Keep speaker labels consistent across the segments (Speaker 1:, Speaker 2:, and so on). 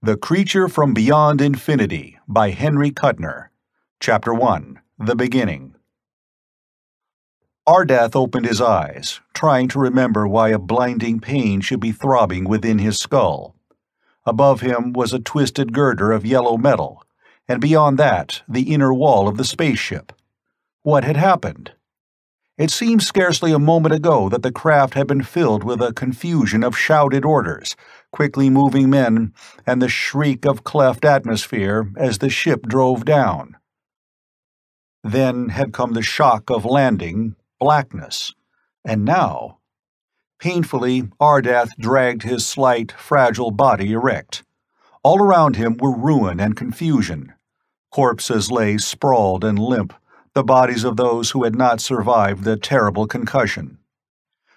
Speaker 1: The Creature from Beyond Infinity by Henry Kuttner. Chapter 1. The Beginning. Ardath opened his eyes, trying to remember why a blinding pain should be throbbing within his skull. Above him was a twisted girder of yellow metal, and beyond that the inner wall of the spaceship. What had happened? It seemed scarcely a moment ago that the craft had been filled with a confusion of shouted orders, quickly moving men, and the shriek of cleft atmosphere as the ship drove down. Then had come the shock of landing, blackness, and now, painfully, Ardath dragged his slight, fragile body erect. All around him were ruin and confusion. Corpses lay sprawled and limp, the bodies of those who had not survived the terrible concussion.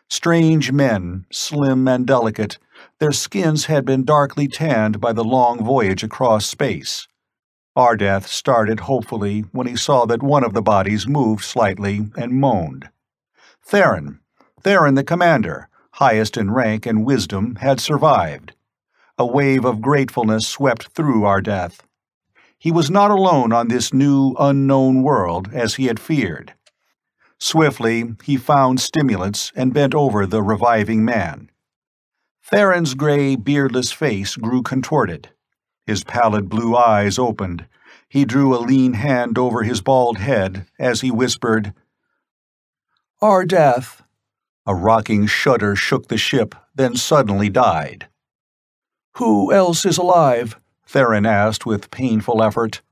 Speaker 1: Strange men, slim and delicate, their skins had been darkly tanned by the long voyage across space. Ardath started hopefully when he saw that one of the bodies moved slightly and moaned. Theron the commander, highest in rank and wisdom, had survived. A wave of gratefulness swept through Ardath. He was not alone on this new, unknown world as he had feared. Swiftly, he found stimulants and bent over the reviving man. Theron's gray, beardless face grew contorted. His pallid blue eyes opened. He drew a lean hand over his bald head as he whispered, "Ardath." A rocking shudder shook the ship, then suddenly died. "Who else is alive?" Theron asked with painful effort.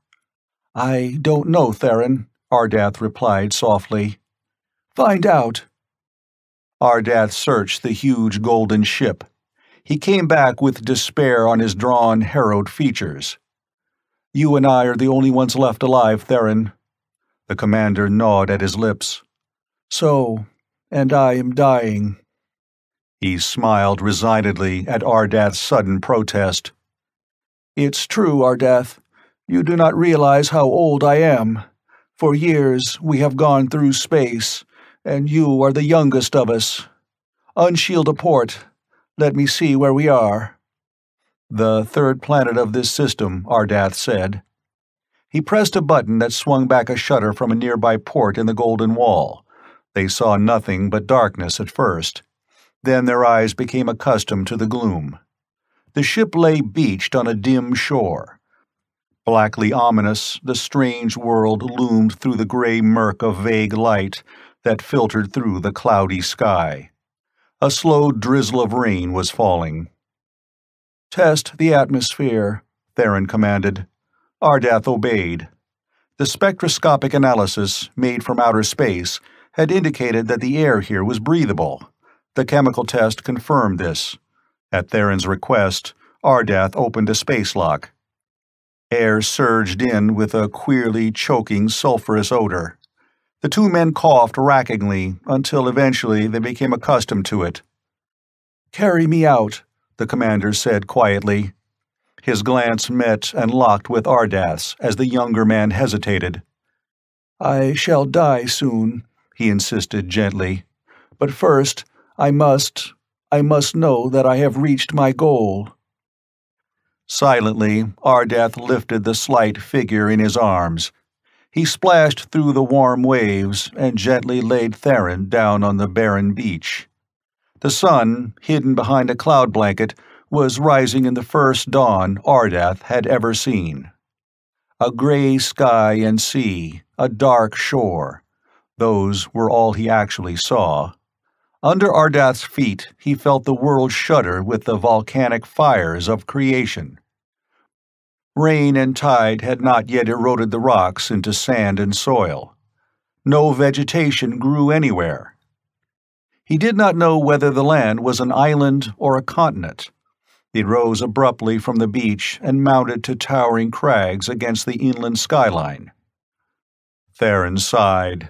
Speaker 1: "I don't know, Theron," Ardath replied softly. "Find out." Ardath searched the huge golden ship. He came back with despair on his drawn, harrowed features. "You and I are the only ones left alive, Theron." The commander gnawed at his lips. "So, and I am dying." He smiled resignedly at Ardath's sudden protest. "It's true, Ardath. You do not realize how old I am. For years we have gone through space, and you are the youngest of us. Unshield a port. Let me see where we are." "The third planet of this system," Ardath said. He pressed a button that swung back a shutter from a nearby port in the golden wall. They saw nothing but darkness at first. Then their eyes became accustomed to the gloom. The ship lay beached on a dim shore. Blackly ominous, the strange world loomed through the gray murk of vague light that filtered through the cloudy sky. A slow drizzle of rain was falling. "Test the atmosphere," Theron commanded. Ardath obeyed. The spectroscopic analysis, made from outer space, had indicated that the air here was breathable. The chemical test confirmed this. At Theron's request, Ardath opened a space lock. Air surged in with a queerly choking sulphurous odor. The two men coughed rackingly until eventually they became accustomed to it. "Carry me out," the commander said quietly. His glance met and locked with Ardath's as the younger man hesitated. "I shall die soon," he insisted gently. "But first, I must know that I have reached my goal." Silently, Ardath lifted the slight figure in his arms. He splashed through the warm waves and gently laid Theron down on the barren beach. The sun, hidden behind a cloud blanket, was rising in the first dawn Ardath had ever seen. A gray sky and sea, a dark shore. Those were all he actually saw. Under Ardath's feet, he felt the world shudder with the volcanic fires of creation. Rain and tide had not yet eroded the rocks into sand and soil. No vegetation grew anywhere. He did not know whether the land was an island or a continent. It rose abruptly from the beach and mounted to towering crags against the inland skyline. Theron sighed.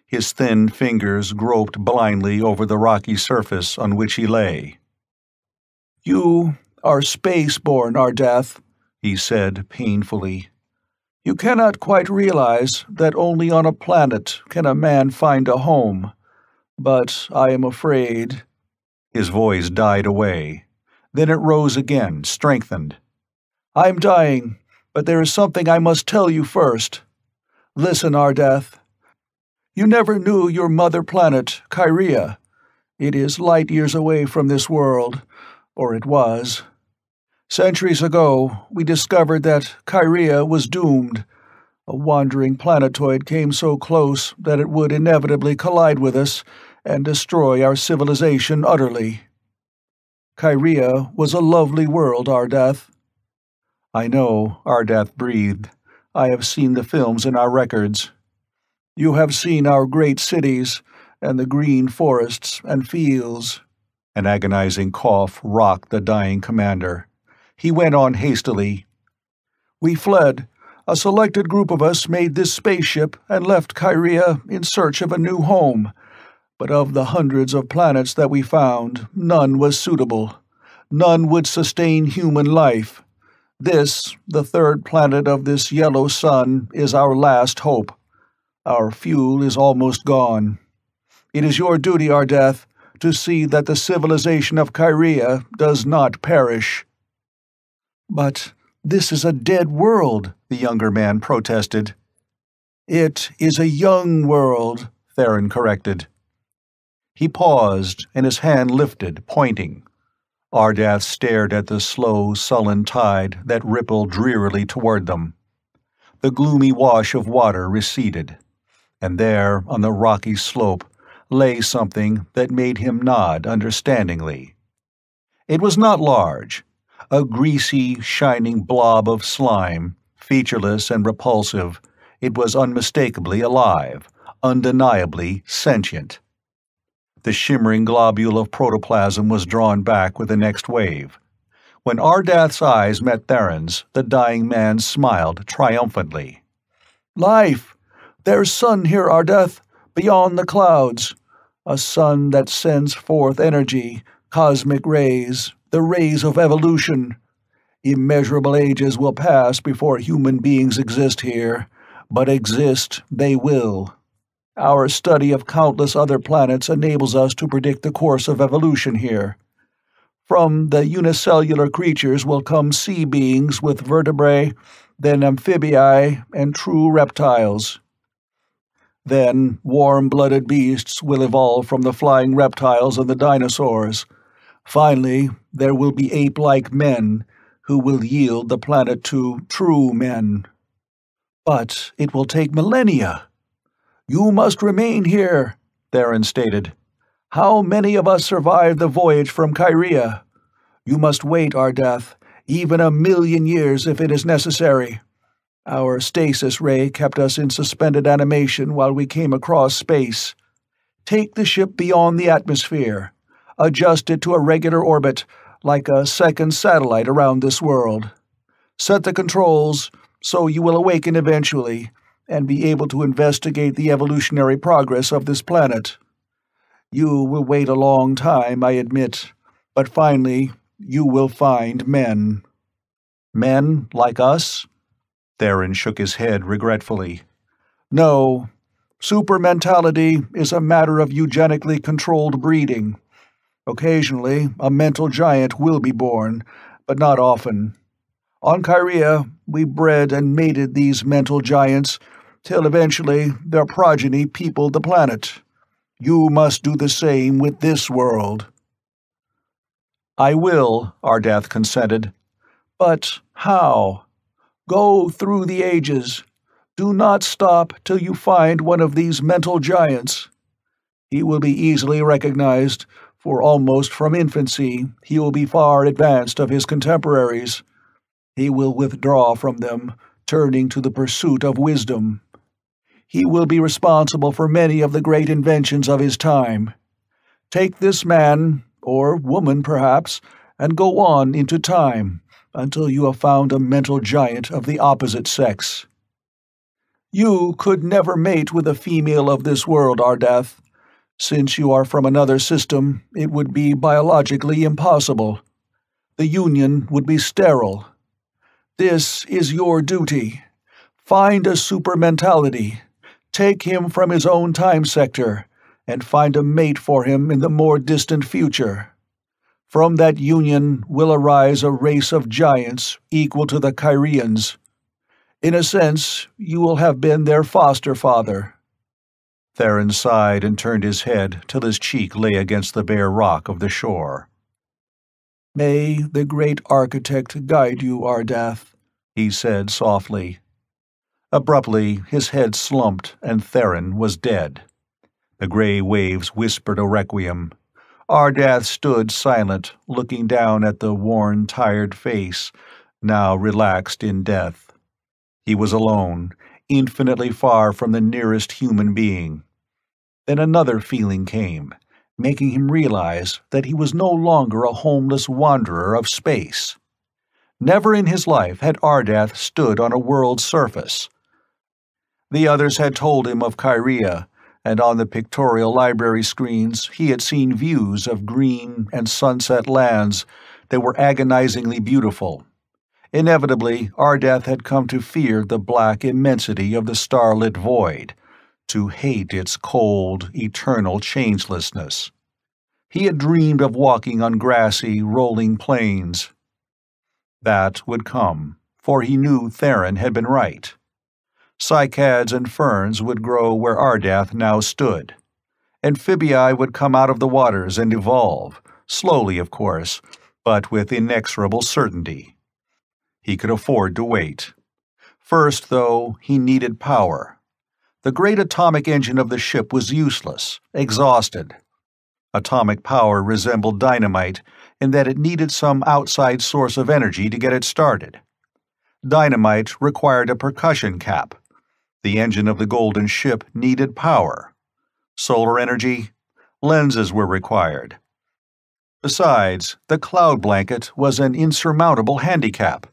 Speaker 1: His thin fingers groped blindly over the rocky surface on which he lay. "You are space-born, Ardath," he said painfully. "You cannot quite realize that only on a planet can a man find a home. But I am afraid—" His voice died away. Then it rose again, strengthened. I'm dying, but there is something I must tell you first. Listen, Ardeth. You never knew your mother planet, Kyria. It is light years away from this world, or it was. Centuries ago, we discovered that Kyria was doomed. A wandering planetoid came so close that it would inevitably collide with us and destroy our civilization utterly. Kyria was a lovely world, Ardeth. I know, Ardeth breathed. I have seen the films in our records. You have seen our great cities, and the green forests and fields. An agonizing cough rocked the dying commander. He went on hastily. We fled. A selected group of us made this spaceship and left Kyria in search of a new home. But of the hundreds of planets that we found, none was suitable. None would sustain human life. This, the third planet of this yellow sun, is our last hope. Our fuel is almost gone. It is your duty, Ardeth, to see that the civilization of Kyria does not perish. But this is a dead world, the younger man protested. It is a young world, Theron corrected. He paused, and his hand lifted, pointing. Ardeth stared at the slow, sullen tide that rippled drearily toward them. The gloomy wash of water receded, and there, on the rocky slope, lay something that made him nod understandingly. It was not large, a greasy, shining blob of slime, featureless and repulsive. It was unmistakably alive, undeniably sentient. The shimmering globule of protoplasm was drawn back with the next wave. When Ardeth's eyes met Theron's, the dying man smiled triumphantly. Life! There's sun here, Ardeth, beyond the clouds. A sun that sends forth energy, cosmic rays, the rays of evolution. Immeasurable ages will pass before human beings exist here, but exist they will. Our study of countless other planets enables us to predict the course of evolution here. From the unicellular creatures will come sea beings with vertebrae, then amphibii and true reptiles. Then warm-blooded beasts will evolve from the flying reptiles and the dinosaurs. Finally, there will be ape-like men who will yield the planet to true men. But it will take millennia. You must remain here, Theron stated. How many of us survived the voyage from Kyria? You must wait, Ardeth, even 1,000,000 years if it is necessary. Our stasis ray kept us in suspended animation while we came across space. Take the ship beyond the atmosphere. Adjust it to a regular orbit, like a second satellite around this world. Set the controls so you will awaken eventually, and be able to investigate the evolutionary progress of this planet. You will wait a long time, I admit, but finally you will find men. Men like us? Theron shook his head regretfully. No, supermentality is a matter of eugenically controlled breeding. Occasionally, a mental giant will be born, but not often. On Kyria, we bred and mated these mental giants, till eventually their progeny peopled the planet. You must do the same with this world. I will, Ardeth consented. But how? Go through the ages. Do not stop till you find one of these mental giants. He will be easily recognized, for almost from infancy he will be far advanced of his contemporaries. He will withdraw from them, turning to the pursuit of wisdom. He will be responsible for many of the great inventions of his time. Take this man, or woman perhaps, and go on into time, until you have found a mental giant of the opposite sex. You could never mate with a female of this world, Ardeth. Since you are from another system, it would be biologically impossible. The union would be sterile. This is your duty. Find a supermentality. Take him from his own time sector, and find a mate for him in the more distant future. From that union will arise a race of giants equal to the Kyrians. In a sense, you will have been their foster father." Theron sighed and turned his head till his cheek lay against the bare rock of the shore. "May the great architect guide you, Ardath," he said softly. Abruptly, his head slumped, and Theron was dead. The gray waves whispered a requiem. Ardath stood silent, looking down at the worn, tired face, now relaxed in death. He was alone, infinitely far from the nearest human being. Then another feeling came, making him realize that he was no longer a homeless wanderer of space. Never in his life had Ardath stood on a world's surface. The others had told him of Kyria, and on the pictorial library screens he had seen views of green and sunset lands that were agonizingly beautiful. Inevitably, Ardath had come to fear the black immensity of the starlit void, to hate its cold, eternal changelessness. He had dreamed of walking on grassy, rolling plains. That would come, for he knew Theron had been right. Cycads and ferns would grow where Ardath now stood. Amphibii would come out of the waters and evolve, slowly of course, but with inexorable certainty. He could afford to wait. First, though, he needed power. The great atomic engine of the ship was useless, exhausted. Atomic power resembled dynamite in that it needed some outside source of energy to get it started. Dynamite required a percussion cap. The engine of the golden ship needed power. Solar energy? Lenses were required. Besides, the cloud blanket was an insurmountable handicap,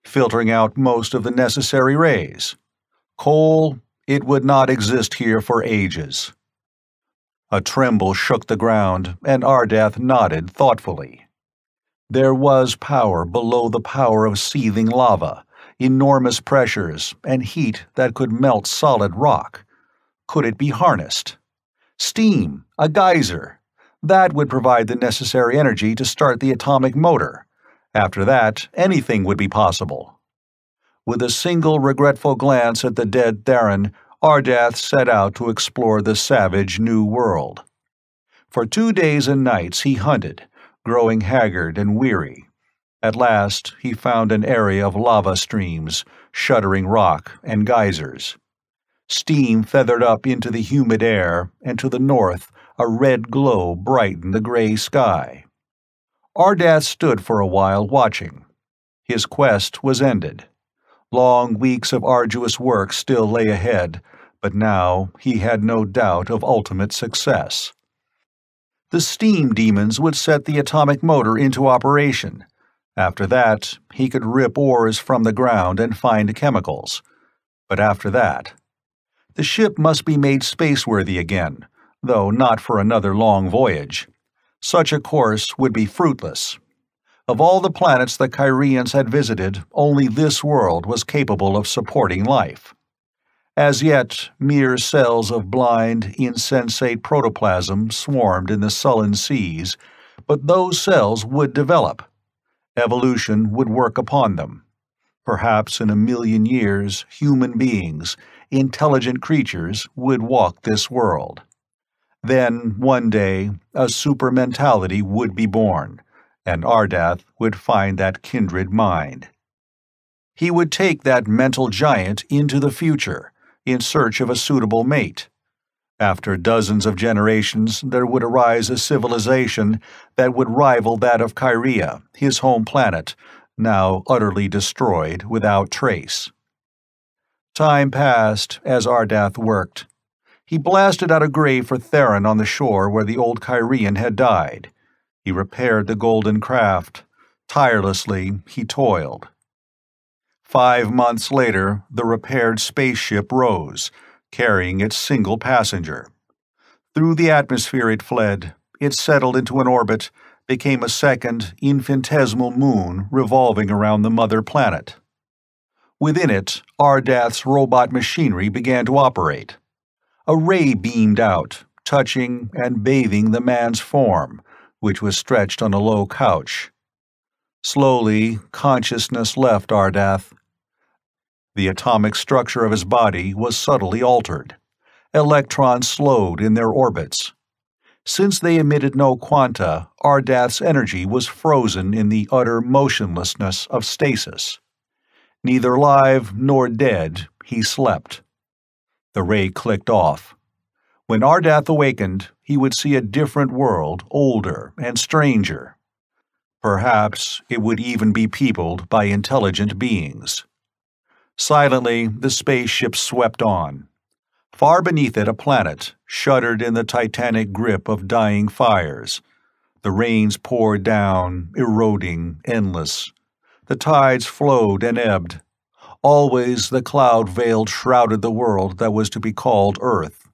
Speaker 1: filtering out most of the necessary rays. Coal, it would not exist here for ages. A tremble shook the ground, and Ardath nodded thoughtfully. There was power below the power of seething lava, enormous pressures, and heat that could melt solid rock. Could it be harnessed? Steam, a geyser. That would provide the necessary energy to start the atomic motor. After that, anything would be possible. With a single regretful glance at the dead Theron, Ardath set out to explore the savage new world. For 2 days and nights he hunted, growing haggard and weary. At last he found an area of lava streams, shuddering rock, and geysers. Steam feathered up into the humid air, and to the north a red glow brightened the gray sky. Ardath stood for a while watching. His quest was ended. Long weeks of arduous work still lay ahead, but now he had no doubt of ultimate success. The steam demons would set the atomic motor into operation. After that, he could rip ores from the ground and find chemicals. But after that, the ship must be made spaceworthy again, though not for another long voyage. Such a course would be fruitless. Of all the planets the Kyrians had visited, only this world was capable of supporting life. As yet, mere cells of blind, insensate protoplasm swarmed in the sullen seas, but those cells would develop. Evolution would work upon them. Perhaps in 1,000,000 years, human beings, intelligent creatures, would walk this world. Then, one day, a super-mentality would be born, and Ardath would find that kindred mind. He would take that mental giant into the future, in search of a suitable mate. After dozens of generations, there would arise a civilization that would rival that of Kyria, his home planet, now utterly destroyed without trace. Time passed as Ardath worked. He blasted out a grave for Theron on the shore where the old Kyrian had died. He repaired the golden craft. Tirelessly, he toiled. 5 months later, the repaired spaceship rose, carrying its single passenger. Through the atmosphere it fled. It settled into an orbit, became a second, infinitesimal moon revolving around the mother planet. Within it, Ardath's robot machinery began to operate. A ray beamed out, touching and bathing the man's form, which was stretched on a low couch. Slowly, consciousness left Ardath. The atomic structure of his body was subtly altered. Electrons slowed in their orbits. Since they emitted no quanta, Ardath's energy was frozen in the utter motionlessness of stasis. Neither alive nor dead, he slept. The ray clicked off. When Ardath awakened, he would see a different world, older and stranger. Perhaps it would even be peopled by intelligent beings. Silently, the spaceship swept on. Far beneath it, a planet shuddered in the titanic grip of dying fires. The rains poured down, eroding, endless. The tides flowed and ebbed. Always the cloud veil shrouded the world that was to be called Earth.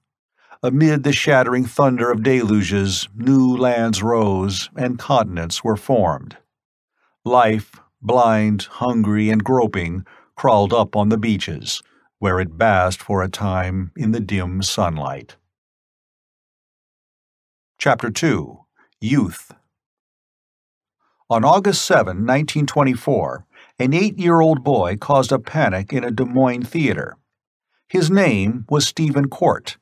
Speaker 1: Amid the shattering thunder of deluges, new lands rose, and continents were formed. Life, blind, hungry, and groping, crawled up on the beaches, where it basked for a time in the dim sunlight. Chapter 2. Youth. On August 7, 1924, an 8-year-old boy caused a panic in a Des Moines theater. His name was Stephen Court.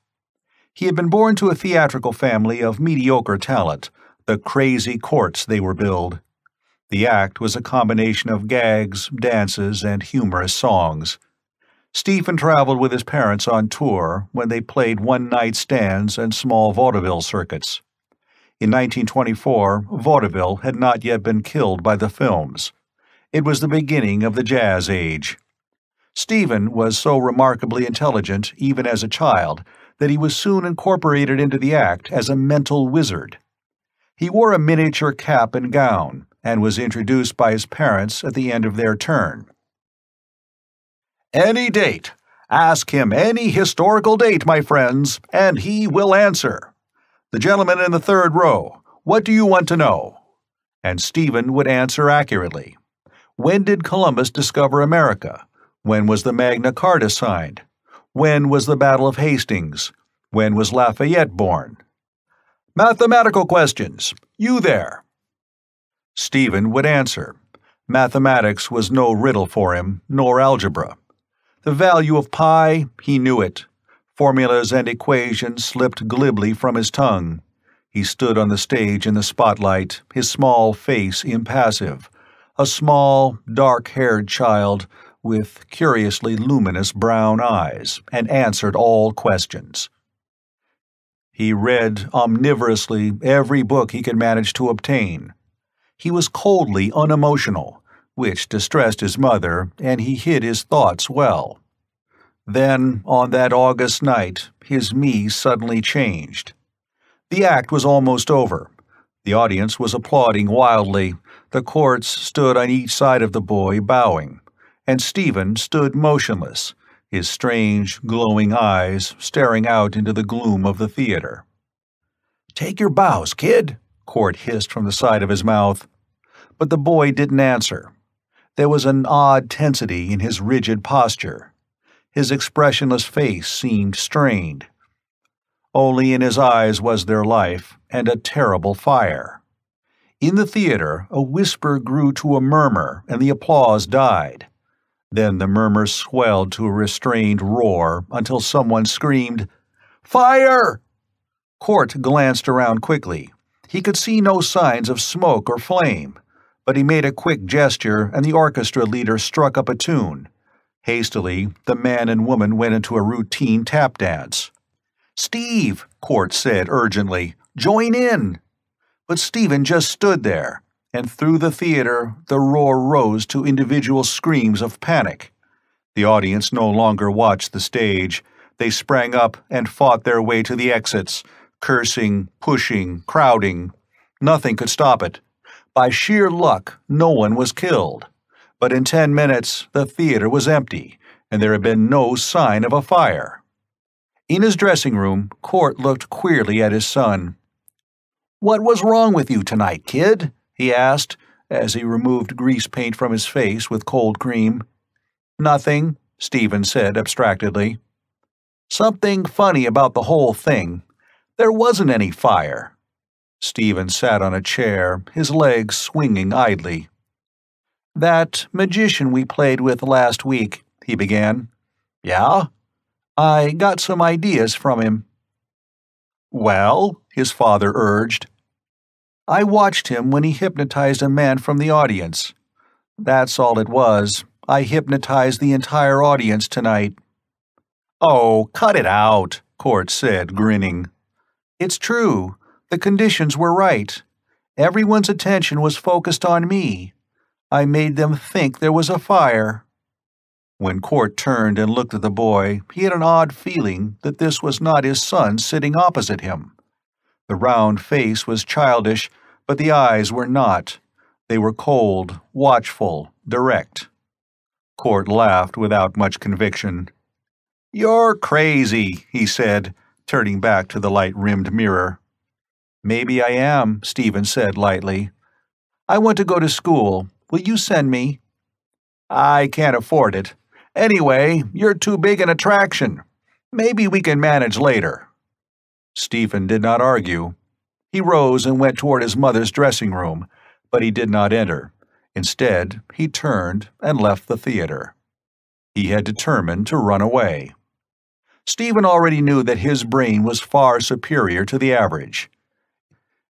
Speaker 1: He had been born to a theatrical family of mediocre talent, the crazy Courts they were billed. The act was a combination of gags, dances, and humorous songs. Stephen traveled with his parents on tour when they played one-night stands and small vaudeville circuits. In 1924, vaudeville had not yet been killed by the films. It was the beginning of the jazz age. Stephen was so remarkably intelligent, even as a child, that he was soon incorporated into the act as a mental wizard. He wore a miniature cap and gown, and was introduced by his parents at the end of their turn. "Any date. Ask him any historical date, my friends, and he will answer. The gentleman in the third row, what do you want to know?" And Stephen would answer accurately. When did Columbus discover America? When was the Magna Carta signed? When was the Battle of Hastings? When was Lafayette born? "Mathematical questions. You there." Stephen would answer. Mathematics was no riddle for him, nor algebra. The value of pi, he knew it. Formulas and equations slipped glibly from his tongue. He stood on the stage in the spotlight, his small face impassive, a small, dark-haired child with curiously luminous brown eyes, and answered all questions. He read omnivorously every book he could manage to obtain. He was coldly unemotional, which distressed his mother, and he hid his thoughts well. Then, on that August night, his me suddenly changed. The act was almost over. The audience was applauding wildly. The Courts stood on each side of the boy, bowing, and Stephen stood motionless, his strange, glowing eyes staring out into the gloom of the theater. "Take your bows, kid," Court hissed from the side of his mouth. But the boy didn't answer. There was an odd tensity in his rigid posture. His expressionless face seemed strained. Only in his eyes was there life, and a terrible fire. In the theater, a whisper grew to a murmur, and the applause died. Then the murmur swelled to a restrained roar until someone screamed, "Fire!" Court glanced around quickly. He could see no signs of smoke or flame, but he made a quick gesture and the orchestra leader struck up a tune. Hastily, the man and woman went into a routine tap dance. "Steve," Court said urgently, "join in." But Stephen just stood there, and through the theater the roar rose to individual screams of panic. The audience no longer watched the stage. They sprang up and fought their way to the exits, cursing, pushing, crowding. Nothing could stop it. By sheer luck, no one was killed. But in 10 minutes, the theater was empty, and there had been no sign of a fire. In his dressing room, Court looked queerly at his son. "What was wrong with you tonight, kid?" he asked, as he removed grease paint from his face with cold cream. "Nothing," Stephen said abstractedly. "Something funny about the whole thing. There wasn't any fire." Stephen sat on a chair, his legs swinging idly. "That magician we played with last week," he began. "Yeah? I got some ideas from him." "Well?" his father urged. "I watched him when he hypnotized a man from the audience. That's all it was. I hypnotized the entire audience tonight." "Oh, cut it out," Court said, grinning. "It's true. The conditions were right. Everyone's attention was focused on me. I made them think there was a fire." When Court turned and looked at the boy, he had an odd feeling that this was not his son sitting opposite him. The round face was childish, but the eyes were not. They were cold, watchful, direct. Court laughed without much conviction. "You're crazy," he said, turning back to the light-rimmed mirror. "Maybe I am," Stephen said lightly. "I want to go to school. Will you send me?" "I can't afford it. Anyway, you're too big an attraction. Maybe we can manage later." Stephen did not argue. He rose and went toward his mother's dressing room, but he did not enter. Instead, he turned and left the theater. He had determined to run away. Stephen already knew that his brain was far superior to the average.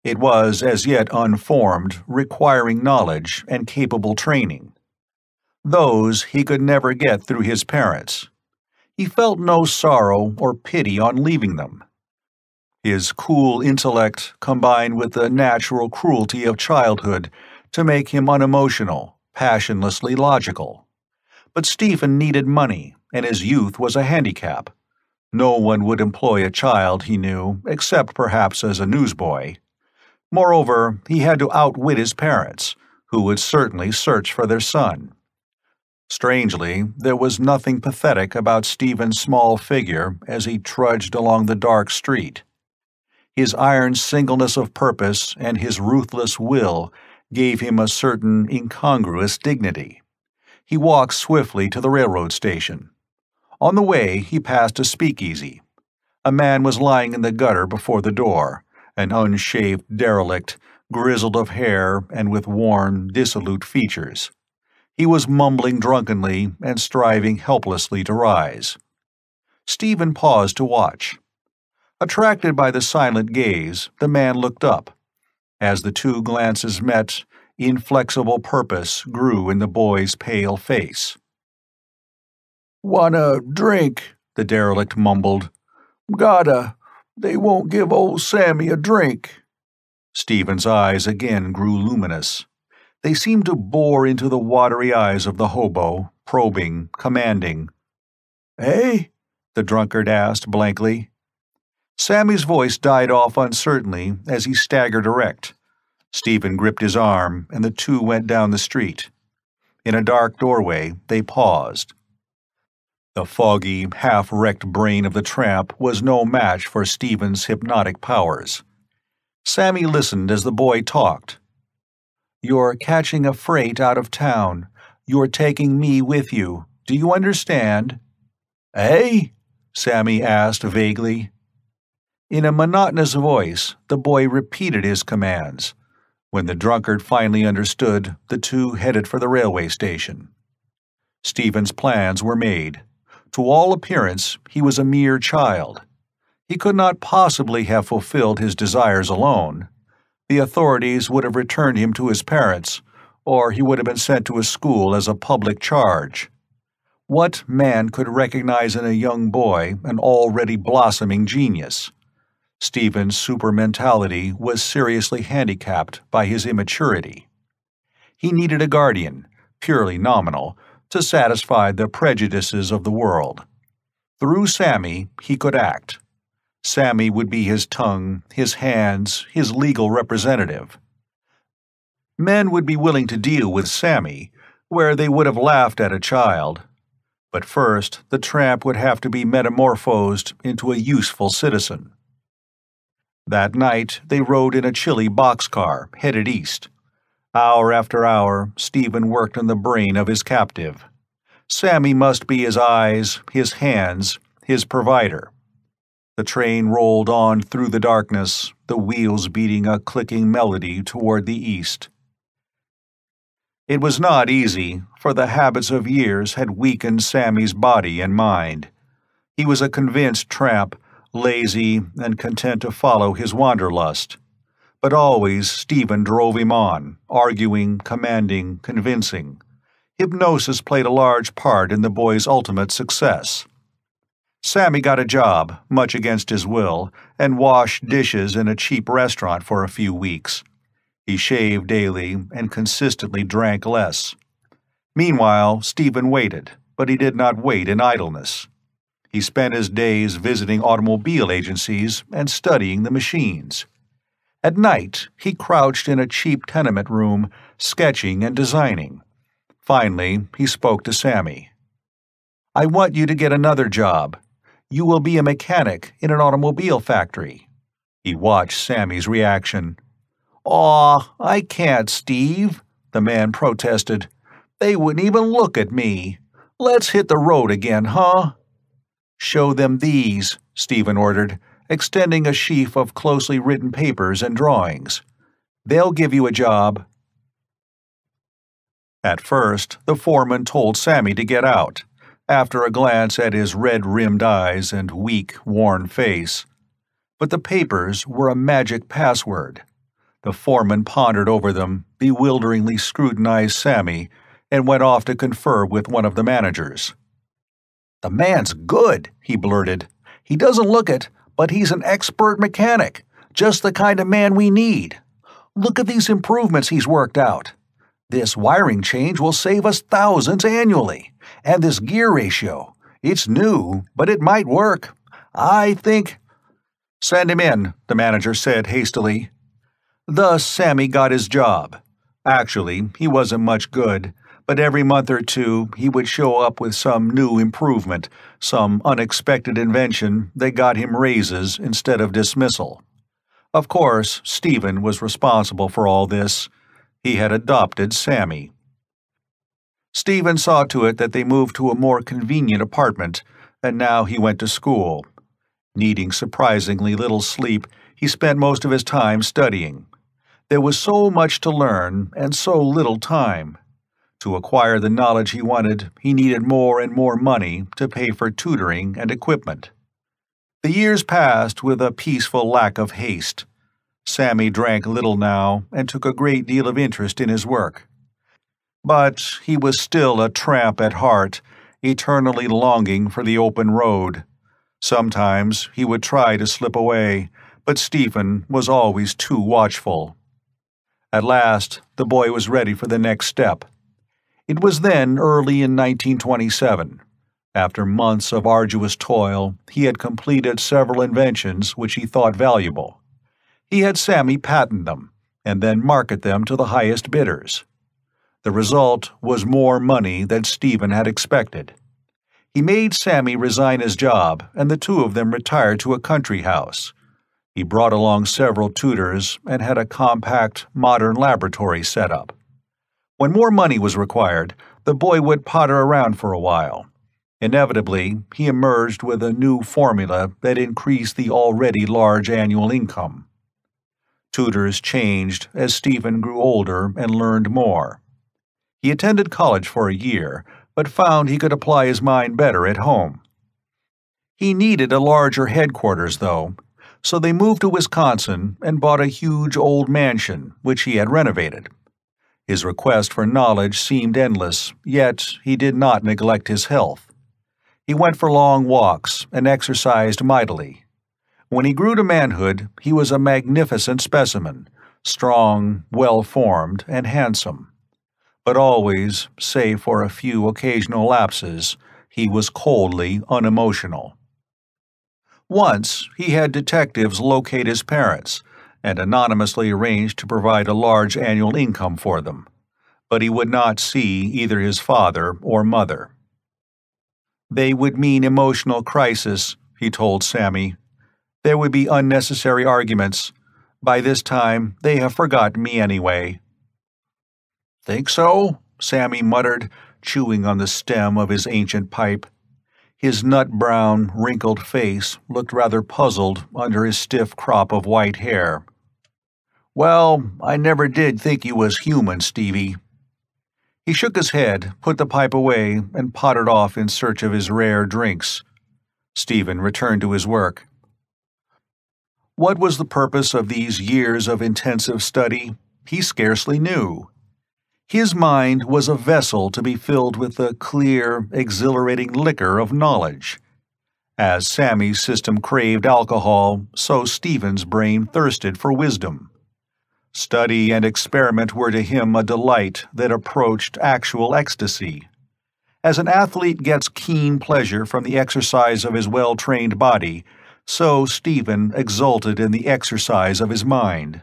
Speaker 1: It was as yet unformed, requiring knowledge and capable training. Those he could never get through his parents. He felt no sorrow or pity on leaving them. His cool intellect combined with the natural cruelty of childhood to make him unemotional, passionlessly logical. But Stephen needed money, and his youth was a handicap. No one would employ a child, he knew, except perhaps as a newsboy. Moreover, he had to outwit his parents, who would certainly search for their son. Strangely, there was nothing pathetic about Stephen's small figure as he trudged along the dark street. His iron singleness of purpose and his ruthless will gave him a certain incongruous dignity. He walked swiftly to the railroad station. On the way, he passed a speakeasy. A man was lying in the gutter before the door, an unshaved derelict, grizzled of hair and with worn, dissolute features. He was mumbling drunkenly and striving helplessly to rise. Stephen paused to watch. Attracted by the silent gaze, the man looked up. As the two glances met, inflexible purpose grew in the boy's pale face. "Want a drink?" the derelict mumbled. "Gotta. They won't give old Sammy a drink." Stephen's eyes again grew luminous. They seemed to bore into the watery eyes of the hobo, probing, commanding. "Eh?" the drunkard asked blankly. Sammy's voice died off uncertainly as he staggered erect. Stephen gripped his arm, and the two went down the street. In a dark doorway, they paused. The foggy, half-wrecked brain of the tramp was no match for Stephen's hypnotic powers. Sammy listened as the boy talked. "You're catching a freight out of town. You're taking me with you. Do you understand?" "Eh?" Sammy asked vaguely. In a monotonous voice, the boy repeated his commands. When the drunkard finally understood, the two headed for the railway station. Stephen's plans were made. To all appearance, he was a mere child. He could not possibly have fulfilled his desires alone. The authorities would have returned him to his parents, or he would have been sent to a school as a public charge. What man could recognize in a young boy an already blossoming genius? Stephen's supermentality was seriously handicapped by his immaturity. He needed a guardian, purely nominal, to satisfy the prejudices of the world. Through Sammy, he could act. Sammy would be his tongue, his hands, his legal representative. Men would be willing to deal with Sammy, where they would have laughed at a child. But first, the tramp would have to be metamorphosed into a useful citizen. That night, they rode in a chilly boxcar, headed east. Hour after hour, Stephen worked on the brain of his captive. Sammy must be his eyes, his hands, his provider. The train rolled on through the darkness, the wheels beating a clicking melody toward the east. It was not easy, for the habits of years had weakened Sammy's body and mind. He was a convinced tramp, lazy and content to follow his wanderlust. But always Stephen drove him on, arguing, commanding, convincing. Hypnosis played a large part in the boy's ultimate success. Sammy got a job, much against his will, and washed dishes in a cheap restaurant for a few weeks. He shaved daily and consistently drank less. Meanwhile, Stephen waited, but he did not wait in idleness. He spent his days visiting automobile agencies and studying the machines. At night, he crouched in a cheap tenement room, sketching and designing. Finally, he spoke to Sammy. "I want you to get another job. You will be a mechanic in an automobile factory." He watched Sammy's reaction. "Aw, I can't, Steve," the man protested. "They wouldn't even look at me. Let's hit the road again, huh?" "Show them these," Stephen ordered, extending a sheaf of closely written papers and drawings. "They'll give you a job." At first, the foreman told Sammy to get out, after a glance at his red-rimmed eyes and weak, worn face. But the papers were a magic password. The foreman pondered over them, bewilderingly scrutinized Sammy, and went off to confer with one of the managers. "The man's good," he blurted. "He doesn't look it, but he's an expert mechanic, just the kind of man we need. Look at these improvements he's worked out. This wiring change will save us thousands annually. And this gear ratio, it's new, but it might work. I think—" "Send him in," the manager said hastily. Thus Sammy got his job. Actually, he wasn't much good, but every month or two he would show up with some new improvement, some unexpected invention that got him raises instead of dismissal. Of course, Stephen was responsible for all this. He had adopted Sammy. Stephen saw to it that they moved to a more convenient apartment, and now he went to school. Needing surprisingly little sleep, he spent most of his time studying. There was so much to learn and so little time. To acquire the knowledge he wanted, he needed more and more money to pay for tutoring and equipment. The years passed with a peaceful lack of haste. Sammy drank little now and took a great deal of interest in his work. But he was still a tramp at heart, eternally longing for the open road. Sometimes he would try to slip away, but Stephen was always too watchful. At last, the boy was ready for the next step. It was then early in 1927. After months of arduous toil, he had completed several inventions which he thought valuable. He had Sammy patent them, and then market them to the highest bidders. The result was more money than Stephen had expected. He made Sammy resign his job, and the two of them retired to a country house. He brought along several tutors and had a compact, modern laboratory set up. When more money was required, the boy would potter around for a while. Inevitably, he emerged with a new formula that increased the already large annual income. Tutors changed as Stephen grew older and learned more. He attended college for a year, but found he could apply his mind better at home. He needed a larger headquarters, though, so they moved to Wisconsin and bought a huge old mansion, which he had renovated. His request for knowledge seemed endless, yet he did not neglect his health. He went for long walks and exercised mightily. When he grew to manhood, he was a magnificent specimen, strong, well-formed, and handsome. But always, save for a few occasional lapses, he was coldly unemotional. Once, he had detectives locate his parents, and anonymously arranged to provide a large annual income for them, but he would not see either his father or mother. They would mean emotional crisis, he told Sammy. There would be unnecessary arguments. By this time, they have forgotten me anyway. "Think so?" Sammy muttered, chewing on the stem of his ancient pipe. His nut-brown, wrinkled face looked rather puzzled under his stiff crop of white hair. "Well, I never did think you was human, Stevie." He shook his head, put the pipe away, and pottered off in search of his rare drinks. Stephen returned to his work. What was the purpose of these years of intensive study? He scarcely knew. His mind was a vessel to be filled with the clear, exhilarating liquor of knowledge. As Sammy's system craved alcohol, so Stephen's brain thirsted for wisdom. Study and experiment were to him a delight that approached actual ecstasy. As an athlete gets keen pleasure from the exercise of his well-trained body, so Stephen exulted in the exercise of his mind.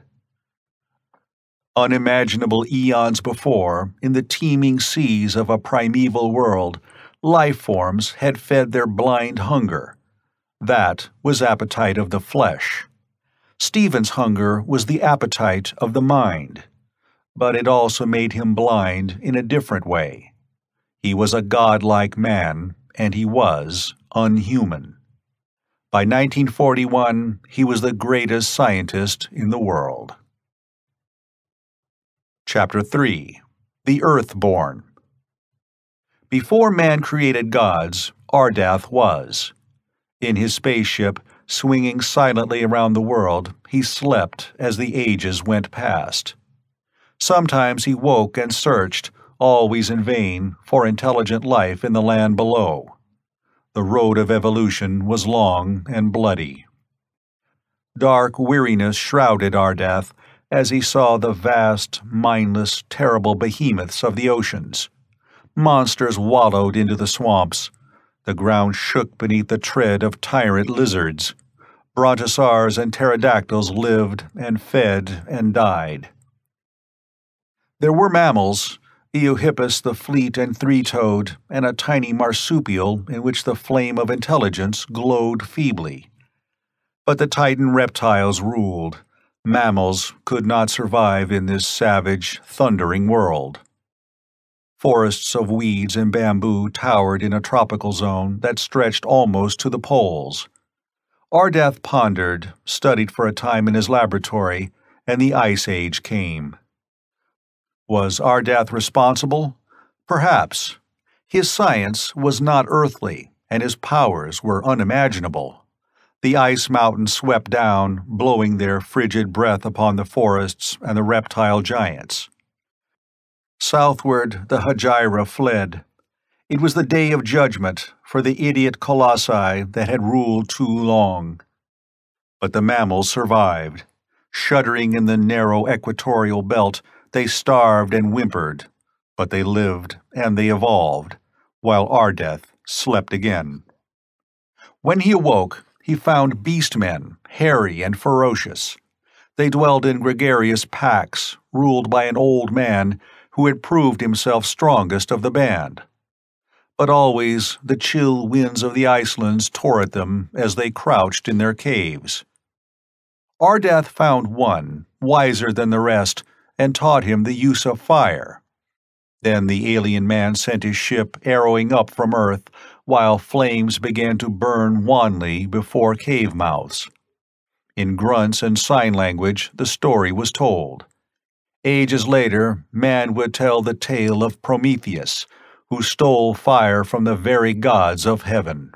Speaker 1: Unimaginable eons before, in the teeming seas of a primeval world, life forms had fed their blind hunger. That was appetite of the flesh. Stephen's hunger was the appetite of the mind, but it also made him blind in a different way. He was a godlike man, and he was unhuman. By 1941, he was the greatest scientist in the world. Chapter 3. The Earthborn. Before man created gods, Ardath was. In his spaceship, swinging silently around the world, he slept as the ages went past. Sometimes he woke and searched, always in vain, for intelligent life in the land below. The road of evolution was long and bloody. Dark weariness shrouded Ardath as he saw the vast, mindless, terrible behemoths of the oceans. Monsters wallowed into the swamps. The ground shook beneath the tread of tyrant lizards. Brontosaurs and pterodactyls lived and fed and died. There were mammals, Eohippus the fleet and three-toed, and a tiny marsupial in which the flame of intelligence glowed feebly. But the Titan reptiles ruled. Mammals could not survive in this savage, thundering world. Forests of weeds and bamboo towered in a tropical zone that stretched almost to the poles. Ardath pondered, studied for a time in his laboratory, and the Ice Age came. Was Ardath responsible? Perhaps. His science was not earthly, and his powers were unimaginable. The ice mountains swept down, blowing their frigid breath upon the forests and the reptile giants. Southward, the Hejira fled. It was the day of judgment for the idiot colossi that had ruled too long. But the mammals survived. Shuddering in the narrow equatorial belt, they starved and whimpered, but they lived and they evolved, while Ardath slept again. When he awoke, he found beastmen, hairy and ferocious. They dwelled in gregarious packs, ruled by an old man who had proved himself strongest of the band. But always the chill winds of the Icelands tore at them as they crouched in their caves. Ardath found one, wiser than the rest, and taught him the use of fire. Then the alien man sent his ship arrowing up from Earth, while flames began to burn wanly before cave mouths. In grunts and sign language, the story was told. Ages later, man would tell the tale of Prometheus, who stole fire from the very gods of heaven.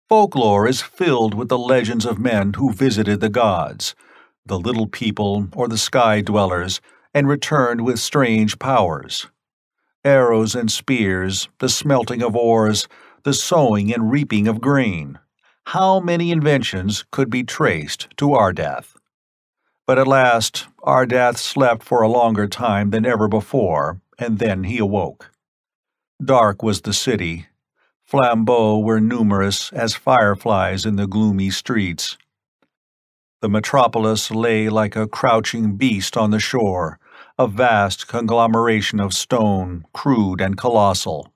Speaker 1: Folklore is filled with the legends of men who visited the gods, the little people or the sky dwellers, and returned with strange powers. Arrows and spears, the smelting of ores, the sowing and reaping of grain. How many inventions could be traced to Ardath? But at last, Ardath slept for a longer time than ever before, and then he awoke. Dark was the city. Flambeaux were numerous as fireflies in the gloomy streets. The metropolis lay like a crouching beast on the shore, a vast conglomeration of stone, crude and colossal.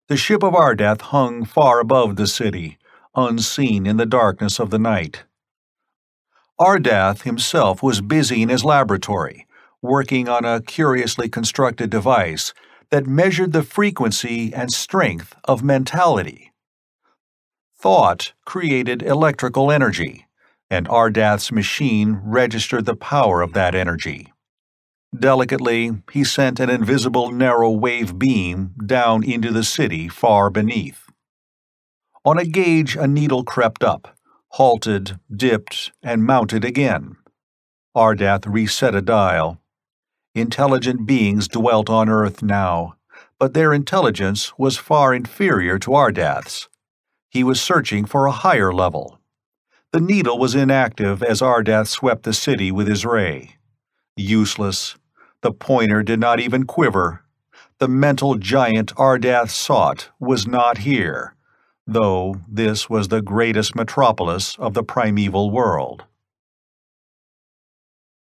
Speaker 1: The ship of Ardath hung far above the city, unseen in the darkness of the night. Ardath himself was busy in his laboratory, working on a curiously constructed device that measured the frequency and strength of mentality. Thought created electrical energy, and Ardath's machine registered the power of that energy. Delicately, he sent an invisible narrow-wave beam down into the city far beneath. On a gauge, a needle crept up, halted, dipped, and mounted again. Ardath reset a dial. Intelligent beings dwelt on Earth now, but their intelligence was far inferior to Ardath's. He was searching for a higher level. The needle was inactive as Ardath swept the city with his ray. Useless. The pointer did not even quiver. The mental giant Ardath sought was not here, though this was the greatest metropolis of the primeval world.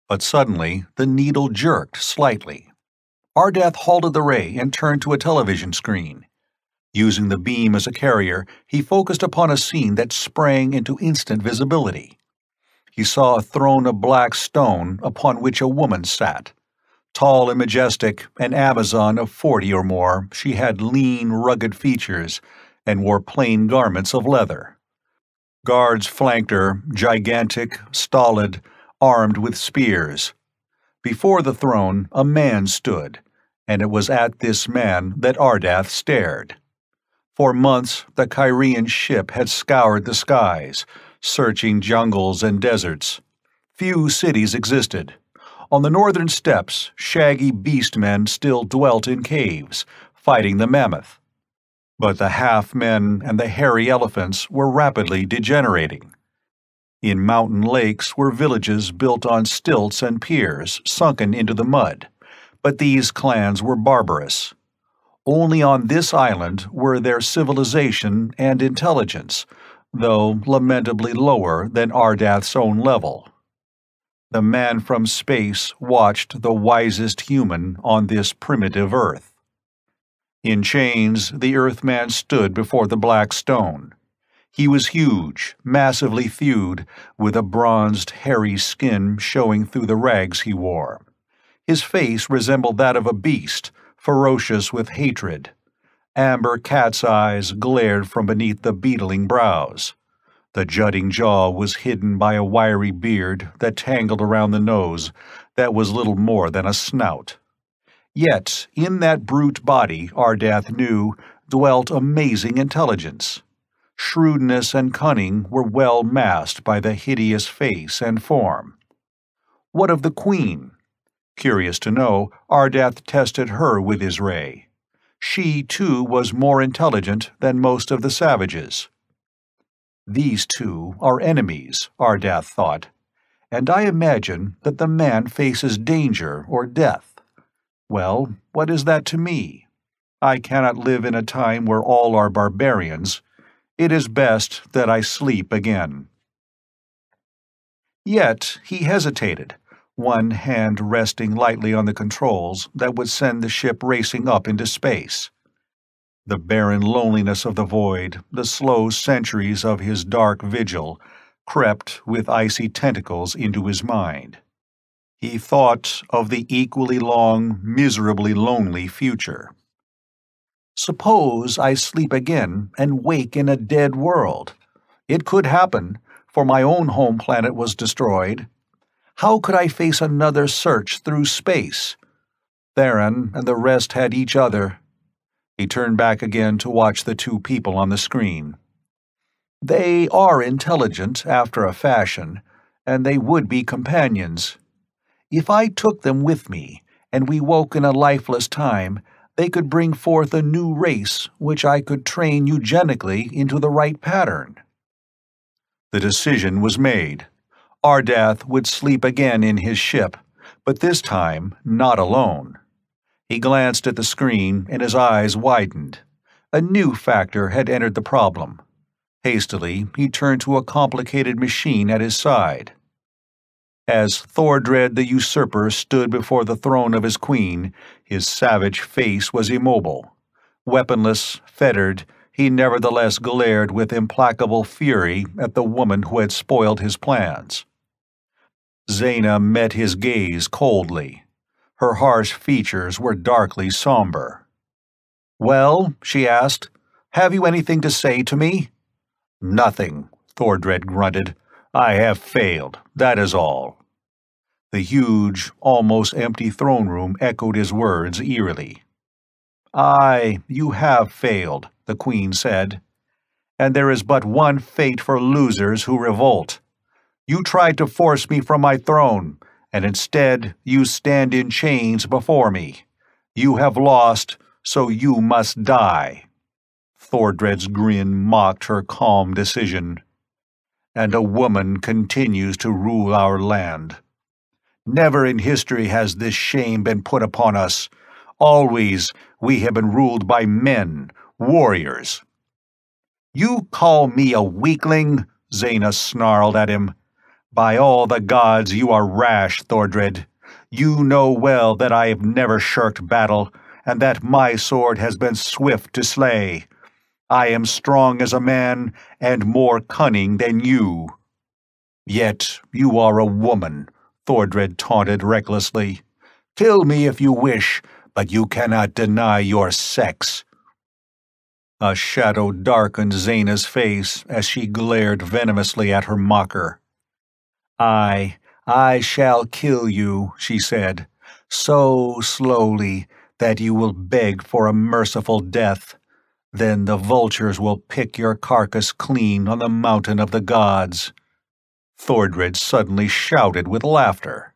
Speaker 1: But suddenly, the needle jerked slightly. Ardath halted the ray and turned to a television screen. Using the beam as a carrier, he focused upon a scene that sprang into instant visibility. He saw a throne of black stone upon which a woman sat. Tall and majestic, an Amazon of 40 or more, she had lean, rugged features and wore plain garments of leather. Guards flanked her, gigantic, stolid, armed with spears. Before the throne, a man stood, and it was at this man that Ardath stared. For months, the Kyrian ship had scoured the skies, searching jungles and deserts. Few cities existed. On the northern steppes, shaggy beast-men still dwelt in caves, fighting the mammoth. But the half-men and the hairy elephants were rapidly degenerating. In mountain lakes were villages built on stilts and piers, sunken into the mud, but these clans were barbarous. Only on this island were there civilization and intelligence, though lamentably lower than Ardath's own level. The man from space watched the wisest human on this primitive Earth. In chains, the Earthman stood before the black stone. He was huge, massively thewed, with a bronzed, hairy skin showing through the rags he wore. His face resembled that of a beast, ferocious with hatred. Amber cat's eyes glared from beneath the beetling brows. The jutting jaw was hidden by a wiry beard that tangled around the nose that was little more than a snout. Yet, in that brute body, Ardath knew, dwelt amazing intelligence. Shrewdness and cunning were well masked by the hideous face and form. What of the queen? Curious to know, Ardath tested her with his ray. She, too, was more intelligent than most of the savages. These two are enemies, Ardath thought, and I imagine that the man faces danger or death. Well, what is that to me? I cannot live in a time where all are barbarians. It is best that I sleep again. Yet he hesitated, one hand resting lightly on the controls that would send the ship racing up into space. The barren loneliness of the void, the slow centuries of his dark vigil, crept with icy tentacles into his mind. He thought of the equally long, miserably lonely future. Suppose I sleep again and wake in a dead world. It could happen, for my own home planet was destroyed. How could I face another search through space? Theron and the rest had each other. He turned back again to watch the two people on the screen. They are intelligent after a fashion, and they would be companions. If I took them with me, and we woke in a lifeless time, they could bring forth a new race which I could train eugenically into the right pattern. The decision was made. Ardath would sleep again in his ship, but this time not alone. He glanced at the screen and his eyes widened. A new factor had entered the problem. Hastily, he turned to a complicated machine at his side. As Thordred the usurper stood before the throne of his queen, his savage face was immobile. Weaponless, fettered, he nevertheless glared with implacable fury at the woman who had spoiled his plans. Zaina met his gaze coldly. Her harsh features were darkly somber. "Well," she asked, "have you anything to say to me?" "Nothing," Thordred grunted. "I have failed, that is all." The huge, almost empty throne room echoed his words eerily. "Aye, you have failed," the Queen said. "And there is but one fate for losers who revolt. You tried to force me from my throne, and instead you stand in chains before me. You have lost, so you must die." Thordred's grin mocked her calm decision. "And a woman continues to rule our land. Never in history has this shame been put upon us. Always we have been ruled by men, warriors." "You call me a weakling?" Zaina snarled at him. "By all the gods, you are rash, Thordred. You know well that I have never shirked battle, and that my sword has been swift to slay. I am strong as a man, and more cunning than you." "Yet you are a woman," Thordred taunted recklessly. "Kill me if you wish, but you cannot deny your sex." A shadow darkened Zaina's face as she glared venomously at her mocker. I shall kill you," she said, "so slowly that you will beg for a merciful death. Then the vultures will pick your carcass clean on the mountain of the gods." Thordred suddenly shouted with laughter.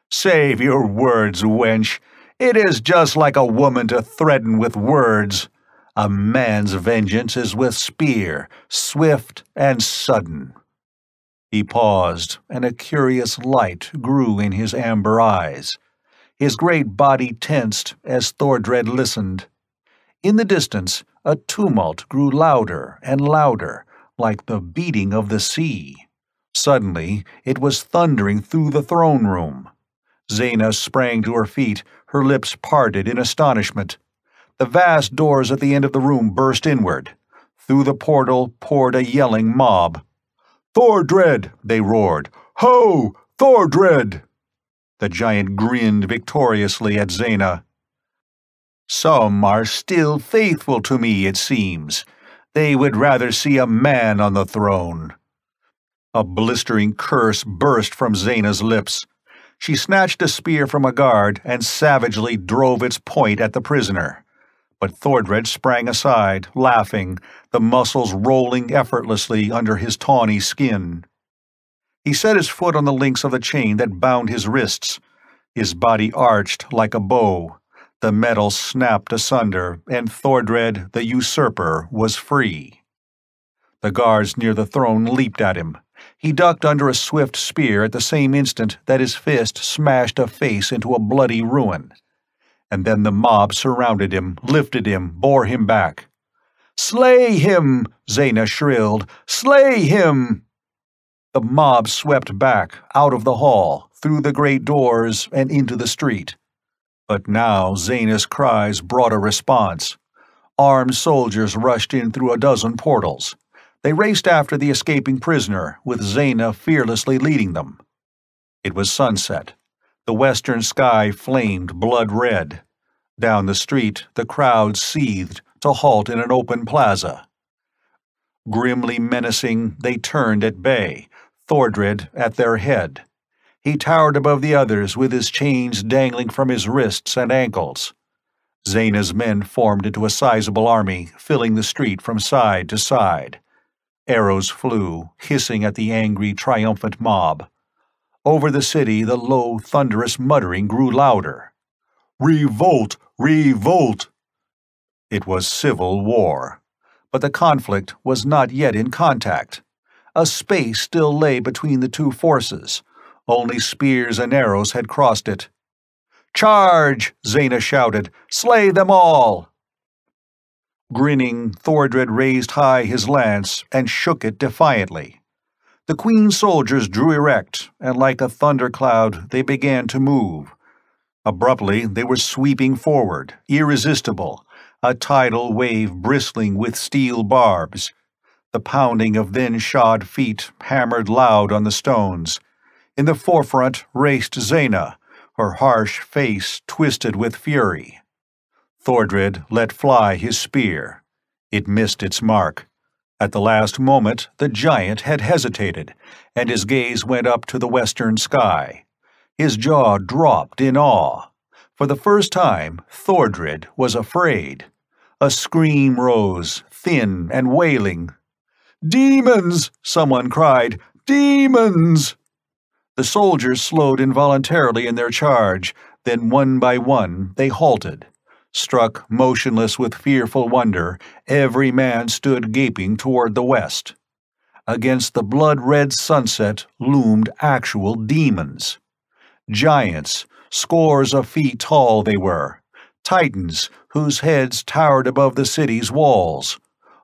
Speaker 1: "Save your words, wench. It is just like a woman to threaten with words. A man's vengeance is with spear, swift and sudden." He paused, and a curious light grew in his amber eyes. His great body tensed as Thordred listened. In the distance, a tumult grew louder and louder, like the beating of the sea. Suddenly, it was thundering through the throne room. Zaina sprang to her feet, her lips parted in astonishment. The vast doors at the end of the room burst inward. Through the portal poured a yelling mob. "Thordred!" they roared. "Ho! Thordred!" The giant grinned victoriously at Zaina. "Some are still faithful to me, it seems. They would rather see a man on the throne." A blistering curse burst from Zaina's lips. She snatched a spear from a guard and savagely drove its point at the prisoner. But Thordred sprang aside, laughing, the muscles rolling effortlessly under his tawny skin. He set his foot on the links of the chain that bound his wrists. His body arched like a bow. The metal snapped asunder, and Thordred, the usurper, was free. The guards near the throne leaped at him. He ducked under a swift spear at the same instant that his fist smashed a face into a bloody ruin. And then the mob surrounded him, lifted him, bore him back. "Slay him!" Zaina shrilled. "Slay him!" The mob swept back, out of the hall, through the great doors, and into the street. But now Zaina's cries brought a response. Armed soldiers rushed in through a dozen portals. They raced after the escaping prisoner, with Zaina fearlessly leading them. It was sunset. The western sky flamed blood-red. Down the street, the crowd seethed to halt in an open plaza. Grimly menacing, they turned at bay, Thordred at their head. He towered above the others with his chains dangling from his wrists and ankles. Zaina's men formed into a sizable army, filling the street from side to side. Arrows flew, hissing at the angry, triumphant mob. Over the city, the low, thunderous muttering grew louder. "Revolt! Revolt!" It was civil war. But the conflict was not yet in contact. A space still lay between the two forces. Only spears and arrows had crossed it. "Charge!" Zaina shouted. "Slay them all!" Grinning, Thordred raised high his lance and shook it defiantly. The Queen's soldiers drew erect, and like a thundercloud they began to move. Abruptly they were sweeping forward, irresistible, a tidal wave bristling with steel barbs. The pounding of thin-shod feet hammered loud on the stones. In the forefront raced Zaina, her harsh face twisted with fury. Thordred let fly his spear. It missed its mark. At the last moment, the giant had hesitated, and his gaze went up to the western sky. His jaw dropped in awe. For the first time, Thordred was afraid. A scream rose, thin and wailing. "Demons!" someone cried. "Demons!" The soldiers slowed involuntarily in their charge, then one by one they halted. Struck motionless with fearful wonder, every man stood gaping toward the west. Against the blood-red sunset loomed actual demons. Giants, scores of feet tall they were, titans whose heads towered above the city's walls.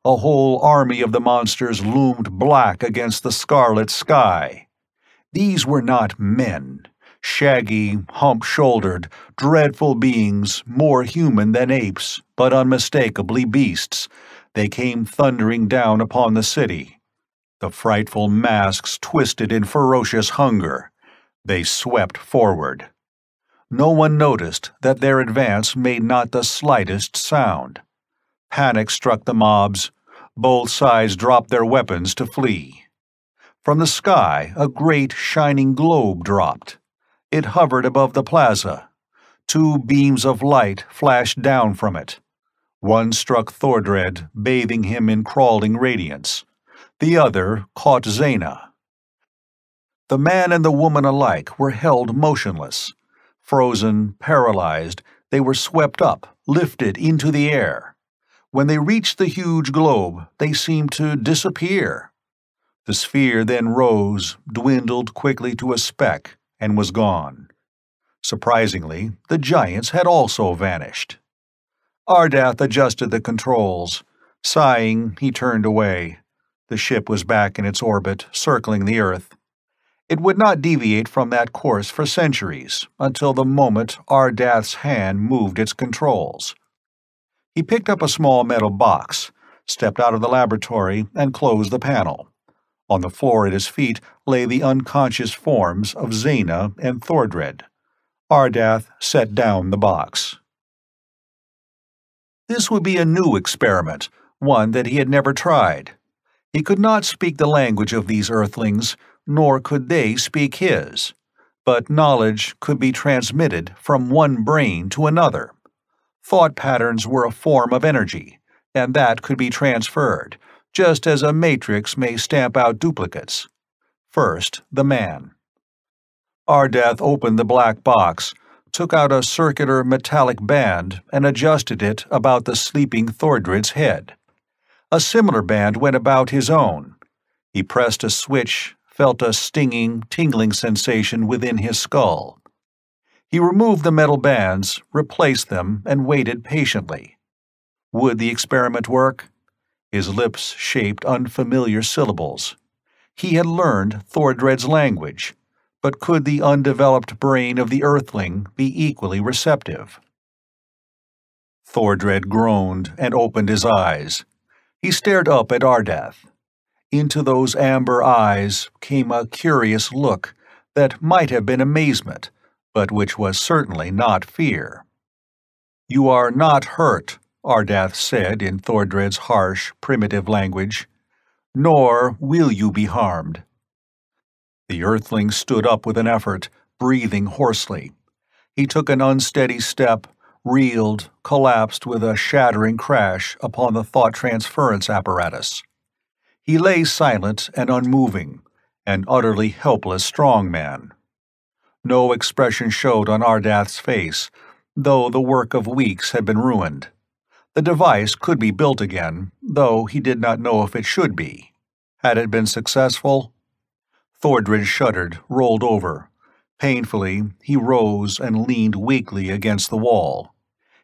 Speaker 1: A whole army of the monsters loomed black against the scarlet sky. These were not men. Shaggy, hump-shouldered, dreadful beings, more human than apes, but unmistakably beasts, they came thundering down upon the city. The frightful masks twisted in ferocious hunger. They swept forward. No one noticed that their advance made not the slightest sound. Panic struck the mobs. Both sides dropped their weapons to flee. From the sky, a great shining globe dropped. It hovered above the plaza. Two beams of light flashed down from it. One struck Thordred, bathing him in crawling radiance. The other caught Zaina. The man and the woman alike were held motionless. Frozen, paralyzed, they were swept up, lifted into the air. When they reached the huge globe, they seemed to disappear. The sphere then rose, dwindled quickly to a speck, and was gone. Surprisingly, the giants had also vanished. Ardath adjusted the controls. Sighing, he turned away. The ship was back in its orbit, circling the Earth. It would not deviate from that course for centuries, until the moment Ardath's hand moved its controls. He picked up a small metal box, stepped out of the laboratory, and closed the panel. On the floor at his feet lay the unconscious forms of Zaina and Thordred. Ardath set down the box. This would be a new experiment, one that he had never tried. He could not speak the language of these earthlings, nor could they speak his. But knowledge could be transmitted from one brain to another. Thought patterns were a form of energy, and that could be transferred, just as a matrix may stamp out duplicates. First, the man. Ardath opened the black box, took out a circular metallic band, and adjusted it about the sleeping Thordred's head. A similar band went about his own. He pressed a switch, felt a stinging, tingling sensation within his skull. He removed the metal bands, replaced them, and waited patiently. Would the experiment work? His lips shaped unfamiliar syllables. He had learned Thordred's language, but could the undeveloped brain of the Earthling be equally receptive? Thordred groaned and opened his eyes. He stared up at Ardath. Into those amber eyes came a curious look that might have been amazement, but which was certainly not fear. "You are not hurt," Ardath said in Thordred's harsh, primitive language, "nor will you be harmed." The Earthling stood up with an effort, breathing hoarsely. He took an unsteady step, reeled, collapsed with a shattering crash upon the thought transference apparatus. He lay silent and unmoving, an utterly helpless strong man. No expression showed on Ardath's face, though the work of weeks had been ruined. The device could be built again, though he did not know if it should be. Had it been successful? Thordred shuddered, rolled over. Painfully, he rose and leaned weakly against the wall.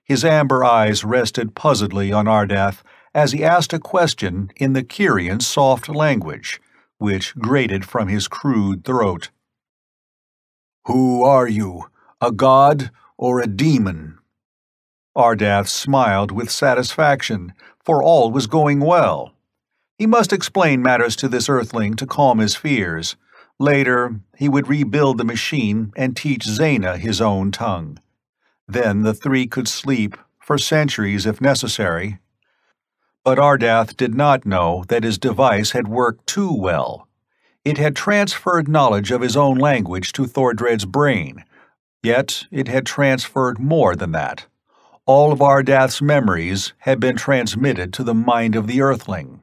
Speaker 1: His amber eyes rested puzzledly on Ardath as he asked a question in the Kyrian's soft language, which grated from his crude throat. "Who are you, a god or a demon?" Ardath smiled with satisfaction, for all was going well. He must explain matters to this Earthling to calm his fears. Later, he would rebuild the machine and teach Zaina his own tongue. Then the three could sleep, for centuries if necessary. But Ardath did not know that his device had worked too well. It had transferred knowledge of his own language to Thordred's brain, yet it had transferred more than that. All of Ardath's memories had been transmitted to the mind of the Earthling.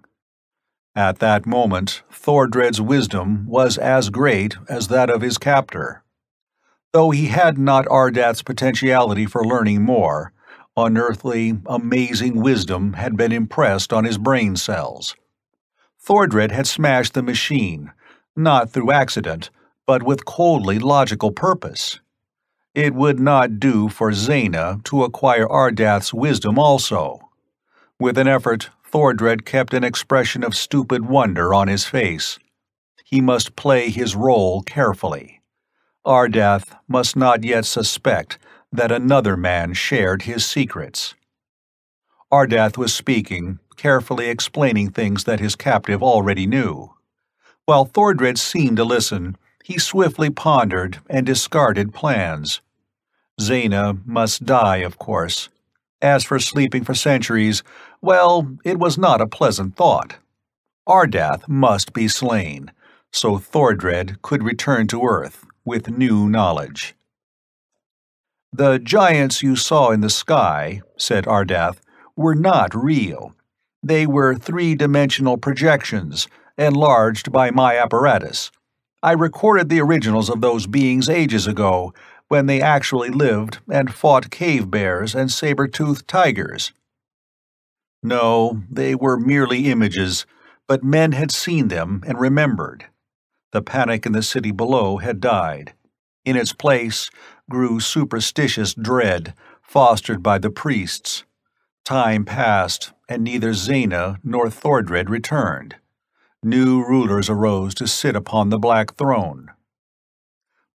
Speaker 1: At that moment, Thordred's wisdom was as great as that of his captor. Though he had not Ardath's potentiality for learning more, unearthly, amazing wisdom had been impressed on his brain cells. Thordred had smashed the machine, not through accident, but with coldly logical purpose. It would not do for Zaina to acquire Ardath's wisdom also. With an effort, Thordred kept an expression of stupid wonder on his face. He must play his role carefully. Ardath must not yet suspect that another man shared his secrets. Ardath was speaking, carefully explaining things that his captive already knew. While Thordred seemed to listen, he swiftly pondered and discarded plans. Zaina must die, of course. As for sleeping for centuries, well, it was not a pleasant thought. Ardath must be slain, so Thordred could return to Earth with new knowledge. "The giants you saw in the sky," said Ardath, "were not real. They were three-dimensional projections, enlarged by my apparatus. I recorded the originals of those beings ages ago, when they actually lived and fought cave bears and saber-toothed tigers." No, they were merely images, but men had seen them and remembered. The panic in the city below had died. In its place grew superstitious dread, fostered by the priests. Time passed, and neither Zaina nor Thordred returned. New rulers arose to sit upon the Black Throne.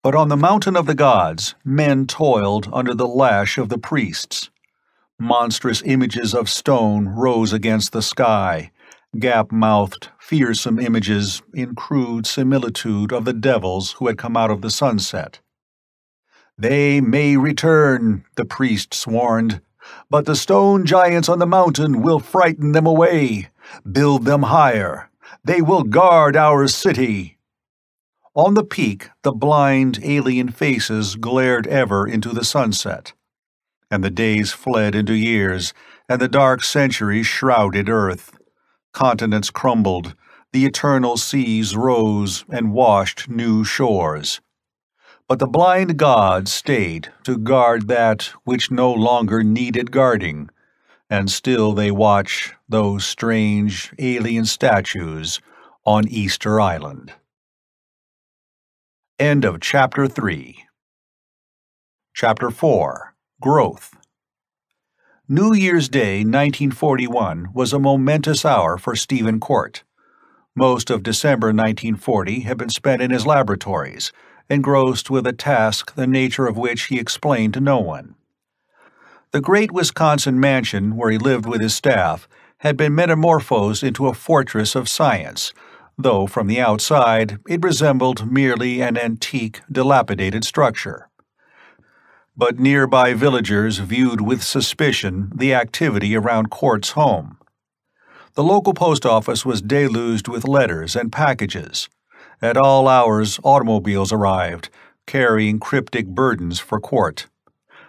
Speaker 1: But on the mountain of the gods, men toiled under the lash of the priests. Monstrous images of stone rose against the sky, gap-mouthed, fearsome images in crude similitude of the devils who had come out of the sunset. "They may return," the priests warned, "but the stone giants on the mountain will frighten them away. Build them higher. They will guard our city." On the peak, the blind, alien faces glared ever into the sunset. And the days fled into years, and the dark centuries shrouded Earth. Continents crumbled, the eternal seas rose and washed new shores. But the blind gods stayed to guard that which no longer needed guarding, and still they watch those strange, alien statues on Easter Island. End of Chapter 3. Chapter 4. Growth. New Year's Day 1941 was a momentous hour for Stephen Court. Most of December 1940 had been spent in his laboratories, engrossed with a task the nature of which he explained to no one. The great Wisconsin mansion where he lived with his staff had been metamorphosed into a fortress of science, though from the outside it resembled merely an antique, dilapidated structure. But nearby villagers viewed with suspicion the activity around Court's home. The local post office was deluged with letters and packages. At all hours, automobiles arrived, carrying cryptic burdens for Court.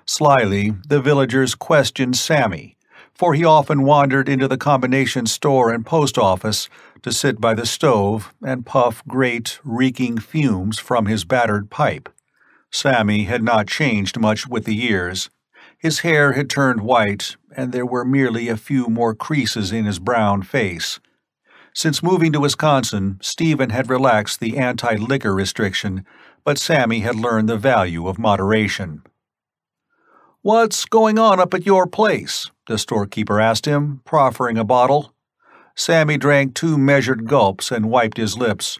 Speaker 1: Slyly, the villagers questioned Sammy, for he often wandered into the combination store and post office to sit by the stove and puff great, reeking fumes from his battered pipe. Sammy had not changed much with the years. His hair had turned white, and there were merely a few more creases in his brown face. Since moving to Wisconsin, Stephen had relaxed the anti-liquor restriction, but Sammy had learned the value of moderation. "What's going on up at your place?" the storekeeper asked him, proffering a bottle. Sammy drank 2 measured gulps and wiped his lips.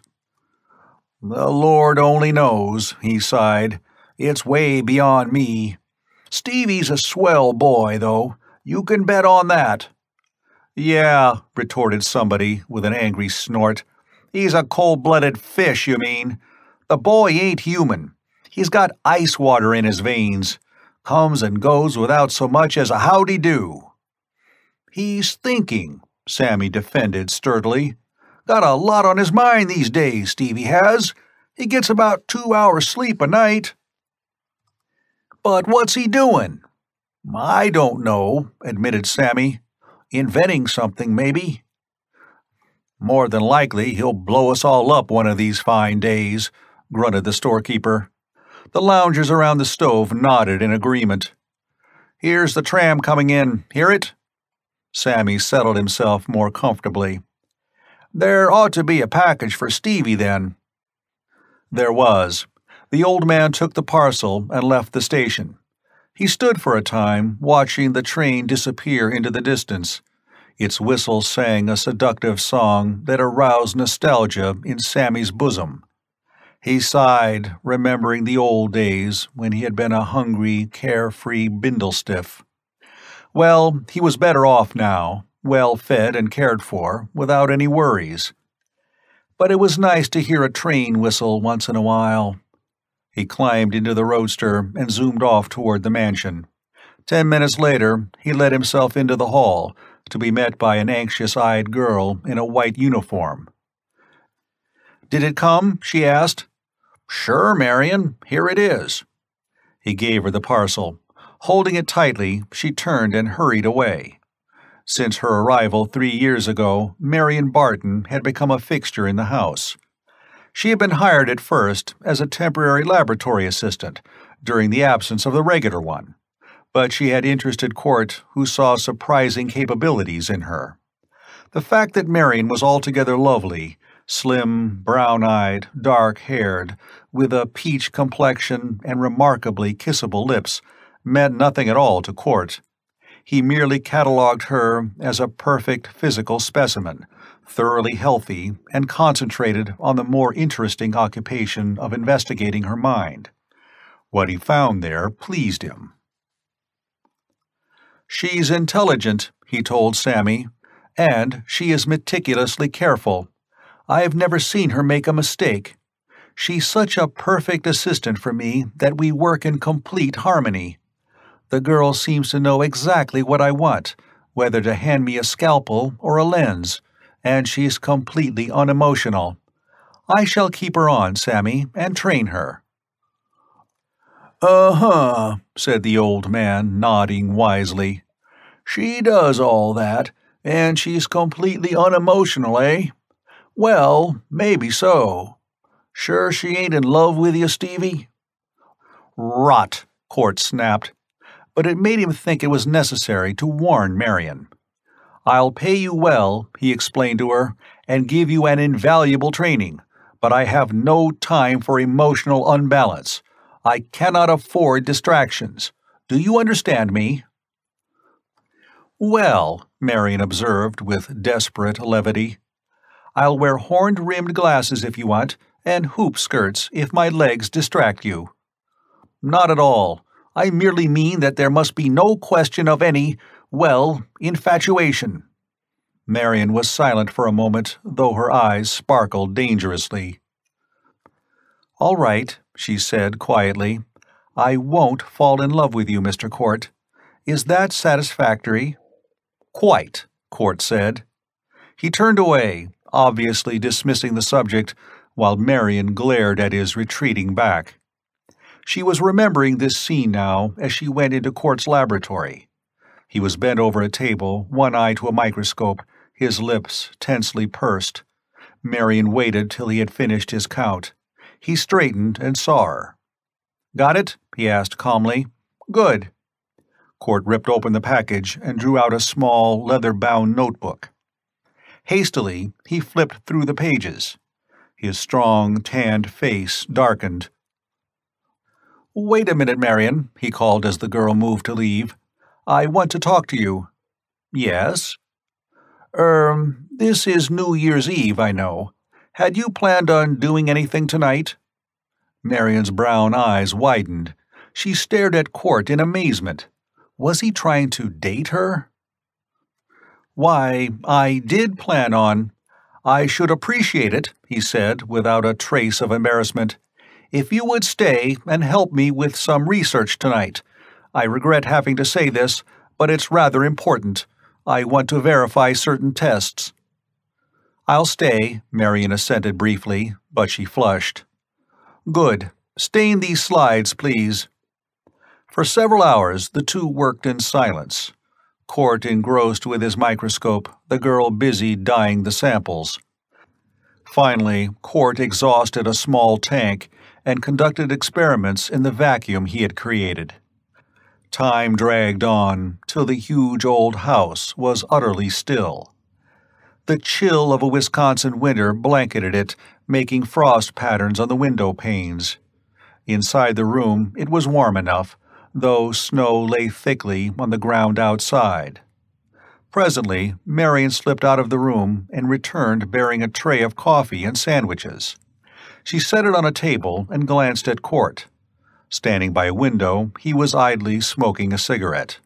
Speaker 1: "The Lord only knows," he sighed. "It's way beyond me. Stevie's a swell boy, though. You can bet on that." "Yeah," retorted somebody with an angry snort. "He's a cold-blooded fish, you mean. The boy ain't human. He's got ice water in his veins. Comes and goes without so much as a howdy-do." "He's thinking," Sammy defended sturdily. "Got a lot on his mind these days, Stevie has. He gets about 2 hours sleep a night." "But what's he doing?" "I don't know," admitted Sammy. "Inventing something, maybe." "More than likely he'll blow us all up one of these fine days," grunted the storekeeper. The loungers around the stove nodded in agreement. "Here's the tram coming in. Hear it?" Sammy settled himself more comfortably. "There ought to be a package for Stevie, then." There was. The old man took the parcel and left the station. He stood for a time, watching the train disappear into the distance. Its whistle sang a seductive song that aroused nostalgia in Sammy's bosom. He sighed, remembering the old days when he had been a hungry, carefree bindlestiff. Well, he was better off now, well fed and cared for, without any worries. But it was nice to hear a train whistle once in a while. He climbed into the roadster and zoomed off toward the mansion. 10 minutes later, he let himself into the hall, to be met by an anxious-eyed girl in a white uniform. "Did it come?" she asked. "Sure, Marion. Here it is." He gave her the parcel. Holding it tightly, she turned and hurried away. Since her arrival 3 years ago, Marion Barton had become a fixture in the house. She had been hired at first as a temporary laboratory assistant during the absence of the regular one, but she had interested Court, who saw surprising capabilities in her. The fact that Marion was altogether lovely, slim, brown-eyed, dark-haired, with a peach complexion and remarkably kissable lips, meant nothing at all to Court. He merely catalogued her as a perfect physical specimen, thoroughly healthy and concentrated on the more interesting occupation of investigating her mind. What he found there pleased him. "She's intelligent," he told Sammy, "and she is meticulously careful. I have never seen her make a mistake. She's such a perfect assistant for me that we work in complete harmony. The girl seems to know exactly what I want, whether to hand me a scalpel or a lens, and she's completely unemotional. I shall keep her on, Sammy, and train her." "Uh-huh," said the old man, nodding wisely. "She does all that, and she's completely unemotional, eh? Well, maybe so. Sure she ain't in love with you, Stevie?" "Rot," Court snapped. But it made him think it was necessary to warn Marion. "I'll pay you well," he explained to her, "and give you an invaluable training, but I have no time for emotional unbalance. I cannot afford distractions. Do you understand me?" "Well," Marion observed with desperate levity, "I'll wear horn-rimmed glasses if you want, and hoop skirts if my legs distract you." "Not at all. I merely mean that there must be no question of any, well, infatuation." Marion was silent for a moment, though her eyes sparkled dangerously. "All right," she said quietly. "I won't fall in love with you, Mr. Court. Is that satisfactory?" "Quite," Court said. He turned away, obviously dismissing the subject, while Marion glared at his retreating back. She was remembering this scene now as she went into Court's laboratory. He was bent over a table, one eye to a microscope, his lips tensely pursed. Marion waited till he had finished his count. He straightened and saw her. "Got it?" he asked calmly. "Good." Court ripped open the package and drew out a small, leather-bound notebook. Hastily, he flipped through the pages. His strong, tanned face darkened. "Wait a minute, Marion," he called as the girl moved to leave. "I want to talk to you." "Yes?" This is New Year's Eve, I know. Had you planned on doing anything tonight?" Marion's brown eyes widened. She stared at Court in amazement. Was he trying to date her? "Why, I did plan on—" "I should appreciate it," he said, without a trace of embarrassment, "if you would stay and help me with some research tonight. I regret having to say this, but it's rather important. I want to verify certain tests." "I'll stay," Marion assented briefly, but she flushed. "Good. Stain these slides, please." For several hours the two worked in silence. Court engrossed with his microscope, the girl busy dyeing the samples. Finally, Court exhausted a small tank and conducted experiments in the vacuum he had created. Time dragged on till the huge old house was utterly still. The chill of a Wisconsin winter blanketed it, making frost patterns on the window panes. Inside the room it was warm enough, though snow lay thickly on the ground outside. Presently, Marion slipped out of the room and returned bearing a tray of coffee and sandwiches. She set it on a table and glanced at Court. Standing by a window, he was idly smoking a cigarette.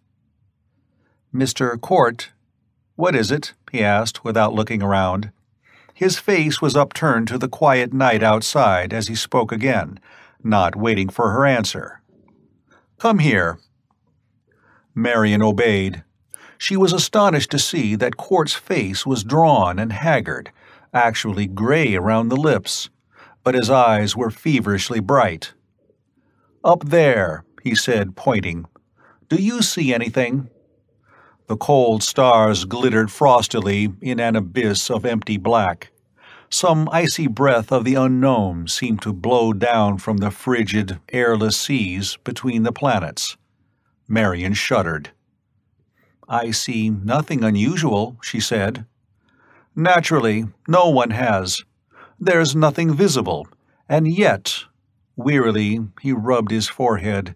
Speaker 1: "Mr. Court, what is it?" he asked without looking around. His face was upturned to the quiet night outside as he spoke again, not waiting for her answer. "Come here." Marion obeyed. She was astonished to see that Court's face was drawn and haggard, actually gray around the lips, but his eyes were feverishly bright. "Up there," he said, pointing. "Do you see anything?" The cold stars glittered frostily in an abyss of empty black. Some icy breath of the unknown seemed to blow down from the frigid, airless seas between the planets. Marion shuddered. "I see nothing unusual," she said. "Naturally, no one has. There's nothing visible, and yet," wearily he rubbed his forehead,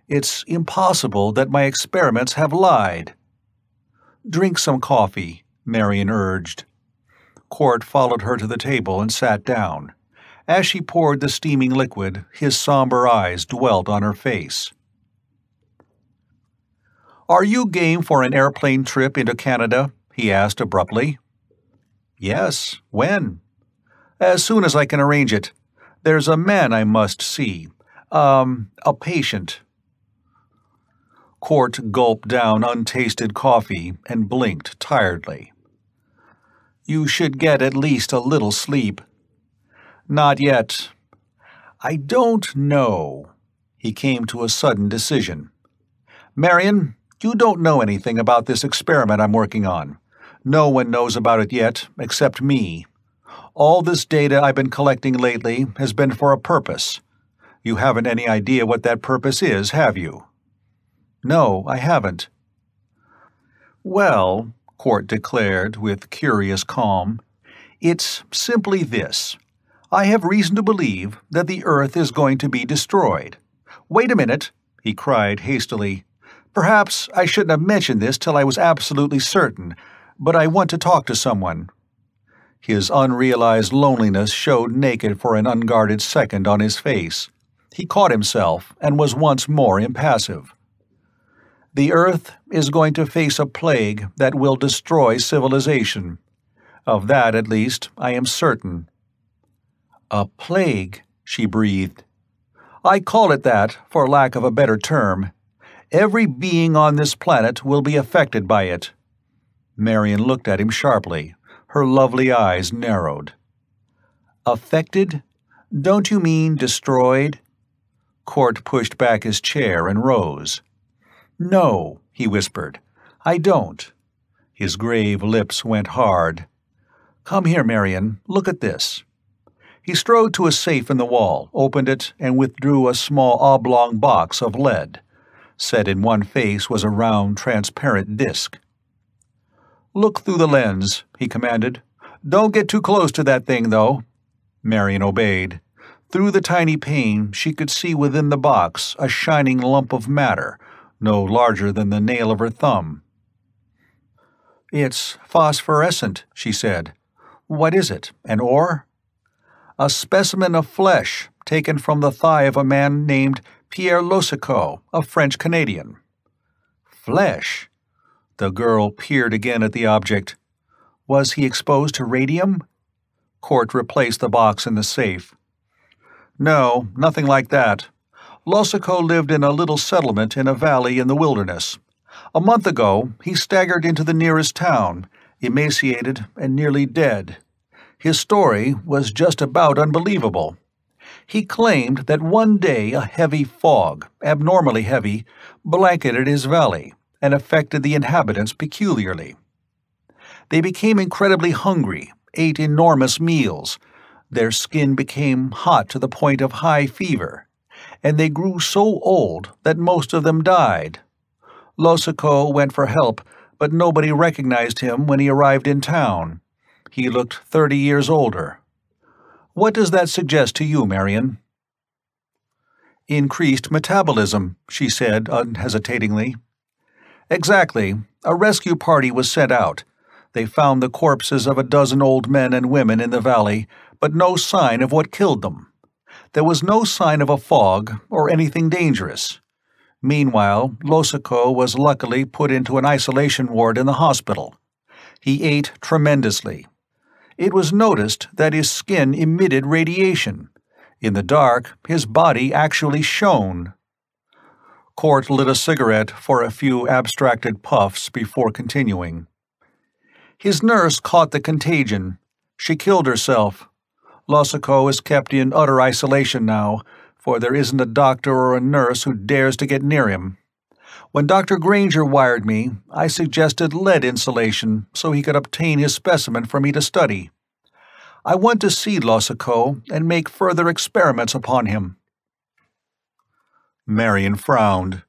Speaker 1: "it's impossible that my experiments have lied." "Drink some coffee," Marion urged. Court followed her to the table and sat down. As she poured the steaming liquid, his somber eyes dwelt on her face. "Are you game for an airplane trip into Canada?" he asked abruptly. "Yes. When?" "As soon as I can arrange it. There's a man I must see. A patient." Court gulped down untasted coffee and blinked tiredly. "You should get at least a little sleep." "Not yet." "I don't know." He came to a sudden decision. "Marion, you don't know anything about this experiment I'm working on. No one knows about it yet, except me. All this data I've been collecting lately has been for a purpose. You haven't any idea what that purpose is, have you?" "No, I haven't." "Well," Court declared with curious calm, "it's simply this. I have reason to believe that the Earth is going to be destroyed." "Wait a minute," he cried hastily. "Perhaps I shouldn't have mentioned this till I was absolutely certain, but I want to talk to someone." His unrealized loneliness showed naked for an unguarded second on his face. He caught himself and was once more impassive. "The Earth is going to face a plague that will destroy civilization. Of that, at least, I am certain." "A plague," she breathed. "I call it that, for lack of a better term. Every being on this planet will be affected by it." Marion looked at him sharply. Her lovely eyes narrowed. "Affected? Don't you mean destroyed?" Court pushed back his chair and rose. "No," he whispered. "I don't." His grave lips went hard. "Come here, Marion. Look at this." He strode to a safe in the wall, opened it, and withdrew a small oblong box of lead. Set in one face was a round, transparent disc. "Look through the lens," he commanded. "Don't get too close to that thing, though." Marion obeyed. Through the tiny pane she could see within the box a shining lump of matter, no larger than the nail of her thumb. "It's phosphorescent," she said. "What is it, an ore?" "A specimen of flesh taken from the thigh of a man named Pierre Losicot, a French-Canadian." "Flesh?" The girl peered again at the object. "Was he exposed to radium?" Court replaced the box in the safe. "No, nothing like that. Losico lived in a little settlement in a valley in the wilderness. A month ago, he staggered into the nearest town, emaciated and nearly dead. His story was just about unbelievable. He claimed that one day a heavy fog, abnormally heavy, blanketed his valley and affected the inhabitants peculiarly. They became incredibly hungry, ate enormous meals. Their skin became hot to the point of high fever, and they grew so old that most of them died. Losico went for help, but nobody recognized him when he arrived in town. He looked 30 years older. What does that suggest to you, Marion? Increased metabolism, she said unhesitatingly. Exactly. A rescue party was sent out. They found the corpses of a dozen old men and women in the valley, but no sign of what killed them. There was no sign of a fog or anything dangerous. Meanwhile, Losico was luckily put into an isolation ward in the hospital. He ate tremendously. It was noticed that his skin emitted radiation. In the dark, his body actually shone. Court lit a cigarette for a few abstracted puffs before continuing. His nurse caught the contagion. She killed herself. Losico is kept in utter isolation now, for there isn't a doctor or a nurse who dares to get near him. When Dr. Granger wired me, I suggested lead insulation so he could obtain his specimen for me to study. I want to see Losico and make further experiments upon him. Marion frowned.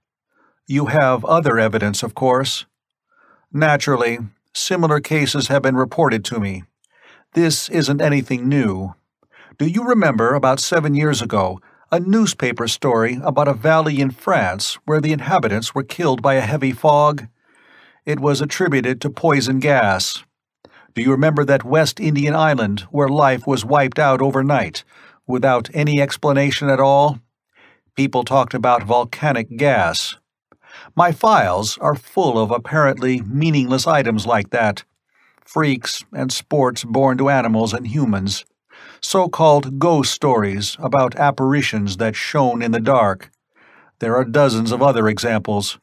Speaker 1: You have other evidence, of course. Naturally, similar cases have been reported to me. This isn't anything new. Do you remember about 7 years ago a newspaper story about a valley in France where the inhabitants were killed by a heavy fog? It was attributed to poison gas. Do you remember that West Indian island where life was wiped out overnight, without any explanation at all? People talked about volcanic gas. My files are full of apparently meaningless items like that. Freaks and sports born to animals and humans. So-called ghost stories about apparitions that shone in the dark. There are dozens of other examples.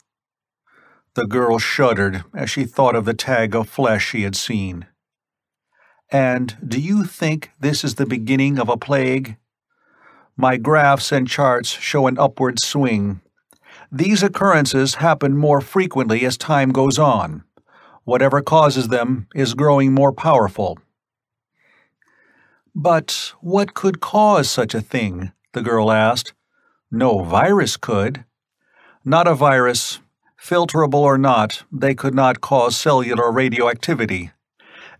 Speaker 1: The girl shuddered as she thought of the tag of flesh she had seen. And do you think this is the beginning of a plague? My graphs and charts show an upward swing. These occurrences happen more frequently as time goes on. Whatever causes them is growing more powerful. But what could cause such a thing? The girl asked. No virus could. Not a virus. Filterable or not, they could not cause cellular radioactivity.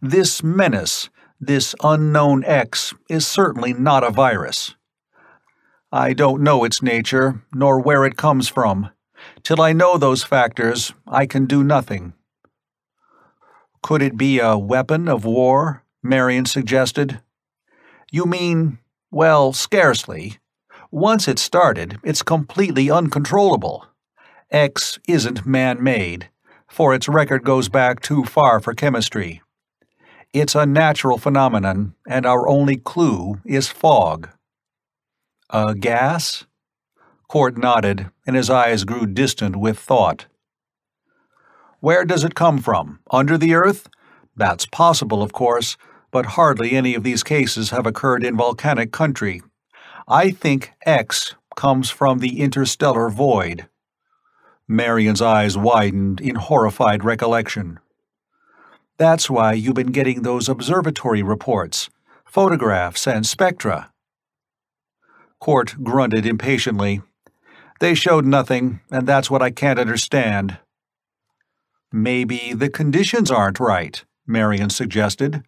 Speaker 1: This menace, this unknown X, is certainly not a virus. I don't know its nature, nor where it comes from. Till I know those factors, I can do nothing. Could it be a weapon of war? Marion suggested. You mean, well, scarcely. Once it's started, it's completely uncontrollable. X isn't man-made, for its record goes back too far for chemistry. It's a natural phenomenon, and our only clue is fog. A gas? Court nodded, and his eyes grew distant with thought. Where does it come from? Under the earth? That's possible, of course, but hardly any of these cases have occurred in volcanic country. I think X comes from the interstellar void. Marion's eyes widened in horrified recollection. That's why you've been getting those observatory reports, photographs, and spectra. Court grunted impatiently. They showed nothing, and that's what I can't understand. Maybe the conditions aren't right, Marion suggested.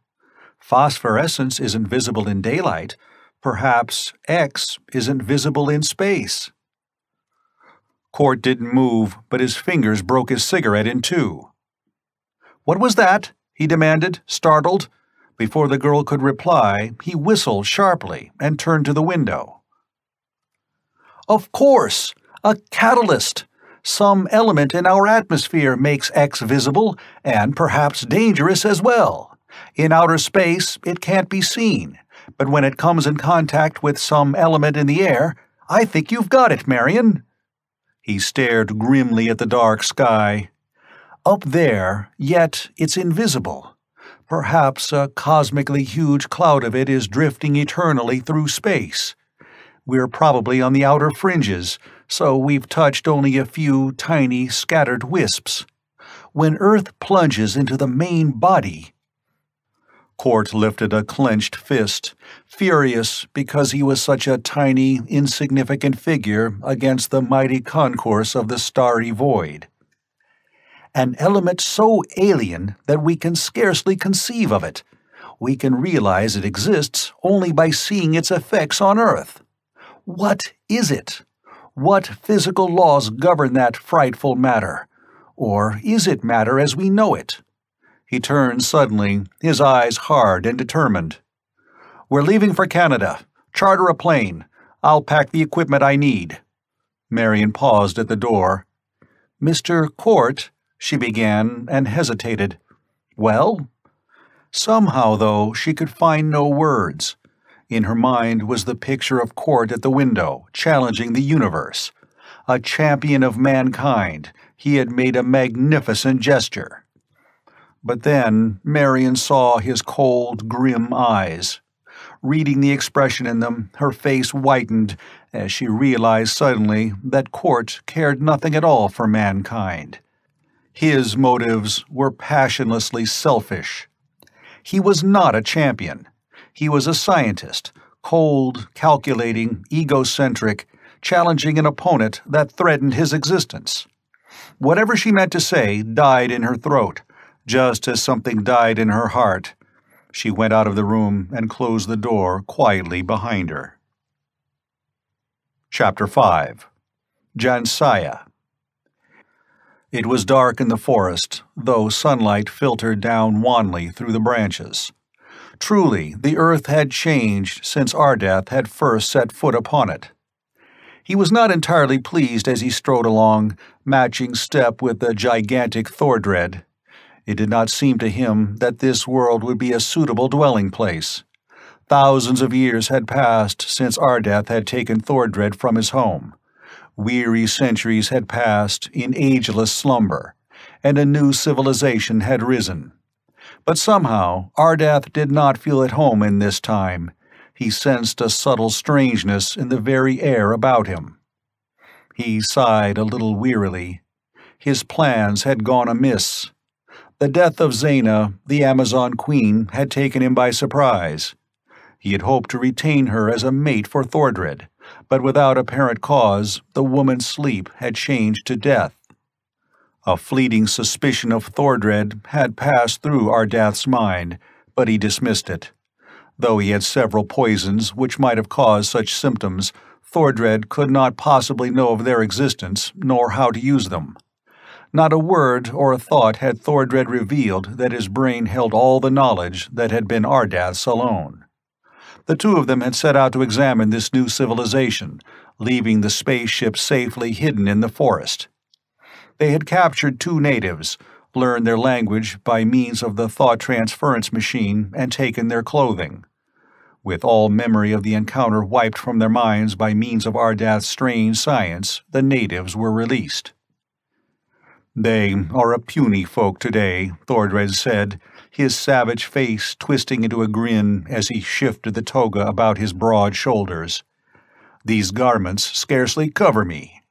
Speaker 1: Phosphorescence isn't visible in daylight. Perhaps X isn't visible in space. Court didn't move, but his fingers broke his cigarette in two. What was that? He demanded, startled. Before the girl could reply, he whistled sharply and turned to the window. Of course! A catalyst! Some element in our atmosphere makes X visible, and perhaps dangerous as well. In outer space, it can't be seen, but when it comes in contact with some element in the air, I think you've got it, Marion." He stared grimly at the dark sky. "Up there, yet it's invisible. Perhaps a cosmically huge cloud of it is drifting eternally through space. We're probably on the outer fringes, so we've touched only a few tiny, scattered wisps. When Earth plunges into the main body—" Court lifted a clenched fist, furious because he was such a tiny, insignificant figure against the mighty concourse of the starry void. "An element so alien that we can scarcely conceive of it. We can realize it exists only by seeing its effects on Earth. What is it? What physical laws govern that frightful matter? Or is it matter as we know it?" He turned suddenly, his eyes hard and determined. "We're leaving for Canada. Charter a plane. I'll pack the equipment I need." Marion paused at the door. "Mr. Court," she began, and hesitated. "Well?" Somehow, though, she could find no words. In her mind was the picture of Court at the window, challenging the universe. A champion of mankind, he had made a magnificent gesture. But then Marion saw his cold, grim eyes. Reading the expression in them, her face whitened as she realized suddenly that Court cared nothing at all for mankind. His motives were passionlessly selfish. He was not a champion. He was a scientist, cold, calculating, egocentric, challenging an opponent that threatened his existence. Whatever she meant to say died in her throat, just as something died in her heart. She went out of the room and closed the door quietly behind her. Chapter 5. Jansiah. It was dark in the forest, though sunlight filtered down wanly through the branches. Truly, the earth had changed since Ardath had first set foot upon it. He was not entirely pleased as he strode along, matching step with the gigantic Thordred. It did not seem to him that this world would be a suitable dwelling place. Thousands of years had passed since Ardath had taken Thordred from his home. Weary centuries had passed in ageless slumber, and a new civilization had risen. But somehow Ardath did not feel at home in this time. He sensed a subtle strangeness in the very air about him. He sighed a little wearily. His plans had gone amiss. The death of Zaina, the Amazon queen, had taken him by surprise. He had hoped to retain her as a mate for Thordred, but without apparent cause, the woman's sleep had changed to death. A fleeting suspicion of Thordred had passed through Ardath's mind, but he dismissed it. Though he had several poisons which might have caused such symptoms, Thordred could not possibly know of their existence, nor how to use them. Not a word or a thought had Thordred revealed that his brain held all the knowledge that had been Ardath's alone. The two of them had set out to examine this new civilization, leaving the spaceship safely hidden in the forest. They had captured 2 natives, learned their language by means of the thought transference machine, and taken their clothing. With all memory of the encounter wiped from their minds by means of Ardath's strange science, the natives were released. "They are a puny folk today," Thordred said, his savage face twisting into a grin as he shifted the toga about his broad shoulders. "These garments scarcely cover me."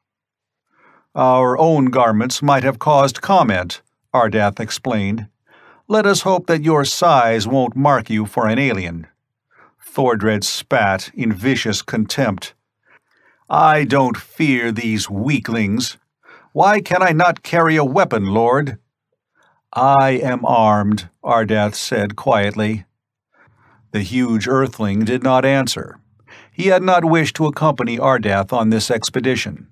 Speaker 1: "Our own garments might have caused comment," Ardath explained. "Let us hope that your size won't mark you for an alien." Thordred spat in vicious contempt. "I don't fear these weaklings. Why can I not carry a weapon, Lord?" "I am armed," Ardath said quietly. The huge earthling did not answer. He had not wished to accompany Ardath on this expedition.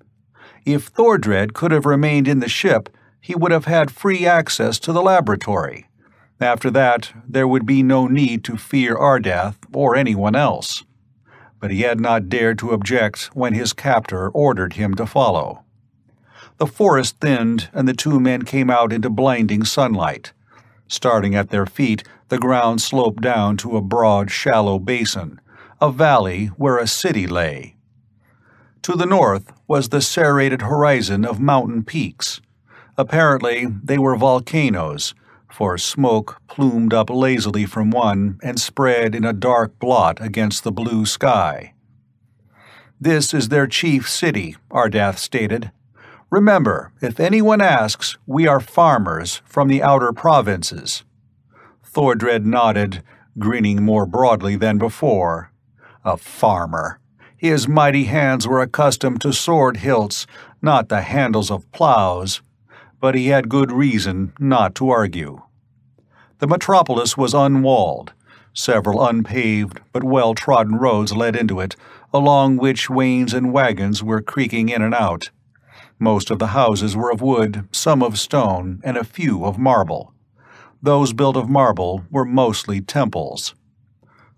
Speaker 1: If Thordred could have remained in the ship, he would have had free access to the laboratory. After that, there would be no need to fear Ardath or anyone else. But he had not dared to object when his captor ordered him to follow. The forest thinned, and the 2 men came out into blinding sunlight. Starting at their feet, the ground sloped down to a broad, shallow basin, a valley where a city lay. To the north was the serrated horizon of mountain peaks. Apparently, they were volcanoes, for smoke plumed up lazily from one and spread in a dark blot against the blue sky. "This is their chief city," Ardath stated. "Remember, if anyone asks, we are farmers from the outer provinces." Thordred nodded, grinning more broadly than before. A farmer. His mighty hands were accustomed to sword hilts, not the handles of plows, but he had good reason not to argue. The metropolis was unwalled. Several unpaved but well-trodden roads led into it, along which wains and wagons were creaking in and out. Most of the houses were of wood, some of stone, and a few of marble. Those built of marble were mostly temples.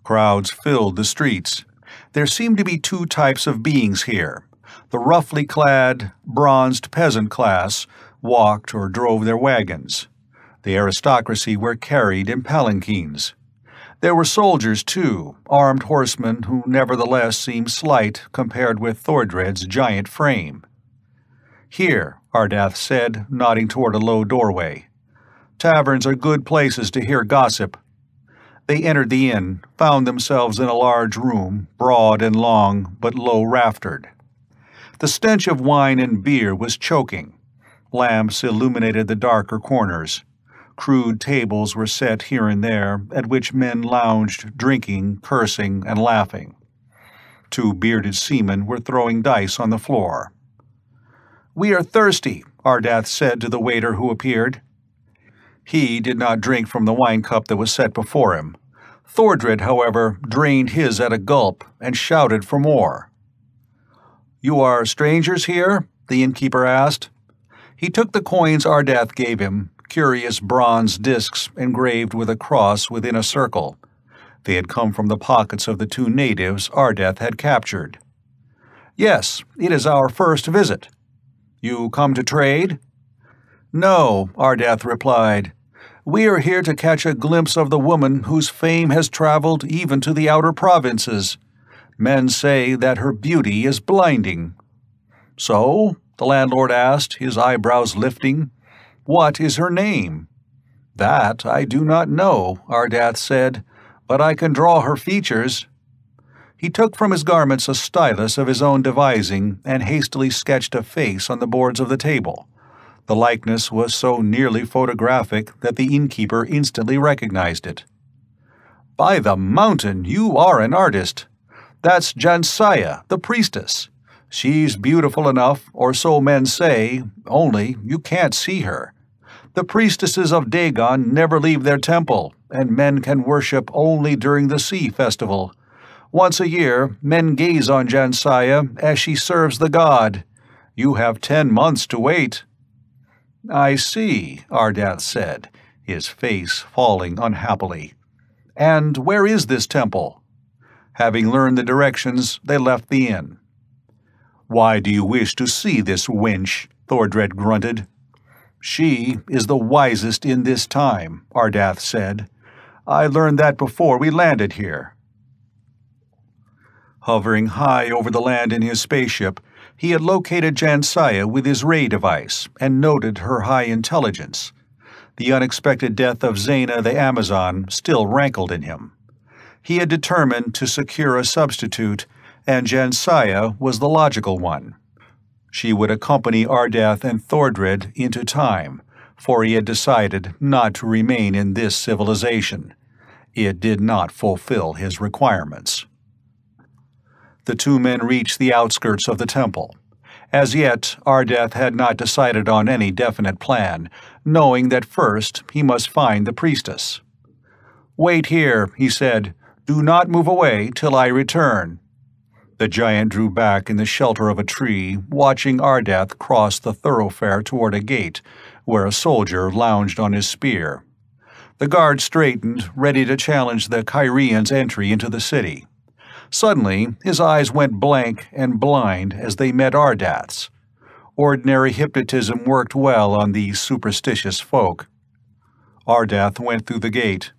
Speaker 1: Crowds filled the streets. There seemed to be two types of beings here. The roughly clad, bronzed peasant class walked or drove their wagons. The aristocracy were carried in palanquins. There were soldiers, too, armed horsemen who nevertheless seemed slight compared with Thordred's giant frame. "Here," Ardath said, nodding toward a low doorway. "Taverns are good places to hear gossip." They entered the inn, found themselves in a large room, broad and long, but low-raftered. The stench of wine and beer was choking. Lamps illuminated the darker corners. Crude tables were set here and there, at which men lounged, drinking, cursing, and laughing. Two bearded seamen were throwing dice on the floor. "We are thirsty," Ardath said to the waiter who appeared. He did not drink from the wine cup that was set before him. Thordred, however, drained his at a gulp and shouted for more. "You are strangers here?" the innkeeper asked. He took the coins Ardath gave him, curious bronze discs engraved with a cross within a circle. They had come from the pockets of the two natives Ardath had captured. "Yes, it is our first visit." "You come to trade?" "No," Ardath replied. "We are here to catch a glimpse of the woman whose fame has traveled even to the outer provinces. Men say that her beauty is blinding." "So?" the landlord asked, his eyebrows lifting. "What is her name?" "That I do not know," Ardath said, "but I can draw her features." He took from his garments a stylus of his own devising and hastily sketched a face on the boards of the table. The likeness was so nearly photographic that the innkeeper instantly recognized it. "By the mountain, you are an artist! That's Jansaya, the priestess. She's beautiful enough, or so men say, only you can't see her. The priestesses of Dagon never leave their temple, and men can worship only during the sea festival. Once a year, men gaze on Jansaya as she serves the god. You have 10 months to wait." "I see," Ardath said, his face falling unhappily. "And where is this temple?" Having learned the directions, they left the inn. "Why do you wish to see this wench?" Thordred grunted. "She is the wisest in this time," Ardath said. "I learned that before we landed here." Hovering high over the land in his spaceship, he had located Jansaya with his ray device and noted her high intelligence. The unexpected death of Zaina the Amazon still rankled in him. He had determined to secure a substitute, and Jansaya was the logical one. She would accompany Ardath and Thordred into time, for he had decided not to remain in this civilization. It did not fulfill his requirements. The two men reached the outskirts of the temple. As yet, Ardath had not decided on any definite plan, knowing that first he must find the priestess. "Wait here," he said. "Do not move away till I return." The giant drew back in the shelter of a tree, watching Ardath cross the thoroughfare toward a gate, where a soldier lounged on his spear. The guard straightened, ready to challenge the Kyrian's entry into the city. Suddenly, his eyes went blank and blind as they met Ardath's. Ordinary hypnotism worked well on these superstitious folk. Ardath went through the gate.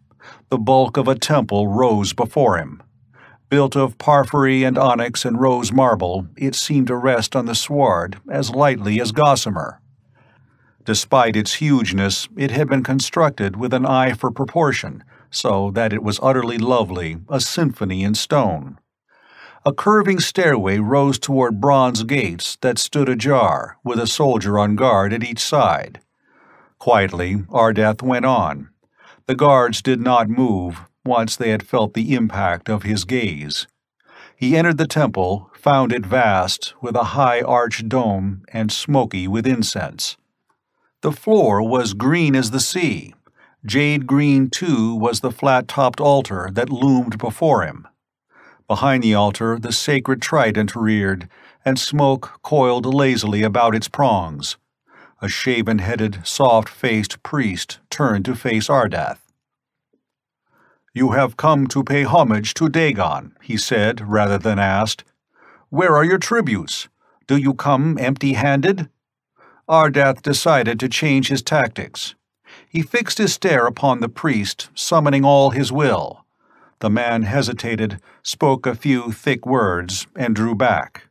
Speaker 1: The bulk of a temple rose before him. Built of porphyry and onyx and rose marble, it seemed to rest on the sward as lightly as gossamer. Despite its hugeness, it had been constructed with an eye for proportion, so that it was utterly lovely, a symphony in stone. A curving stairway rose toward bronze gates that stood ajar, with a soldier on guard at each side. Quietly, Ardath went on. The guards did not move once they had felt the impact of his gaze. He entered the temple, found it vast, with a high arched dome and smoky with incense. The floor was green as the sea. Jade green, too, was the flat-topped altar that loomed before him. Behind the altar, the sacred trident reared, and smoke coiled lazily about its prongs. A shaven-headed, soft-faced priest turned to face Ardath. "You have come to pay homage to Dagon," he said, rather than asked. "Where are your tributes? Do you come empty-handed?" Ardath decided to change his tactics. He fixed his stare upon the priest, summoning all his will. The man hesitated, spoke a few thick words, and drew back.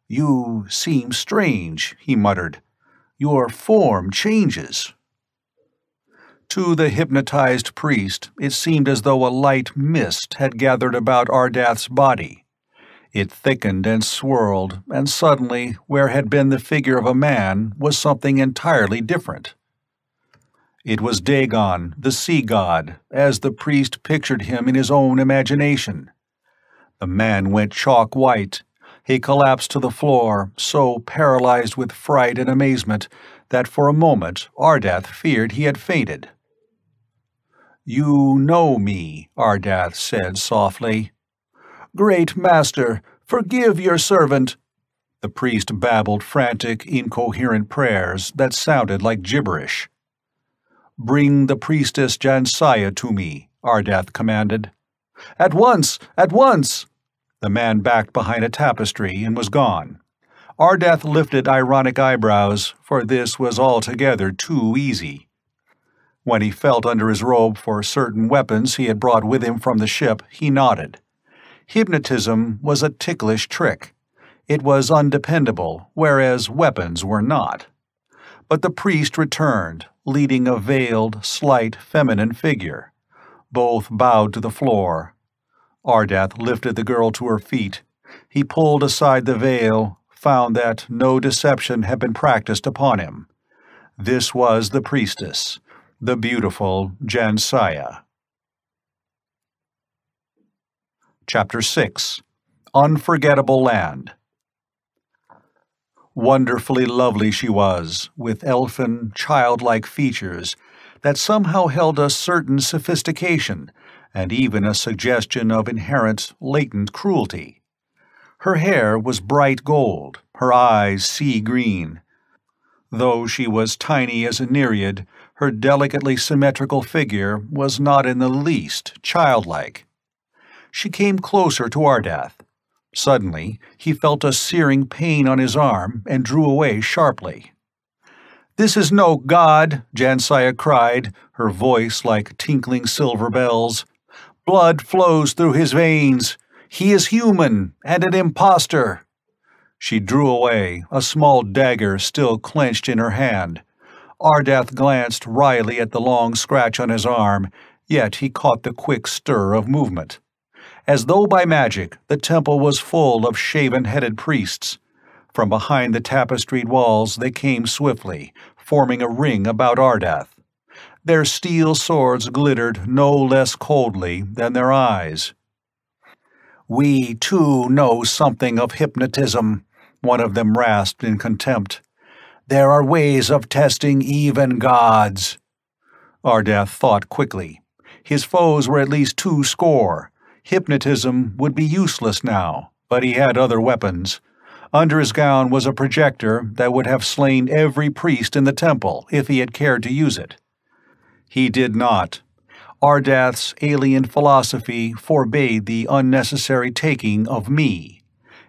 Speaker 1: "You seem strange," he muttered. "Your form changes." To the hypnotized priest, it seemed as though a light mist had gathered about Ardath's body. It thickened and swirled, and suddenly, where had been the figure of a man, was something entirely different. It was Dagon, the sea god, as the priest pictured him in his own imagination. The man went chalk white. He collapsed to the floor, so paralyzed with fright and amazement that for a moment Ardath feared he had fainted. "You know me," Ardath said softly. "Great Master, forgive your servant." The priest babbled frantic, incoherent prayers that sounded like gibberish. "Bring the priestess Jansaya to me," Ardath commanded. "At once! At once!" The man backed behind a tapestry and was gone. Ardath lifted ironic eyebrows, for this was altogether too easy. When he felt under his robe for certain weapons he had brought with him from the ship, he nodded. Hypnotism was a ticklish trick. It was undependable, whereas weapons were not. But the priest returned, leading a veiled, slight, feminine figure. Both bowed to the floor. Ardath lifted the girl to her feet. He pulled aside the veil, found that no deception had been practiced upon him. This was the priestess, the beautiful Jansaya. Chapter 6. Unforgettable Land. Wonderfully lovely she was, with elfin, childlike features that somehow held a certain sophistication and even a suggestion of inherent, latent cruelty. Her hair was bright gold, her eyes sea green. Though she was tiny as a nereid, her delicately symmetrical figure was not in the least childlike. She came closer to Ardath. Suddenly, he felt a searing pain on his arm and drew away sharply. "This is no god," Jansaya cried, her voice like tinkling silver bells. "Blood flows through his veins. He is human and an impostor." She drew away, a small dagger still clenched in her hand. Ardath glanced wryly at the long scratch on his arm, yet he caught the quick stir of movement. As though by magic, the temple was full of shaven-headed priests. From behind the tapestried walls they came swiftly, forming a ring about Ardath. Their steel swords glittered no less coldly than their eyes. "We, too, know something of hypnotism," one of them rasped in contempt. "There are ways of testing even gods." Ardath thought quickly. His foes were at least 2 score. Hypnotism would be useless now, but he had other weapons. Under his gown was a projector that would have slain every priest in the temple if he had cared to use it. He did not. Ardath's alien philosophy forbade the unnecessary taking of me.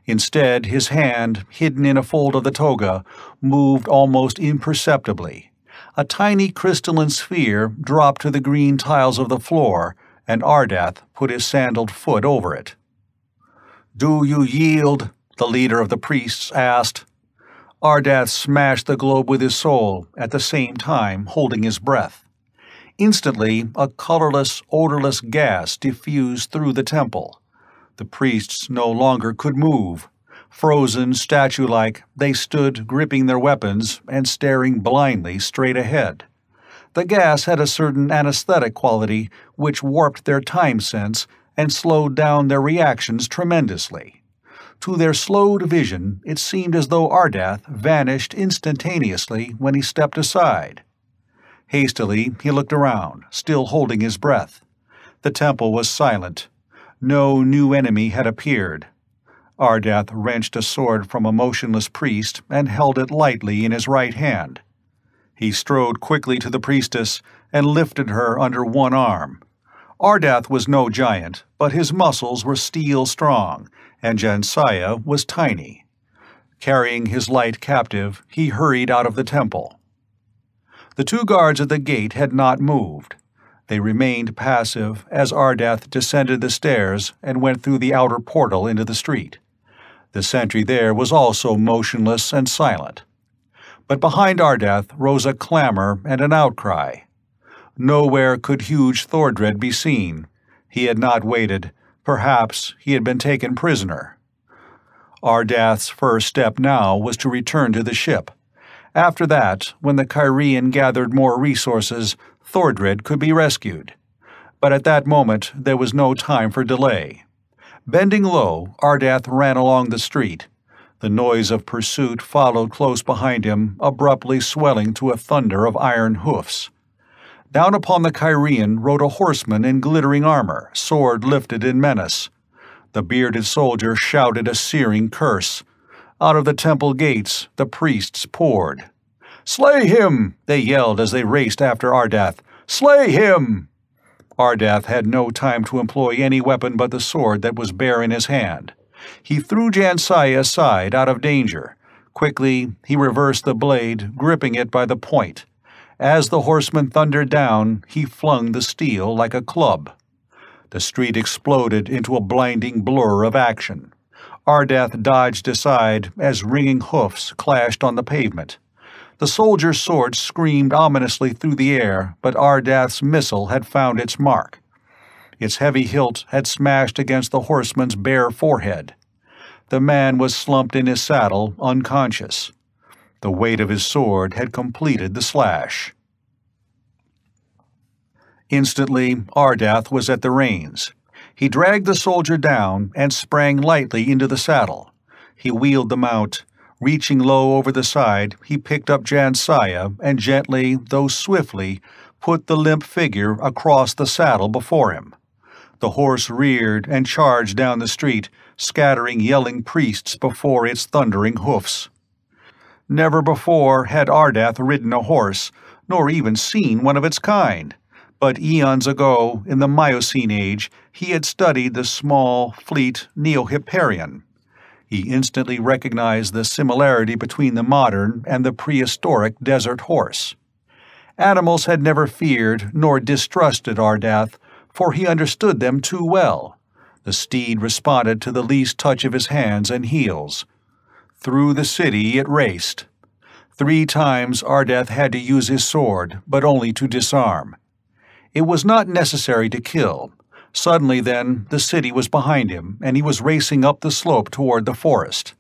Speaker 1: Instead, his hand, hidden in a fold of the toga, moved almost imperceptibly. A tiny crystalline sphere dropped to the green tiles of the floor, and Ardath put his sandaled foot over it. "Do you yield?" the leader of the priests asked. Ardath smashed the globe with his soul, at the same time holding his breath. Instantly, a colorless, odorless gas diffused through the temple. The priests no longer could move. Frozen, statue-like, they stood gripping their weapons and staring blindly straight ahead. The gas had a certain anesthetic quality which warped their time sense and slowed down their reactions tremendously. To their slowed vision, it seemed as though Ardath vanished instantaneously when he stepped aside. Hastily, he looked around, still holding his breath. The temple was silent. No new enemy had appeared. Ardath wrenched a sword from a motionless priest and held it lightly in his right hand. He strode quickly to the priestess and lifted her under one arm. Ardath was no giant, but his muscles were steel-strong, and Jansiah was tiny. Carrying his light captive, he hurried out of the temple. The two guards at the gate had not moved. They remained passive as Ardath descended the stairs and went through the outer portal into the street. The sentry there was also motionless and silent. But behind Ardath rose a clamor and an outcry. Nowhere could huge Thordred be seen. He had not waited. Perhaps he had been taken prisoner. Ardath's first step now was to return to the ship. After that, when the Kyrian gathered more resources, Thordred could be rescued. But at that moment there was no time for delay. Bending low, Ardath ran along the street. The noise of pursuit followed close behind him, abruptly swelling to a thunder of iron hoofs. Down upon the Kyrian rode a horseman in glittering armor, sword lifted in menace. The bearded soldier shouted a searing curse. Out of the temple gates the priests poured. "Slay him!" they yelled as they raced after Ardath. "Slay him!" Ardath had no time to employ any weapon but the sword that was bare in his hand. He threw Jansiah aside out of danger. Quickly he reversed the blade, gripping it by the point. As the horseman thundered down, he flung the steel like a club. The street exploded into a blinding blur of action. Ardath dodged aside as ringing hoofs clashed on the pavement. The soldier's sword screamed ominously through the air, but Ardath's missile had found its mark. Its heavy hilt had smashed against the horseman's bare forehead. The man was slumped in his saddle, unconscious. The weight of his sword had completed the slash. Instantly, Ardath was at the reins. He dragged the soldier down and sprang lightly into the saddle. He wheeled the mount. Reaching low over the side, he picked up Jansiah and gently, though swiftly, put the limp figure across the saddle before him. The horse reared and charged down the street, scattering yelling priests before its thundering hoofs. Never before had Ardath ridden a horse, nor even seen one of its kind. But eons ago, in the Miocene age, he had studied the small, fleet Neo-Hipparion. He instantly recognized the similarity between the modern and the prehistoric desert horse. Animals had never feared nor distrusted Ardath, for he understood them too well. The steed responded to the least touch of his hands and heels. Through the city it raced. 3 times Ardath had to use his sword, but only to disarm. It was not necessary to kill. Suddenly, then, the city was behind him, and he was racing up the slope toward the forest.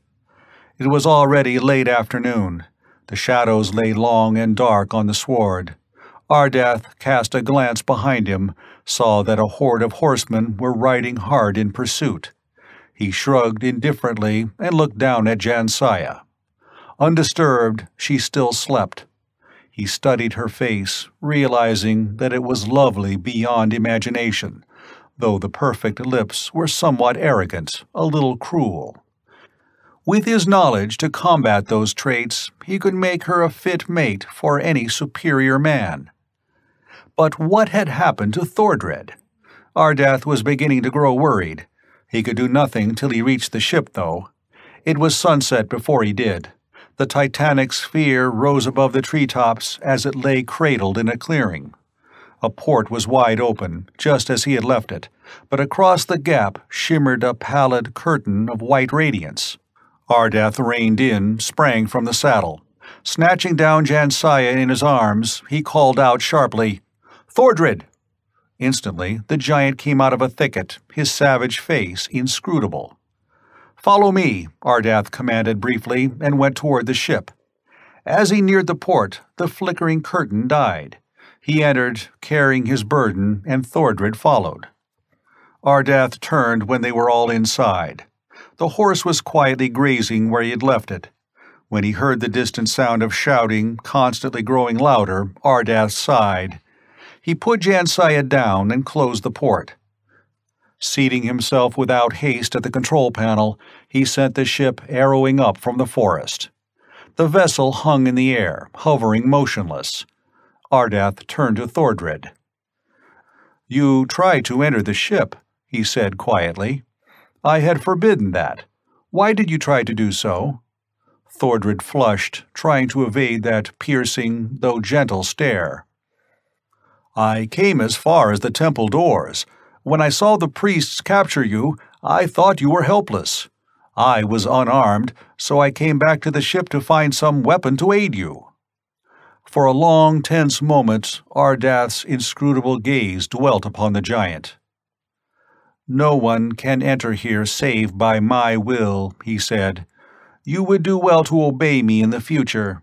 Speaker 1: It was already late afternoon. The shadows lay long and dark on the sward. Ardath cast a glance behind him, saw that a horde of horsemen were riding hard in pursuit. He shrugged indifferently and looked down at Jansiah. Undisturbed, she still slept. He studied her face, realizing that it was lovely beyond imagination, though the perfect lips were somewhat arrogant, a little cruel. With his knowledge to combat those traits, he could make her a fit mate for any superior man. But what had happened to Thordred? Ardath was beginning to grow worried. He could do nothing till he reached the ship, though. It was sunset before he did. The titanic sphere rose above the treetops as it lay cradled in a clearing. A port was wide open, just as he had left it, but across the gap shimmered a pallid curtain of white radiance. Ardath reined in, sprang from the saddle. Snatching down Jansaya in his arms, he called out sharply, "Thordred!" Instantly, the giant came out of a thicket, his savage face inscrutable. "Follow me," Ardath commanded briefly, and went toward the ship. As he neared the port, the flickering curtain died. He entered, carrying his burden, and Thordred followed. Ardath turned when they were all inside. The horse was quietly grazing where he had left it. When he heard the distant sound of shouting, constantly growing louder, Ardath sighed. He put Jansaya down and closed the port. Seating himself without haste at the control panel, he sent the ship arrowing up from the forest. The vessel hung in the air, hovering motionless. Ardath turned to Thordred. "You tried to enter the ship," he said quietly. "I had forbidden that. Why did you try to do so?" Thordred flushed, trying to evade that piercing, though gentle stare. "I came as far as the temple doors. When I saw the priests capture you, I thought you were helpless. I was unarmed, so I came back to the ship to find some weapon to aid you." For a long, tense moment, Ardath's inscrutable gaze dwelt upon the giant. "No one can enter here save by my will," he said. "You would do well to obey me in the future."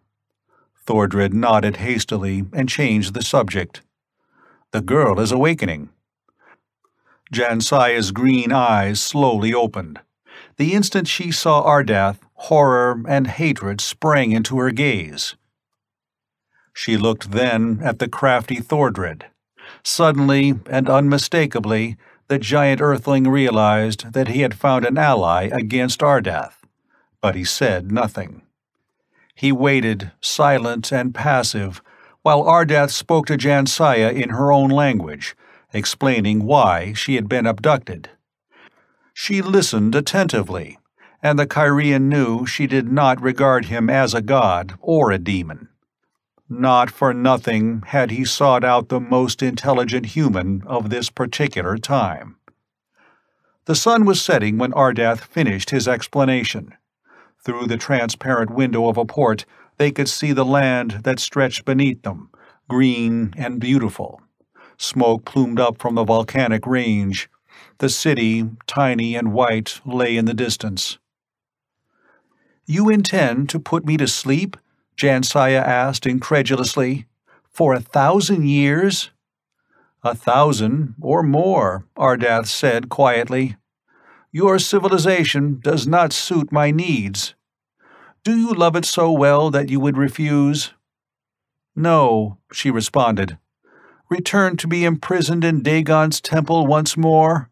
Speaker 1: Thordred nodded hastily and changed the subject. "The girl is awakening." Jansaya's green eyes slowly opened. The instant she saw Ardath, horror and hatred sprang into her gaze. She looked then at the crafty Thordred. Suddenly and unmistakably, the giant earthling realized that he had found an ally against Ardath, but he said nothing. He waited, silent and passive, while Ardath spoke to Jansaya in her own language, explaining why she had been abducted. She listened attentively, and the Kyrian knew she did not regard him as a god or a demon. Not for nothing had he sought out the most intelligent human of this particular time. The sun was setting when Ardath finished his explanation. Through the transparent window of a port, they could see the land that stretched beneath them, green and beautiful. Smoke plumed up from the volcanic range. The city, tiny and white, lay in the distance. "You intend to put me to sleep?" Jansaya asked incredulously. "For 1,000 years?" 1,000 or more, Ardath said quietly. "Your civilization does not suit my needs. Do you love it so well that you would refuse?" "No," she responded. "Return to be imprisoned in Dagon's temple once more?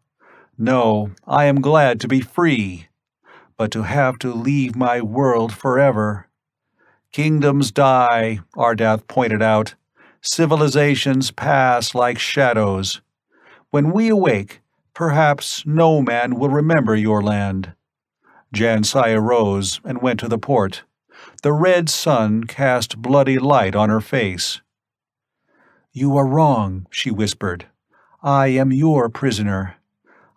Speaker 1: No, I am glad to be free. But to have to leave my world forever. Kingdoms die," Ardath pointed out. "Civilizations pass like shadows. When we awake, perhaps no man will remember your land." Jansaya rose and went to the port. The red sun cast bloody light on her face. "You are wrong," she whispered. "I am your prisoner.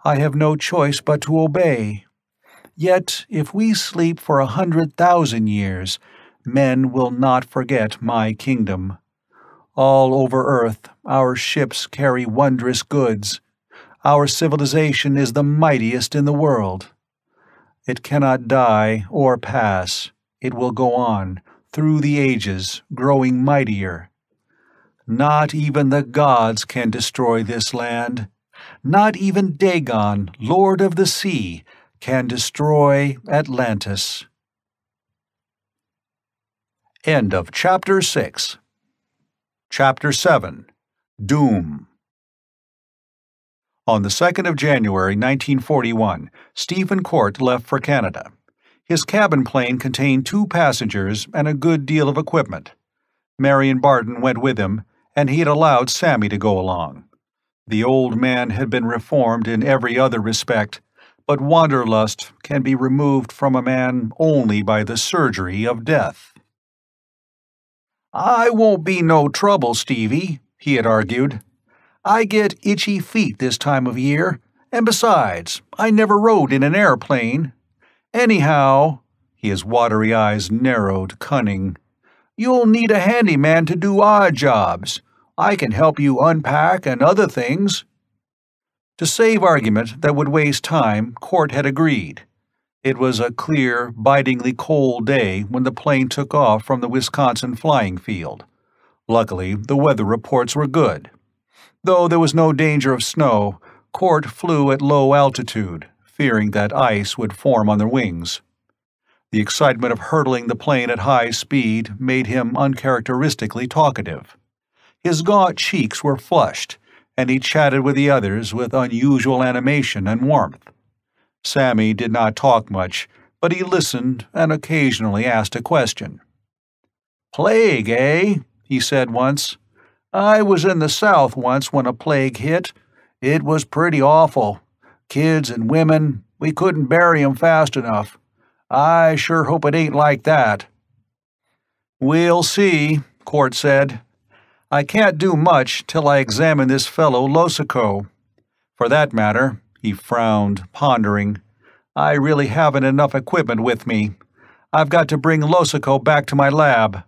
Speaker 1: I have no choice but to obey. Yet if we sleep for 100,000 years, men will not forget my kingdom. All over Earth, our ships carry wondrous goods. Our civilization is the mightiest in the world. It cannot die or pass. It will go on, through the ages, growing mightier. Not even the gods can destroy this land. Not even Dagon, Lord of the Sea, can destroy Atlantis." End of Chapter 6. Chapter 7. Doom. On the 2nd of January 1941, Stephen Court left for Canada. His cabin plane contained 2 passengers and a good deal of equipment. Marion Barton went with him, and he had allowed Sammy to go along. The old man had been reformed in every other respect, but wanderlust can be removed from a man only by the surgery of death. "I won't be no trouble, Stevie," he had argued. I get itchy feet this time of year, and besides, I never rode in an airplane. Anyhow," his watery eyes narrowed, cunning, "you'll need a handyman to do odd jobs. I can help you unpack and other things." To save argument that would waste time, Court had agreed. It was a clear, bitingly cold day when the plane took off from the Wisconsin flying field. Luckily, the weather reports were good. Though there was no danger of snow, Court flew at low altitude, fearing that ice would form on their wings. The excitement of hurtling the plane at high speed made him uncharacteristically talkative. His gaunt cheeks were flushed, and he chatted with the others with unusual animation and warmth. Sammy did not talk much, but he listened and occasionally asked a question. "Plague, eh?" he said once. "I was in the South once when a plague hit. It was pretty awful. Kids and women, we couldn't bury 'em fast enough. I sure hope it ain't like that." "We'll see," Court said. "I can't do much till I examine this fellow Losico. For that matter," he frowned, pondering, "I really haven't enough equipment with me. I've got to bring Losico back to my lab."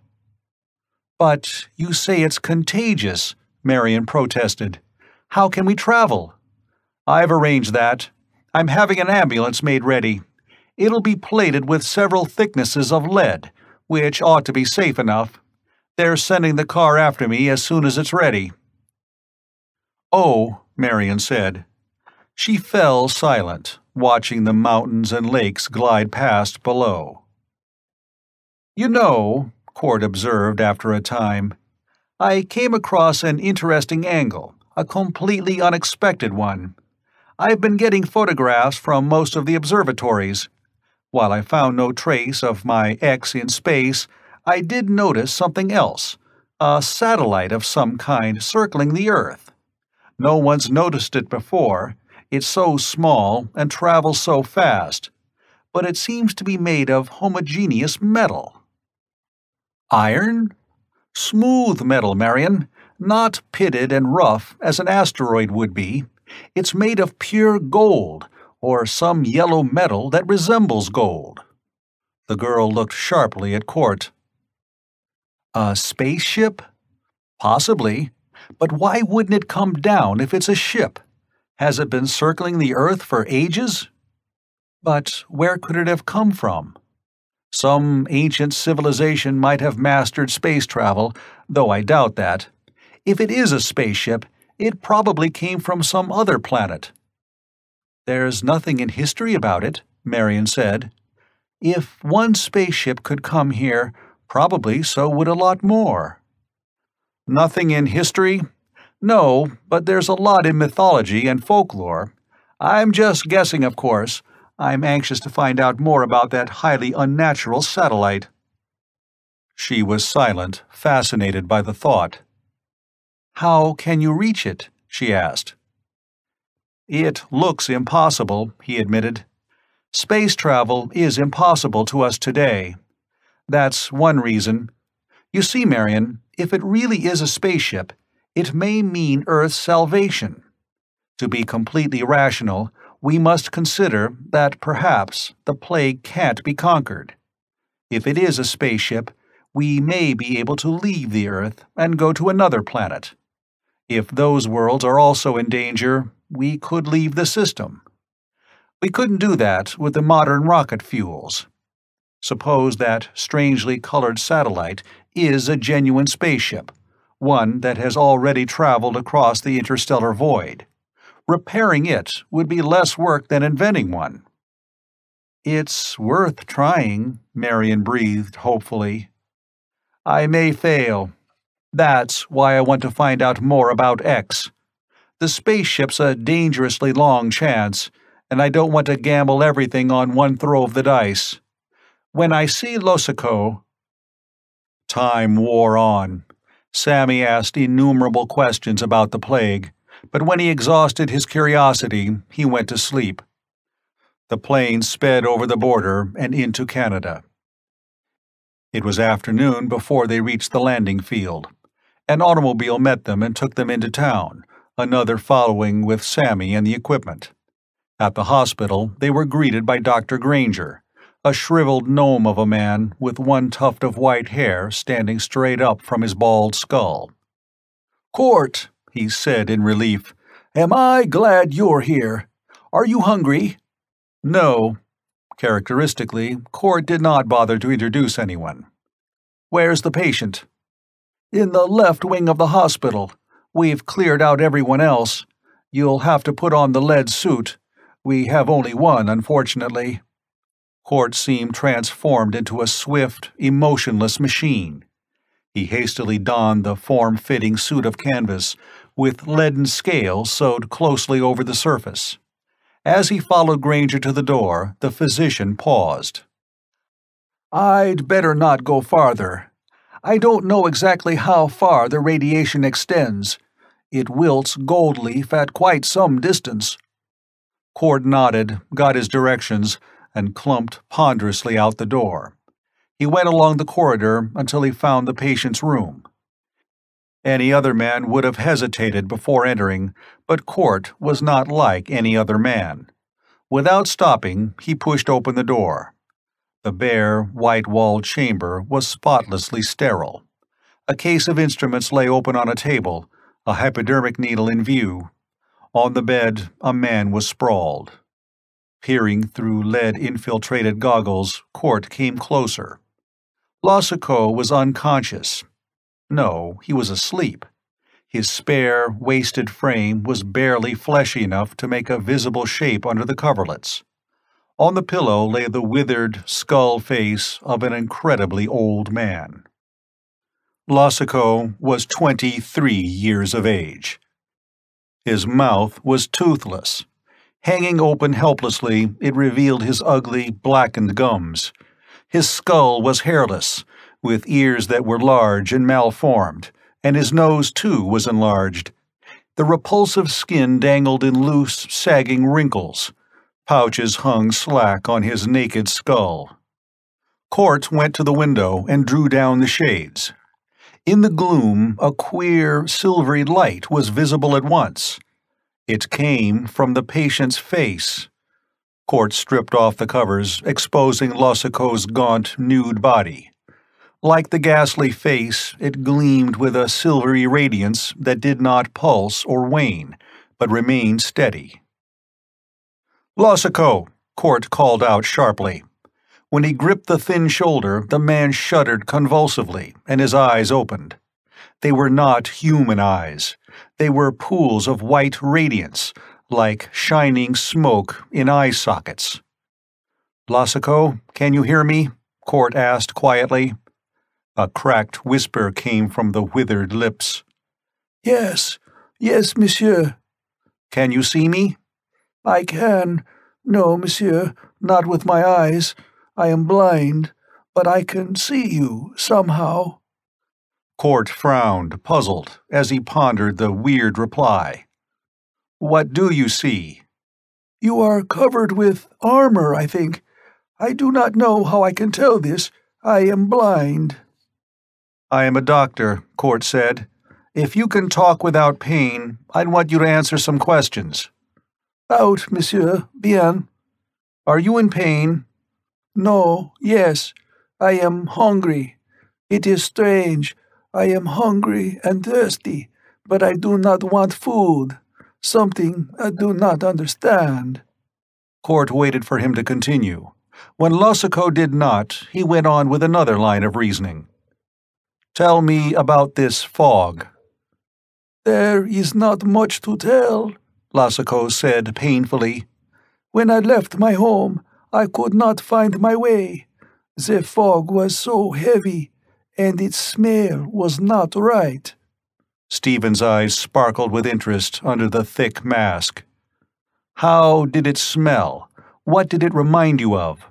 Speaker 1: "But you say it's contagious," Marion protested. "How can we travel?" "I've arranged that. I'm having an ambulance made ready. It'll be plated with several thicknesses of lead, which ought to be safe enough. They're sending the car after me as soon as it's ready." "Oh," Marion said. She fell silent, watching the mountains and lakes glide past below. "You know," Court observed after a time, "I came across an interesting angle, a completely unexpected one. I've been getting photographs from most of the observatories. While I found no trace of my X in space, I did notice something else, a satellite of some kind circling the Earth. No one's noticed it before. It's so small and travels so fast, but it seems to be made of homogeneous metal." "Iron?" "Smooth metal, Marion, not pitted and rough as an asteroid would be. It's made of pure gold, or some yellow metal that resembles gold." The girl looked sharply at Court. "A spaceship?" "Possibly. But why wouldn't it come down if it's a ship? Has it been circling the Earth for ages?" "But where could it have come from?" "Some ancient civilization might have mastered space travel, though I doubt that. If it is a spaceship, it probably came from some other planet." "There's nothing in history about it," Marion said. "If one spaceship could come here, probably so would a lot more." "Nothing in history? No, but there's a lot in mythology and folklore. I'm just guessing, of course. I'm anxious to find out more about that highly unnatural satellite." She was silent, fascinated by the thought. "How can you reach it?" she asked. "It looks impossible," he admitted. "Space travel is impossible to us today. That's one reason. You see, Marion, if it really is a spaceship, it may mean Earth's salvation. To be completely rational, we must consider that perhaps the plague can't be conquered. If it is a spaceship, we may be able to leave the Earth and go to another planet. If those worlds are also in danger, we could leave the system. We couldn't do that with the modern rocket fuels. Suppose that strangely colored satellite is a genuine spaceship, one that has already traveled across the interstellar void. Repairing it would be less work than inventing one." "It's worth trying," Marion breathed hopefully. "I may fail. That's why I want to find out more about X. The spaceship's a dangerously long chance, and I don't want to gamble everything on one throw of the dice. When I see Losico—" Time wore on. Sammy asked innumerable questions about the plague, but when he exhausted his curiosity, he went to sleep. The plane sped over the border and into Canada. It was afternoon before they reached the landing field. An automobile met them and took them into town, another following with Sammy and the equipment. At the hospital, they were greeted by Dr. Granger, a shriveled gnome of a man with one tuft of white hair standing straight up from his bald skull. "Court," he said in relief, "am I glad you're here. Are you hungry?" "No." Characteristically, Court did not bother to introduce anyone. "Where's the patient?" "In the left wing of the hospital. We've cleared out everyone else. You'll have to put on the lead suit. We have only one, unfortunately." Court seemed transformed into a swift, emotionless machine. He hastily donned the form-fitting suit of canvas, with leaden scales sewed closely over the surface. As he followed Granger to the door, the physician paused. "I'd better not go farther. I don't know exactly how far the radiation extends. It wilts gold leaf at quite some distance." Cord nodded, got his directions, and clumped ponderously out the door. He went along the corridor until he found the patient's room. Any other man would have hesitated before entering, but Court was not like any other man. Without stopping, he pushed open the door. The bare, white-walled chamber was spotlessly sterile. A case of instruments lay open on a table, a hypodermic needle in view. On the bed, a man was sprawled. Peering through lead-infiltrated goggles, Court came closer. Lassico was unconscious. No, he was asleep. His spare, wasted frame was barely fleshy enough to make a visible shape under the coverlets. On the pillow lay the withered, skull face of an incredibly old man. Lassico was 23 years of age. His mouth was toothless. Hanging open helplessly, it revealed his ugly, blackened gums. His skull was hairless, with ears that were large and malformed, and his nose, too, was enlarged. The repulsive skin dangled in loose, sagging wrinkles. Pouches hung slack on his naked skull. Court went to the window and drew down the shades. In the gloom, a queer, silvery light was visible at once. It came from the patient's face. Court stripped off the covers, exposing Lassico's gaunt, nude body. Like the ghastly face, it gleamed with a silvery radiance that did not pulse or wane, but remained steady. "Lassico!" Court called out sharply. When he gripped the thin shoulder, the man shuddered convulsively, and his eyes opened. They were not human eyes. They were pools of white radiance, like shining smoke in eye sockets. "Lassico, can you hear me?" Court asked quietly. A cracked whisper came from the withered lips.
Speaker 2: "Yes, yes, monsieur."
Speaker 1: "Can you see me?"
Speaker 2: "I can. No, monsieur, not with my eyes. I am blind, but I can see you, somehow."
Speaker 1: Court frowned, puzzled, as he pondered the weird reply. "What do you see?"
Speaker 2: "You are covered with armor, I think. I do not know how I can tell this. I am blind."
Speaker 1: "I am a doctor," Court said. "If you can talk without pain, I'd want you to answer some questions."
Speaker 2: "Out, monsieur. Bien."
Speaker 1: "Are you in pain?"
Speaker 2: "No, yes. I am hungry. It is strange. I am hungry and thirsty, but I do not want food. Something I do not understand."
Speaker 1: Court waited for him to continue. When Lassico did not, he went on with another line of reasoning. "Tell me about this fog."
Speaker 2: "There is not much to tell," Lassico said painfully. "When I left my home, I could not find my way. The fog was so heavy, and its smell was not right."
Speaker 1: Stephen's eyes sparkled with interest under the thick mask. "How did it smell? What did it remind you of?"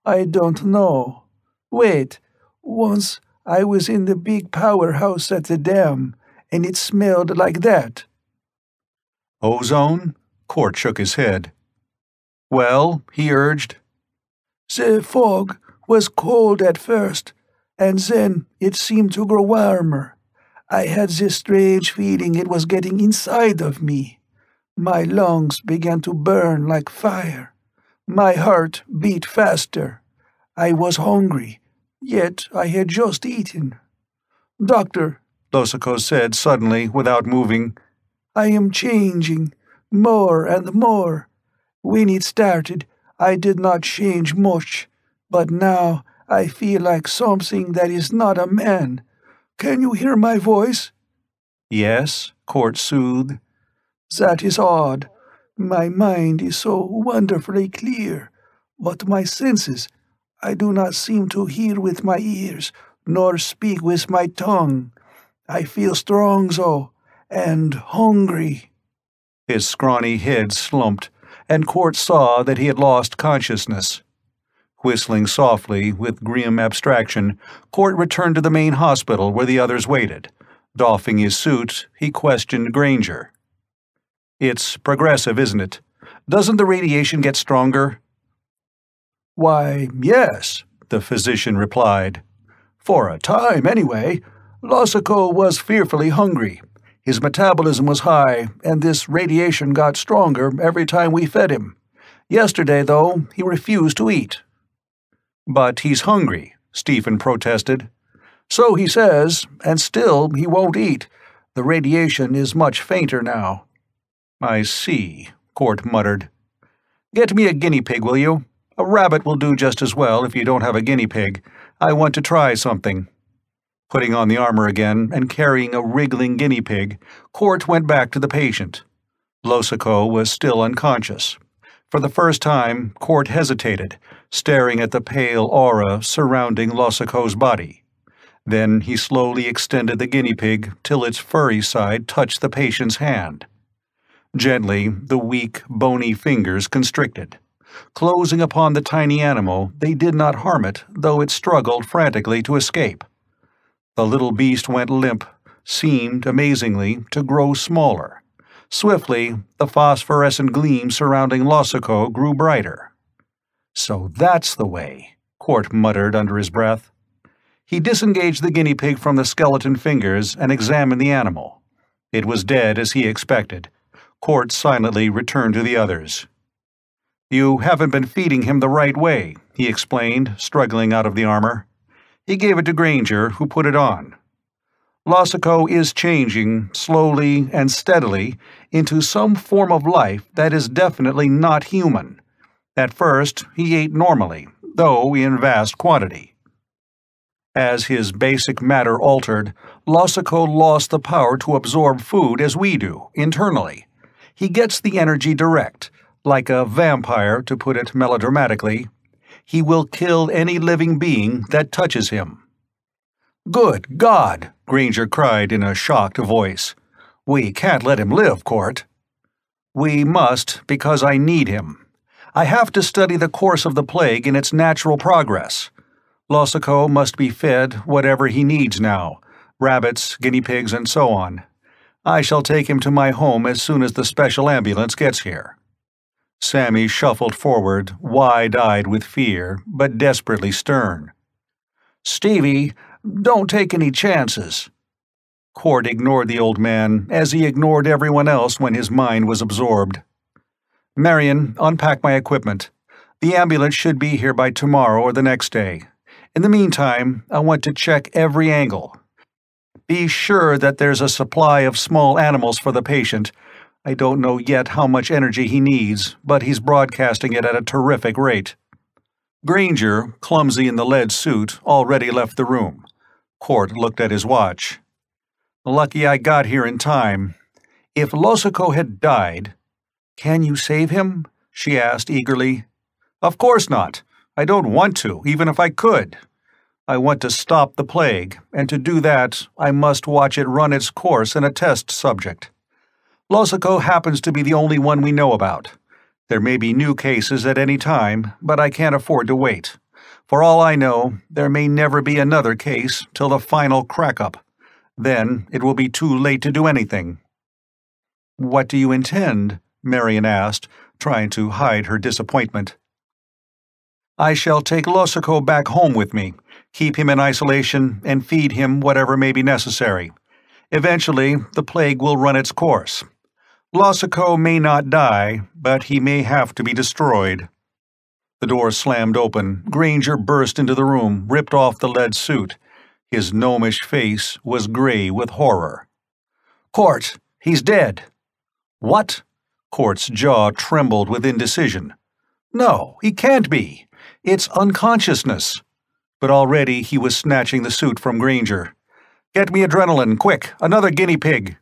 Speaker 2: "I don't know. Wait, once I was in the big powerhouse at the dam, and it smelled like that."
Speaker 1: "Ozone?" Court shook his head. "Well," he urged.
Speaker 2: "The fog was cold at first, and then it seemed to grow warmer. I had this strange feeling it was getting inside of me. My lungs began to burn like fire. My heart beat faster. I was hungry, yet I had just eaten. Doctor, Losako said suddenly without moving, I am changing, more and more. When it started, I did not change much, but now I feel like something that is not a man. Can you hear my voice?
Speaker 1: Yes, Court soothed.
Speaker 2: That is odd. My mind is so wonderfully clear, but my senses, I do not seem to hear with my ears, nor speak with my tongue. I feel strong, though, and hungry.
Speaker 1: His scrawny head slumped, and Court saw that he had lost consciousness. Whistling softly, with grim abstraction, Court returned to the main hospital where the others waited. Doffing his suit, he questioned Granger. It's progressive, isn't it? Doesn't the radiation get stronger?
Speaker 2: Why, yes, the physician replied. For a time, anyway. Losako was fearfully hungry. His metabolism was high, and this radiation got stronger every time we fed him. Yesterday, though, he refused to eat.
Speaker 1: But he's hungry, Stephen protested.
Speaker 2: So he says, and still he won't eat. The radiation is much fainter now.
Speaker 1: I see, Court muttered. Get me a guinea pig, will you? A rabbit will do just as well if you don't have a guinea pig. I want to try something. Putting on the armor again and carrying a wriggling guinea pig, Court went back to the patient. Losako was still unconscious. For the first time, Court hesitated, staring at the pale aura surrounding Losako's body. Then he slowly extended the guinea pig till its furry side touched the patient's hand. Gently, the weak, bony fingers constricted. Closing upon the tiny animal, they did not harm it, though it struggled frantically to escape. The little beast went limp, seemed, amazingly, to grow smaller. Swiftly, the phosphorescent gleam surrounding Losako grew brighter. So that's the way, Court muttered under his breath. He disengaged the guinea pig from the skeleton fingers and examined the animal. It was dead as he expected. Court silently returned to the others. You haven't been feeding him the right way, he explained, struggling out of the armor. He gave it to Granger, who put it on. Losako is changing, slowly and steadily, into some form of life that is definitely not human. At first, he ate normally, though in vast quantity. As his basic matter altered, Losako lost the power to absorb food as we do, internally. He gets the energy direct, like a vampire, to put it melodramatically. He will kill any living being that touches him.
Speaker 2: Good God, Granger cried in a shocked voice. We can't let him live, Court.
Speaker 1: We must, because I need him. I have to study the course of the plague in its natural progress. Losako must be fed whatever he needs now, rabbits, guinea pigs, and so on. I shall take him to my home as soon as the special ambulance gets here. Sammy shuffled forward, wide-eyed with fear, but desperately stern.
Speaker 2: Stevie, don't take any chances.
Speaker 1: Court ignored the old man, as he ignored everyone else when his mind was absorbed. Marion, unpack my equipment. The ambulance should be here by tomorrow or the next day. In the meantime, I want to check every angle. Be sure that there's a supply of small animals for the patient. I don't know yet how much energy he needs, but he's broadcasting it at a terrific rate. Granger, clumsy in the lead suit, already left the room. Court looked at his watch. Lucky I got here in time. If Losako had died— Can you save him? She asked eagerly. Of course not. I don't want to, even if I could. I want to stop the plague, and to do that, I must watch it run its course in a test subject. Losako happens to be the only one we know about. There may be new cases at any time, but I can't afford to wait. For all I know, there may never be another case till the final crack-up. Then it will be too late to do anything. What do you intend? Marion asked, trying to hide her disappointment. I shall take Losako back home with me, keep him in isolation, and feed him whatever may be necessary. Eventually, the plague will run its course. Losico may not die, but he may have to be destroyed. The door slammed open. Granger burst into the room, ripped off the lead suit. His gnomish face was gray with horror. "Court, he's dead." "What?" Court's jaw trembled with indecision. "No, he can't be. It's unconsciousness." But already he was snatching the suit from Granger. "Get me adrenaline, quick, another guinea pig."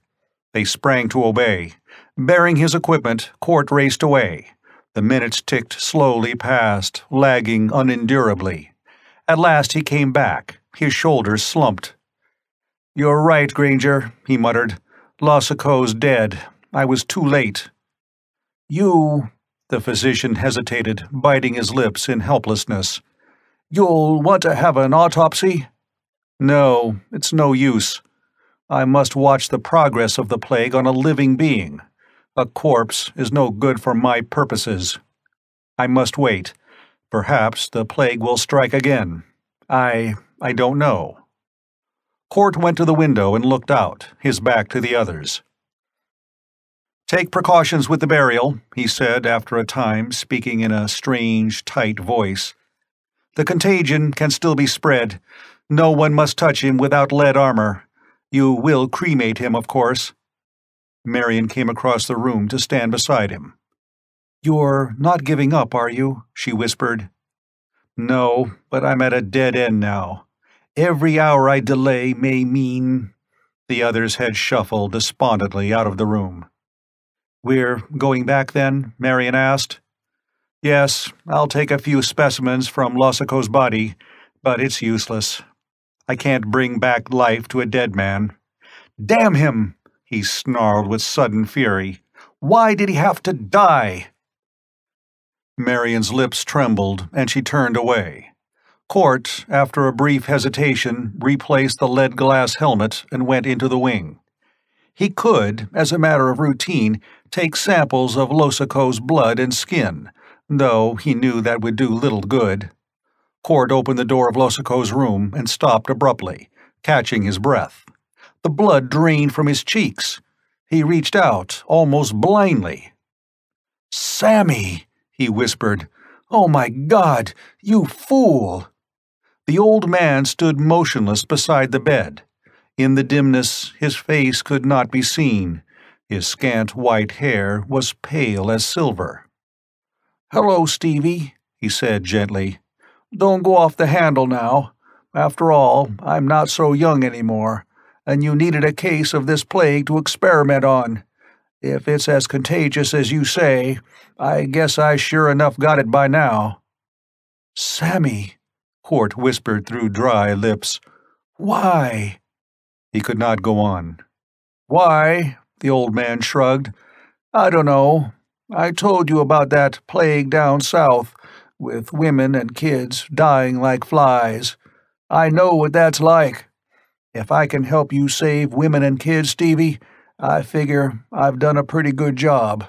Speaker 1: They sprang to obey. Bearing his equipment, Court raced away. The minutes ticked slowly past, lagging unendurably. At last he came back. His shoulders slumped. "You're right, Granger," he muttered. "Losico's dead. I was too late." "You—" the physician hesitated, biting his lips in helplessness. "You'll want to have an autopsy?" "No, it's no use. I must watch the progress of the plague on a living being. A corpse is no good for my purposes. I must wait. Perhaps the plague will strike again. I don't know." Court went to the window and looked out, his back to the others. "Take precautions with the burial," he said after a time, speaking in a strange, tight voice. "The contagion can still be spread. No one must touch him without lead armor. You will cremate him, of course." Marion came across the room to stand beside him. "You're not giving up, are you?" she whispered. "No, but I'm at a dead end now. Every hour I delay may mean—" The others had shuffled despondently out of the room. "We're going back then?" Marion asked. "Yes, I'll take a few specimens from Losico's body, but it's useless. I can't bring back life to a dead man." "Damn him!" he snarled with sudden fury. "Why did he have to die?" Marion's lips trembled, and she turned away. Court, after a brief hesitation, replaced the lead glass helmet and went into the wing. He could, as a matter of routine, take samples of Losico's blood and skin, though he knew that would do little good. Court opened the door of Losico's room and stopped abruptly, catching his breath. The blood drained from his cheeks. He reached out, almost blindly. "Sammy!" he whispered. "Oh my God, you fool!" The old man stood motionless beside the bed. In the dimness, his face could not be seen. His scant white hair was pale as silver. "Hello, Stevie," he said gently. "Don't go off the handle now. After all, I'm not so young anymore, and you needed a case of this plague to experiment on. If it's as contagious as you say, I guess I sure enough got it by now." "Sammy," Court whispered through dry lips. "Why?" He could not go on. "Why?" the old man shrugged. "I don't know. I told you about that plague down south, with women and kids dying like flies. I know what that's like. If I can help you save women and kids, Stevie, I figure I've done a pretty good job.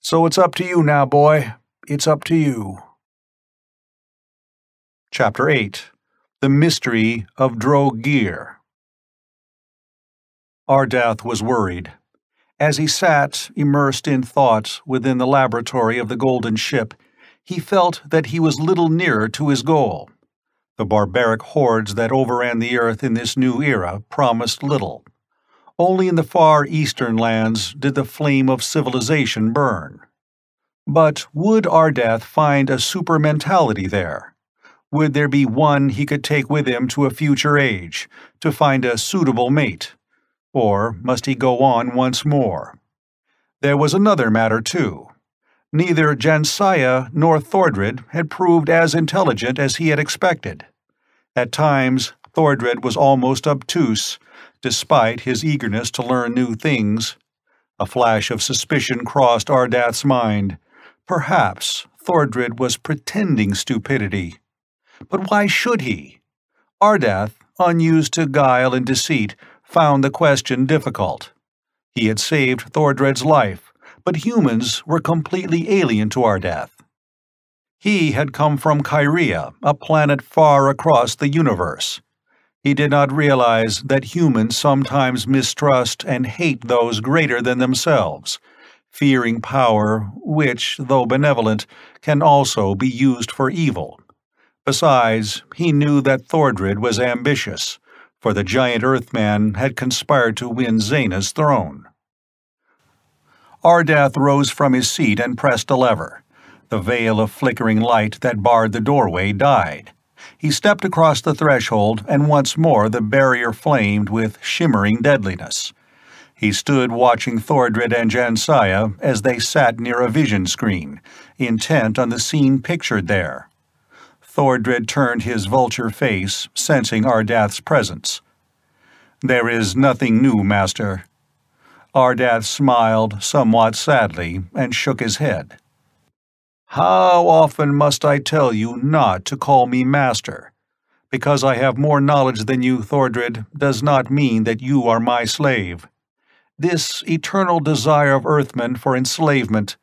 Speaker 1: So it's up to you now, boy. It's up to you." Chapter 8. The Mystery of Drogir. Ardath was worried. As he sat, immersed in thought within the laboratory of the Golden Ship, he felt that he was little nearer to his goal. The barbaric hordes that overran the earth in this new era promised little. Only in the far eastern lands did the flame of civilization burn. But would Ardath find a super mentality there? Would there be one he could take with him to a future age, to find a suitable mate? Or must he go on once more? There was another matter, too. Neither Jansiah nor Thordred had proved as intelligent as he had expected. At times, Thordred was almost obtuse, despite his eagerness to learn new things. A flash of suspicion crossed Ardath's mind. Perhaps Thordred was pretending stupidity. But why should he? Ardath, unused to guile and deceit, found the question difficult. He had saved Thordred's life, but humans were completely alien to Ardath. He had come from Kyria, a planet far across the universe. He did not realize that humans sometimes mistrust and hate those greater than themselves, fearing power which, though benevolent, can also be used for evil. Besides, he knew that Thordred was ambitious, for the giant Earthman had conspired to win Zaina's throne. Ardath rose from his seat and pressed a lever. The veil of flickering light that barred the doorway died. He stepped across the threshold, and once more the barrier flamed with shimmering deadliness. He stood watching Thordred and Jansiah as they sat near a vision screen, intent on the scene pictured there. Thordred turned his vulture face, sensing Ardath's presence. "There is nothing new, Master." Ardath smiled somewhat sadly and shook his head. "How often must I tell you not to call me Master? Because I have more knowledge than you, Thordred, does not mean that you are my slave. This eternal desire of Earthmen for enslavement—"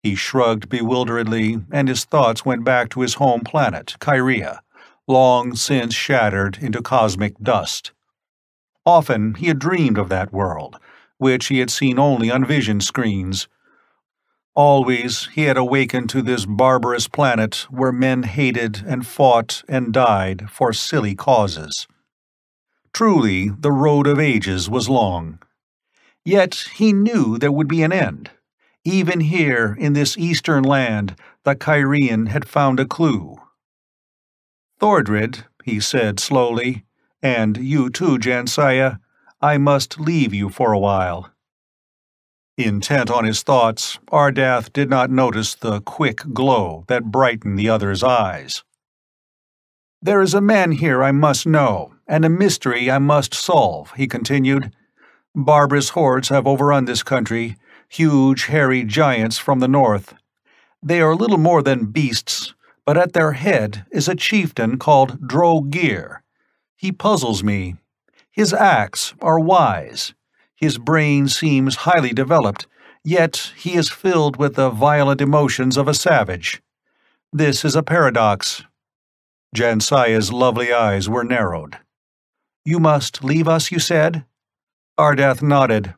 Speaker 1: He shrugged bewilderedly, and his thoughts went back to his home planet, Kyria, long since shattered into cosmic dust. Often he had dreamed of that world, which he had seen only on vision screens. Always he had awakened to this barbarous planet where men hated and fought and died for silly causes. Truly, the road of ages was long. Yet he knew there would be an end. Even here, in this eastern land, the Kyrian had found a clue. "Thordred," he said slowly, "and you too, Jansiah, I must leave you for a while." Intent on his thoughts, Ardath did not notice the quick glow that brightened the other's eyes. "There is a man here I must know, and a mystery I must solve," he continued. "Barbarous hordes have overrun this country, huge hairy giants from the north. They are little more than beasts, but at their head is a chieftain called Drogir. He puzzles me. His acts are wise. His brain seems highly developed, yet he is filled with the violent emotions of a savage. This is a paradox." Jansiah's lovely eyes were narrowed. "You must leave us, you said?" Ardath nodded.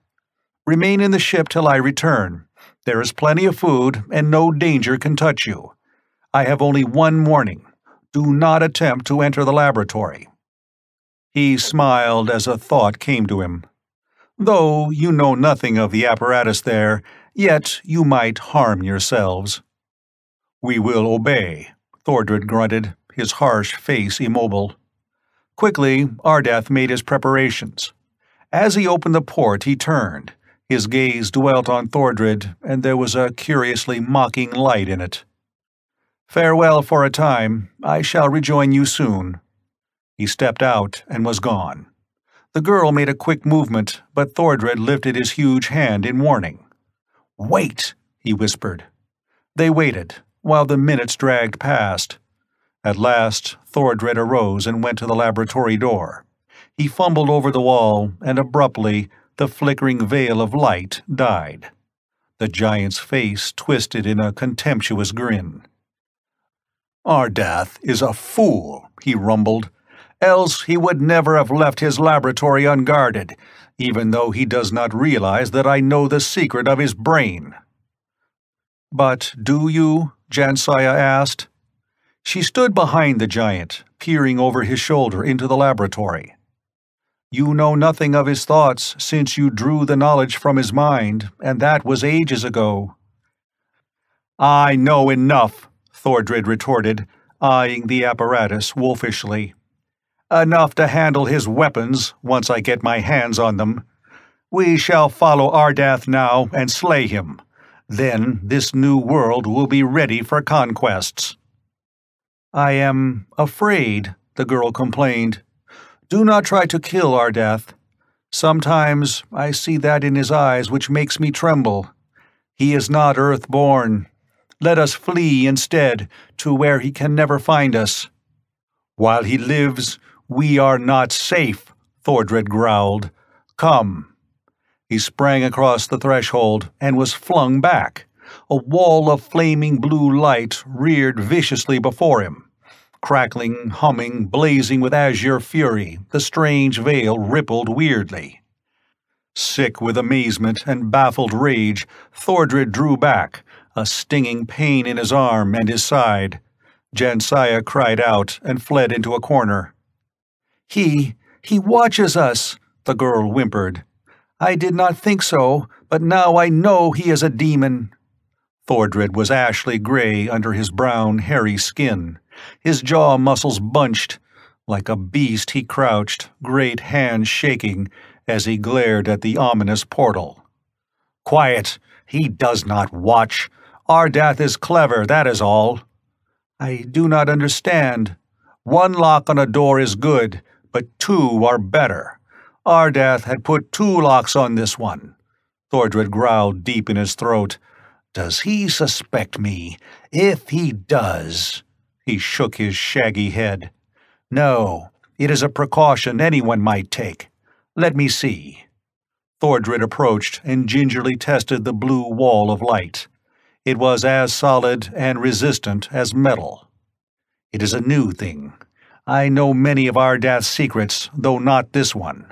Speaker 1: "Remain in the ship till I return. There is plenty of food, and no danger can touch you. I have only one warning. Do not attempt to enter the laboratory." He smiled as a thought came to him. "Though you know nothing of the apparatus there, yet you might harm yourselves." "We will obey," Thordred grunted, his harsh face immobile. Quickly, Ardath made his preparations. As he opened the port, he turned. His gaze dwelt on Thordred, and there was a curiously mocking light in it. "Farewell for a time. I shall rejoin you soon." He stepped out and was gone. The girl made a quick movement, but Thordred lifted his huge hand in warning. "Wait," he whispered. They waited, while the minutes dragged past. At last, Thordred arose and went to the laboratory door. He fumbled over the wall, and abruptly, the flickering veil of light died. The giant's face twisted in a contemptuous grin. "Ardath is a fool," he rumbled. "Else he would never have left his laboratory unguarded, even though he does not realize that I know the secret of his brain." "But do you?" Jansiah asked. She stood behind the giant, peering over his shoulder into the laboratory. "You know nothing of his thoughts since you drew the knowledge from his mind, and that was ages ago." "I know enough," Thordred retorted, eyeing the apparatus wolfishly. "Enough to handle his weapons once I get my hands on them. We shall follow Ardath now and slay him. Then this new world will be ready for conquests." "I am afraid," the girl complained. "Do not try to kill Ardath. Sometimes I see that in his eyes which makes me tremble. He is not earth-born. Let us flee instead to where he can never find us." "While he lives, we are not safe," Thordred growled. "Come." He sprang across the threshold and was flung back. A wall of flaming blue light reared viciously before him. Crackling, humming, blazing with azure fury, the strange veil rippled weirdly. Sick with amazement and baffled rage, Thordred drew back, a stinging pain in his arm and his side. Jansiah cried out and fled into a corner. He watches us," the girl whimpered. "I did not think so, but now I know he is a demon." Thordred was ashly gray under his brown, hairy skin. His jaw muscles bunched. Like a beast he crouched, great hands shaking, as he glared at the ominous portal. "Quiet! He does not watch. Ardath is clever, that is all." "I do not understand." "One lock on a door is good, but two are better. Ardath had put 2 locks on this one." Thordred growled deep in his throat. "Does he suspect me? If he does—" He shook his shaggy head. "No, it is a precaution anyone might take. Let me see." Thordred approached and gingerly tested the blue wall of light. It was as solid and resistant as metal. "It is a new thing. I know many of Ardath's secrets, though not this one.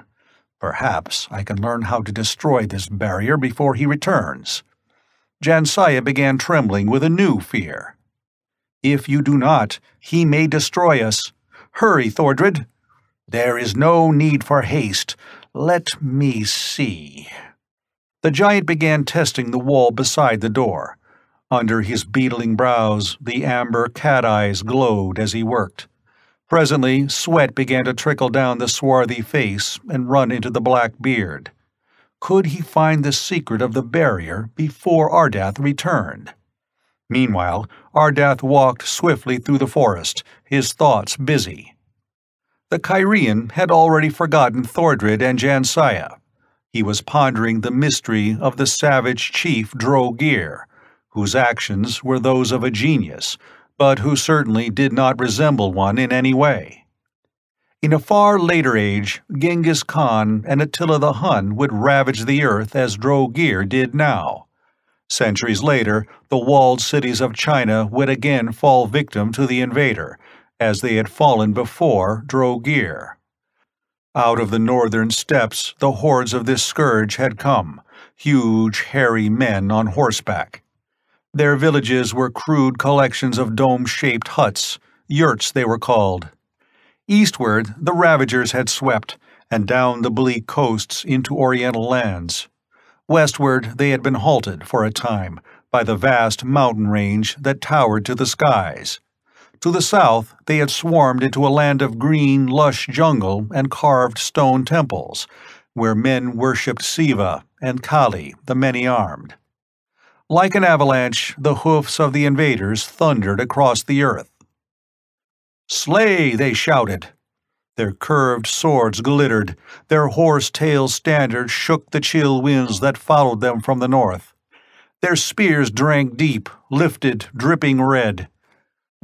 Speaker 1: Perhaps I can learn how to destroy this barrier before he returns." Jansiah began trembling with a new fear. "If you do not, he may destroy us. Hurry, Thordred." "There is no need for haste. Let me see." The giant began testing the wall beside the door. Under his beetling brows, the amber cat eyes glowed as he worked. Presently, sweat began to trickle down the swarthy face and run into the black beard. Could he find the secret of the barrier before Ardath returned? Meanwhile, Ardath walked swiftly through the forest, his thoughts busy. The Kyrian had already forgotten Thordred and Jansiah. He was pondering the mystery of the savage chief Drogir, whose actions were those of a genius, but who certainly did not resemble one in any way. In a far later age, Genghis Khan and Attila the Hun would ravage the earth as Drogir did now. Centuries later, the walled cities of China would again fall victim to the invader, as they had fallen before Drogir. Out of the northern steppes, the hordes of this scourge had come, huge, hairy men on horseback. Their villages were crude collections of dome-shaped huts, yurts they were called. Eastward, the ravagers had swept, and down the bleak coasts into oriental lands. Westward, they had been halted, for a time, by the vast mountain range that towered to the skies. To the south, they had swarmed into a land of green, lush jungle and carved stone temples, where men worshipped Siva and Kali, the many-armed. Like an avalanche, the hoofs of the invaders thundered across the earth. "Slay!" they shouted. Their curved swords glittered, their horse-tail standards shook the chill winds that followed them from the north. Their spears drank deep, lifted, dripping red.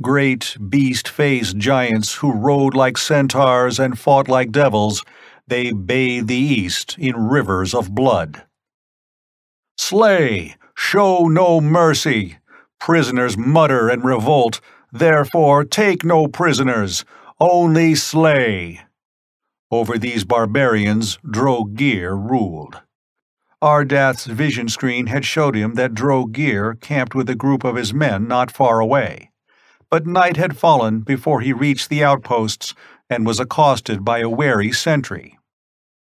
Speaker 1: Great, beast-faced giants who rode like centaurs and fought like devils, they bathed the east in rivers of blood. "Slay! Show no mercy! Prisoners mutter and revolt, therefore take no prisoners, only slay!" Over these barbarians, Drogir ruled. Ardath's vision screen had showed him that Drogir camped with a group of his men not far away. But night had fallen before he reached the outposts and was accosted by a wary sentry.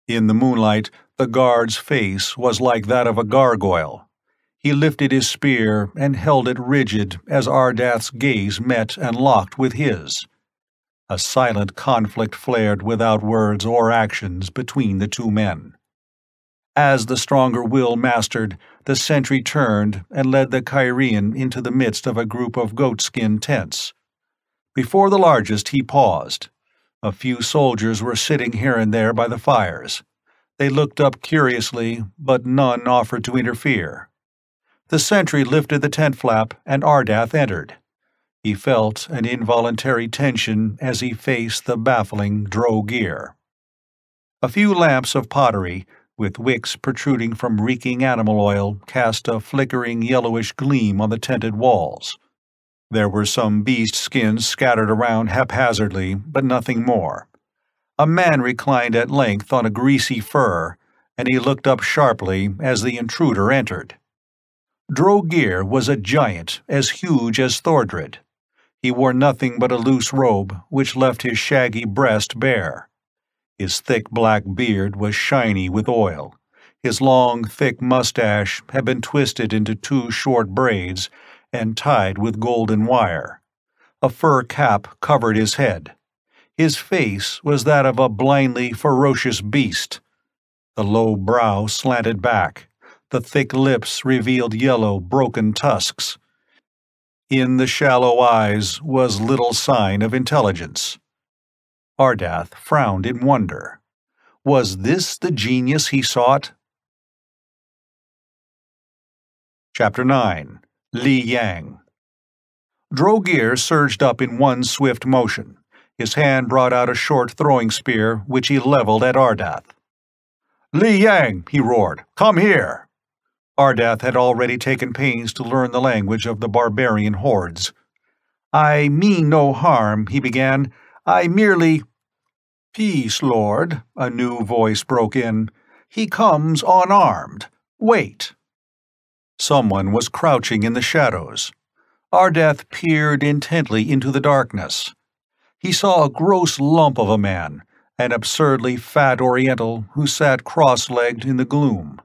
Speaker 1: In the moonlight, the guard's face was like that of a gargoyle. He lifted his spear and held it rigid as Ardath's gaze met and locked with his. A silent conflict flared without words or actions between the two men. As the stronger will mastered, the sentry turned and led the Kyrian into the midst of a group of goatskin tents. Before the largest he paused. A few soldiers were sitting here and there by the fires. They looked up curiously, but none offered to interfere. The sentry lifted the tent flap, and Ardath entered. He felt an involuntary tension as he faced the baffling Drogir. A few lamps of pottery, with wicks protruding from reeking animal oil, cast a flickering yellowish gleam on the tented walls. There were some beast skins scattered around haphazardly, but nothing more. A man reclined at length on a greasy fur, and he looked up sharply as the intruder entered. Drogir was a giant as huge as Thordred. He wore nothing but a loose robe, which left his shaggy breast bare. His thick black beard was shiny with oil. His long, thick mustache had been twisted into 2 short braids and tied with golden wire. A fur cap covered his head. His face was that of a blindly ferocious beast. The low brow slanted back. The thick lips revealed yellow, broken tusks. In the shallow eyes was little sign of intelligence. Ardath frowned in wonder. Was this the genius he sought? Chapter 9. Li Yang. Drogir surged up in one swift motion. His hand brought out a short throwing spear, which he leveled at Ardath. "Li Yang," he roared, "come here!" Ardath had already taken pains to learn the language of the barbarian hordes. "I mean no harm," he began. "I merely—" "Peace, Lord," a new voice broke in. "He comes unarmed. Wait." Someone was crouching in the shadows. Ardath peered intently into the darkness. He saw a gross lump of a man, an absurdly fat Oriental who sat cross-legged in the gloom.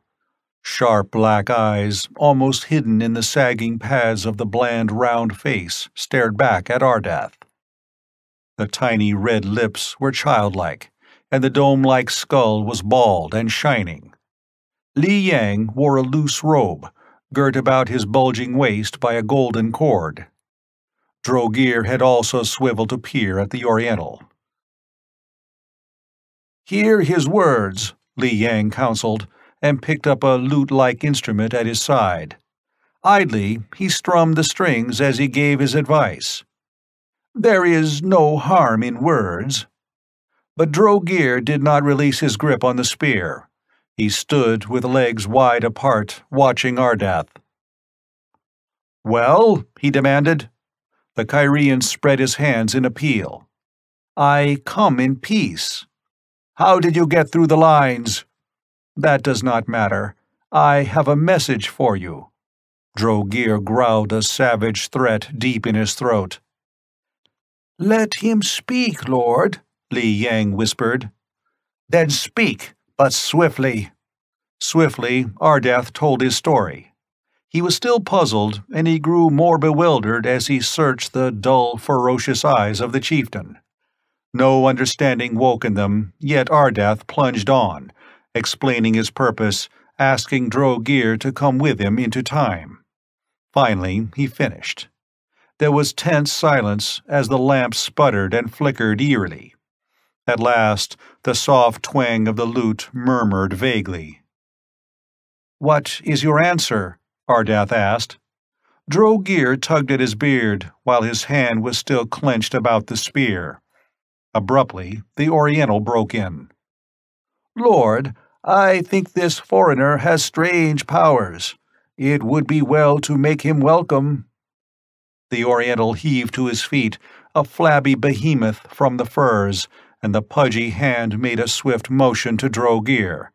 Speaker 1: Sharp black eyes, almost hidden in the sagging pads of the bland round face, stared back at Ardath. The tiny red lips were childlike, and the dome-like skull was bald and shining. Li Yang wore a loose robe, girt about his bulging waist by a golden cord. Drogir had also swiveled to peer at the Oriental. "Hear his words," Li Yang counseled, and picked up a lute-like instrument at his side. Idly, he strummed the strings as he gave his advice. "There is no harm in words." But Drogir did not release his grip on the spear. He stood with legs wide apart, watching Ardath. "Well?" he demanded. The Kyrian spread his hands in appeal. "I come in peace." "How did you get through the lines?" "That does not matter. I have a message for you." Drogir growled a savage threat deep in his throat. "Let him speak, Lord," Li Yang whispered. "Then speak, but swiftly." Swiftly, Ardath told his story. He was still puzzled, and he grew more bewildered as he searched the dull, ferocious eyes of the chieftain. No understanding woke in them, yet Ardath plunged on, explaining his purpose, asking Drogir to come with him into time. Finally, he finished. There was tense silence as the lamp sputtered and flickered eerily. At last, the soft twang of the lute murmured vaguely. "What is your answer?" Ardath asked. Drogir tugged at his beard while his hand was still clenched about the spear. Abruptly, the Oriental broke in. "Lord, I think this foreigner has strange powers. It would be well to make him welcome." The Oriental heaved to his feet, a flabby behemoth from the furs, and the pudgy hand made a swift motion to Drogir.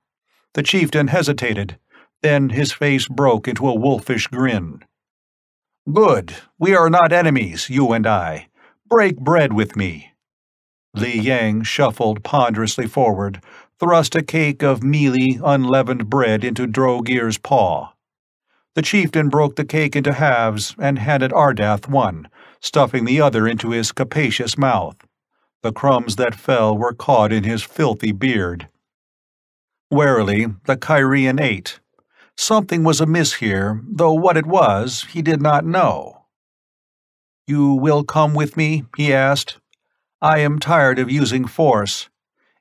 Speaker 1: The chieftain hesitated. Then his face broke into a wolfish grin. "Good. We are not enemies, you and I. Break bread with me." Li Yang shuffled ponderously forward, thrust a cake of mealy, unleavened bread into Drogir's paw. The chieftain broke the cake into halves and handed Ardath one, stuffing the other into his capacious mouth. The crumbs that fell were caught in his filthy beard. Warily, the Kyrian ate. Something was amiss here, though what it was he did not know. "You will come with me?" he asked. "I am tired of using force.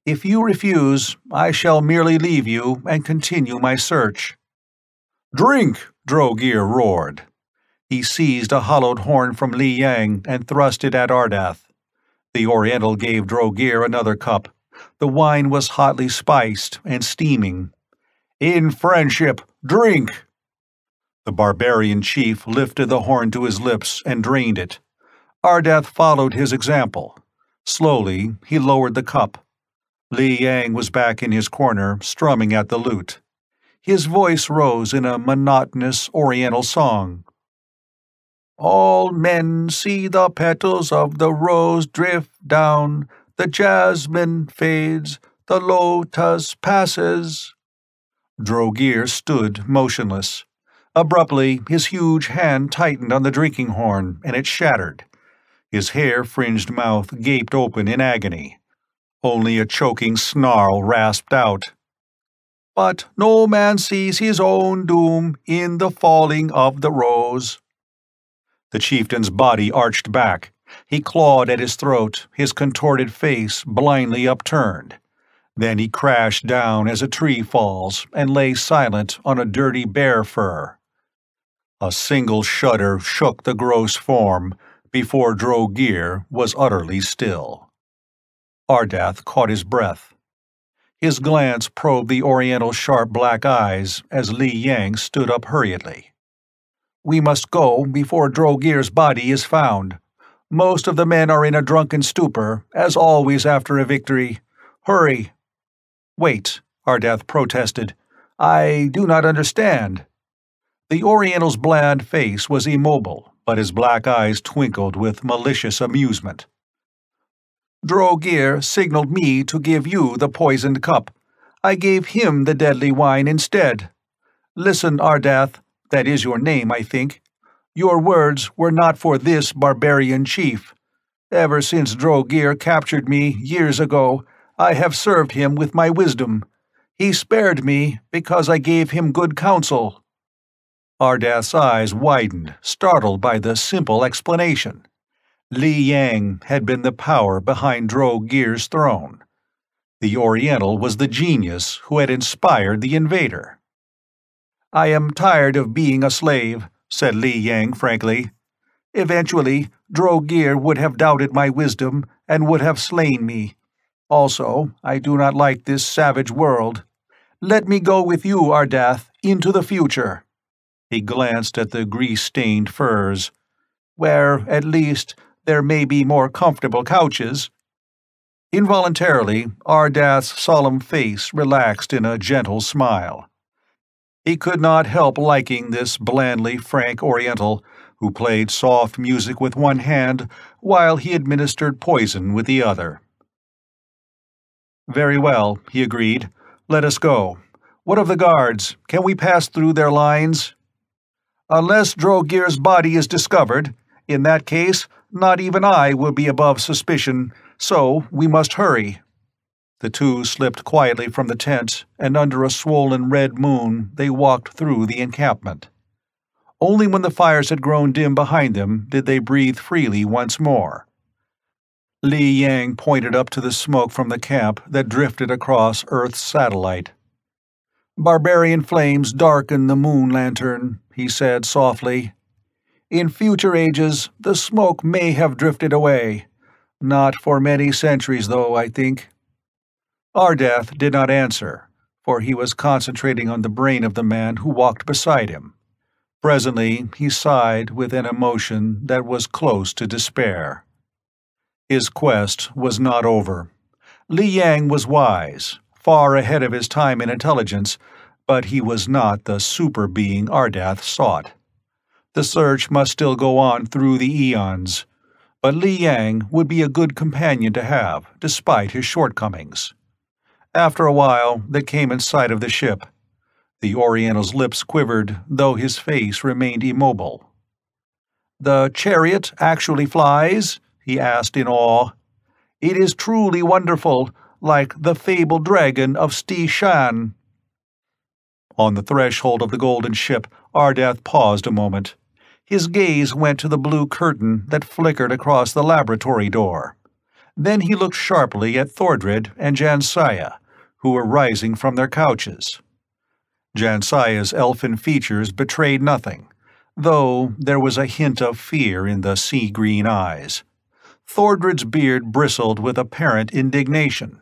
Speaker 1: If you refuse, I shall merely leave you and continue my search." "Drink!" Drogir roared. He seized a hollowed horn from Li Yang and thrust it at Ardath. The Oriental gave Drogir another cup. The wine was hotly spiced and steaming. "In friendship, drink!" The barbarian chief lifted the horn to his lips and drained it. Ardath followed his example. Slowly, he lowered the cup. Li Yang was back in his corner, strumming at the lute. His voice rose in a monotonous Oriental song. All men see the petals of the rose drift down, the jasmine fades, the lotus passes. Drogir stood motionless. Abruptly, his huge hand tightened on the drinking horn, and it shattered. His hair-fringed mouth gaped open in agony. Only a choking snarl rasped out. But no man sees his own doom in the falling of the rose. The chieftain's body arched back. He clawed at his throat, his contorted face blindly upturned. Then he crashed down as a tree falls and lay silent on a dirty bear fur. A single shudder shook the gross form before Drogir was utterly still. Ardath caught his breath. His glance probed the Oriental's sharp black eyes as Li Yang stood up hurriedly. We must go before Drogir's body is found. Most of the men are in a drunken stupor, as always after a victory. Hurry. Wait, Ardath protested. I do not understand. The Oriental's bland face was immobile, but his black eyes twinkled with malicious amusement. Drogir signaled me to give you the poisoned cup. I gave him the deadly wine instead. Listen, Ardath, that is your name, I think. Your words were not for this barbarian chief. Ever since Drogir captured me years ago, I have served him with my wisdom. He spared me because I gave him good counsel. Ardath's eyes widened, startled by the simple explanation. Li Yang had been the power behind Drogir's throne. The Oriental was the genius who had inspired the invader. I am tired of being a slave, said Li Yang frankly. Eventually, Drogir would have doubted my wisdom and would have slain me. Also, I do not like this savage world. Let me go with you, Ardath, into the future. He glanced at the grease-stained furs, where, at least, there may be more comfortable couches. Involuntarily, Ardath's solemn face relaxed in a gentle smile. He could not help liking this blandly frank Oriental, who played soft music with one hand while he administered poison with the other. Very well, he agreed. Let us go. What of the guards? Can we pass through their lines? Unless Drogir's body is discovered, in that case, not even I will be above suspicion, so we must hurry. The two slipped quietly from the tent, and under a swollen red moon they walked through the encampment. Only when the fires had grown dim behind them did they breathe freely once more. Li Yang pointed up to the smoke from the camp that drifted across Earth's satellite. Barbarian flames darken the moon lantern, he said softly. In future ages, the smoke may have drifted away. Not for many centuries, though, I think. Ardath did not answer, for he was concentrating on the brain of the man who walked beside him. Presently, he sighed with an emotion that was close to despair. His quest was not over. Li Yang was wise, far ahead of his time in intelligence, but he was not the super-being Ardath sought. The search must still go on through the eons, but Li Yang would be a good companion to have, despite his shortcomings. After a while, they came in sight of the ship. The Oriental's lips quivered, though his face remained immobile. "The chariot actually flies?" he asked in awe. "It is truly wonderful, like the fabled dragon of Shan." On the threshold of the golden ship, Ardath paused a moment. His gaze went to the blue curtain that flickered across the laboratory door. Then he looked sharply at Thordred and Jansiah, who were rising from their couches. Jansiah's elfin features betrayed nothing, though there was a hint of fear in the sea-green eyes. Thordred's beard bristled with apparent indignation.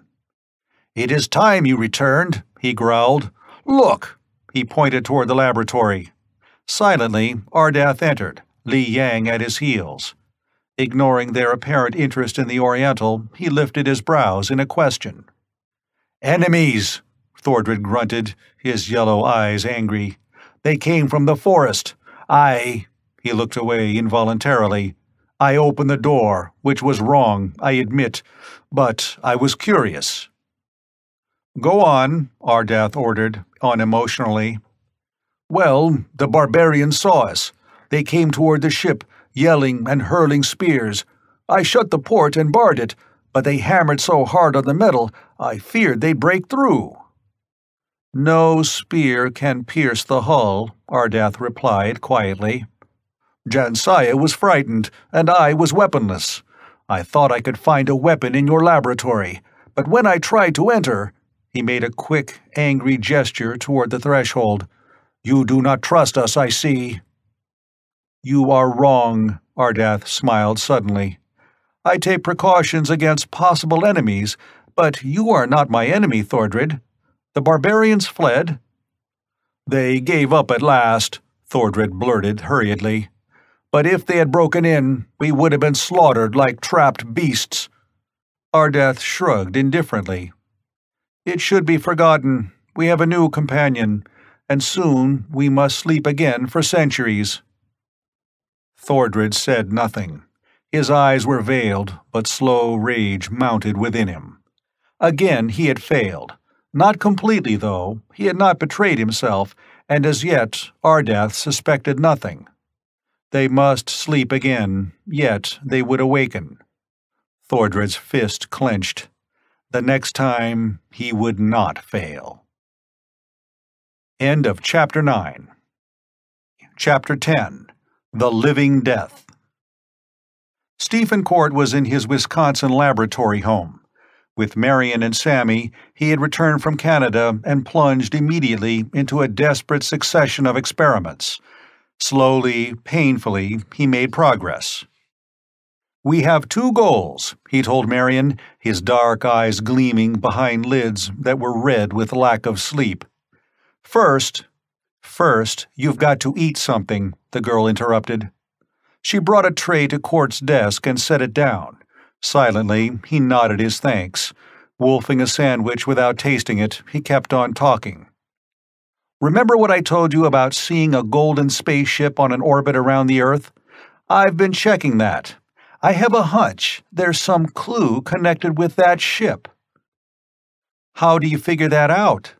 Speaker 1: "It is time you returned," he growled. "Look!" He pointed toward the laboratory. Silently, Ardath entered, Li Yang at his heels. Ignoring their apparent interest in the Oriental, he lifted his brows in a question. "Enemies," Thordred grunted, his yellow eyes angry. "They came from the forest. He looked away involuntarily. "I opened the door, which was wrong, I admit, but I was curious." "Go on," Ardath ordered, unemotionally. "Well, the barbarians saw us. They came toward the ship, yelling and hurling spears. I shut the port and barred it, but they hammered so hard on the metal I feared they'd break through." "No spear can pierce the hull," Ardath replied quietly. "Jansiah was frightened, and I was weaponless. I thought I could find a weapon in your laboratory, but when I tried to enter—" He made a quick, angry gesture toward the threshold. "You do not trust us, I see." "You are wrong," Ardath smiled suddenly. "I take precautions against possible enemies, but you are not my enemy, Thordred. The barbarians fled?" "They gave up at last," Thordred blurted hurriedly. "But if they had broken in, we would have been slaughtered like trapped beasts." Ardath shrugged indifferently. "It should be forgotten. We have a new companion, and soon we must sleep again for centuries." Thordred said nothing. His eyes were veiled, but slow rage mounted within him. Again he had failed. Not completely, though. He had not betrayed himself, and as yet Ardath suspected nothing. They must sleep again, yet they would awaken. Thordred's fist clenched. The next time he would not fail. End of Chapter 9. Chapter 10. The Living Death. Stephen Court was in his Wisconsin laboratory home. With Marion and Sammy, he had returned from Canada and plunged immediately into a desperate succession of experiments. Slowly, painfully, he made progress. "We have two goals," he told Marion, his dark eyes gleaming behind lids that were red with lack of sleep. First, you've got to eat something," the girl interrupted. She brought a tray to Court's desk and set it down. Silently, he nodded his thanks. Wolfing a sandwich without tasting it, he kept on talking. "Remember what I told you about seeing a golden spaceship on an orbit around the Earth? I've been checking that. I have a hunch there's some clue connected with that ship." "How do you figure that out?"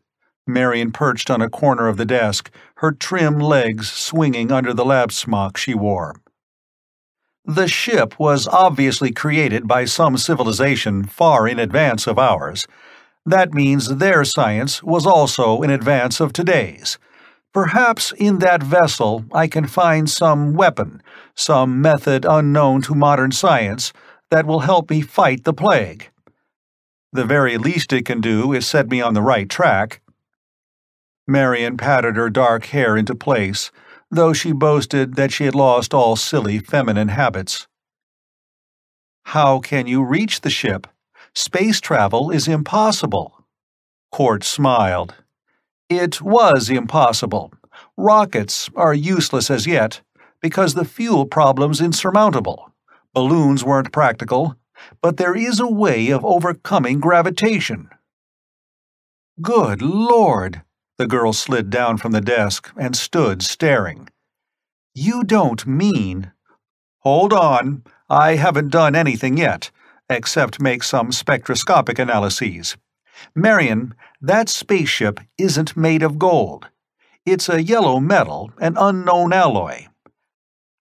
Speaker 1: Marion perched on a corner of the desk, her trim legs swinging under the lab smock she wore. "The ship was obviously created by some civilization far in advance of ours. That means their science was also in advance of today's. Perhaps in that vessel I can find some weapon, some method unknown to modern science that will help me fight the plague. The very least it can do is set me on the right track." Marion patted her dark hair into place, though she boasted that she had lost all silly feminine habits. "How can you reach the ship? Space travel is impossible." Court smiled. "It was impossible. Rockets are useless as yet, because the fuel problem's insurmountable. Balloons weren't practical, but there is a way of overcoming gravitation." "Good Lord!" The girl slid down from the desk and stood staring. "You don't mean—" "Hold on. I haven't done anything yet, except make some spectroscopic analyses. Marion, that spaceship isn't made of gold. It's a yellow metal, an unknown alloy.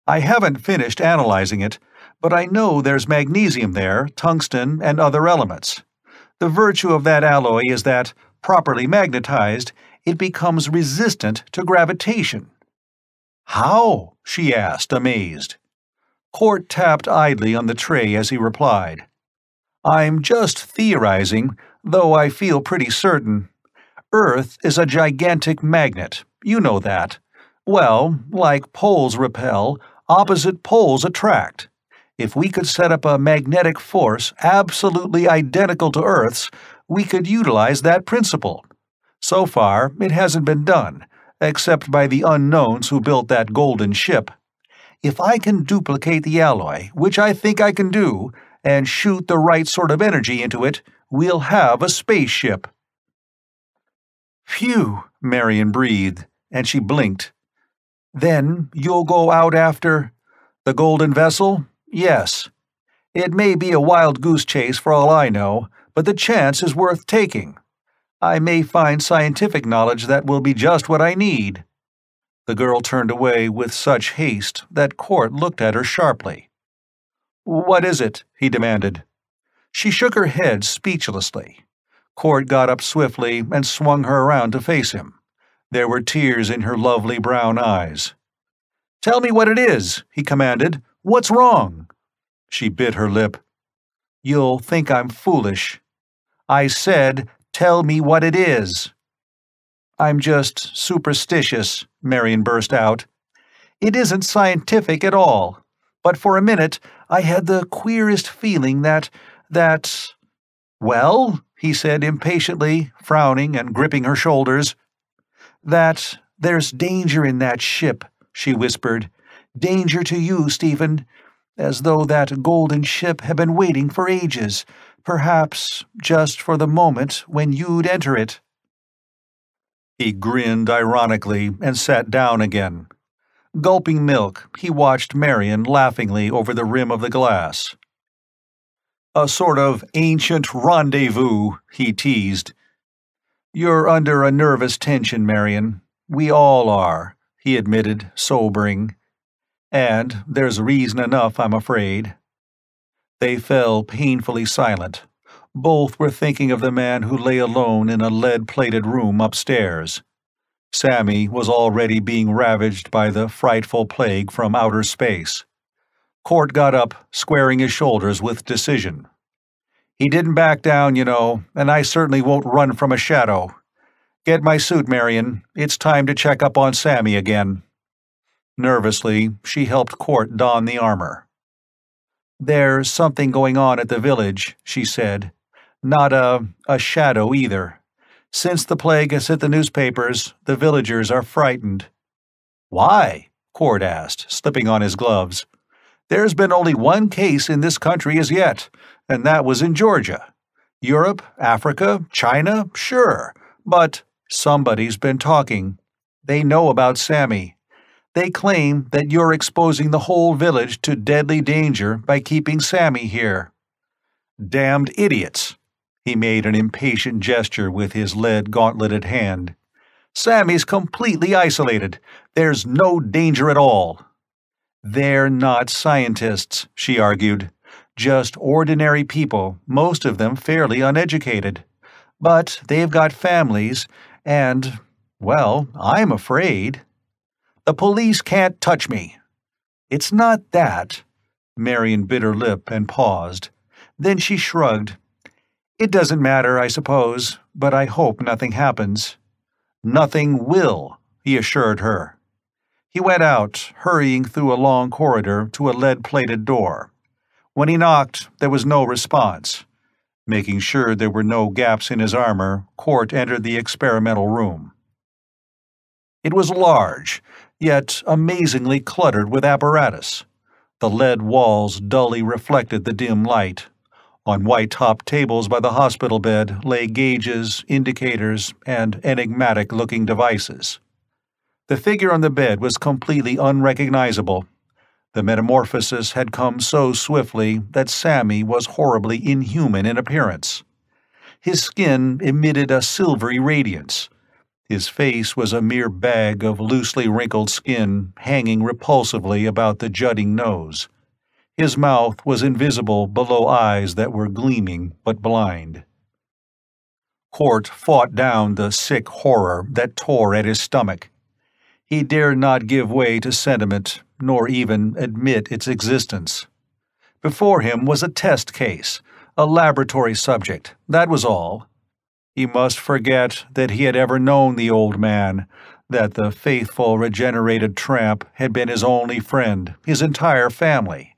Speaker 1: I haven't finished analyzing it, but I know there's magnesium there, tungsten, and other elements. The virtue of that alloy is that, properly magnetized, it becomes resistant to gravitation." "How?" she asked, amazed. Court tapped idly on the tray as he replied. "I'm just theorizing, though I feel pretty certain. Earth is a gigantic magnet. You know that. Well, like poles repel, opposite poles attract. If we could set up a magnetic force absolutely identical to Earth's, we could utilize that principle. So far, it hasn't been done, except by the unknowns who built that golden ship. If I can duplicate the alloy, which I think I can do, and shoot the right sort of energy into it, we'll have a spaceship."
Speaker 2: "Phew,"
Speaker 1: Marion breathed, and she blinked.
Speaker 2: "Then you'll go out after
Speaker 1: "The golden vessel? Yes. It may be a wild goose chase for all I know, but the chance is worth taking. I may find scientific knowledge that will be just what I need." The girl turned away with such haste that Court looked at her sharply. "What is it?" he demanded. She shook her head speechlessly. Court got up swiftly and swung her around to face him. There were tears in her lovely brown eyes. "Tell me what it is," he commanded. "What's wrong?" She bit her lip. "You'll think I'm foolish." "I said, tell me what it is." "I'm just superstitious," Marion burst out. "It isn't scientific at all. But for a minute I had the queerest feeling that... "Well?" he said impatiently, frowning and gripping her shoulders. "That there's danger in that ship," she whispered. "Danger to you, Stephen. As though that golden ship had been waiting for ages, perhaps just for the moment when you'd enter it." He grinned ironically and sat down again. Gulping milk, he watched Marion laughingly over the rim of the glass. "A sort of ancient rendezvous," he teased. "You're under a nervous tension, Marion. We all are," he admitted, sobering. "And there's reason enough, I'm afraid." They fell painfully silent. Both were thinking of the man who lay alone in a lead-plated room upstairs. Sammy was already being ravaged by the frightful plague from outer space. Court got up, squaring his shoulders with decision. "He didn't back down, you know, and I certainly won't run from a shadow. Get my suit, Marion. It's time to check up on Sammy again." Nervously, she helped Court don the armor. "There's something going on at the village," she said. "Not a shadow either. Since the plague has hit the newspapers, the villagers are frightened." "Why?" Court asked, slipping on his gloves. "There's been only one case in this country as yet, and that was in Georgia. Europe, Africa, China, sure, but somebody's been talking. They know about Sammy. They claim that you're exposing the whole village to deadly danger by keeping Sammy here." "Damned idiots!" He made an impatient gesture with his lead-gauntleted hand. "Sammy's completely isolated. There's no danger at all." "They're not scientists," she argued. "Just ordinary people, most of them fairly uneducated. But they've got families, and, well, I'm afraid." "The police can't touch me." "It's not that." Marion bit her lip and paused. Then she shrugged. "It doesn't matter, I suppose, but I hope nothing happens." "Nothing will," he assured her. He went out, hurrying through a long corridor to a lead-plated door. When he knocked, there was no response. Making sure there were no gaps in his armor, Court entered the experimental room. It was large, yet amazingly cluttered with apparatus. The lead walls dully reflected the dim light. On white-topped tables by the hospital bed lay gauges, indicators, and enigmatic-looking devices. The figure on the bed was completely unrecognizable. The metamorphosis had come so swiftly that Sammy was horribly inhuman in appearance. His skin emitted a silvery radiance. His face was a mere bag of loosely wrinkled skin hanging repulsively about the jutting nose. His mouth was invisible below eyes that were gleaming but blind. Court fought down the sick horror that tore at his stomach. He dared not give way to sentiment, nor even admit its existence. Before him was a test case, a laboratory subject, that was all. He must forget that he had ever known the old man, that the faithful, regenerated tramp had been his only friend, his entire family.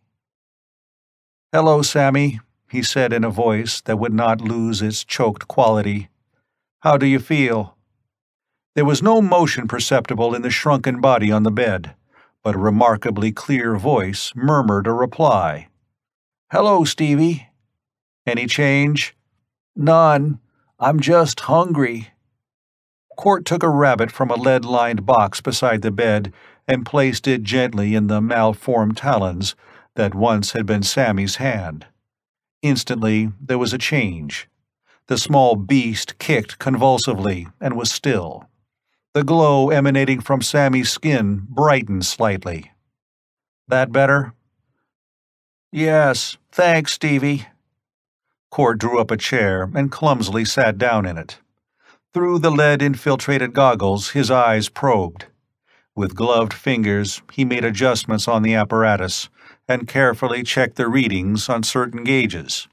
Speaker 1: "Hello, Sammy," he said in a voice that would not lose its choked quality. "How do you feel?" There was no motion perceptible in the shrunken body on the bed, but a remarkably clear voice murmured a reply. "Hello, Stevie. Any change?"
Speaker 2: "None. I'm just hungry."
Speaker 1: Court took a rabbit from a lead-lined box beside the bed and placed it gently in the malformed talons that once had been Sammy's hand. Instantly, there was a change. The small beast kicked convulsively and was still. The glow emanating from Sammy's skin brightened slightly. "That better?"
Speaker 2: "Yes, thanks, Stevie."
Speaker 1: Court drew up a chair and clumsily sat down in it. Through the lead-infiltrated goggles, his eyes probed. With gloved fingers, he made adjustments on the apparatus and carefully checked the readings on certain gauges.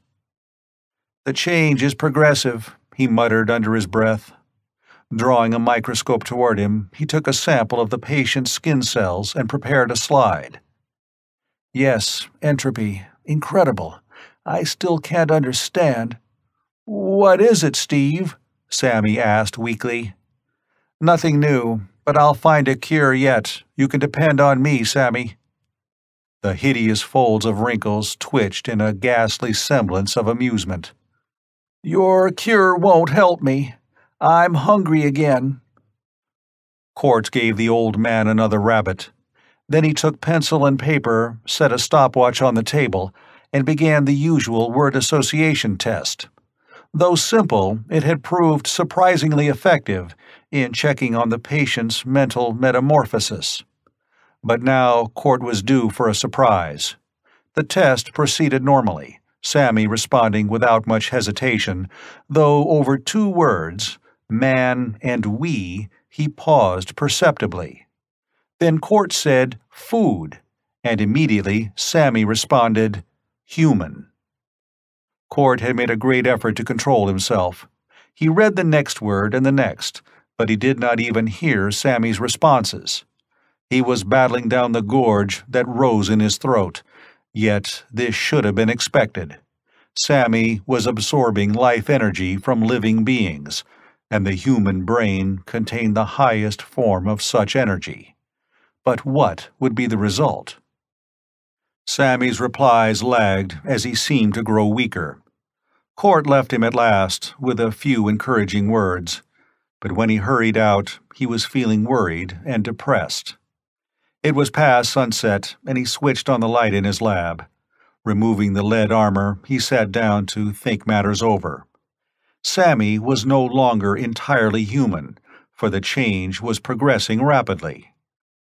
Speaker 1: "The change is progressive," he muttered under his breath. Drawing a microscope toward him, he took a sample of the patient's skin cells and prepared a slide.
Speaker 2: "Yes, entropy. Incredible. I still can't understand." "What is it, Steve?" Sammy asked weakly.
Speaker 1: "Nothing new, but I'll find a cure yet. You can depend on me, Sammy." The hideous folds of wrinkles twitched in a ghastly semblance of amusement.
Speaker 2: "Your cure won't help me. I'm hungry again."
Speaker 1: Court gave the old man another rabbit. Then he took pencil and paper, set a stopwatch on the table, and began the usual word association test. Though simple, it had proved surprisingly effective in checking on the patient's mental metamorphosis. But now Court was due for a surprise. The test proceeded normally, Sammy responding without much hesitation, though over 2 words, man and we, he paused perceptibly. Then Court said, "food," and immediately Sammy responded, "human." Court had made a great effort to control himself. He read the next word and the next, but he did not even hear Sammy's responses. He was battling down the gorge that rose in his throat, yet this should have been expected. Sammy was absorbing life energy from living beings, and the human brain contained the highest form of such energy. But what would be the result? Sammy's replies lagged as he seemed to grow weaker. Court left him at last with a few encouraging words, but when he hurried out, he was feeling worried and depressed. It was past sunset, and he switched on the light in his lab. Removing the lead armor, he sat down to think matters over. Sammy was no longer entirely human, for the change was progressing rapidly.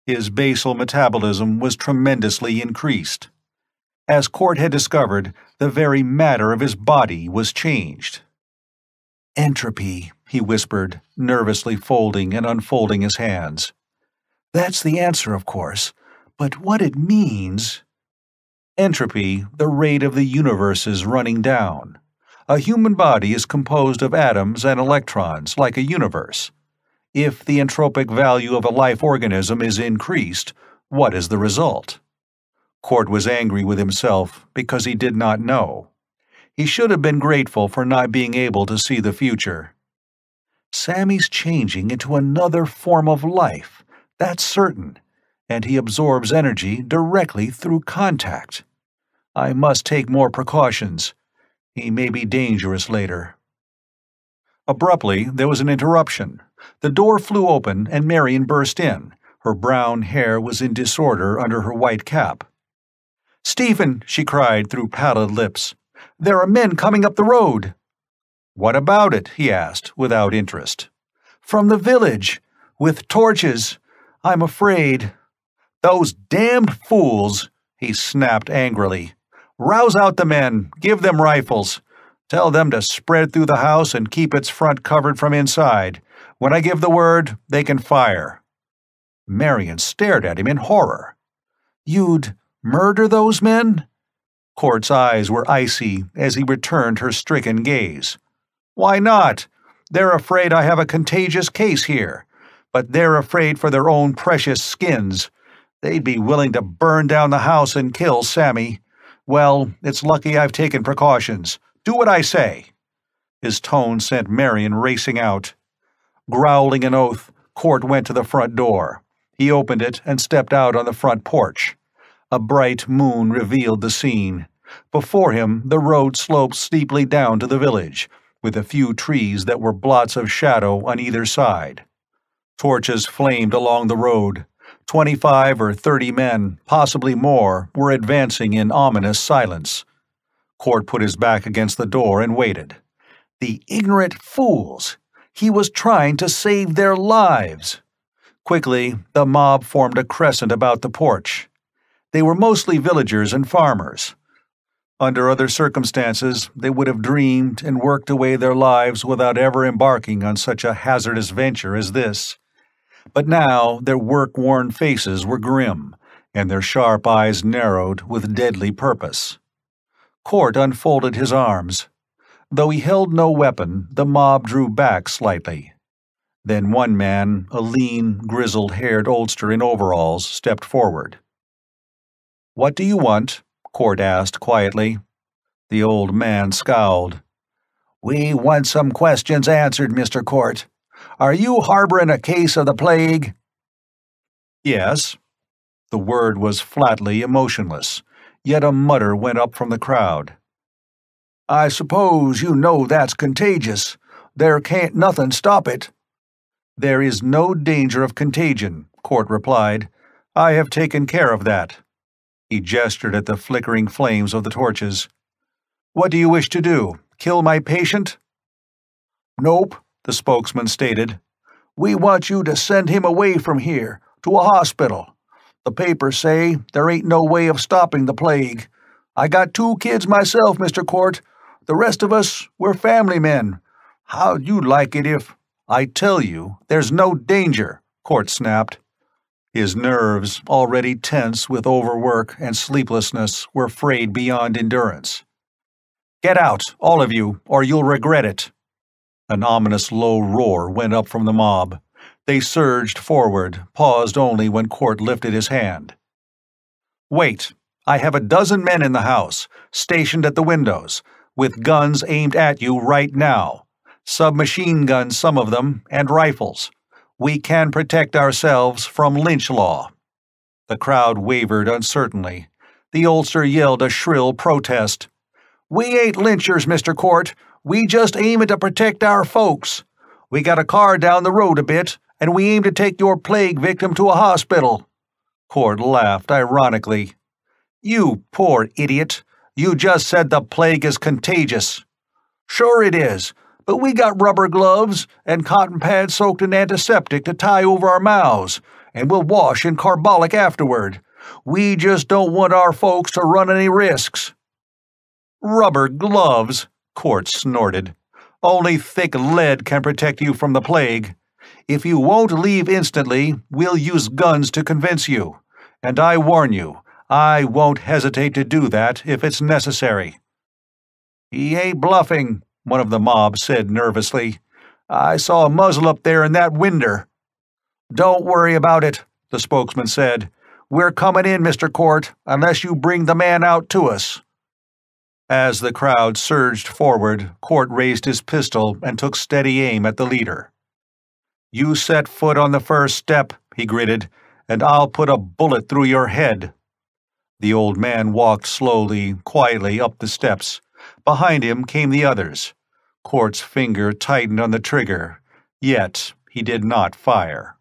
Speaker 1: His basal metabolism was tremendously increased. As Court had discovered, the very matter of his body was changed.
Speaker 2: "Entropy," he whispered, nervously folding and unfolding his hands. "That's the answer, of course, but what it means—"
Speaker 1: Entropy, the rate of the universe's running down. A human body is composed of atoms and electrons, like a universe. If the entropic value of a life organism is increased, what is the result? Court was angry with himself because he did not know. He should have been grateful for not being able to see the future. Sammy's changing into another form of life, that's certain, and he absorbs energy directly through contact. I must take more precautions. He may be dangerous later. Abruptly, there was an interruption. The door flew open and Marion burst in. Her brown hair was in disorder under her white cap. "Stephen," she cried through pallid lips, "there are men coming up the road." "What about it?" he asked, without interest. "From the village, with torches. I'm afraid." "Those damned fools!" he snapped angrily. "Rouse out the men, give them rifles. Tell them to spread through the house and keep its front covered from inside. When I give the word, they can fire." Marion stared at him in horror. "You'd murder those men?" Court's eyes were icy as he returned her stricken gaze. "Why not? They're afraid I have a contagious case here. But they're afraid for their own precious skins. They'd be willing to burn down the house and kill Sammy. Well, it's lucky I've taken precautions. Do what I say." His tone sent Marion racing out. Growling an oath, Court went to the front door. He opened it and stepped out on the front porch. A bright moon revealed the scene. Before him, the road sloped steeply down to the village, with a few trees that were blots of shadow on either side. Torches flamed along the road. 25 or 30 men, possibly more, were advancing in ominous silence. Court put his back against the door and waited. The ignorant fools! He was trying to save their lives. Quickly, the mob formed a crescent about the porch. They were mostly villagers and farmers. Under other circumstances, they would have dreamed and worked away their lives without ever embarking on such a hazardous venture as this. But now their work-worn faces were grim, and their sharp eyes narrowed with deadly purpose. Court unfolded his arms. Though he held no weapon, the mob drew back slightly. Then one man, a lean, grizzled-haired oldster in overalls, stepped forward. "What do you want?" Court asked quietly. The old man scowled. "We want some questions answered, Mr. Court. Are you harboring a case of the plague?" "Yes." The word was flatly emotionless, yet a mutter went up from the crowd.
Speaker 2: "I suppose you know that's contagious. There can't nothing stop it."
Speaker 1: "There is no danger of contagion," Court replied. "I have taken care of that." He gestured at the flickering flames of the torches. "What do you wish to do? Kill my patient?"
Speaker 2: "Nope," the spokesman stated. "We want you to send him away from here, to a hospital. The papers say there ain't no way of stopping the plague. I got 2 kids myself, Mr. Court. The rest of us, we're family men. How'd you like it if—"
Speaker 1: "I tell you, there's no danger," Court snapped. His nerves, already tense with overwork and sleeplessness, were frayed beyond endurance. "Get out, all of you, or you'll regret it." An ominous low roar went up from the mob. They surged forward, paused only when Court lifted his hand. "Wait. I have a dozen men in the house, stationed at the windows, with guns aimed at you right now. Submachine guns, some of them, and rifles. We can protect ourselves from lynch law." The crowd wavered uncertainly. The oldster yelled a shrill protest. "We ain't lynchers, Mr. Court. We just aiming to protect our folks. We got a car down the road a bit, and we aim to take your plague victim to a hospital." Court laughed ironically. "You poor idiot. You just said the plague is contagious." "Sure it is, but we got rubber gloves and cotton pads soaked in antiseptic to tie over our mouths, and we'll wash in carbolic afterward. We just don't want our folks to run any risks." "Rubber gloves," Court snorted. "Only thick lead can protect you from the plague. If you won't leave instantly, we'll use guns to convince you. And I warn you, I won't hesitate to do that if it's necessary." "He ain't bluffing," one of the mob said nervously. "I saw a muzzle up there in that winder." "Don't worry about it," the spokesman said. "We're coming in, Mr. Court, unless you bring the man out to us." As the crowd surged forward, Court raised his pistol and took steady aim at the leader. "You set foot on the first step," he gritted, "and I'll put a bullet through your head." The old man walked slowly, quietly up the steps. Behind him came the others. Court's finger tightened on the trigger, yet he did not fire.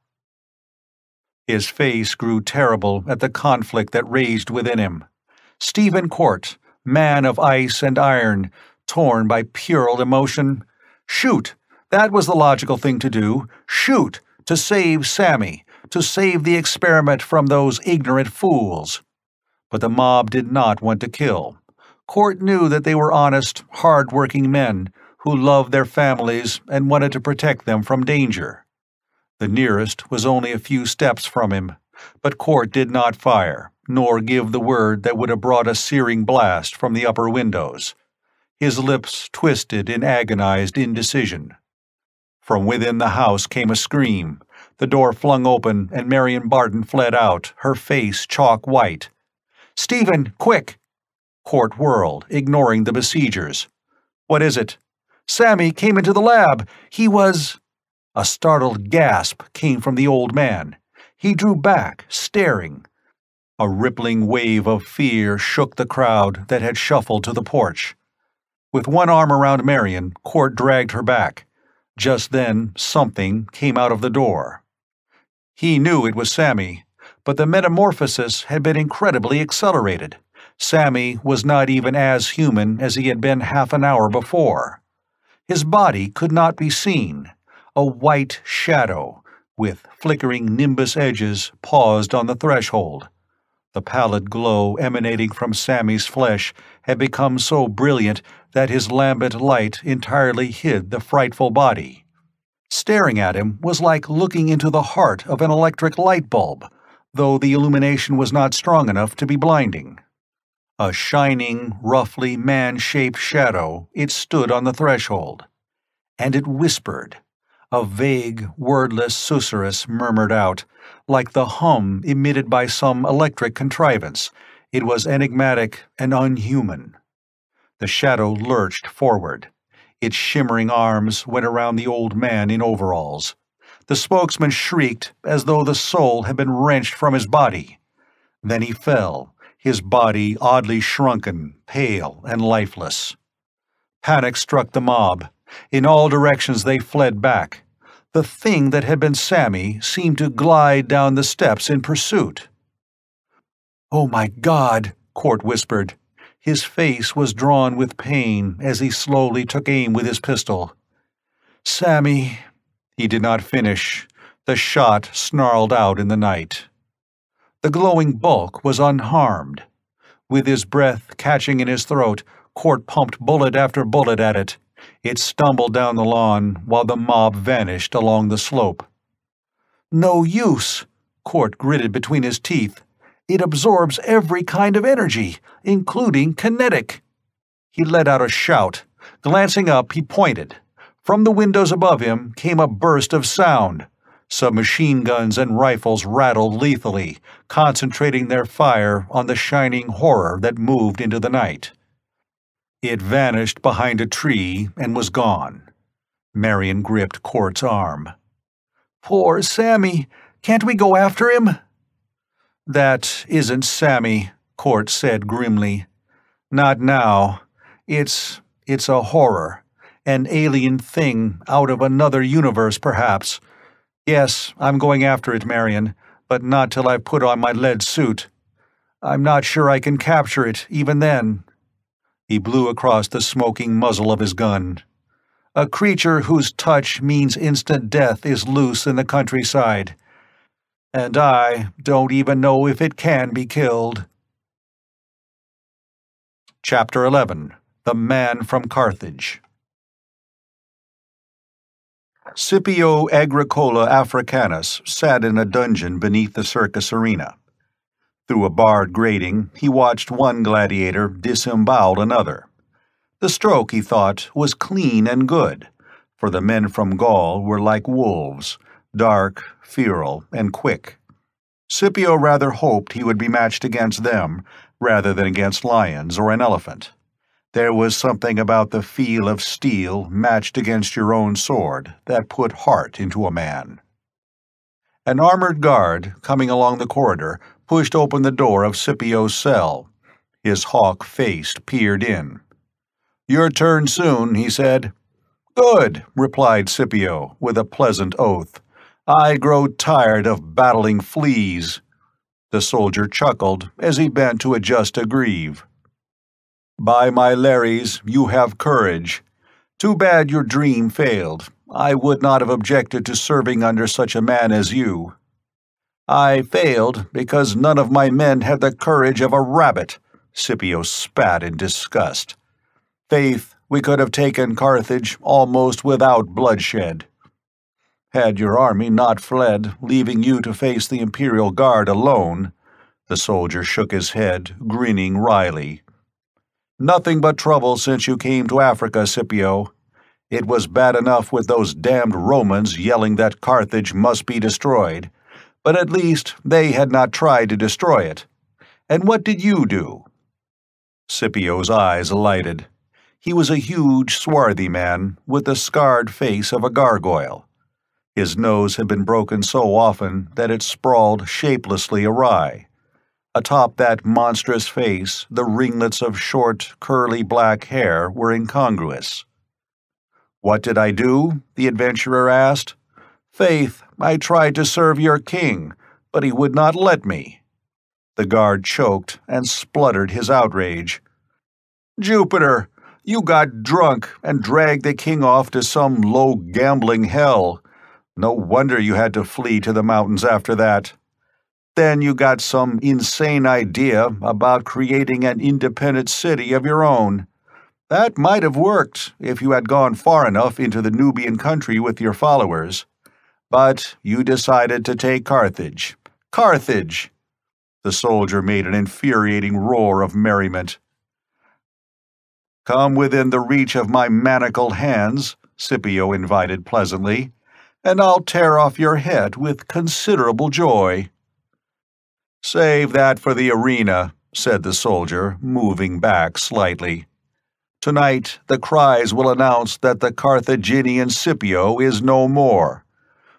Speaker 1: His face grew terrible at the conflict that raged within him. Stephen Court, man of ice and iron, torn by puerile emotion. Shoot! That was the logical thing to do. Shoot! To save Sammy, to save the experiment from those ignorant fools. But the mob did not want to kill. Court knew that they were honest, hard-working men who loved their families and wanted to protect them from danger. The nearest was only a few steps from him, but Court did not fire, nor give the word that would have brought a searing blast from the upper windows. His lips twisted in agonized indecision. From within the house came a scream. The door flung open, and Marion Barton fled out, her face chalk white. "Stephen, quick!" Court whirled, ignoring the besiegers. "What is it?" "Sammy came into the lab. He was—" A startled gasp came from the old man. He drew back, staring. A rippling wave of fear shook the crowd that had shuffled to the porch. With one arm around Marion, Court dragged her back. Just then, something came out of the door. He knew it was Sammy, but the metamorphosis had been incredibly accelerated. Sammy was not even as human as he had been half an hour before. His body could not be seen. A white shadow, with flickering nimbus edges, paused on the threshold. The pallid glow emanating from Sammy's flesh had become so brilliant that his lambent light entirely hid the frightful body. Staring at him was like looking into the heart of an electric light bulb, though the illumination was not strong enough to be blinding. A shining, roughly man-shaped shadow, it stood on the threshold. And it whispered. A vague, wordless susurrus murmured out, like the hum emitted by some electric contrivance. It was enigmatic and unhuman. The shadow lurched forward. Its shimmering arms went around the old man in overalls. The spokesman shrieked as though the soul had been wrenched from his body. Then he fell, his body oddly shrunken, pale and lifeless. Panic struck the mob. In all directions they fled back. The thing that had been Sammy seemed to glide down the steps in pursuit. "Oh, my God," Court whispered. His face was drawn with pain as he slowly took aim with his pistol. "Sammy—" He did not finish. The shot snarled out in the night. The glowing bulk was unharmed. With his breath catching in his throat, Court pumped bullet after bullet at it. It stumbled down the lawn while the mob vanished along the slope. "No use," Court gritted between his teeth. "It absorbs every kind of energy, including kinetic." He let out a shout. Glancing up, he pointed. From the windows above him came a burst of sound. Submachine guns and rifles rattled lethally, concentrating their fire on the shining horror that moved into the night. It vanished behind a tree and was gone. Marion gripped Court's arm. "Poor Sammy! Can't we go after him?" "That isn't Sammy," Court said grimly. "Not now. It's a horror. An alien thing out of another universe, perhaps. Yes, I'm going after it, Marion, but not till I've put on my lead suit. I'm not sure I can capture it, even then." He blew across the smoking muzzle of his gun. "A creature whose touch means instant death is loose in the countryside. And I don't even know if it can be killed." Chapter 11. The Man from Carthage. Scipio Agricola Africanus sat in a dungeon beneath the circus arena. Through a barred grating, he watched one gladiator disembowel another. The stroke, he thought, was clean and good, for the men from Gaul were like wolves, dark, feral, and quick. Scipio rather hoped he would be matched against them rather than against lions or an elephant. There was something about the feel of steel matched against your own sword that put heart into a man. An armored guard, coming along the corridor, pushed open the door of Scipio's cell. His hawk face peered in. "Your turn soon," he said. "Good," replied Scipio, with a pleasant oath. "I grow tired of battling fleas." The soldier chuckled as he bent to adjust a greave. "By my Lares, you have courage. Too bad your dream failed. I would not have objected to serving under such a man as you." "I failed because none of my men had the courage of a rabbit," Scipio spat in disgust. "Faith, we could have taken Carthage almost without bloodshed." "Had your army not fled, leaving you to face the Imperial Guard alone," the soldier shook his head, grinning wryly. "Nothing but trouble since you came to Africa, Scipio. It was bad enough with those damned Romans yelling that Carthage must be destroyed, but at least they had not tried to destroy it. And what did you do?" Scipio's eyes lighted. He was a huge, swarthy man, with the scarred face of a gargoyle. His nose had been broken so often that it sprawled shapelessly awry. Atop that monstrous face, the ringlets of short, curly black hair were incongruous. "What did I do?" the adventurer asked. "Faith, I tried to serve your king, but he would not let me." The guard choked and spluttered his outrage. "Jupiter, you got drunk and dragged the king off to some low gambling hell. No wonder you had to flee to the mountains after that. Then you got some insane idea about creating an independent city of your own. That might have worked if you had gone far enough into the Nubian country with your followers. But you decided to take Carthage. Carthage!" The soldier made an infuriating roar of merriment. "Come within the reach of my manacled hands," Scipio invited pleasantly, "and I'll tear off your head with considerable joy." "Save that for the arena," said the soldier, moving back slightly. "Tonight the cries will announce that the Carthaginian Scipio is no more.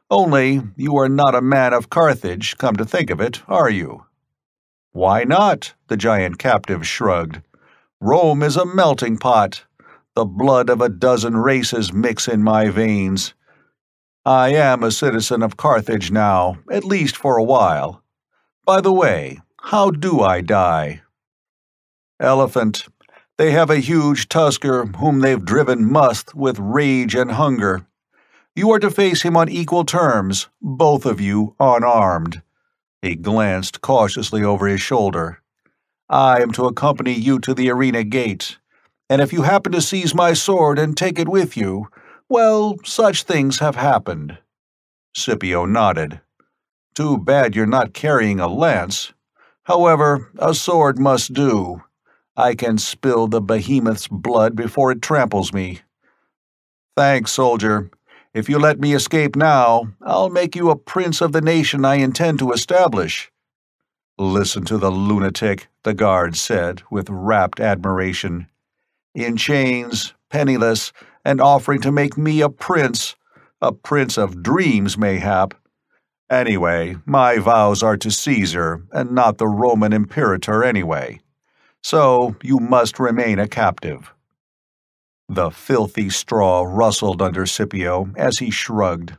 Speaker 1: Only you are not a man of Carthage, come to think of it, are you?" "Why not?" the giant captive shrugged. "Rome is a melting pot. The blood of a dozen races mix in my veins. I am a citizen of Carthage now, at least for a while. By the way, how do I die?" "Elephant. They have a huge tusker whom they've driven must with rage and hunger. You are to face him on equal terms, both of you unarmed." He glanced cautiously over his shoulder. "I am to accompany you to the arena gate, and if you happen to seize my sword and take it with you, well, such things have happened." Scipio nodded. "Too bad you're not carrying a lance. However, a sword must do. I can spill the behemoth's blood before it tramples me." "Thanks, soldier. If you let me escape now, I'll make you a prince of the nation I intend to establish." "Listen to the lunatic," the guard said, with rapt admiration. "In chains, penniless, and offering to make me a prince of dreams, mayhap. Anyway, my vows are to Caesar, and not the Roman imperator anyway. So you must remain a captive." The filthy straw rustled under Scipio as he shrugged.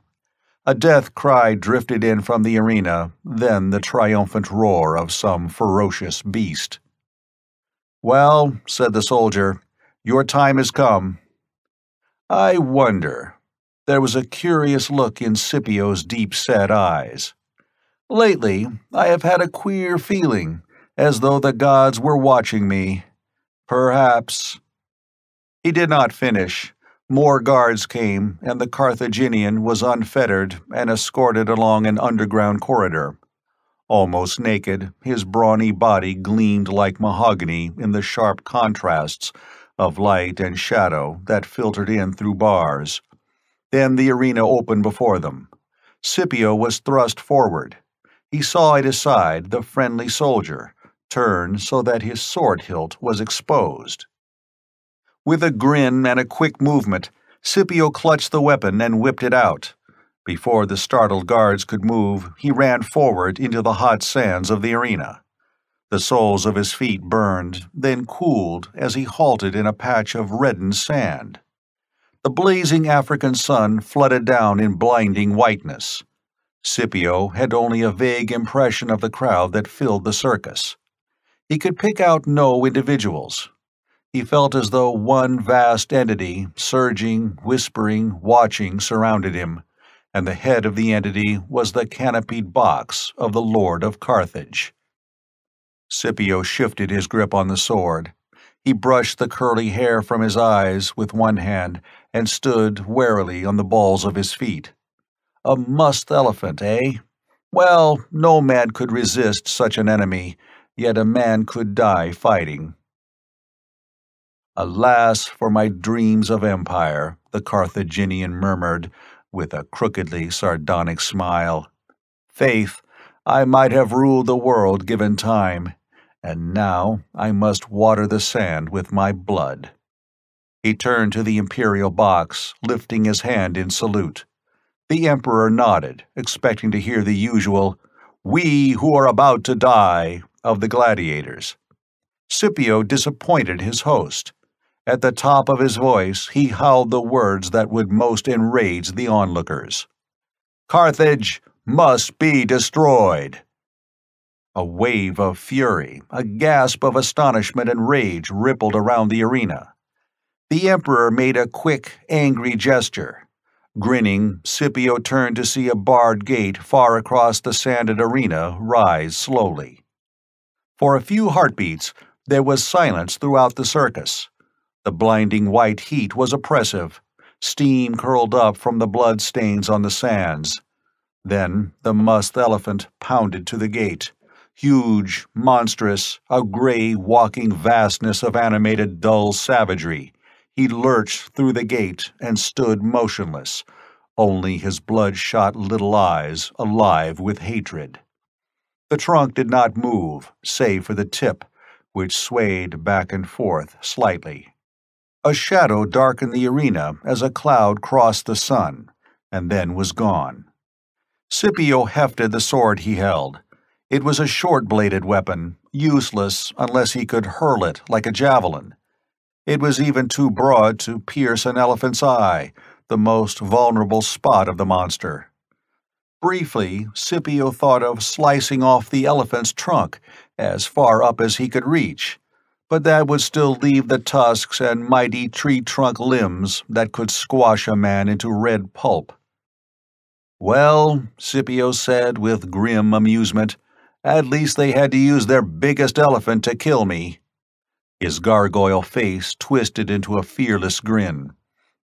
Speaker 1: A death cry drifted in from the arena, then the triumphant roar of some ferocious beast. "Well," said the soldier, "your time has come." "I wonder." There was a curious look in Scipio's deep-set eyes. "Lately, I have had a queer feeling, as though the gods were watching me. Perhaps—" He did not finish. More guards came, and the Carthaginian was unfettered and escorted along an underground corridor. Almost naked, his brawny body gleamed like mahogany in the sharp contrasts of light and shadow that filtered in through bars. Then the arena opened before them. Scipio was thrust forward. He saw at his side the friendly soldier, turned so that his sword hilt was exposed. With a grin and a quick movement, Scipio clutched the weapon and whipped it out. Before the startled guards could move, he ran forward into the hot sands of the arena. The soles of his feet burned, then cooled as he halted in a patch of reddened sand. The blazing African sun flooded down in blinding whiteness. Scipio had only a vague impression of the crowd that filled the circus. He could pick out no individuals. He felt as though one vast entity, surging, whispering, watching, surrounded him, and the head of the entity was the canopied box of the Lord of Carthage. Scipio shifted his grip on the sword. He brushed the curly hair from his eyes with one hand and stood warily on the balls of his feet. A musk elephant, eh? Well, no man could resist such an enemy, yet a man could die fighting. "Alas for my dreams of empire," the Carthaginian murmured, with a crookedly sardonic smile. "Faith, I might have ruled the world given time, and now I must water the sand with my blood." He turned to the imperial box, lifting his hand in salute. The Emperor nodded, expecting to hear the usual, "We who are about to die," of the gladiators. Scipio disappointed his host. At the top of his voice, he howled the words that would most enrage the onlookers. "Carthage must be destroyed." A wave of fury, a gasp of astonishment and rage rippled around the arena. The Emperor made a quick, angry gesture. Grinning, Scipio turned to see a barred gate far across the sanded arena rise slowly. For a few heartbeats, there was silence throughout the circus. The blinding white heat was oppressive. Steam curled up from the blood stains on the sands. Then the musked elephant pounded to the gate. Huge, monstrous, a gray, walking vastness of animated dull savagery. He lurched through the gate and stood motionless, only his bloodshot little eyes alive with hatred. The trunk did not move, save for the tip, which swayed back and forth slightly. A shadow darkened the arena as a cloud crossed the sun, and then was gone. Scipio hefted the sword he held. It was a short-bladed weapon, useless unless he could hurl it like a javelin. It was even too broad to pierce an elephant's eye, the most vulnerable spot of the monster. Briefly, Scipio thought of slicing off the elephant's trunk as far up as he could reach, but that would still leave the tusks and mighty tree-trunk limbs that could squash a man into red pulp. "Well," Scipio said with grim amusement, "at least they had to use their biggest elephant to kill me." His gargoyle face twisted into a fearless grin.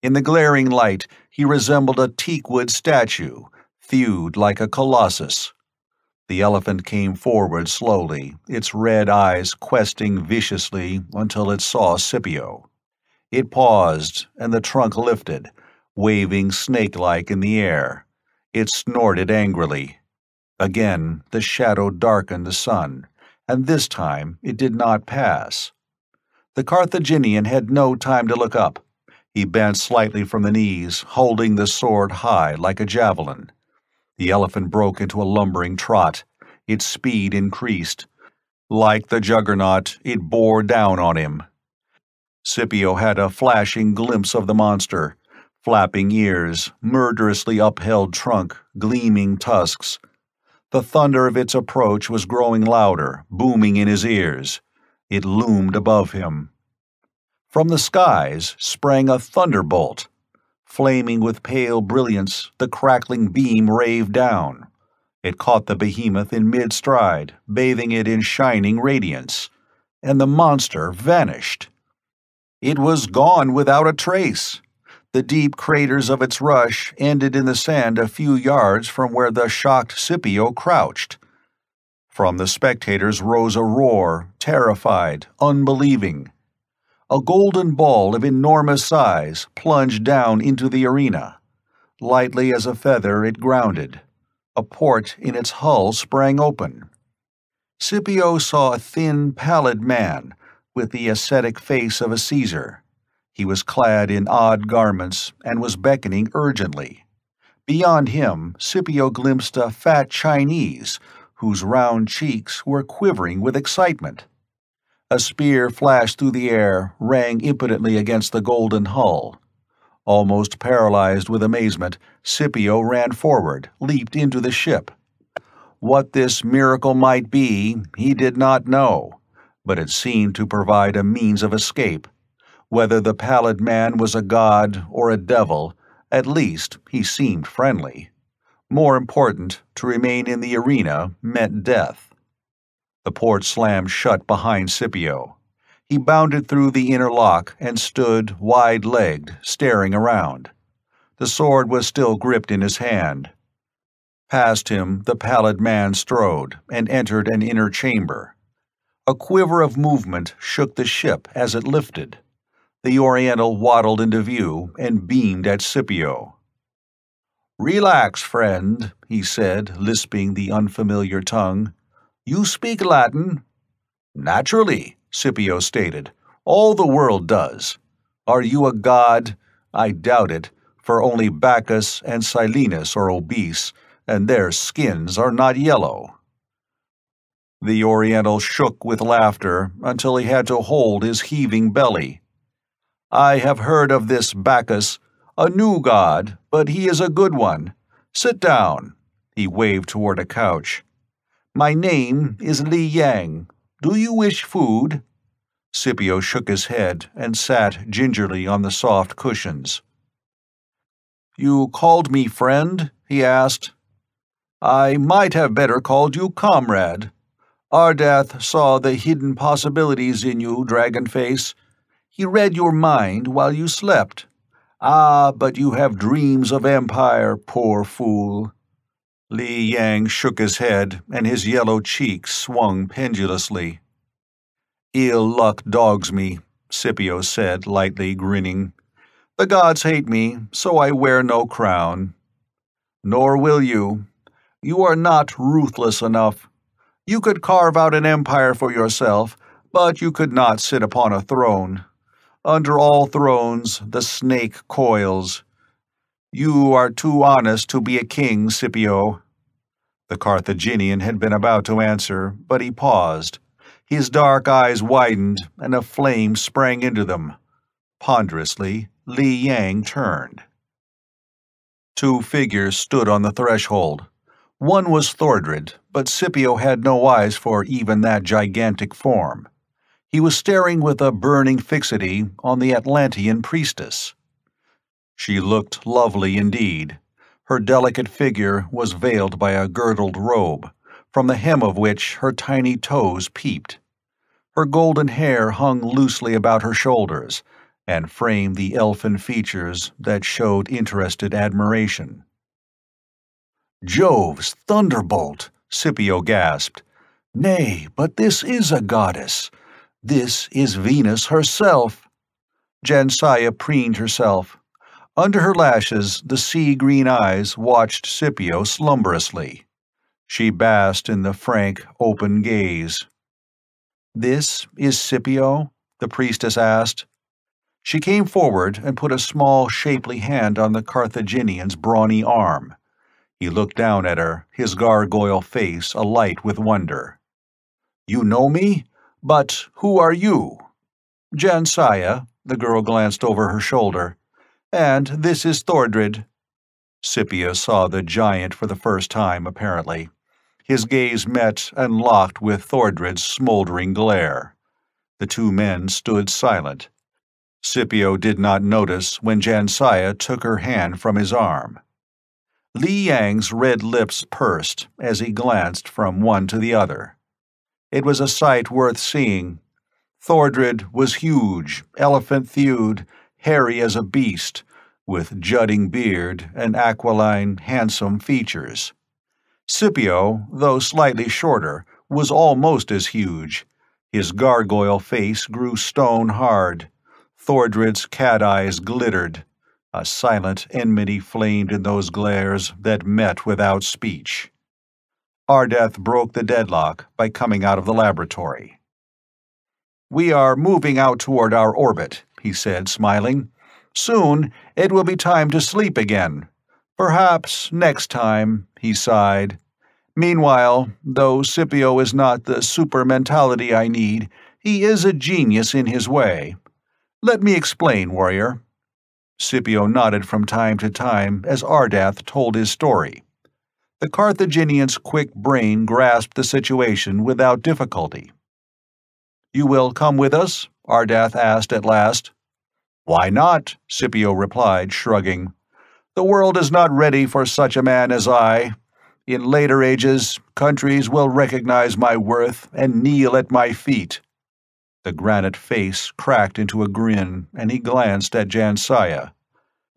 Speaker 1: In the glaring light, he resembled a teakwood statue, thewed like a colossus. The elephant came forward slowly, its red eyes questing viciously until it saw Scipio. It paused, and the trunk lifted, waving snake-like in the air. It snorted angrily. Again, the shadow darkened the sun, and this time it did not pass. The Carthaginian had no time to look up. He bent slightly from the knees, holding the sword high like a javelin. The elephant broke into a lumbering trot. Its speed increased. Like the juggernaut, it bore down on him. Scipio had a flashing glimpse of the monster. Flapping ears, murderously upheld trunk, gleaming tusks. The thunder of its approach was growing louder, booming in his ears. It loomed above him. From the skies sprang a thunderbolt. Flaming with pale brilliance, the crackling beam raved down. It caught the behemoth in mid-stride, bathing it in shining radiance, and the monster vanished. It was gone without a trace. The deep craters of its rush ended in the sand a few yards from where the shocked Scipio crouched. From the spectators rose a roar, terrified, unbelieving. A golden ball of enormous size plunged down into the arena. Lightly as a feather it grounded. A port in its hull sprang open. Scipio saw a thin, pallid man with the ascetic face of a Caesar. He was clad in odd garments and was beckoning urgently. Beyond him, Scipio glimpsed a fat Chinese whose round cheeks were quivering with excitement. A spear flashed through the air, rang impotently against the golden hull. Almost paralyzed with amazement, Scipio ran forward, leaped into the ship. What this miracle might be, he did not know, but it seemed to provide a means of escape. Whether the pallid man was a god or a devil, at least he seemed friendly. More important, to remain in the arena meant death. The port slammed shut behind Scipio. He bounded through the inner lock and stood wide-legged, staring around. The sword was still gripped in his hand. Past him, the pallid man strode and entered an inner chamber. A quiver of movement shook the ship as it lifted. The Oriental waddled into view and beamed at Scipio. "Relax, friend," he said, lisping the unfamiliar tongue. "You speak Latin?" "Naturally," Scipio stated. "All the world does. Are you a god? I doubt it, for only Bacchus and Silenus are obese, and their skins are not yellow." The Oriental shook with laughter until he had to hold his heaving belly. "I have heard of this Bacchus, a new god, but he is a good one. Sit down." He waved toward a couch. "My name is Li Yang. Do you wish food?" Scipio shook his head and sat gingerly on the soft cushions. "You called me friend?" he asked. "I might have better called you comrade. Ardath saw the hidden possibilities in you, Dragonface. He read your mind while you slept. Ah, but you have dreams of empire, poor fool." Li Yang shook his head, and his yellow cheeks swung pendulously. "Ill luck dogs me," Scipio said, lightly grinning. "The gods hate me, so I wear no crown. Nor will you. You are not ruthless enough. You could carve out an empire for yourself, but you could not sit upon a throne. Under all thrones the snake coils. You are too honest to be a king, Scipio." The Carthaginian had been about to answer, but he paused. His dark eyes widened, and a flame sprang into them. Ponderously, Li Yang turned. Two figures stood on the threshold. One was Thordred, but Scipio had no eyes for even that gigantic form. He was staring with a burning fixity on the Atlantean priestess. She looked lovely indeed. Her delicate figure was veiled by a girdled robe, from the hem of which her tiny toes peeped. Her golden hair hung loosely about her shoulders, and framed the elfin features that showed interested admiration. "Jove's thunderbolt!" Scipio gasped. "Nay, but this is a goddess. This is Venus herself." Jansaya preened herself. Under her lashes, the sea-green eyes watched Scipio slumberously. She basked in the frank, open gaze. "This is Scipio?" the priestess asked. She came forward and put a small, shapely hand on the Carthaginian's brawny arm. He looked down at her, his gargoyle face alight with wonder. "You know me? But who are you?" "Jansaya," the girl glanced over her shoulder. "And this is Thordred." Scipio saw the giant for the first time, apparently. His gaze met and locked with Thordred's smoldering glare. The two men stood silent. Scipio did not notice when Jansaya took her hand from his arm. Li Yang's red lips pursed as he glanced from one to the other. It was a sight worth seeing. Thordred was huge, elephant-thewed, hairy as a beast, with jutting beard and aquiline, handsome features. Scipio, though slightly shorter, was almost as huge. His gargoyle face grew stone-hard. Thordred's cat eyes glittered. A silent enmity flamed in those glares that met without speech. Ardath broke the deadlock by coming out of the laboratory. "We are moving out toward our orbit," he said, smiling. "Soon it will be time to sleep again. Perhaps next time," he sighed. "Meanwhile, though Scipio is not the super mentality I need, he is a genius in his way. Let me explain, warrior." Scipio nodded from time to time as Ardath told his story. The Carthaginian's quick brain grasped the situation without difficulty. "You will come with us?" Ardath asked at last. "Why not?" Scipio replied, shrugging. "The world is not ready for such a man as I. In later ages, countries will recognize my worth and kneel at my feet." The granite face cracked into a grin, and he glanced at Jansaya.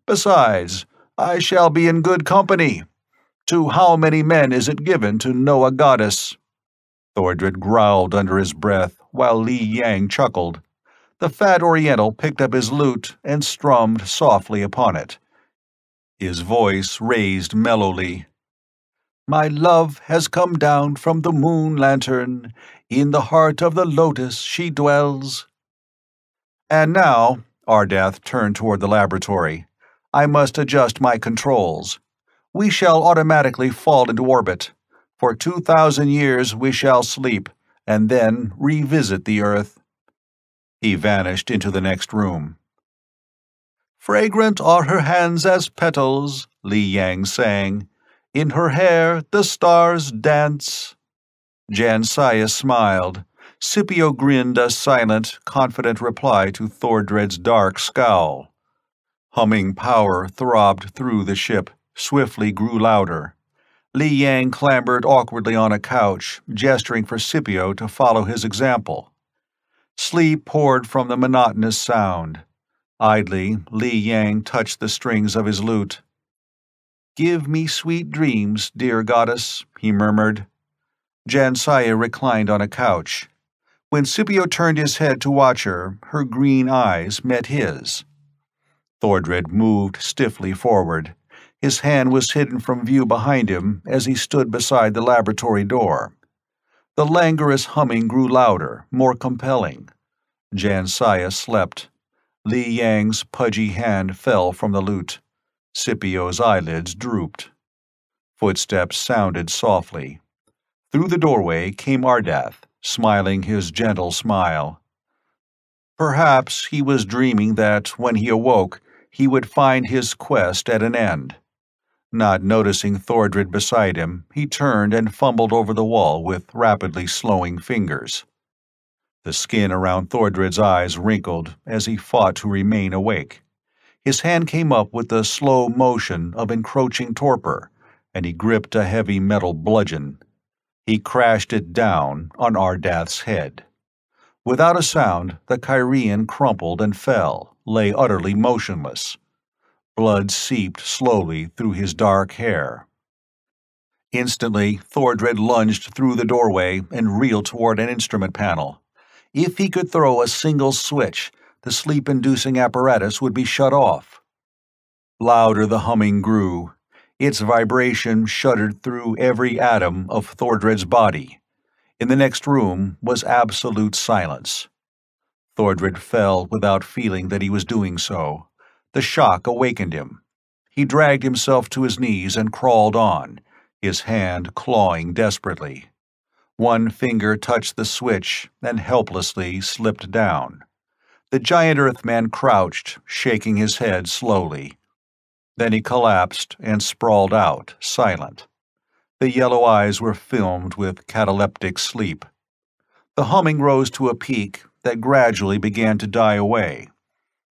Speaker 1: "Besides, I shall be in good company. To how many men is it given to know a goddess?" Thordred growled under his breath, while Li Yang chuckled. The fat Oriental picked up his lute and strummed softly upon it. His voice raised mellowly. "My love has come down from the moon lantern. In the heart of the lotus she dwells." "And now," Ardath turned toward the laboratory, I must adjust my controls. We shall automatically fall into orbit. For 2,000 years we shall sleep, and then revisit the Earth." He vanished into the next room. "Fragrant are her hands as petals," Li Yang sang. "In her hair the stars dance." Jansaya smiled. Scipio grinned a silent, confident reply to Thordred's dark scowl. Humming power throbbed through the ship, swiftly grew louder. Li Yang clambered awkwardly on a couch, gesturing for Scipio to follow his example. Sleep poured from the monotonous sound. Idly, Li Yang touched the strings of his lute. "Give me sweet dreams, dear goddess," he murmured. Jansaya reclined on a couch. When Scipio turned his head to watch her, her green eyes met his. Thordred moved stiffly forward. His hand was hidden from view behind him as he stood beside the laboratory door. The languorous humming grew louder, more compelling. Jansaya slept. Li Yang's pudgy hand fell from the lute. Scipio's eyelids drooped. Footsteps sounded softly. Through the doorway came Ardath, smiling his gentle smile. Perhaps he was dreaming that, when he awoke, he would find his quest at an end. Not noticing Thordred beside him, he turned and fumbled over the wall with rapidly slowing fingers. The skin around Thordred's eyes wrinkled as he fought to remain awake. His hand came up with the slow motion of encroaching torpor, and he gripped a heavy metal bludgeon. He crashed it down on Ardath's head. Without a sound, the Kyrian crumpled and fell, lay utterly motionless. Blood seeped slowly through his dark hair. Instantly, Thordred lunged through the doorway and reeled toward an instrument panel. If he could throw a single switch, the sleep-inducing apparatus would be shut off. Louder the humming grew. Its vibration shuddered through every atom of Thordred's body. In the next room was absolute silence. Thordred fell without feeling that he was doing so. The shock awakened him. He dragged himself to his knees and crawled on, his hand clawing desperately. One finger touched the switch and helplessly slipped down. The giant Earthman crouched, shaking his head slowly. Then he collapsed and sprawled out, silent. The yellow eyes were filmed with cataleptic sleep. The humming rose to a peak that gradually began to die away.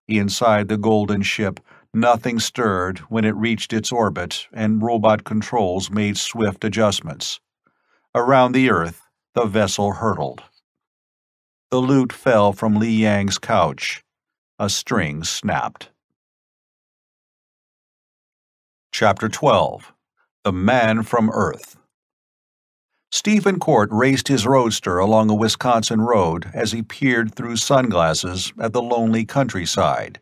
Speaker 1: Inside the golden ship, nothing stirred when it reached its orbit and robot controls made swift adjustments. Around the Earth, the vessel hurtled. The lute fell from Li Yang's couch. A string snapped. Chapter 12. The Man from Earth. Stephen Court raced his roadster along a Wisconsin road as he peered through sunglasses at the lonely countryside.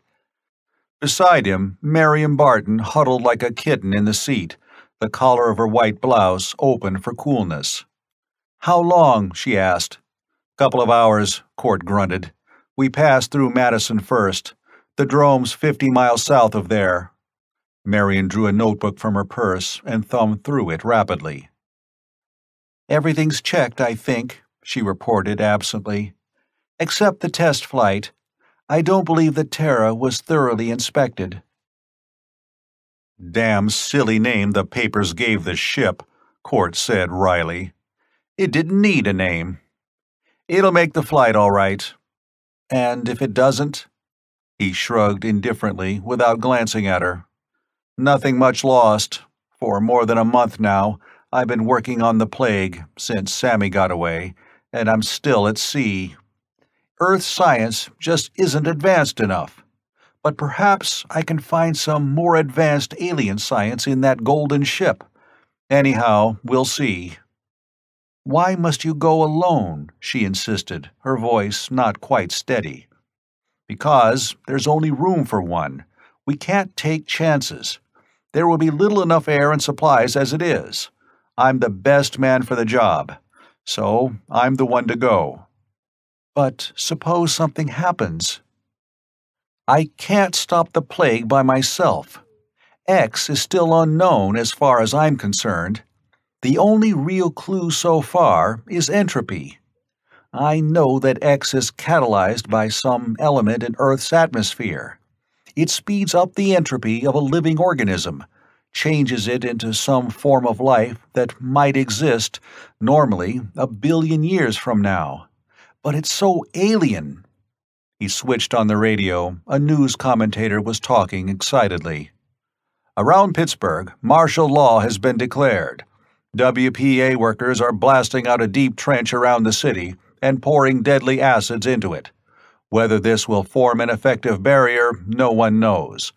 Speaker 1: Beside him, Marion Barton huddled like a kitten in the seat, the collar of her white blouse open for coolness. "How long?" she asked. "Couple of hours," Court grunted. "We passed through Madison first. The drome's 50 miles south of there." Marion drew a notebook from her purse and thumbed through it rapidly. "Everything's checked, I think," she reported absently. "Except the test flight. I don't believe the Terra was thoroughly inspected." "Damn silly name the papers gave the ship," Court said wryly. "It didn't need a name. It'll make the flight all right." "And if it doesn't?" He shrugged indifferently without glancing at her. "Nothing much lost. For more than a month now, I've been working on the plague, since Sammy got away, and I'm still at sea. Earth science just isn't advanced enough. But perhaps I can find some more advanced alien science in that golden ship. Anyhow, we'll see." "Why must you go alone?" she insisted, her voice not quite steady. "Because there's only room for one. We can't take chances. There will be little enough air and supplies as it is. I'm the best man for the job, so I'm the one to go." "But suppose something happens?" "I can't stop the plague by myself," X is still unknown as far as I'm concerned. The only real clue so far is entropy. I know that X is catalyzed by some element in Earth's atmosphere. It speeds up the entropy of a living organism, changes it into some form of life that might exist, normally, 1 billion years from now. But it's so alien. He switched on the radio. A news commentator was talking excitedly. Around Pittsburgh, martial law has been declared. WPA workers are blasting out a deep trench around the city and pouring deadly acids into it. Whether this will form an effective barrier, no one knows.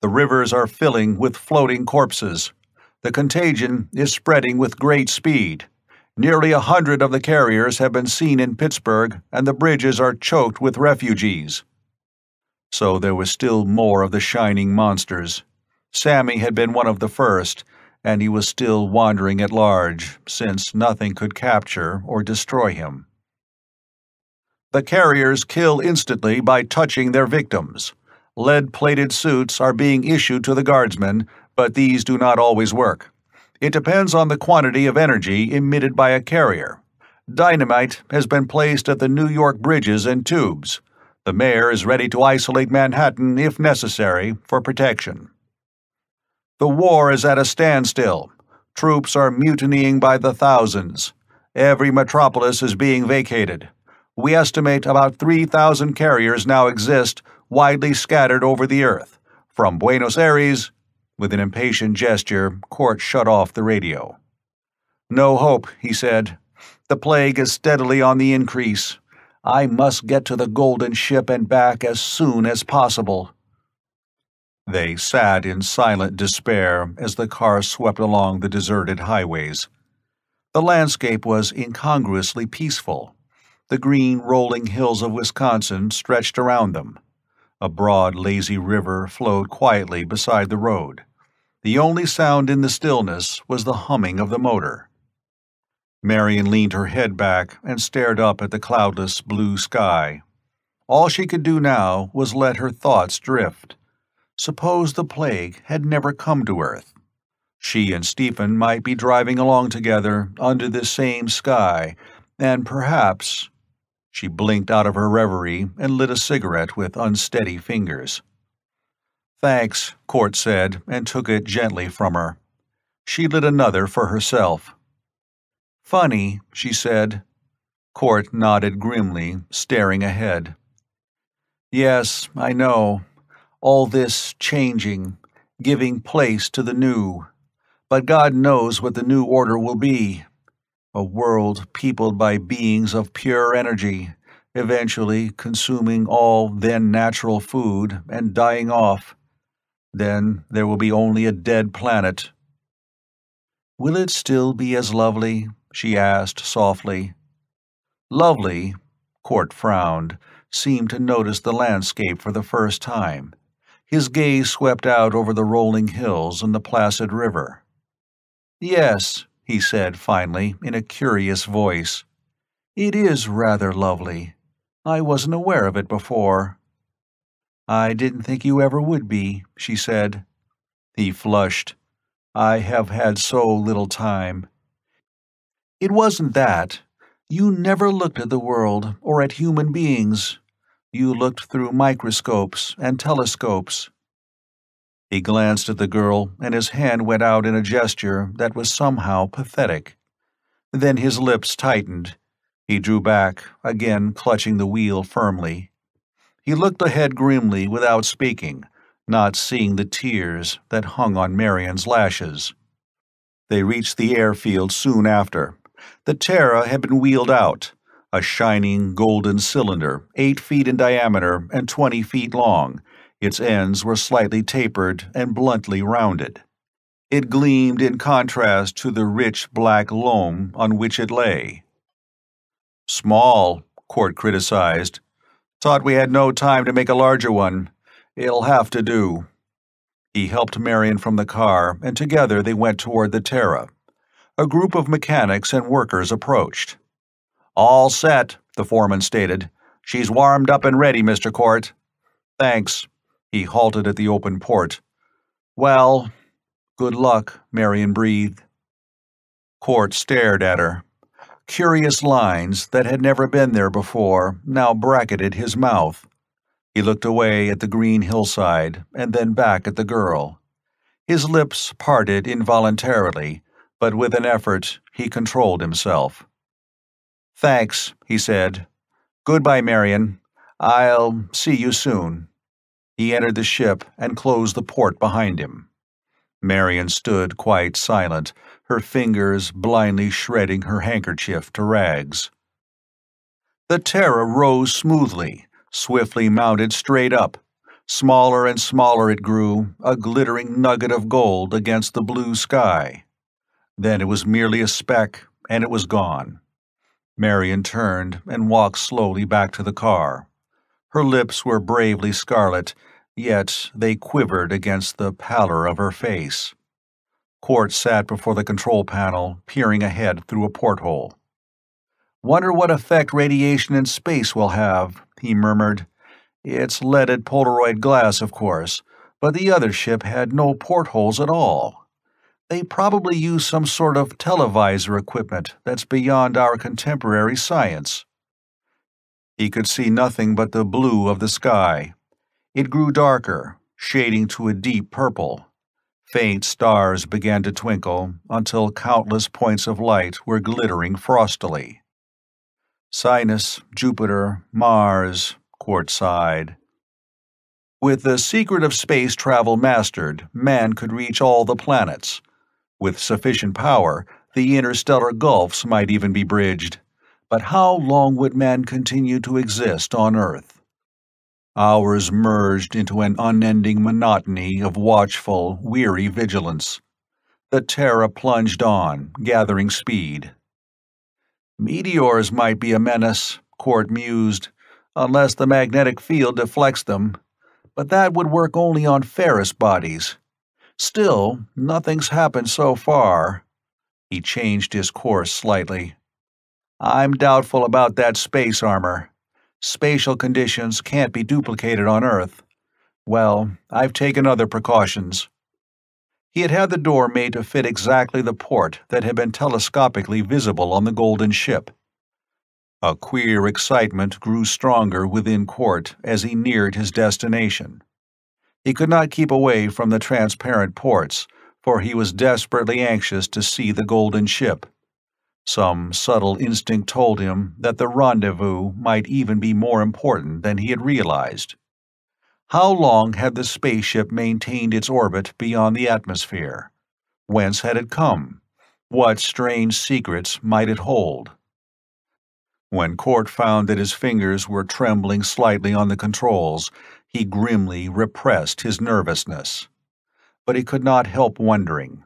Speaker 1: The rivers are filling with floating corpses. The contagion is spreading with great speed. Nearly 100 of the carriers have been seen in Pittsburgh, and the bridges are choked with refugees. So there was still more of the shining monsters. Sammy had been one of the first, and he was still wandering at large, since nothing could capture or destroy him. The carriers kill instantly by touching their victims. Lead-plated suits are being issued to the guardsmen, but these do not always work. It depends on the quantity of energy emitted by a carrier. Dynamite has been placed at the New York bridges and tubes. The mayor is ready to isolate Manhattan if necessary for protection. The war is at a standstill. Troops are mutinying by the thousands. Every metropolis is being vacated. We estimate about 3,000 carriers now exist, widely scattered over the earth. From Buenos Aires, with an impatient gesture, Court shut off the radio. No hope, he said. The plague is steadily on the increase. I must get to the golden ship and back as soon as possible. They sat in silent despair as the car swept along the deserted highways. The landscape was incongruously peaceful. The green, rolling hills of Wisconsin stretched around them. A broad, lazy river flowed quietly beside the road. The only sound in the stillness was the humming of the motor. Marion leaned her head back and stared up at the cloudless blue sky. All she could do now was let her thoughts drift. Suppose the plague had never come to Earth. She and Stephen might be driving along together under this same sky, and perhaps— She blinked out of her reverie and lit a cigarette with unsteady fingers. "Thanks," Court said, and took it gently from her. She lit another for herself. "Funny," she said. Court nodded grimly, staring ahead. "Yes, I know. All this changing, giving place to the new. But God knows what the new order will be. A world peopled by beings of pure energy, eventually consuming all then natural food and dying off. Then there will be only a dead planet." "Will it still be as lovely?" she asked softly. "Lovely?" Court frowned, seemed to notice the landscape for the first time. His gaze swept out over the rolling hills and the placid river. "Yes," he said finally, in a curious voice. "It is rather lovely. I wasn't aware of it before." "I didn't think you ever would be," she said. He flushed. "I have had so little time." "It wasn't that. You never looked at the world or at human beings. You looked through microscopes and telescopes." He glanced at the girl, and his hand went out in a gesture that was somehow pathetic. Then his lips tightened. He drew back, again clutching the wheel firmly. He looked ahead grimly without speaking, not seeing the tears that hung on Marion's lashes. They reached the airfield soon after. The Terra had been wheeled out, a shining golden cylinder, 8 feet in diameter and 20 feet long. Its ends were slightly tapered and bluntly rounded. It gleamed in contrast to the rich black loam on which it lay. "Small," Court criticized. "Thought we had no time to make a larger one. It'll have to do." He helped Marion from the car, and together they went toward the Terra. A group of mechanics and workers approached. "All set," the foreman stated. "She's warmed up and ready, Mr. Court." "Thanks." He halted at the open port. Well, good luck, Marion breathed. Court stared at her. Curious lines that had never been there before now bracketed his mouth. He looked away at the green hillside and then back at the girl. His lips parted involuntarily, but with an effort he controlled himself. "Thanks," he said. "Goodbye, Marion. I'll see you soon." He entered the ship and closed the port behind him. Marion stood quite silent, her fingers blindly shredding her handkerchief to rags. The Terra rose smoothly, swiftly mounted straight up. Smaller and smaller it grew, a glittering nugget of gold against the blue sky. Then it was merely a speck, and it was gone. Marion turned and walked slowly back to the car. Her lips were bravely scarlet, yet they quivered against the pallor of her face. Court sat before the control panel, peering ahead through a porthole. "Wonder what effect radiation in space will have," he murmured. "It's leaded Polaroid glass, of course, but the other ship had no portholes at all. They probably use some sort of televisor equipment that's beyond our contemporary science." He could see nothing but the blue of the sky. It grew darker, shading to a deep purple. Faint stars began to twinkle until countless points of light were glittering frostily. "Sinus, Jupiter, Mars," Court sighed. With the secret of space travel mastered, man could reach all the planets. With sufficient power, the interstellar gulfs might even be bridged. But how long would man continue to exist on Earth? Hours merged into an unending monotony of watchful, weary vigilance. The Terra plunged on, gathering speed. "Meteors might be a menace," Court mused, "unless the magnetic field deflects them. But that would work only on Ferris bodies. Still, nothing's happened so far." He changed his course slightly. "I'm doubtful about that space armor. Spatial conditions can't be duplicated on Earth. Well, I've taken other precautions." He had had the door made to fit exactly the port that had been telescopically visible on the golden ship. A queer excitement grew stronger within Court as he neared his destination. He could not keep away from the transparent ports, for he was desperately anxious to see the golden ship. Some subtle instinct told him that the rendezvous might even be more important than he had realized. How long had the spaceship maintained its orbit beyond the atmosphere? Whence had it come? What strange secrets might it hold? When Court found that his fingers were trembling slightly on the controls, he grimly repressed his nervousness. But he could not help wondering.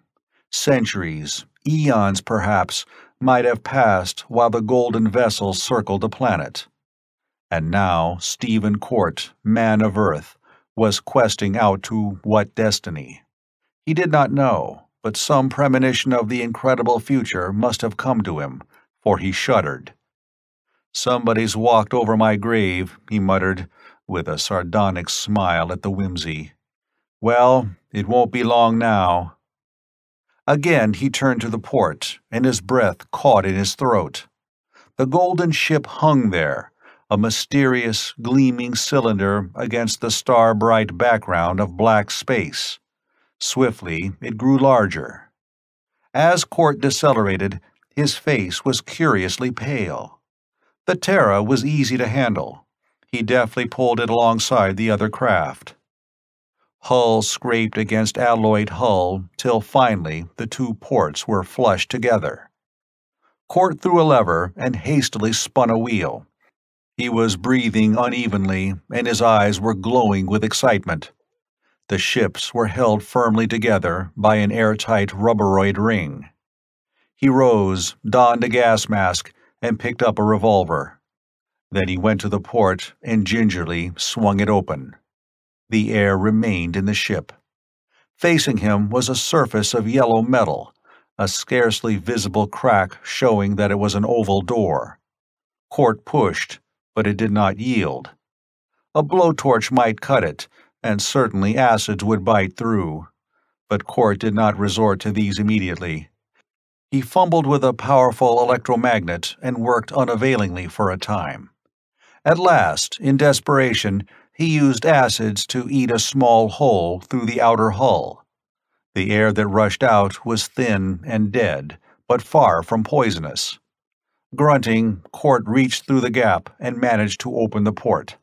Speaker 1: Centuries, eons perhaps, might have passed while the golden vessel circled the planet. And now Stephen Court, man of Earth, was questing out to what destiny? He did not know, but some premonition of the incredible future must have come to him, for he shuddered. "Somebody's walked over my grave," he muttered, with a sardonic smile at the whimsy. "Well, it won't be long now." Again he turned to the port, and his breath caught in his throat. The golden ship hung there, a mysterious, gleaming cylinder against the star-bright background of black space. Swiftly it grew larger. As Court decelerated, his face was curiously pale. The Terra was easy to handle. He deftly pulled it alongside the other craft. Hull scraped against alloyed hull till finally the two ports were flush together. Court threw a lever and hastily spun a wheel. He was breathing unevenly, and his eyes were glowing with excitement. The ships were held firmly together by an airtight rubberoid ring. He rose, donned a gas mask, and picked up a revolver. Then he went to the port and gingerly swung it open. The air remained in the ship. Facing him was a surface of yellow metal, a scarcely visible crack showing that it was an oval door. Court pushed, but it did not yield. A blowtorch might cut it, and certainly acids would bite through. but Court did not resort to these immediately. He fumbled with a powerful electromagnet and worked unavailingly for a time. At last, in desperation, he used acids to eat a small hole through the outer hull. The air that rushed out was thin and dead, but far from poisonous. Grunting, Court reached through the gap and managed to open the port.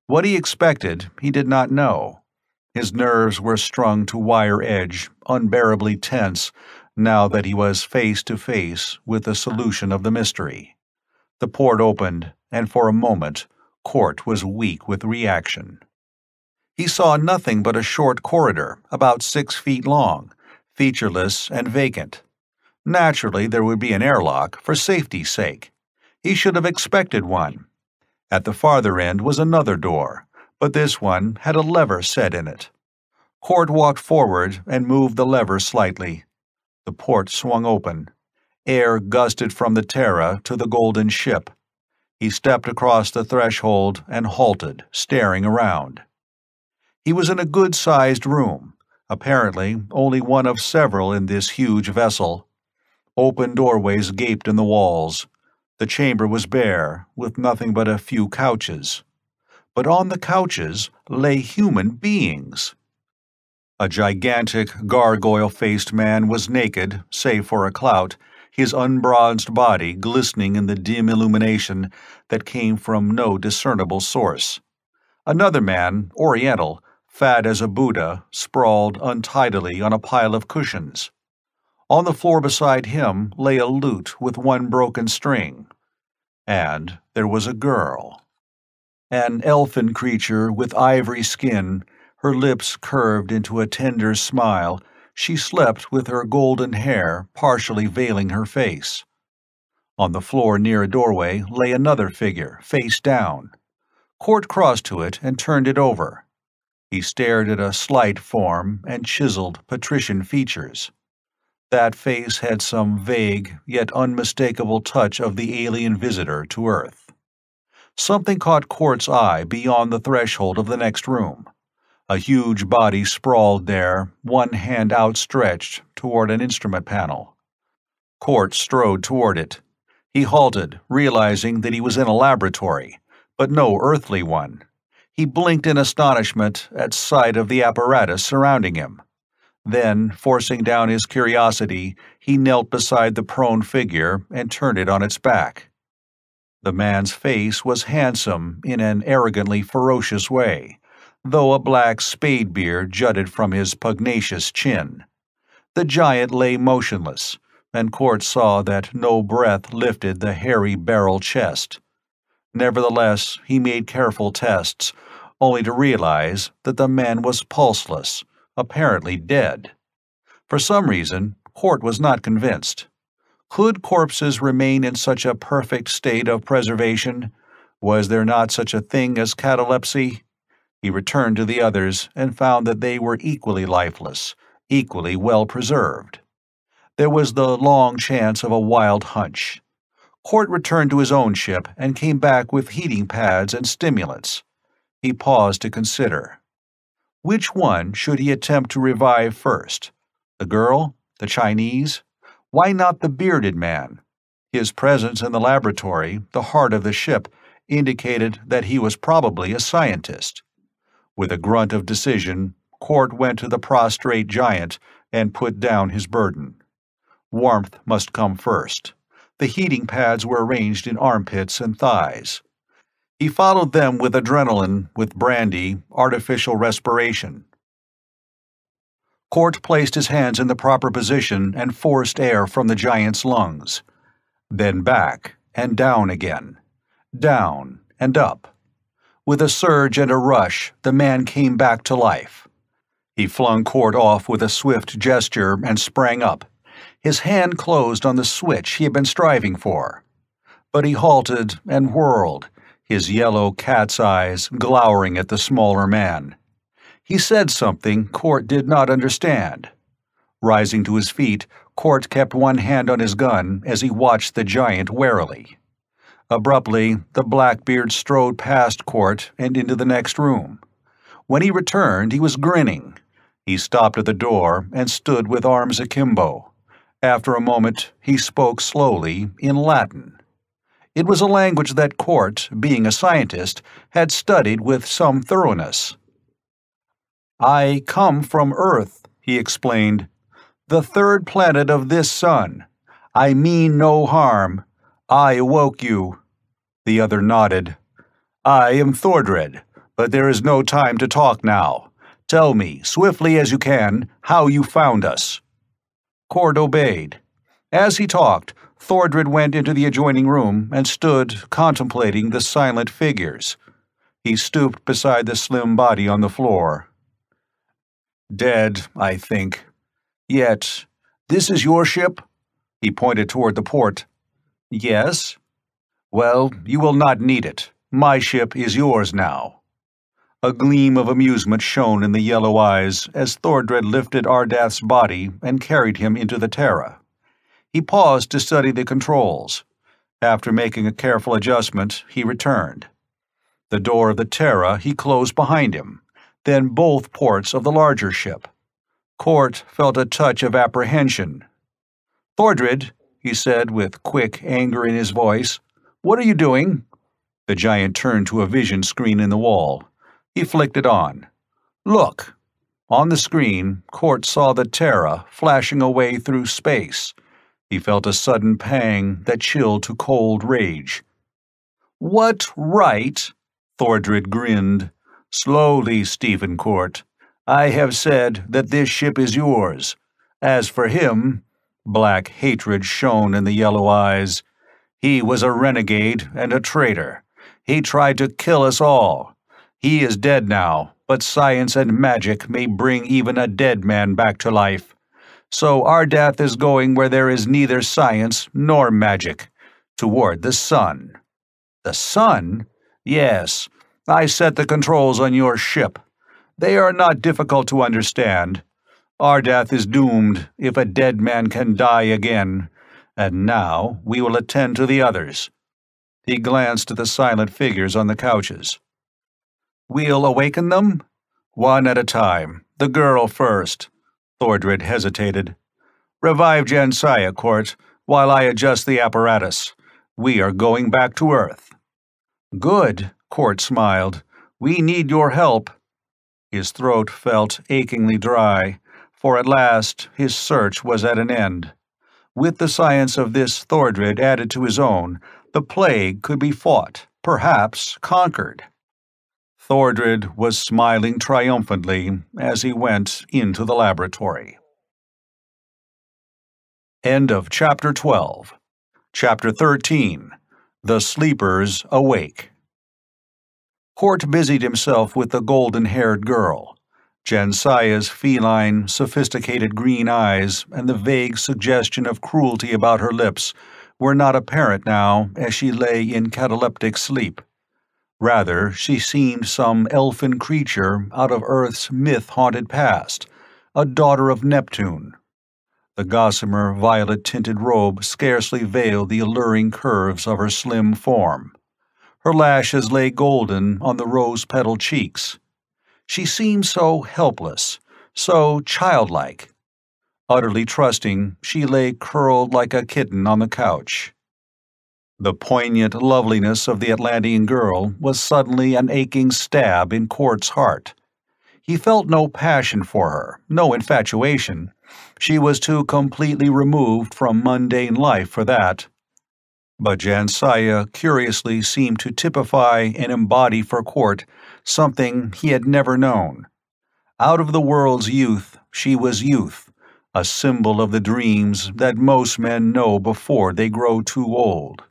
Speaker 1: What he expected, he did not know. His nerves were strung to wire edge, unbearably tense, now that he was face to face with the solution of the mystery. The port opened, and for a moment, Court was weak with reaction. He saw nothing but a short corridor, about 6 feet long, featureless and vacant. Naturally, there would be an airlock, for safety's sake. He should have expected one. At the farther end was another door, but this one had a lever set in it. Court walked forward and moved the lever slightly. The port swung open. Air gusted from the Terra to the golden ship. He stepped across the threshold and halted, staring around. He was in a good-sized room, apparently only one of several in this huge vessel. Open doorways gaped in the walls. The chamber was bare, with nothing but a few couches. But on the couches lay human beings. A gigantic, gargoyle-faced man was naked, save for a clout, his unbronzed body glistening in the dim illumination that came from no discernible source. Another man, oriental, fat as a Buddha, sprawled untidily on a pile of cushions. On the floor beside him lay a lute with one broken string. And there was a girl. An elfin creature with ivory skin, her lips curved into a tender smile. She slept with her golden hair partially veiling her face. On the floor near a doorway lay another figure, face down. Court crossed to it and turned it over. He stared at a slight form and chiseled patrician features. That face had some vague yet unmistakable touch of the alien visitor to Earth. Something caught Court's eye beyond the threshold of the next room. A huge body sprawled there, one hand outstretched toward an instrument panel. Court strode toward it. He halted, realizing that he was in a laboratory, but no earthly one. He blinked in astonishment at sight of the apparatus surrounding him. Then, forcing down his curiosity, he knelt beside the prone figure and turned it on its back. The man's face was handsome in an arrogantly ferocious way, though a black spade beard jutted from his pugnacious chin. The giant lay motionless, and Court saw that no breath lifted the hairy barrel chest. Nevertheless, he made careful tests, only to realize that the man was pulseless, apparently dead. For some reason, Court was not convinced. Could corpses remain in such a perfect state of preservation? Was there not such a thing as catalepsy? He returned to the others and found that they were equally lifeless, equally well preserved. There was the long chance of a wild hunch. Court returned to his own ship and came back with heating pads and stimulants. He paused to consider. Which one should he attempt to revive first? The girl? The Chinese? Why not the bearded man? His presence in the laboratory, the heart of the ship, indicated that he was probably a scientist. With a grunt of decision, Court went to the prostrate giant and put down his burden. Warmth must come first. The heating pads were arranged in armpits and thighs. He followed them with adrenaline, with brandy, artificial respiration. Court placed his hands in the proper position and forced air from the giant's lungs. Then back and down again. Down and up. With a surge and a rush, the man came back to life. He flung Court off with a swift gesture and sprang up. His hand closed on the switch he had been striving for. But he halted and whirled, his yellow cat's eyes glowering at the smaller man. He said something Court did not understand. Rising to his feet, Court kept one hand on his gun as he watched the giant warily. Abruptly, the Blackbeard strode past Court and into the next room. When he returned, he was grinning. He stopped at the door and stood with arms akimbo. After a moment, he spoke slowly in Latin. It was a language that Court, being a scientist, had studied with some thoroughness. "I come from Earth," he explained, "the third planet of this sun. I mean no harm. I awoke you." The other nodded. "I am Thordred, but there is no time to talk now. Tell me, swiftly as you can, how you found us." Court obeyed. As he talked, Thordred went into the adjoining room and stood contemplating the silent figures. He stooped beside the slim body on the floor. "Dead, I think. Yet, this is your ship?" He pointed toward the port. "Yes." "Well, you will not need it. My ship is yours now." A gleam of amusement shone in the yellow eyes as Thordred lifted Ardath's body and carried him into the Terra. He paused to study the controls. After making a careful adjustment, he returned. The door of the Terra he closed behind him, then both ports of the larger ship. Court felt a touch of apprehension. "Thordred," he said with quick anger in his voice, "what are you doing?" The giant turned to a vision screen in the wall. He flicked it on. "Look." On the screen, Court saw the Terra flashing away through space. He felt a sudden pang that chilled to cold rage. "What right?" Thordred grinned. "Slowly, Stephen Court. I have said that this ship is yours. As for him," black hatred shone in the yellow eyes, "he was a renegade and a traitor. He tried to kill us all. He is dead now, but science and magic may bring even a dead man back to life. So Ardath is going where there is neither science nor magic, toward the sun." "The sun?" "Yes. I set the controls on your ship. They are not difficult to understand. Ardath is doomed if a dead man can die again, and now we will attend to the others." He glanced at the silent figures on the couches. "We'll awaken them?" "One at a time. The girl first." Thordred hesitated. "Revive Jensaya, Court, while I adjust the apparatus. We are going back to Earth." "Good," Court smiled. "We need your help." His throat felt achingly dry, for at last his search was at an end. With the science of this Thordred added to his own, the plague could be fought, perhaps conquered. Thordred was smiling triumphantly as he went into the laboratory. End of Chapter 12. Chapter 13. The Sleepers Awake. Court busied himself with the golden-haired girl. Jensaya's feline, sophisticated green eyes and the vague suggestion of cruelty about her lips were not apparent now as she lay in cataleptic sleep. Rather, she seemed some elfin creature out of Earth's myth-haunted past, a daughter of Neptune. The gossamer violet-tinted robe scarcely veiled the alluring curves of her slim form. Her lashes lay golden on the rose-petal cheeks. She seemed so helpless, so childlike. Utterly trusting, she lay curled like a kitten on the couch. The poignant loveliness of the Atlantean girl was suddenly an aching stab in Court's heart. He felt no passion for her, no infatuation. She was too completely removed from mundane life for that. But Jensaya curiously seemed to typify and embody for Court something he had never known. Out of the world's youth, she was youth, a symbol of the dreams that most men know before they grow too old.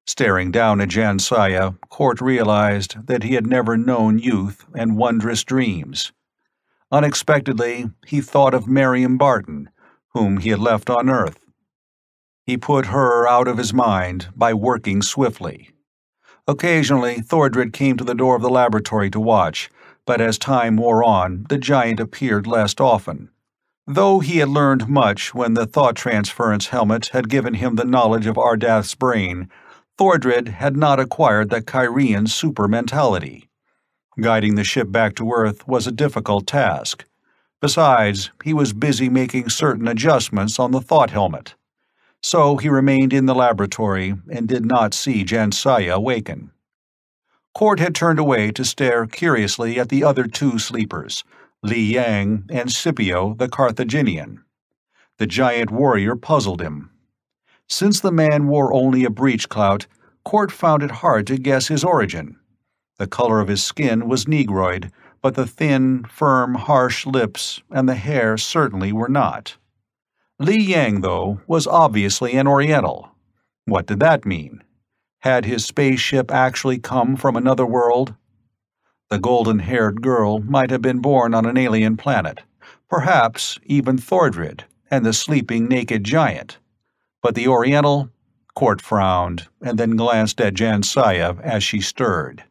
Speaker 1: Staring down at Jensaya, Court realized that he had never known youth and wondrous dreams. Unexpectedly, he thought of Miriam Barton, whom he had left on Earth. He put her out of his mind by working swiftly. Occasionally, Thordred came to the door of the laboratory to watch, but as time wore on, the giant appeared less often. Though he had learned much when the thought transference helmet had given him the knowledge of Ardath's brain, Thordred had not acquired the Kyrian super mentality. Guiding the ship back to Earth was a difficult task. Besides, he was busy making certain adjustments on the thought helmet. So he remained in the laboratory and did not see Jansaya awaken. Court had turned away to stare curiously at the other two sleepers, Li Yang and Scipio the Carthaginian. The giant warrior puzzled him. Since the man wore only a breechclout, Court found it hard to guess his origin. The color of his skin was negroid, but the thin, firm, harsh lips and the hair certainly were not. Li Yang, though, was obviously an Oriental. What did that mean? Had his spaceship actually come from another world? The golden-haired girl might have been born on an alien planet, perhaps even Thordred and the sleeping naked giant. But the Oriental? Court frowned, and then glanced at Jansaya as she stirred.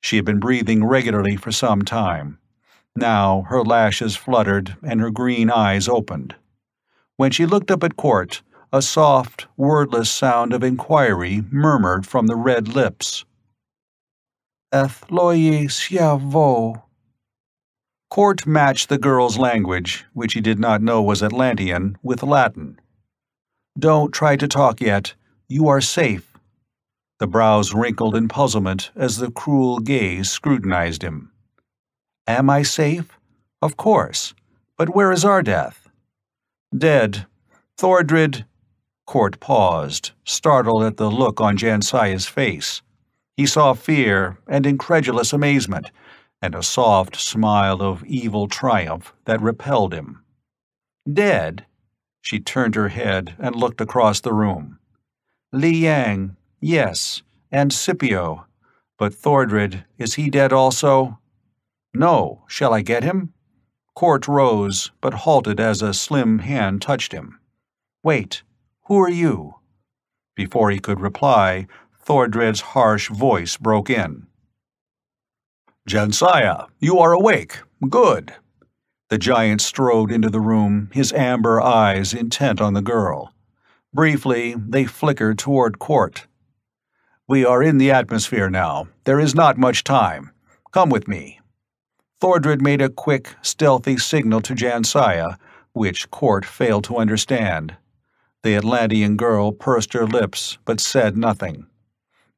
Speaker 1: She had been breathing regularly for some time. Now her lashes fluttered and her green eyes opened. When she looked up at Court, a soft, wordless sound of inquiry murmured from the red lips.
Speaker 2: Athloye Siavo.
Speaker 1: Court matched the girl's language, which he did not know was Atlantean, with Latin. Don't try to talk yet. You are safe. The brows wrinkled in puzzlement as the cruel gaze scrutinized him. Am I safe? Of course. But where is Ardath? Dead. Thordred. Court paused, startled at the look on Jansaya's face. He saw fear and incredulous amazement, and a soft smile of evil triumph that repelled him. Dead? She turned her head and looked across the room. Li Yang, yes, and Scipio. But Thordred, is he dead also? No. Shall I get him? Court rose, but halted as a slim hand touched him. Wait, who are you? Before he could reply, Thordred's harsh voice broke in. Jansaya, you are awake. Good. The giant strode into the room, his amber eyes intent on the girl. Briefly, they flickered toward Court. We are in the atmosphere now. There is not much time. Come with me. Thordred made a quick, stealthy signal to Jansaya, which Court failed to understand. The Atlantean girl pursed her lips, but said nothing.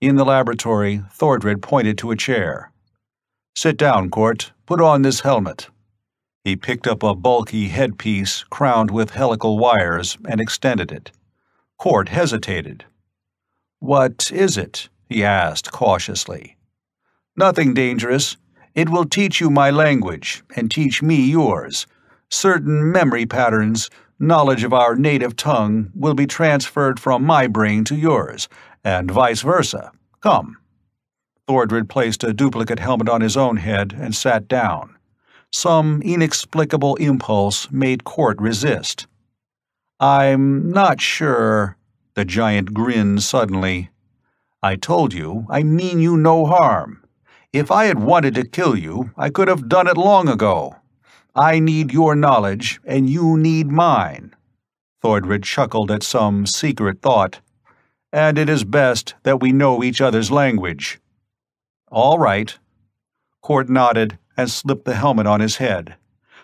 Speaker 1: In the laboratory, Thordred pointed to a chair. Sit down, Court. Put on this helmet. He picked up a bulky headpiece crowned with helical wires and extended it. Court hesitated. What is it? He asked cautiously. Nothing dangerous. It will teach you my language, and teach me yours. Certain memory patterns, knowledge of our native tongue, will be transferred from my brain to yours, and vice versa. Come. Thordred placed a duplicate helmet on his own head and sat down. Some inexplicable impulse made Court resist. I'm not sure. The giant grinned suddenly. I told you, I mean you no harm. If I had wanted to kill you, I could have done it long ago. I need your knowledge, and you need mine. Thordred chuckled at some secret thought. And it is best that we know each other's language. All right. Court nodded and slipped the helmet on his head.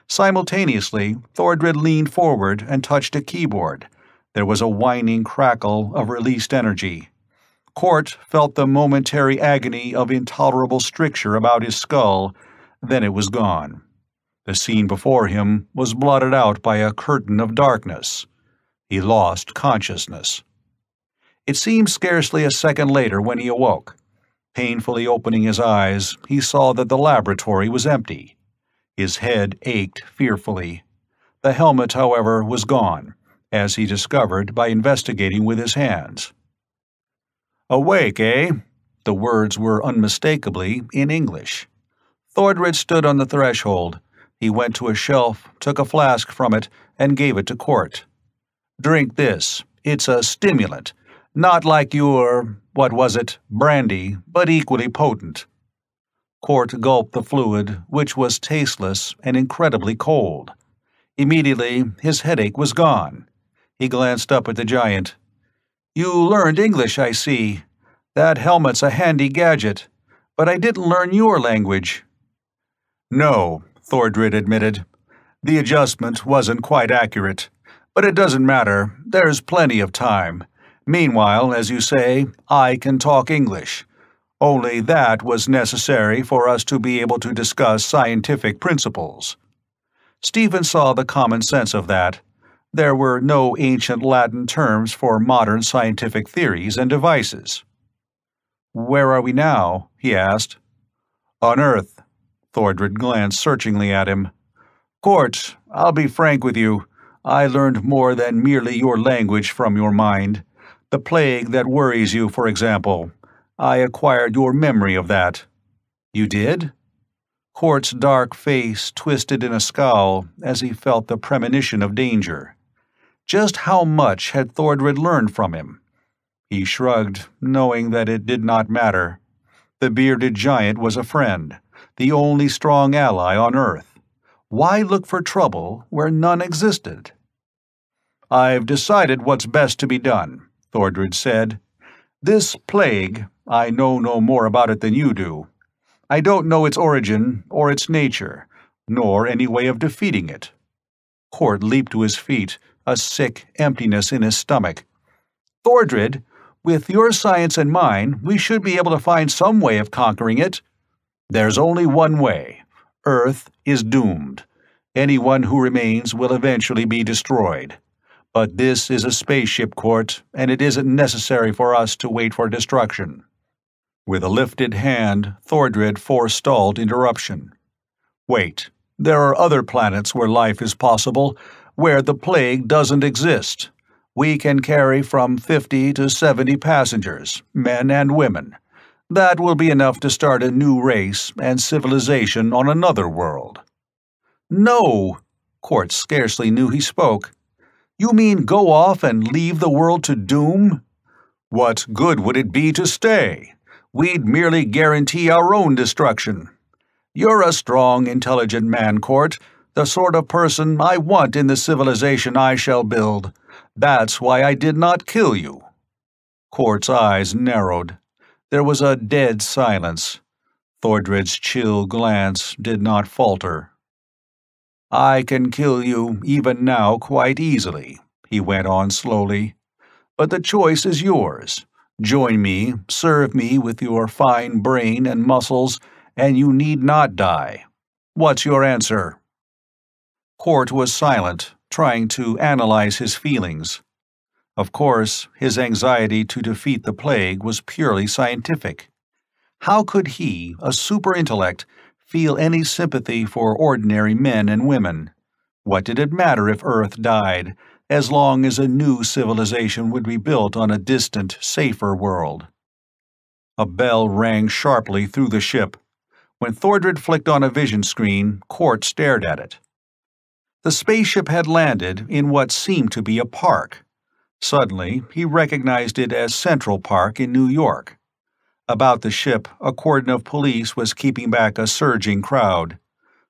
Speaker 1: Simultaneously, Thordred leaned forward and touched a keyboard. There was a whining crackle of released energy. Court felt the momentary agony of intolerable stricture about his skull, then it was gone. The scene before him was blotted out by a curtain of darkness. He lost consciousness. It seemed scarcely a second later when he awoke. Painfully opening his eyes, he saw that the laboratory was empty. His head ached fearfully. The helmet, however, was gone, as he discovered by investigating with his hands. Awake, eh? The words were unmistakably in English. Thordred stood on the threshold. He went to a shelf, took a flask from it, and gave it to Court. Drink this. It's a stimulant. Not like your, what was it, brandy, but equally potent. Court gulped the fluid, which was tasteless and incredibly cold. Immediately, his headache was gone. He glanced up at the giant. You learned English, I see. That helmet's a handy gadget, but I didn't learn your language. No, Thordred admitted. The adjustment wasn't quite accurate, but it doesn't matter. There's plenty of time. Meanwhile, as you say, I can talk English. Only that was necessary for us to be able to discuss scientific principles. Stephen saw the common sense of that. There were no ancient Latin terms for modern scientific theories and devices. "Where are we now?" he asked. "On Earth." Thordred glanced searchingly at him. "Court, I'll be frank with you. I learned more than merely your language from your mind. The plague that worries you, for example. I acquired your memory of that." "You did?" Court's dark face twisted in a scowl as he felt the premonition of danger. Just how much had Thordred learned from him? He shrugged, knowing that it did not matter. The bearded giant was a friend, the only strong ally on Earth. Why look for trouble where none existed? "I've decided what's best to be done," Thordred said. "This plague, I know no more about it than you do. I don't know its origin or its nature, nor any way of defeating it." Court leaped to his feet, a sick emptiness in his stomach. "Thordred, with your science and mine, we should be able to find some way of conquering it." "There's only one way. Earth is doomed. Anyone who remains will eventually be destroyed. But this is a spaceship, Court, and it isn't necessary for us to wait for destruction." With a lifted hand, Thordred forestalled interruption. "Wait, there are other planets where life is possible, where the plague doesn't exist. We can carry from 50 to 70 passengers, men and women. That will be enough to start a new race and civilization on another world." "No!" Court scarcely knew he spoke. "You mean go off and leave the world to doom?" "What good would it be to stay? We'd merely guarantee our own destruction. You're a strong, intelligent man, Court, the sort of person I want in the civilization I shall build. That's why I did not kill you." Court's eyes narrowed. There was a dead silence. Thordred's chill glance did not falter. "I can kill you even now quite easily," he went on slowly. "But the choice is yours. Join me, serve me with your fine brain and muscles, and you need not die. What's your answer?" Court was silent, trying to analyze his feelings. Of course, his anxiety to defeat the plague was purely scientific. How could he, a super-intellect, feel any sympathy for ordinary men and women? What did it matter if Earth died, as long as a new civilization would be built on a distant, safer world? A bell rang sharply through the ship. When Thordred flicked on a vision screen, Court stared at it. The spaceship had landed in what seemed to be a park. Suddenly, he recognized it as Central Park in New York. About the ship, a cordon of police was keeping back a surging crowd.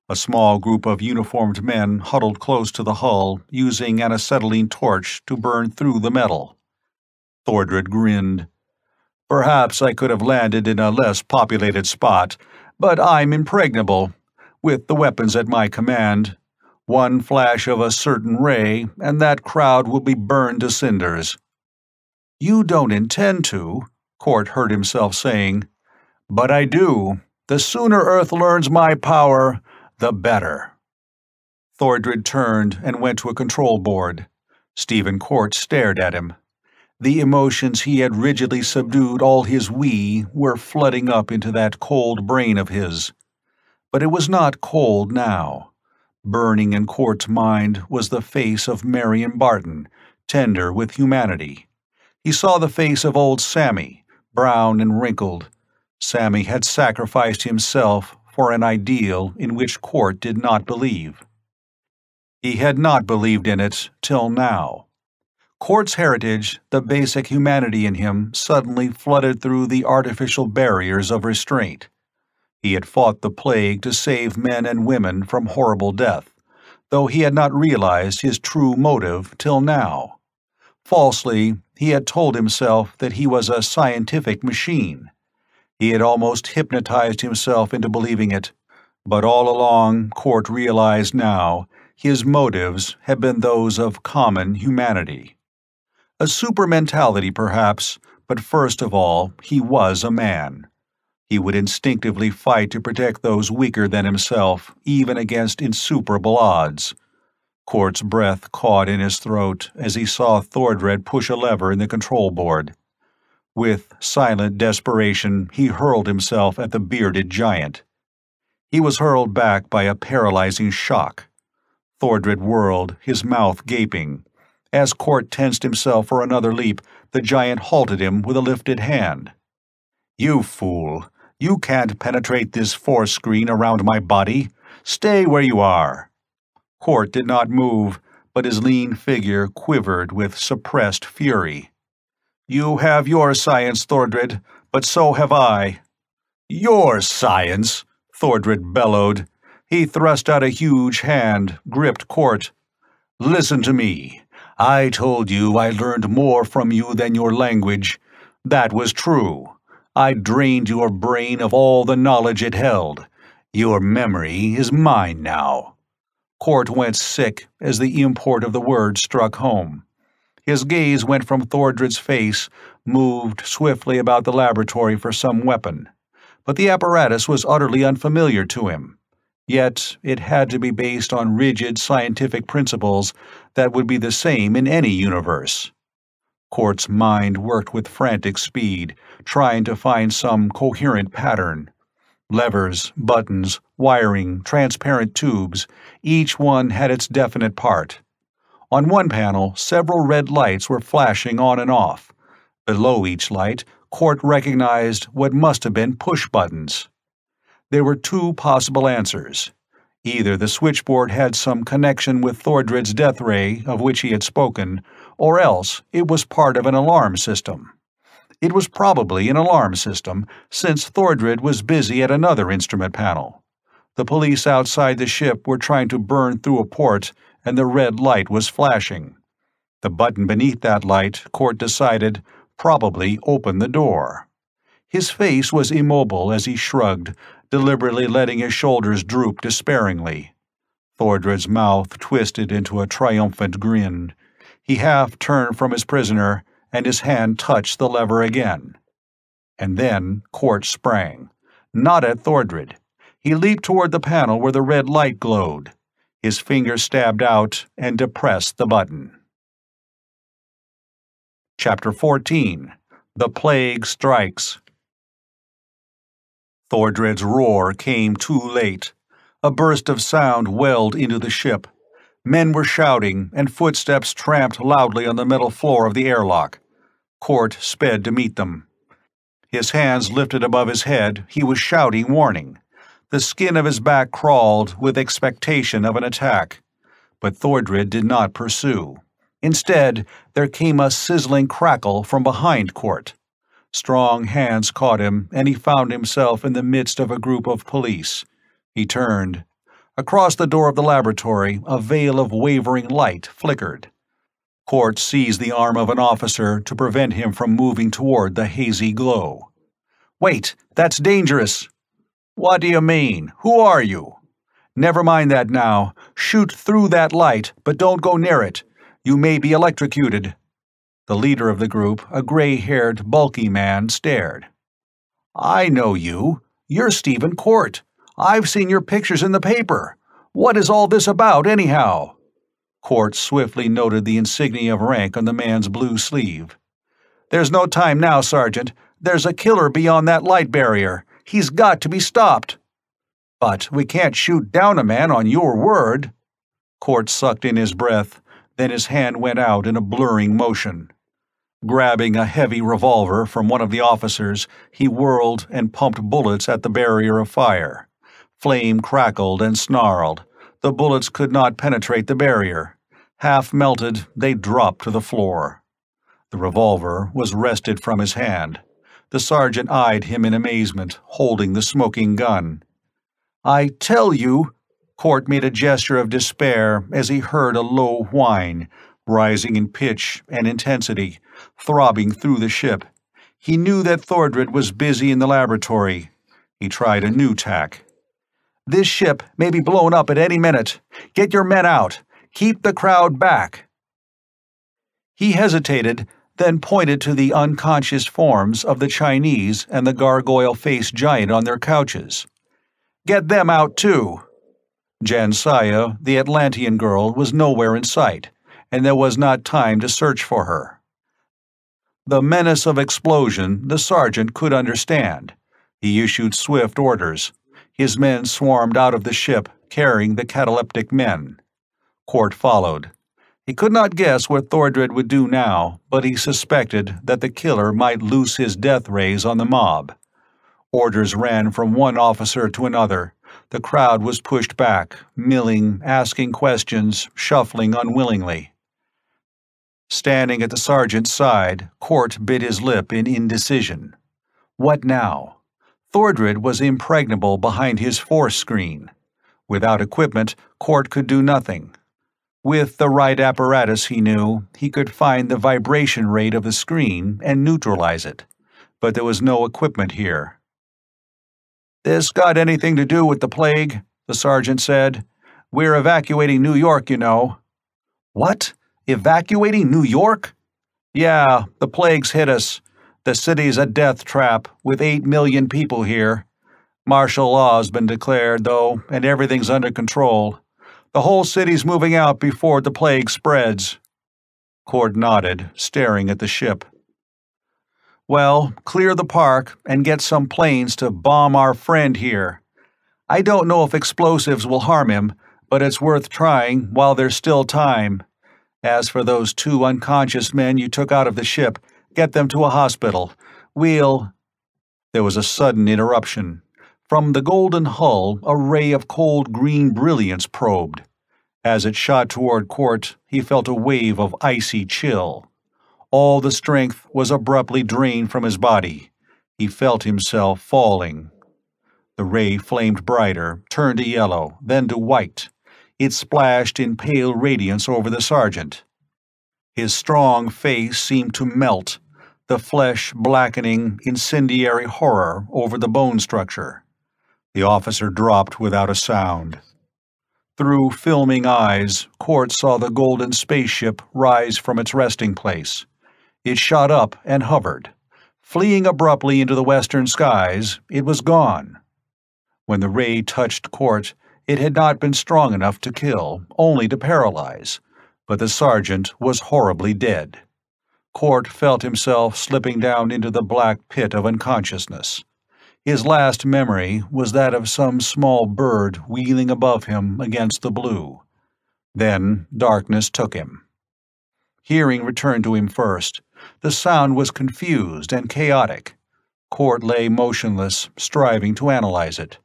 Speaker 1: A small group of uniformed men huddled close to the hull, using an acetylene torch to burn through the metal. Thordred grinned. "Perhaps I could have landed in a less populated spot, but I'm impregnable. With the weapons at my command, one flash of a certain ray, and that crowd will be burned to cinders." "You don't intend to," Court heard himself saying. "But I do. The sooner Earth learns my power, the better." Thordred turned and went to a control board. Stephen Court stared at him. The emotions he had rigidly subdued all his we were flooding up into that cold brain of his. But it was not cold now. Burning in Court's mind was the face of Marion Barton, tender with humanity. He saw the face of old Sammy, brown and wrinkled. Sammy had sacrificed himself for an ideal in which Court did not believe. He had not believed in it till now. Court's heritage, the basic humanity in him, suddenly flooded through the artificial barriers of restraint. He had fought the plague to save men and women from horrible death, though he had not realized his true motive till now. Falsely, he had told himself that he was a scientific machine. He had almost hypnotized himself into believing it, but all along, Court realized now, His motives had been those of common humanity. A super mentality, perhaps, but first of all, he was a man. He would instinctively fight to protect those weaker than himself, even against insuperable odds. Court's breath caught in his throat as he saw Thordred push a lever in the control board. With silent desperation, he hurled himself at the bearded giant. He was hurled back by a paralyzing shock. Thordred whirled, his mouth gaping. As Court tensed himself for another leap, the giant halted him with a lifted hand. "You fool! You can't penetrate this force screen around my body. Stay where you are." Court did not move, but his lean figure quivered with suppressed fury. "You have your science, Thordred, but so have I." "Your science?" Thordred bellowed. He thrust out a huge hand, gripped Court. "Listen to me. I told you I learned more from you than your language. That was true. I drained your brain of all the knowledge it held. Your memory is mine now." Court went sick as the import of the word struck home. His gaze went from Thordred's face, moved swiftly about the laboratory for some weapon. But the apparatus was utterly unfamiliar to him. Yet it had to be based on rigid scientific principles that would be the same in any universe. Court's mind worked with frantic speed, trying to find some coherent pattern. Levers, buttons, wiring, transparent tubes, each one had its definite part. On one panel, several red lights were flashing on and off. Below each light, Court recognized what must have been push buttons. There were two possible answers. Either the switchboard had some connection with Thordred's death ray, of which he had spoken, or else it was part of an alarm system. It was probably an alarm system, since Thordred was busy at another instrument panel. The police outside the ship were trying to burn through a port, and the red light was flashing. The button beneath that light, Court decided, probably opened the door. His face was immobile as he shrugged, deliberately letting his shoulders droop despairingly. Thordred's mouth twisted into a triumphant grin. He half turned from his prisoner, and his hand touched the lever again. And then Court sprang. Not at Thordred. He leaped toward the panel where the red light glowed. His finger stabbed out and depressed the button. Chapter 14. The Plague Strikes. Thordred's roar came too late. A burst of sound welled into the ship. Men were shouting, and footsteps tramped loudly on the metal floor of the airlock. Court sped to meet them. His hands lifted above his head, he was shouting warning. The skin of his back crawled with expectation of an attack. But Thordred did not pursue. Instead, there came a sizzling crackle from behind Court. Strong hands caught him, and he found himself in the midst of a group of police. He turned. Across the door of the laboratory, a veil of wavering light flickered. Court seized the arm of an officer to prevent him from moving toward the hazy glow. "Wait, that's dangerous." "What do you mean? Who are you?" "Never mind that now. Shoot through that light, but don't go near it. You may be electrocuted." The leader of the group, a gray-haired, bulky man, stared. "I know you. You're Stephen Court. I've seen your pictures in the paper. What is all this about, anyhow?" Court swiftly noted the insignia of rank on the man's blue sleeve. "There's no time now, Sergeant. There's a killer beyond that light barrier. He's got to be stopped." "But we can't shoot down a man on your word." Court sucked in his breath, then his hand went out in a blurring motion. Grabbing a heavy revolver from one of the officers, he whirled and pumped bullets at the barrier of fire. Flame crackled and snarled. The bullets could not penetrate the barrier. Half melted, they dropped to the floor. The revolver was wrested from his hand. The sergeant eyed him in amazement, holding the smoking gun. "I tell you—" Court made a gesture of despair as he heard a low whine, rising in pitch and intensity, throbbing through the ship. He knew that Thordred was busy in the laboratory. He tried a new tack. This ship may be blown up at any minute. Get your men out. Keep the crowd back." He hesitated, then pointed to the unconscious forms of the Chinese and the gargoyle-faced giant on their couches. "Get them out, too." Jansaya, the Atlantean girl, was nowhere in sight, and there was not time to search for her. The menace of explosion the sergeant could understand. He issued swift orders. His men swarmed out of the ship, carrying the cataleptic men. Court followed. He could not guess what Thordred would do now, but he suspected that the killer might loose his death rays on the mob. Orders ran from one officer to another. The crowd was pushed back, milling, asking questions, shuffling unwillingly. Standing at the sergeant's side, Court bit his lip in indecision. What now? Thordred was impregnable behind his force screen. Without equipment, Court could do nothing. With the right apparatus, he knew, he could find the vibration rate of the screen and neutralize it. But there was no equipment here. "This got anything to do with the plague?" the sergeant said. "We're evacuating New York, you know." "What? Evacuating New York?" "Yeah, the plague's hit us. The city's a death trap, with 8 million people here. Martial law's been declared, though, and everything's under control. The whole city's moving out before the plague spreads." Cord nodded, staring at the ship. "Well, clear the park and get some planes to bomb our friend here. I don't know if explosives will harm him, but it's worth trying while there's still time. As for those 2 unconscious men you took out of the ship, get them to a hospital. We'll—" There was a sudden interruption. From the golden hull, a ray of cold green brilliance probed. As it shot toward Court, he felt a wave of icy chill. All the strength was abruptly drained from his body. He felt himself falling. The ray flamed brighter, turned to yellow, then to white. It splashed in pale radiance over the sergeant. His strong face seemed to melt, the flesh blackening incendiary horror over the bone structure. The officer dropped without a sound. Through filming eyes, Court saw the golden spaceship rise from its resting place. It shot up and hovered. Fleeing abruptly into the western skies, it was gone. When the ray touched Court, it had not been strong enough to kill, only to paralyze, but the sergeant was horribly dead. Court felt himself slipping down into the black pit of unconsciousness. His last memory was that of some small bird wheeling above him against the blue. Then darkness took him. Hearing returned to him first. The sound was confused and chaotic. Court lay motionless, striving to analyze it.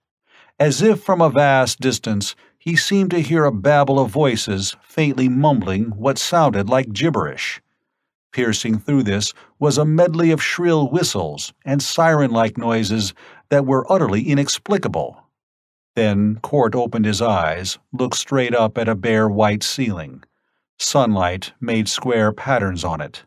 Speaker 1: As if from a vast distance, he seemed to hear a babble of voices faintly mumbling what sounded like gibberish. Piercing through this was a medley of shrill whistles and siren-like noises that were utterly inexplicable. Then Court opened his eyes, looked straight up at a bare white ceiling. Sunlight made square patterns on it.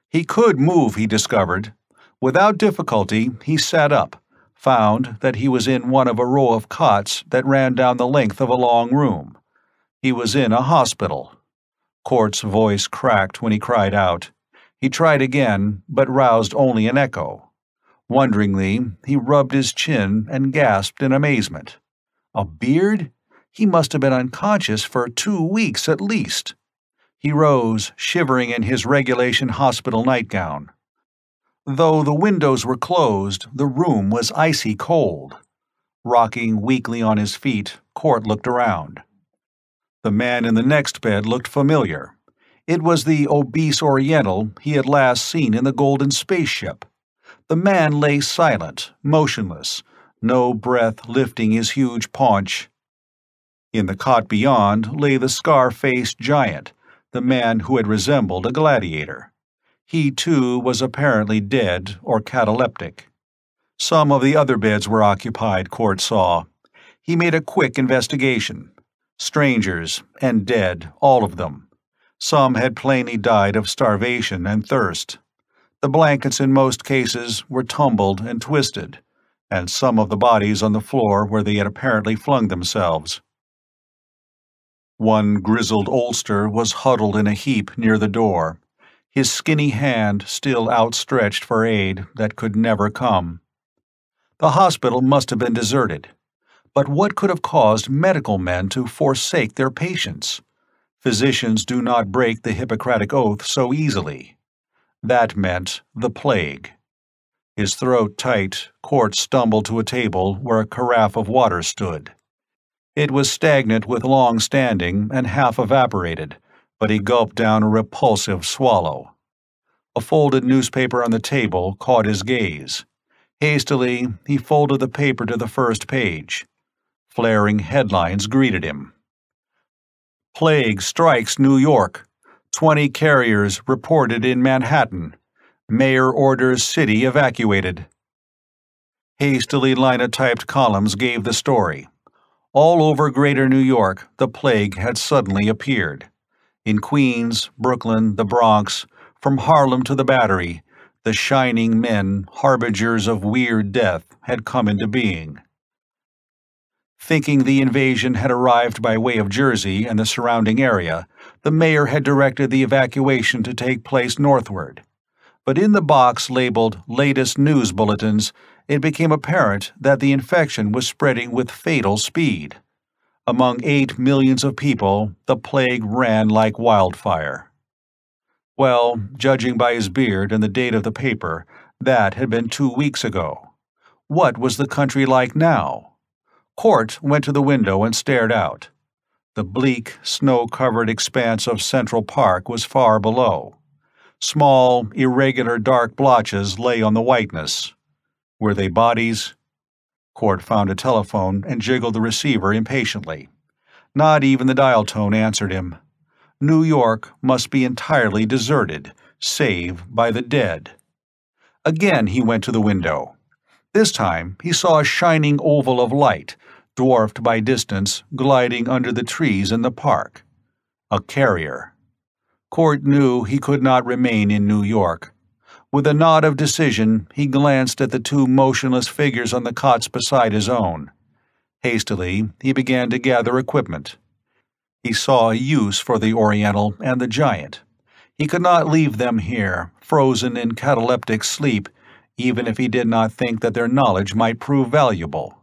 Speaker 1: He could move, he discovered. Without difficulty, he sat up, found that he was in one of a row of cots that ran down the length of a long room. He was in a hospital. Court's voice cracked when he cried out. He tried again, but roused only an echo. Wonderingly, he rubbed his chin and gasped in amazement. A beard? He must have been unconscious for 2 weeks at least. He rose, shivering in his regulation hospital nightgown. Though the windows were closed, the room was icy cold. Rocking weakly on his feet, Court looked around. The man in the next bed looked familiar. It was the obese Oriental he had last seen in the golden spaceship. The man lay silent, motionless, no breath lifting his huge paunch. In the cot beyond lay the scar-faced giant, the man who had resembled a gladiator. He, too, was apparently dead or cataleptic. Some of the other beds were occupied, Court saw. He made a quick investigation. Strangers, and dead, all of them. Some had plainly died of starvation and thirst. The blankets in most cases were tumbled and twisted. and some of the bodies on the floor where they had apparently flung themselves. One grizzled oldster was huddled in a heap near the door, his skinny hand still outstretched for aid that could never come. The hospital must have been deserted, but what could have caused medical men to forsake their patients? Physicians do not break the Hippocratic Oath so easily. That meant the plague. His throat tight, Court stumbled to a table where a carafe of water stood. It was stagnant with long standing and half evaporated, but he gulped down a repulsive swallow. A folded newspaper on the table caught his gaze. Hastily, he folded the paper to the first page. Flaring headlines greeted him. Plague strikes New York. 20 carriers reported in Manhattan. Mayor orders city evacuated. Hastily linotyped columns gave the story. All over Greater New York, the plague had suddenly appeared. In Queens, Brooklyn, the Bronx, from Harlem to the Battery, the shining men, harbingers of weird death, had come into being. Thinking the invasion had arrived by way of Jersey and the surrounding area, the mayor had directed the evacuation to take place northward. But in the box labeled Latest News Bulletins, it became apparent that the infection was spreading with fatal speed. Among 8 millions of people, the plague ran like wildfire. Well, judging by his beard and the date of the paper, that had been 2 weeks ago. What was the country like now? Court went to the window and stared out. The bleak, snow-covered expanse of Central Park was far below. Small, irregular dark blotches lay on the whiteness. Were they bodies? Court found a telephone and jiggled the receiver impatiently. Not even the dial tone answered him. New York must be entirely deserted, save by the dead. Again he went to the window. This time he saw a shining oval of light, dwarfed by distance, gliding under the trees in the park. A carrier. Court knew he could not remain in New York. With a nod of decision, he glanced at the 2 motionless figures on the cots beside his own. Hastily, he began to gather equipment. He saw a use for the Oriental and the Giant. He could not leave them here, frozen in cataleptic sleep, even if he did not think that their knowledge might prove valuable.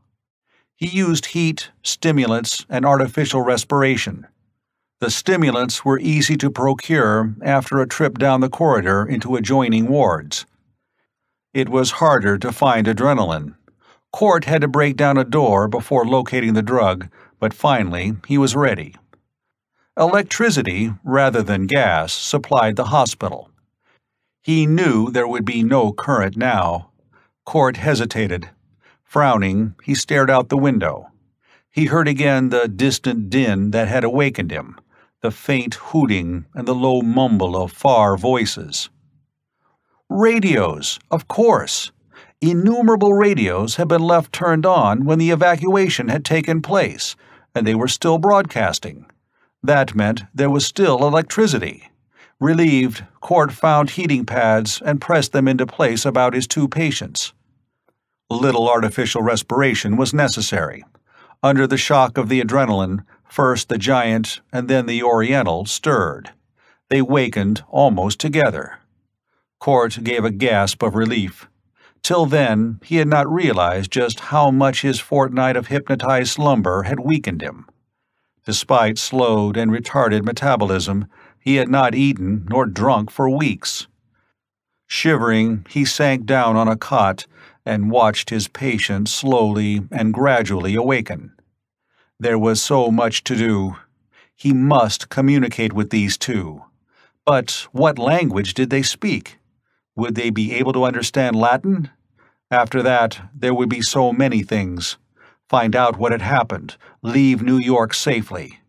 Speaker 1: He used heat, stimulants, and artificial respiration. The stimulants were easy to procure after a trip down the corridor into adjoining wards. It was harder to find adrenaline. Court had to break down a door before locating the drug, but finally he was ready. Electricity, rather than gas, supplied the hospital. He knew there would be no current now. Court hesitated. Frowning, he stared out the window. He heard again the distant din that had awakened him, the faint hooting and the low mumble of far voices. Radios, of course. Innumerable radios had been left turned on when the evacuation had taken place, and they were still broadcasting. That meant there was still electricity. Relieved, Court found heating pads and pressed them into place about his 2 patients. Little artificial respiration was necessary. Under the shock of the adrenaline, first the Giant and then the Oriental stirred. They wakened almost together. Court gave a gasp of relief. Till then, he had not realized just how much his fortnight of hypnotized slumber had weakened him. Despite slowed and retarded metabolism, he had not eaten nor drunk for weeks. Shivering, he sank down on a cot and watched his patient slowly and gradually awaken. There was so much to do. He must communicate with these 2. But what language did they speak? Would they be able to understand Latin? After that, there would be so many things. Find out what had happened, leave New York safely.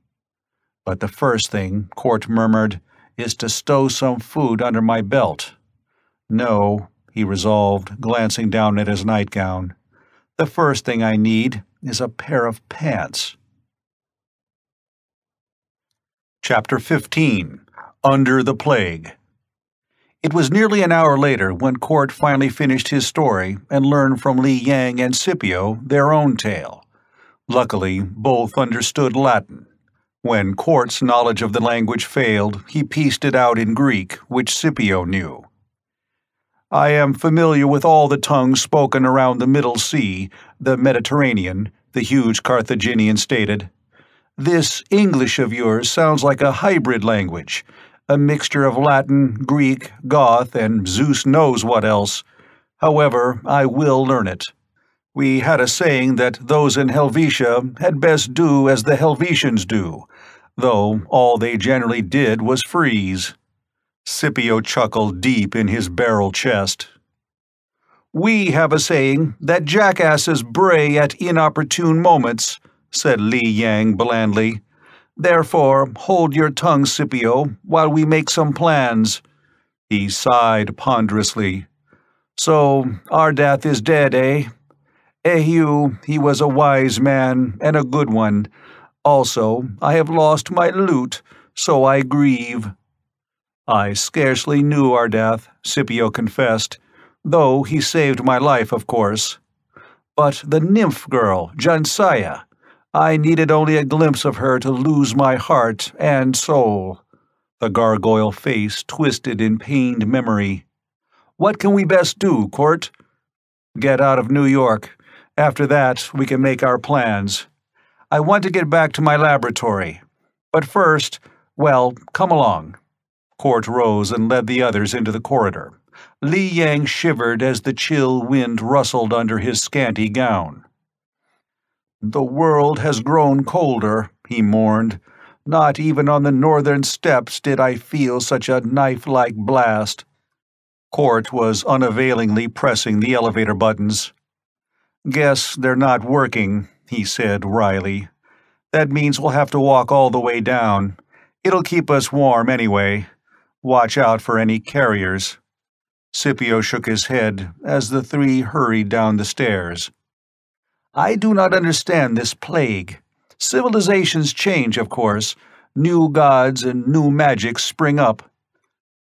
Speaker 1: But the first thing, Court murmured, is to stow some food under my belt. No, he resolved, glancing down at his nightgown. The first thing I need is a pair of pants. Chapter 15. Under the Plague. It was nearly an hour later when Court finally finished his story and learned from Li Yang and Scipio their own tale. Luckily, both understood Latin. When Court's knowledge of the language failed, he pieced it out in Greek, which Scipio knew. "I am familiar with all the tongues spoken around the Middle Sea, the Mediterranean," the huge Carthaginian stated. "This English of yours sounds like a hybrid language, a mixture of Latin, Greek, Goth, and Zeus knows what else. However, I will learn it. We had a saying that those in Helvetia had best do as the Helvetians do, though all they generally did was freeze." Scipio chuckled deep in his barrel chest. "We have a saying that jackasses bray at inopportune moments," said Li Yang blandly. "Therefore, hold your tongue, Scipio, while we make some plans." He sighed ponderously. "So, Ardath is dead, eh? Eheu, he was a wise man, and a good one. Also, I have lost my lute, so I grieve." "I scarcely knew Ardath," Scipio confessed, "though he saved my life, of course. But the nymph girl, Jansaya, I needed only a glimpse of her to lose my heart and soul." The gargoyle face twisted in pained memory. "What can we best do, Court?" "Get out of New York. After that, we can make our plans. I want to get back to my laboratory. But first, well, come along." Court rose and led the others into the corridor. Li Yang shivered as the chill wind rustled under his scanty gown. "The world has grown colder," he mourned. "Not even on the northern steppes did I feel such a knife-like blast." Court was unavailingly pressing the elevator buttons. "Guess they're not working," he said wryly. "That means we'll have to walk all the way down. It'll keep us warm anyway. Watch out for any carriers." Scipio shook his head as the three hurried down the stairs. "I do not understand this plague. Civilizations change, of course. New gods and new magics spring up.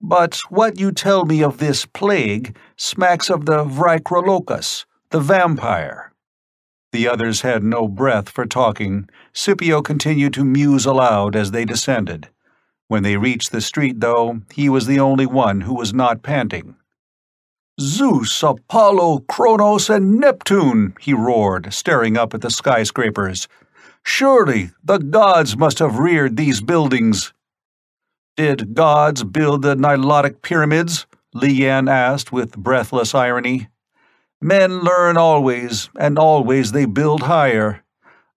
Speaker 1: But what you tell me of this plague smacks of the Vricrolocus, the vampire." The others had no breath for talking. Scipio continued to muse aloud as they descended. When they reached the street, though, he was the only one who was not panting. "Zeus, Apollo, Kronos, and Neptune!" he roared, staring up at the skyscrapers. "Surely the gods must have reared these buildings." "Did gods build the Nilotic pyramids?" Li Yan asked with breathless irony. "Men learn always, and always they build higher.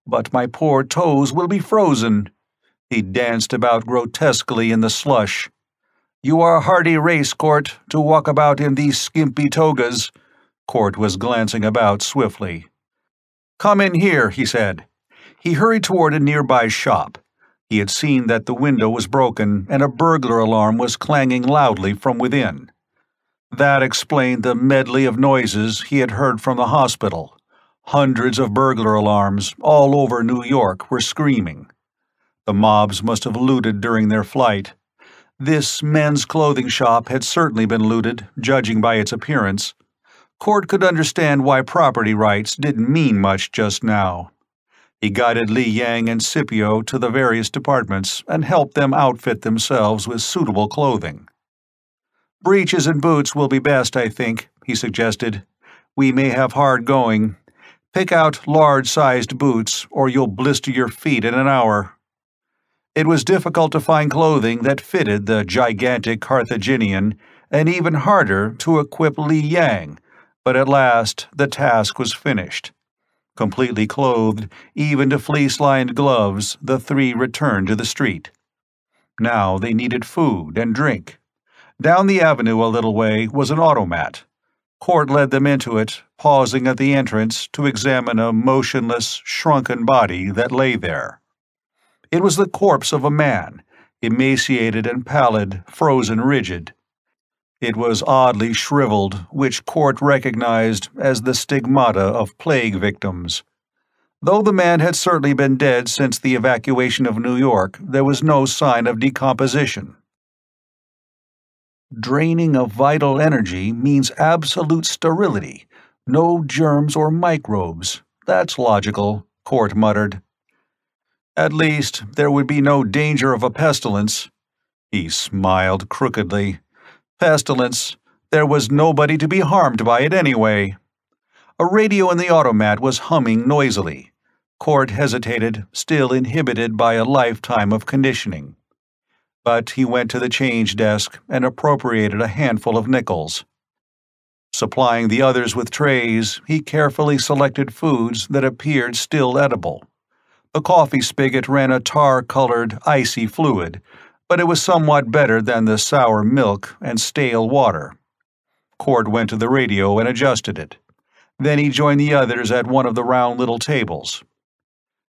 Speaker 1: But my poor toes will be frozen." He danced about grotesquely in the slush. "You are a hardy race, Court, to walk about in these skimpy togas." Court was glancing about swiftly. "Come in here," he said. He hurried toward a nearby shop. He had seen that the window was broken and a burglar alarm was clanging loudly from within. That explained the medley of noises he had heard from the hospital. Hundreds of burglar alarms, all over New York, were screaming. The mobs must have looted during their flight. This men's clothing shop had certainly been looted, judging by its appearance. Court could understand why property rights didn't mean much just now. He guided Li Yang and Scipio to the various departments and helped them outfit themselves with suitable clothing. "Breeches and boots will be best, I think," he suggested. "We may have hard going. Pick out large-sized boots, or you'll blister your feet in an hour." It was difficult to find clothing that fitted the gigantic Carthaginian, and even harder to equip Li Yang, but at last the task was finished. Completely clothed, even to fleece-lined gloves, the three returned to the street. Now they needed food and drink. Down the avenue a little way was an automat. Court led them into it, pausing at the entrance to examine a motionless, shrunken body that lay there. It was the corpse of a man, emaciated and pallid, frozen rigid. It was oddly shriveled, which Court recognized as the stigmata of plague victims. Though the man had certainly been dead since the evacuation of New York, there was no sign of decomposition. Draining of vital energy means absolute sterility. No germs or microbes. That's logical, Court muttered. At least there would be no danger of a pestilence. He smiled crookedly. Pestilence. There was nobody to be harmed by it anyway. A radio in the automat was humming noisily. Court hesitated, still inhibited by a lifetime of conditioning. But he went to the change desk and appropriated a handful of nickels. Supplying the others with trays, he carefully selected foods that appeared still edible. The coffee spigot ran a tar-colored, icy fluid, but it was somewhat better than the sour milk and stale water. Court went to the radio and adjusted it. Then he joined the others at one of the round little tables.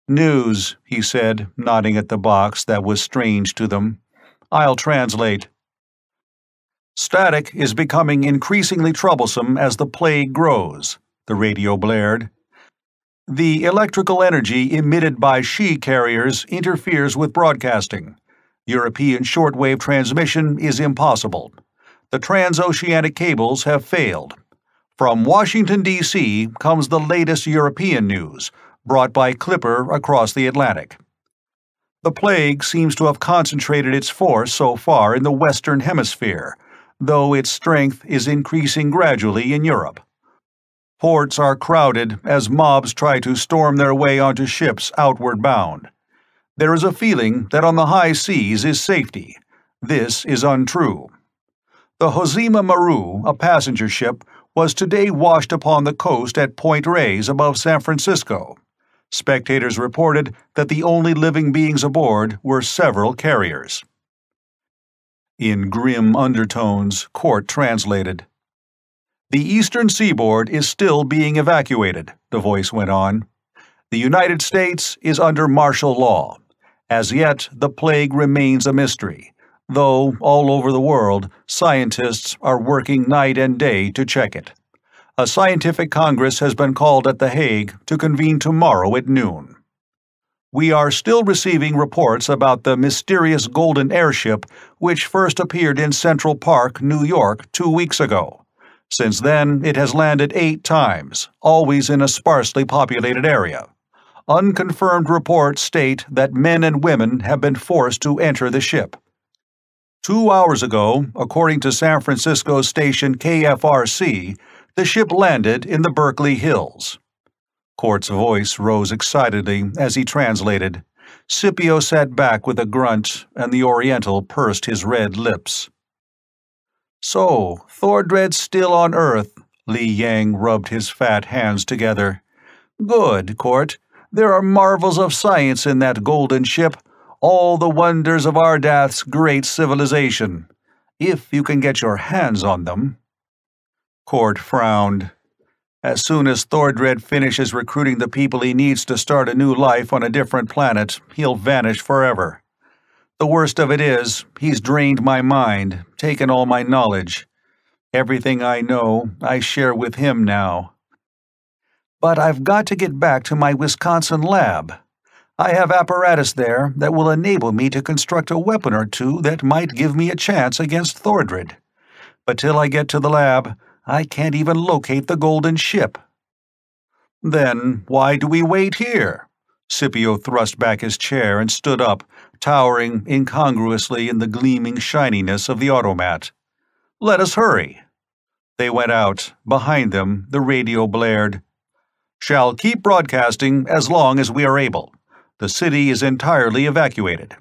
Speaker 1: "News," he said, nodding at the box that was strange to them. "I'll translate." "Static is becoming increasingly troublesome as the plague grows," the radio blared. "The electrical energy emitted by she-carriers interferes with broadcasting. European shortwave transmission is impossible. The transoceanic cables have failed. From Washington, D.C. comes the latest European news, brought by Clipper across the Atlantic. The plague seems to have concentrated its force so far in the Western Hemisphere, though its strength is increasing gradually in Europe. Ports are crowded as mobs try to storm their way onto ships outward bound. There is a feeling that on the high seas is safety. This is untrue. The Hosima Maru, a passenger ship, was today washed upon the coast at Point Reyes above San Francisco. Spectators reported that the only living beings aboard were several carriers. In grim undertones, Court translated. "The eastern seaboard is still being evacuated," the voice went on. "The United States is under martial law. As yet, the plague remains a mystery, though all over the world, scientists are working night and day to check it. A scientific congress has been called at The Hague to convene tomorrow at noon. We are still receiving reports about the mysterious golden airship which first appeared in Central Park, New York, 2 weeks ago. Since then, it has landed 8 times, always in a sparsely populated area. Unconfirmed reports state that men and women have been forced to enter the ship. 2 hours ago, according to San Francisco station KFRC, the ship landed in the Berkeley Hills." Court's voice rose excitedly as he translated. Scipio sat back with a grunt, and the Oriental pursed his red lips. "So, Thordred's still on Earth," Li Yang rubbed his fat hands together. "Good, Court. There are marvels of science in that golden ship, all the wonders of Ardath's great civilization. If you can get your hands on them." Court frowned. As soon as Thordred finishes recruiting the people he needs to start a new life on a different planet, he'll vanish forever. The worst of it is, he's drained my mind, taken all my knowledge. Everything I know, I share with him now. But I've got to get back to my Wisconsin lab. I have apparatus there that will enable me to construct a weapon or two that might give me a chance against Thordred. But till I get to the lab, I can't even locate the golden ship." "Then why do we wait here?" Scipio thrust back his chair and stood up, towering incongruously in the gleaming shininess of the automat. "Let us hurry." They went out. Behind them, the radio blared. "Shall keep broadcasting as long as we are able. The city is entirely evacuated.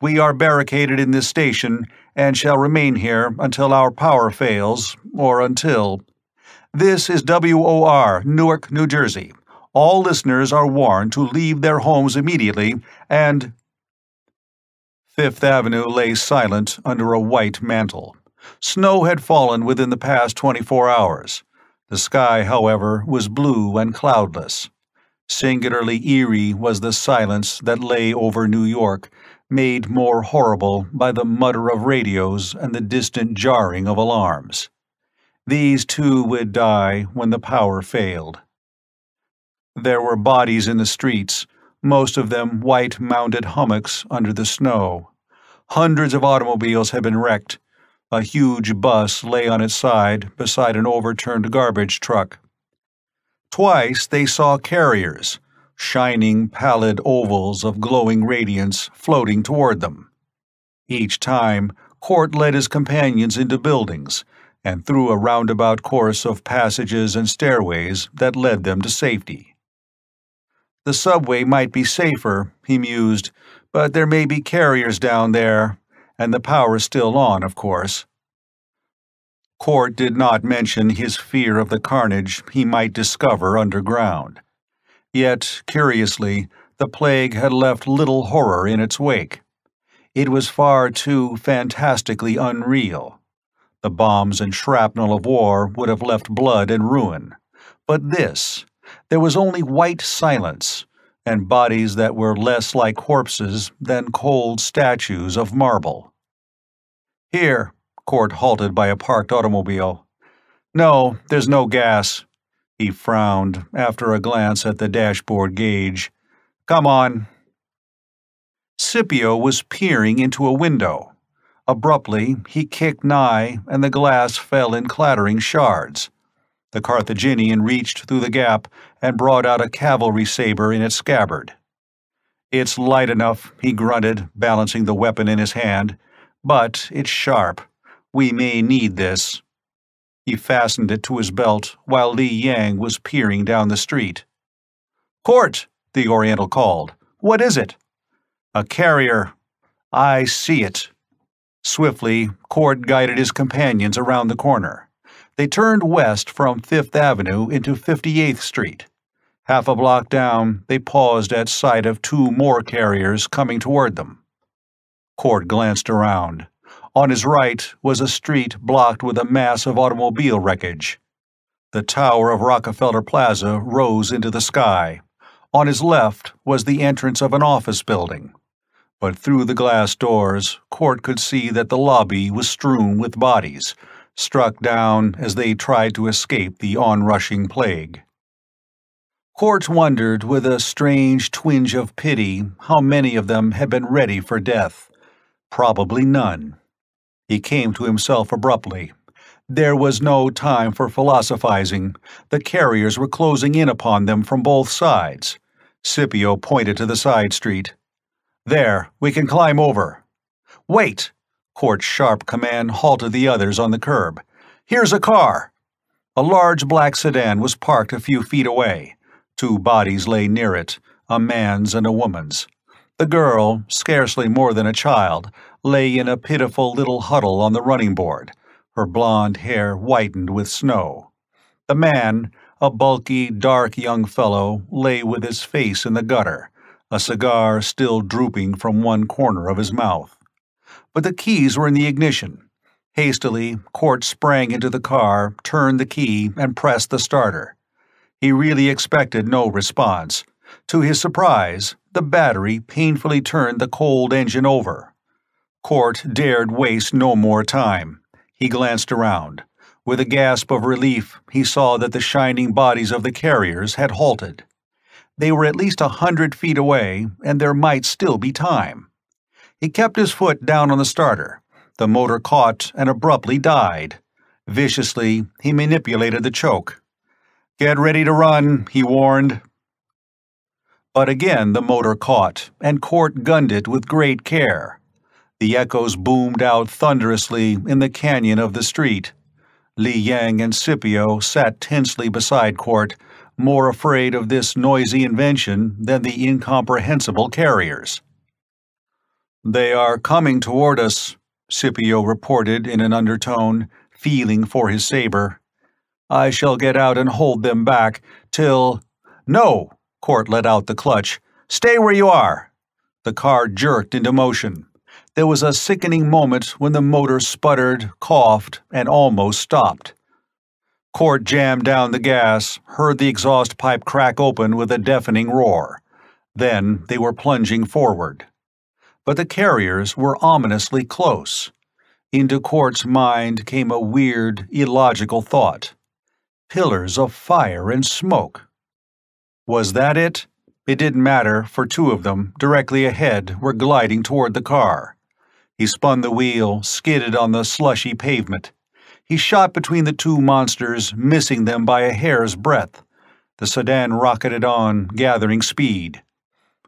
Speaker 1: We are barricaded in this station and shall remain here until our power fails, or until... This is WOR, Newark, New Jersey. All listeners are warned to leave their homes immediately and..." Fifth Avenue lay silent under a white mantle. Snow had fallen within the past 24 hours. The sky, however, was blue and cloudless. Singularly eerie was the silence that lay over New York, made more horrible by the mutter of radios and the distant jarring of alarms. These too would die when the power failed. There were bodies in the streets, most of them white mounded hummocks under the snow. Hundreds of automobiles had been wrecked. A huge bus lay on its side beside an overturned garbage truck. Twice they saw carriers, shining pallid ovals of glowing radiance floating toward them. Each time, Court led his companions into buildings and through a roundabout course of passages and stairways that led them to safety. The subway might be safer, he mused, but there may be carriers down there, and the power's still on, of course. Court did not mention his fear of the carnage he might discover underground. Yet, curiously, the plague had left little horror in its wake. It was far too fantastically unreal. The bombs and shrapnel of war would have left blood and ruin. But this, there was only white silence, and bodies that were less like corpses than cold statues of marble. "Here," Court halted by a parked automobile. "No, there's no gas." He frowned after a glance at the dashboard gauge. "Come on." Scipio was peering into a window. Abruptly, he kicked nigh, and the glass fell in clattering shards. The Carthaginian reached through the gap and brought out a cavalry saber in its scabbard. "It's light enough," he grunted, balancing the weapon in his hand, "but it's sharp. We may need this." He fastened it to his belt while Li Yang was peering down the street. "Court!" the Oriental called. "What is it?" "A carrier. I see it." Swiftly, Court guided his companions around the corner. They turned west from 5th Avenue into 58th Street. Half a block down, they paused at sight of 2 more carriers coming toward them. Court glanced around. On his right was a street blocked with a mass of automobile wreckage. The tower of Rockefeller Plaza rose into the sky. On his left was the entrance of an office building. But through the glass doors, Court could see that the lobby was strewn with bodies, struck down as they tried to escape the onrushing plague. Court wondered with a strange twinge of pity how many of them had been ready for death. Probably none. He came to himself abruptly. There was no time for philosophizing. The carriers were closing in upon them from both sides. Scipio pointed to the side street. "There, we can climb over." "Wait!" Court's sharp command halted the others on the curb. "Here's a car." A large black sedan was parked a few feet away. 2 bodies lay near it, a man's and a woman's. The girl, scarcely more than a child, lay in a pitiful little huddle on the running board, her blonde hair whitened with snow. The man, a bulky, dark young fellow, lay with his face in the gutter, a cigar still drooping from one corner of his mouth. But the keys were in the ignition. Hastily, Court sprang into the car, turned the key, and pressed the starter. He really expected no response. To his surprise, the battery painfully turned the cold engine over. Court dared waste no more time. He glanced around. With a gasp of relief, he saw that the shining bodies of the carriers had halted. They were at least 100 feet away, and there might still be time. He kept his foot down on the starter. The motor caught and abruptly died. Viciously, he manipulated the choke. "Get ready to run," he warned. But again the motor caught, and Court gunned it with great care. The echoes boomed out thunderously in the canyon of the street. Li Yang and Scipio sat tensely beside Court, more afraid of this noisy invention than the incomprehensible carriers. "They are coming toward us," Scipio reported in an undertone, feeling for his saber. "I shall get out and hold them back till—" "No!" Court let out the clutch. "Stay where you are!" The car jerked into motion. There was a sickening moment when the motor sputtered, coughed, and almost stopped. Court jammed down the gas, heard the exhaust pipe crack open with a deafening roar. Then they were plunging forward. But the carriers were ominously close. Into Court's mind came a weird, illogical thought. Pillars of fire and smoke. Was that it? It didn't matter, for 2 of them, directly ahead, were gliding toward the car. He spun the wheel, skidded on the slushy pavement. He shot between the two monsters, missing them by a hair's breadth. The sedan rocketed on, gathering speed.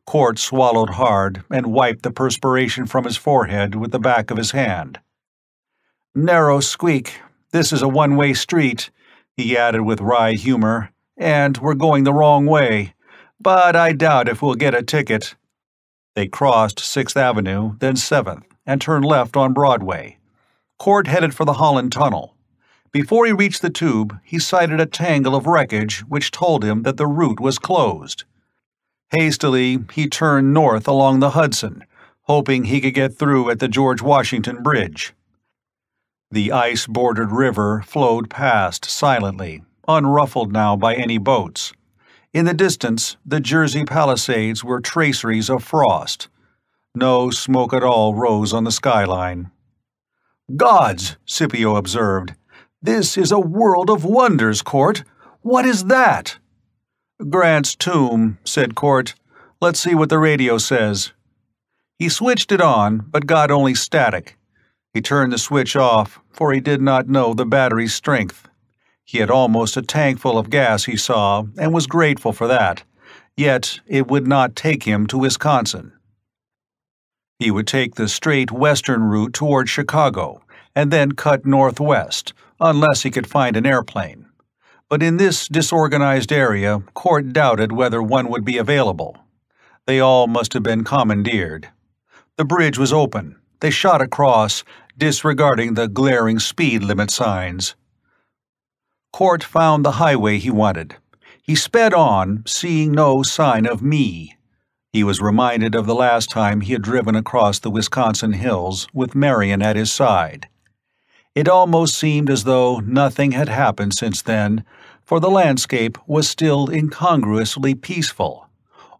Speaker 1: Court swallowed hard and wiped the perspiration from his forehead with the back of his hand. "Narrow squeak. This is a one-way street," he added with wry humor, "and we're going the wrong way. But I doubt if we'll get a ticket." They crossed 6th Avenue, then 7th, and turned left on Broadway. Court headed for the Holland Tunnel. Before he reached the tube, he sighted a tangle of wreckage which told him that the route was closed. Hastily, he turned north along the Hudson, hoping he could get through at the George Washington Bridge. The ice-bordered river flowed past silently, unruffled now by any boats. In the distance, the Jersey Palisades were traceries of frost. No smoke at all rose on the skyline. "Gods," Scipio observed, "this is a world of wonders, Court. What is that?" "Grant's tomb," said Court. "Let's see what the radio says." He switched it on, but got only static. He turned the switch off, for he did not know the battery's strength. He had almost a tank full of gas, he saw, and was grateful for that. Yet it would not take him to Wisconsin. He would take the straight western route toward Chicago, and then cut northwest, unless he could find an airplane. But in this disorganized area, Court doubted whether one would be available. They all must have been commandeered. The bridge was open. They shot across, disregarding the glaring speed limit signs. Court found the highway he wanted. He sped on, seeing no sign of me. He was reminded of the last time he had driven across the Wisconsin hills with Marion at his side. It almost seemed as though nothing had happened since then, for the landscape was still incongruously peaceful.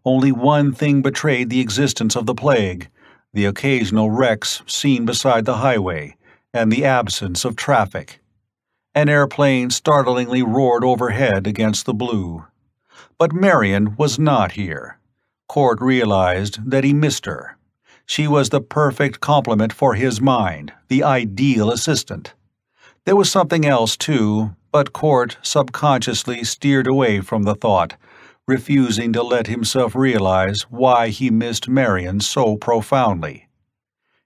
Speaker 1: Only one thing betrayed the existence of the plague: the occasional wrecks seen beside the highway, and the absence of traffic. An airplane startlingly roared overhead against the blue. But Marion was not here. Court realized that he missed her. She was the perfect complement for his mind, the ideal assistant. There was something else, too, but Court subconsciously steered away from the thought, refusing to let himself realize why he missed Marion so profoundly.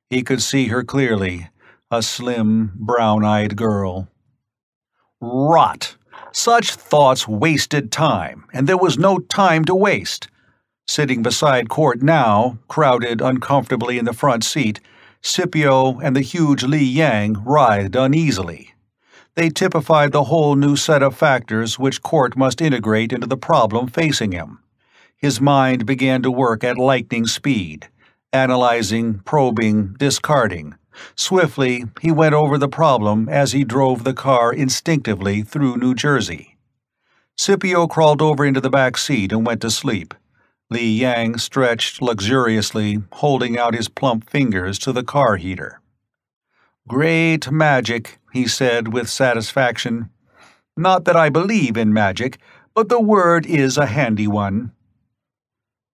Speaker 1: He could see her clearly, a slim, brown-eyed girl. Rot! Such thoughts wasted time, and there was no time to waste. Sitting beside Court now, crowded uncomfortably in the front seat, Scipio and the huge Li Yang writhed uneasily. They typified the whole new set of factors which Court must integrate into the problem facing him. His mind began to work at lightning speed, analyzing, probing, discarding. Swiftly, he went over the problem as he drove the car instinctively through New Jersey. Scipio crawled over into the back seat and went to sleep. Li Yang stretched luxuriously, holding out his plump fingers to the car heater. "Great magic," he said with satisfaction. "Not that I believe in magic, but the word is a handy one."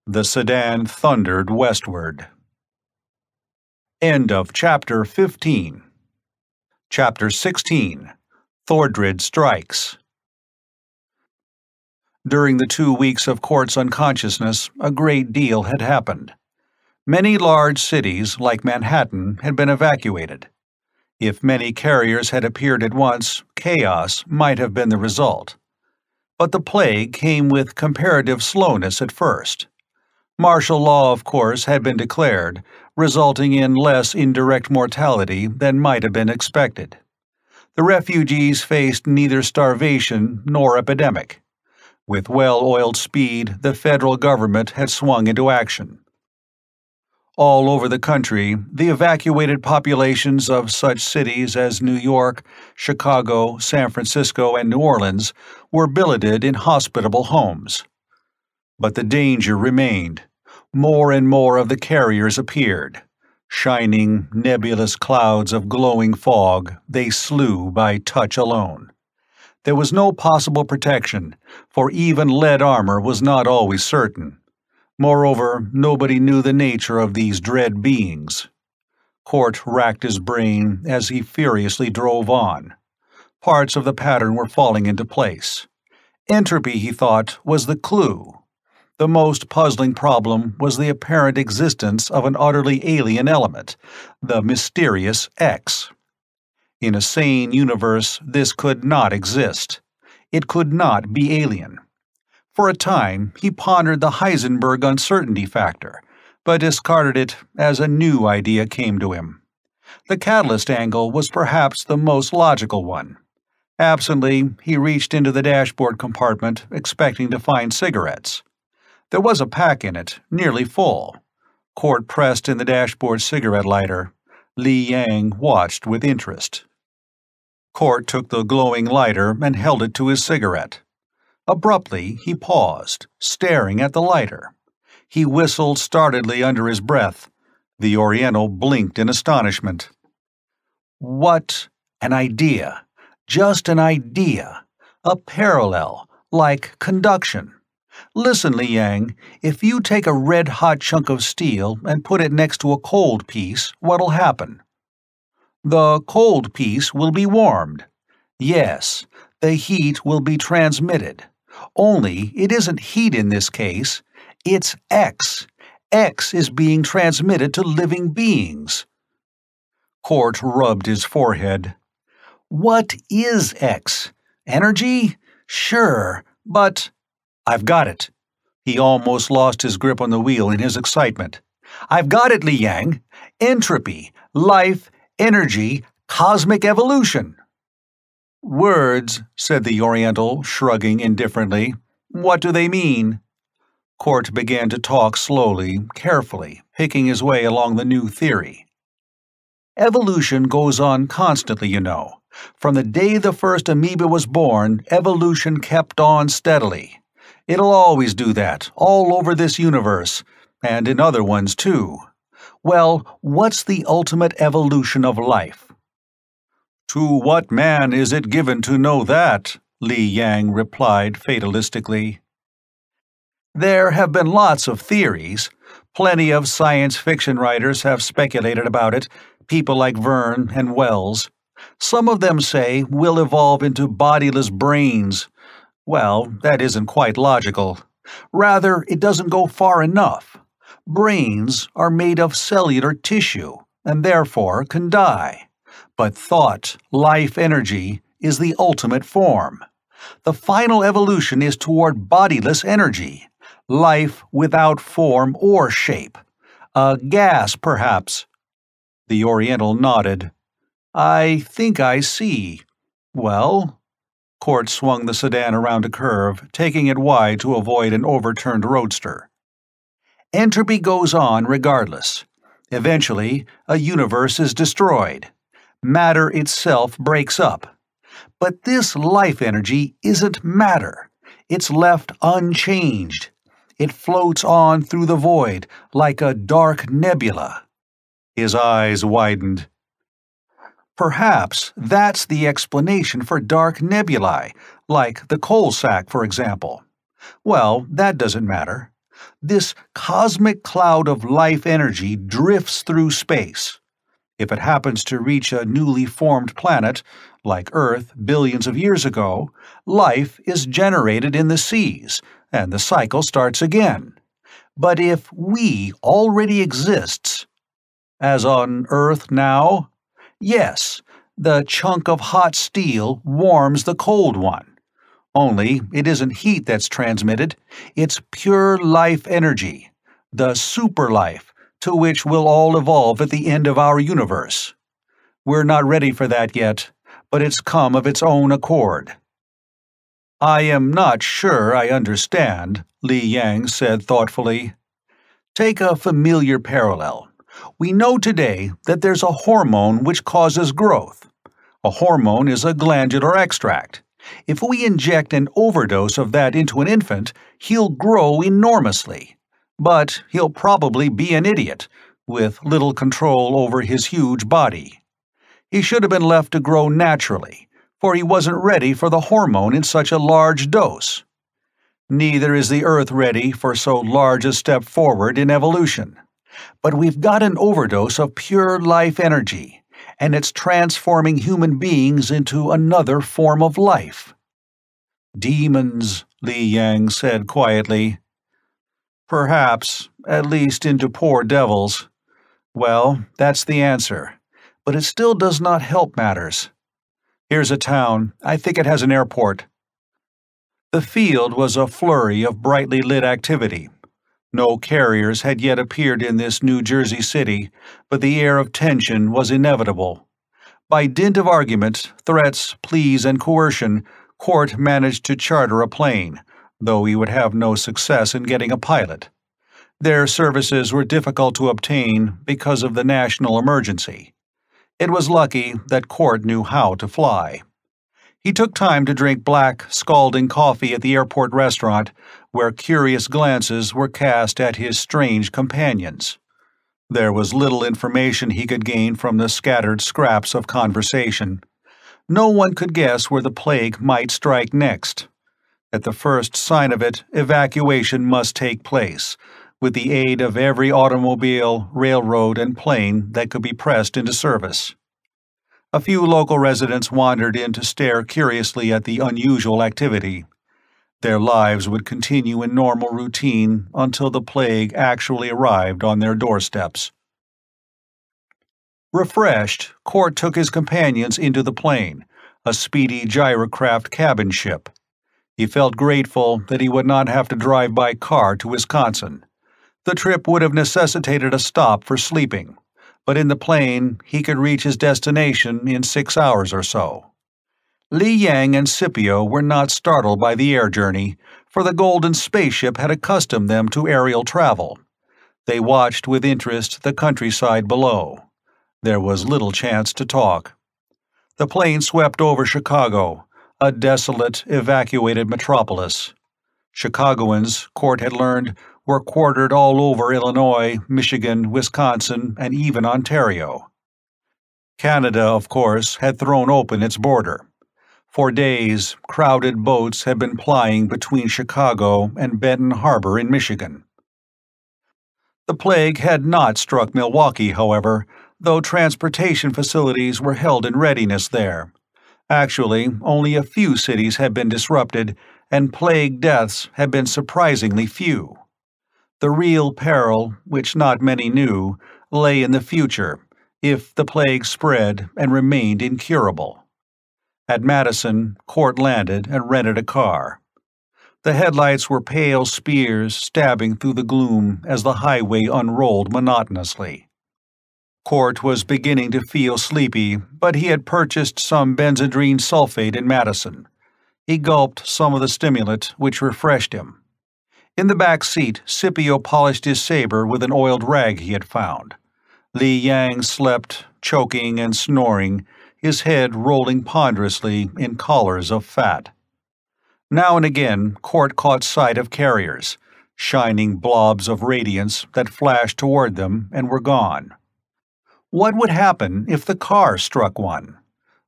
Speaker 1: The sedan thundered westward. End of Chapter 15. Chapter 16. Thordred Strikes. During the 2 weeks of Court's unconsciousness, a great deal had happened. Many large cities, like Manhattan, had been evacuated. If many carriers had appeared at once, chaos might have been the result. But the plague came with comparative slowness at first. Martial law, of course, had been declared, resulting in less indirect mortality than might have been expected. The refugees faced neither starvation nor epidemic. With well-oiled speed, the federal government had swung into action. All over the country, the evacuated populations of such cities as New York, Chicago, San Francisco, and New Orleans were billeted in hospitable homes. But the danger remained. More and more of the carriers appeared. Shining, nebulous clouds of glowing fog, they slew by touch alone. There was no possible protection, for even lead armor was not always certain. Moreover, nobody knew the nature of these dread beings. Court racked his brain as he furiously drove on. Parts of the pattern were falling into place. Entropy, he thought, was the clue. The most puzzling problem was the apparent existence of an utterly alien element, the mysterious X. In a sane universe, this could not exist. It could not be alien. For a time, he pondered the Heisenberg uncertainty factor, but discarded it as a new idea came to him. The catalyst angle was perhaps the most logical one. Absently, he reached into the dashboard compartment, expecting to find cigarettes. There was a pack in it, nearly full. Court pressed in the dashboard cigarette lighter. Li Yang watched with interest. Court took the glowing lighter and held it to his cigarette. Abruptly, he paused, staring at the lighter. He whistled startedly under his breath. The Oriental blinked in astonishment. What an idea! Just an idea. A parallel, like conduction. Listen, Li Yang, if you take a red-hot chunk of steel and put it next to a cold piece, what'll happen? The cold piece will be warmed. Yes, the heat will be transmitted. Only it isn't heat in this case. It's X. X is being transmitted to living beings. Court rubbed his forehead. What is X? Energy? Sure, but... I've got it. He almost lost his grip on the wheel in his excitement. I've got it, Li Yang. Entropy, life, energy, cosmic evolution. Words, said the Oriental, shrugging indifferently. What do they mean? Court began to talk slowly, carefully, picking his way along the new theory. Evolution goes on constantly, you know. From the day the first amoeba was born, evolution kept on steadily. It'll always do that, all over this universe, and in other ones too. Well, what's the ultimate evolution of life? To what man is it given to know that? Li Yang replied fatalistically. There have been lots of theories. Plenty of science fiction writers have speculated about it, people like Verne and Wells. Some of them say we'll evolve into bodiless brains. Well, that isn't quite logical. Rather, it doesn't go far enough. Brains are made of cellular tissue, and therefore can die. But thought, life energy, is the ultimate form. The final evolution is toward bodiless energy, life without form or shape. A gas, perhaps. The Oriental nodded. I think I see. Well? Court swung the sedan around a curve, taking it wide to avoid an overturned roadster. Entropy goes on regardless. Eventually, a universe is destroyed. Matter itself breaks up. But this life energy isn't matter. It's left unchanged. It floats on through the void like a dark nebula. His eyes widened. Perhaps that's the explanation for dark nebulae, like the coal sack, for example. Well, that doesn't matter. This cosmic cloud of life energy drifts through space. If it happens to reach a newly formed planet, like Earth billions of years ago, life is generated in the seas, and the cycle starts again. But if we already exists, as on Earth now, yes, the chunk of hot steel warms the cold one. Only it isn't heat that's transmitted, it's pure life energy, the superlife, to which we'll all evolve at the end of our universe. We're not ready for that yet, but it's come of its own accord. I am not sure I understand, Li Yang said thoughtfully. Take a familiar parallel. We know today that there's a hormone which causes growth. A hormone is a glandular extract. If we inject an overdose of that into an infant, he'll grow enormously. But he'll probably be an idiot, with little control over his huge body. He should have been left to grow naturally, for he wasn't ready for the hormone in such a large dose. Neither is the Earth ready for so large a step forward in evolution. But we've got an overdose of pure life energy, and it's transforming human beings into another form of life. Demons, Li Yang said quietly. Perhaps, at least into poor devils. Well, that's the answer, but it still does not help matters. Here's a town. I think it has an airport. The field was a flurry of brightly lit activity. No carriers had yet appeared in this New Jersey city, but the air of tension was inevitable. By dint of argument, threats, pleas, and coercion, Court managed to charter a plane, though he would have no success in getting a pilot. Their services were difficult to obtain because of the national emergency. It was lucky that Court knew how to fly. He took time to drink black, scalding coffee at the airport restaurant, where curious glances were cast at his strange companions. There was little information he could gain from the scattered scraps of conversation. No one could guess where the plague might strike next. At the first sign of it, evacuation must take place, with the aid of every automobile, railroad, and plane that could be pressed into service. A few local residents wandered in to stare curiously at the unusual activity. Their lives would continue in normal routine until the plague actually arrived on their doorsteps. Refreshed, Court took his companions into the plane, a speedy gyrocraft cabin ship. He felt grateful that he would not have to drive by car to Wisconsin. The trip would have necessitated a stop for sleeping, but in the plane he could reach his destination in 6 hours or so. Li Yang and Scipio were not startled by the air journey, for the golden spaceship had accustomed them to aerial travel. They watched with interest the countryside below. There was little chance to talk. The plane swept over Chicago, a desolate, evacuated metropolis. Chicagoans, Court had learned, were quartered all over Illinois, Michigan, Wisconsin, and even Ontario. Canada, of course, had thrown open its border. For days, crowded boats had been plying between Chicago and Benton Harbor in Michigan. The plague had not struck Milwaukee, however, though transportation facilities were held in readiness there. Actually, only a few cities had been disrupted, and plague deaths had been surprisingly few. The real peril, which not many knew, lay in the future, if the plague spread and remained incurable. At Madison, Court landed and rented a car. The headlights were pale spears stabbing through the gloom as the highway unrolled monotonously. Court was beginning to feel sleepy, but he had purchased some benzodrine sulfate in Madison. He gulped some of the stimulant, which refreshed him. In the back seat, Scipio polished his saber with an oiled rag he had found. Li Yang slept, choking and snoring, his head rolling ponderously in collars of fat. Now and again, Court caught sight of carriers, shining blobs of radiance that flashed toward them and were gone. What would happen if the car struck one?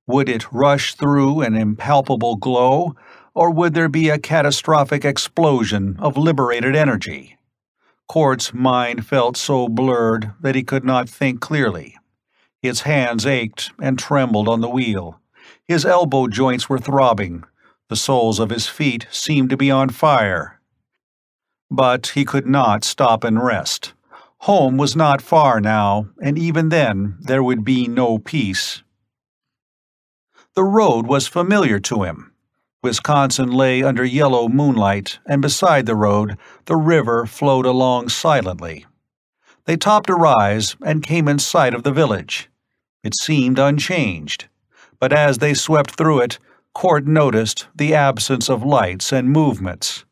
Speaker 1: Would it rush through an impalpable glow, or would there be a catastrophic explosion of liberated energy? Court's mind felt so blurred that he could not think clearly. His hands ached and trembled on the wheel. His elbow joints were throbbing. The soles of his feet seemed to be on fire. But he could not stop and rest. Home was not far now, and even then there would be no peace. The road was familiar to him. Wisconsin lay under yellow moonlight, and beside the road, the river flowed along silently. They topped a rise and came in sight of the village. It seemed unchanged, but as they swept through it, Court noticed the absence of lights and movements.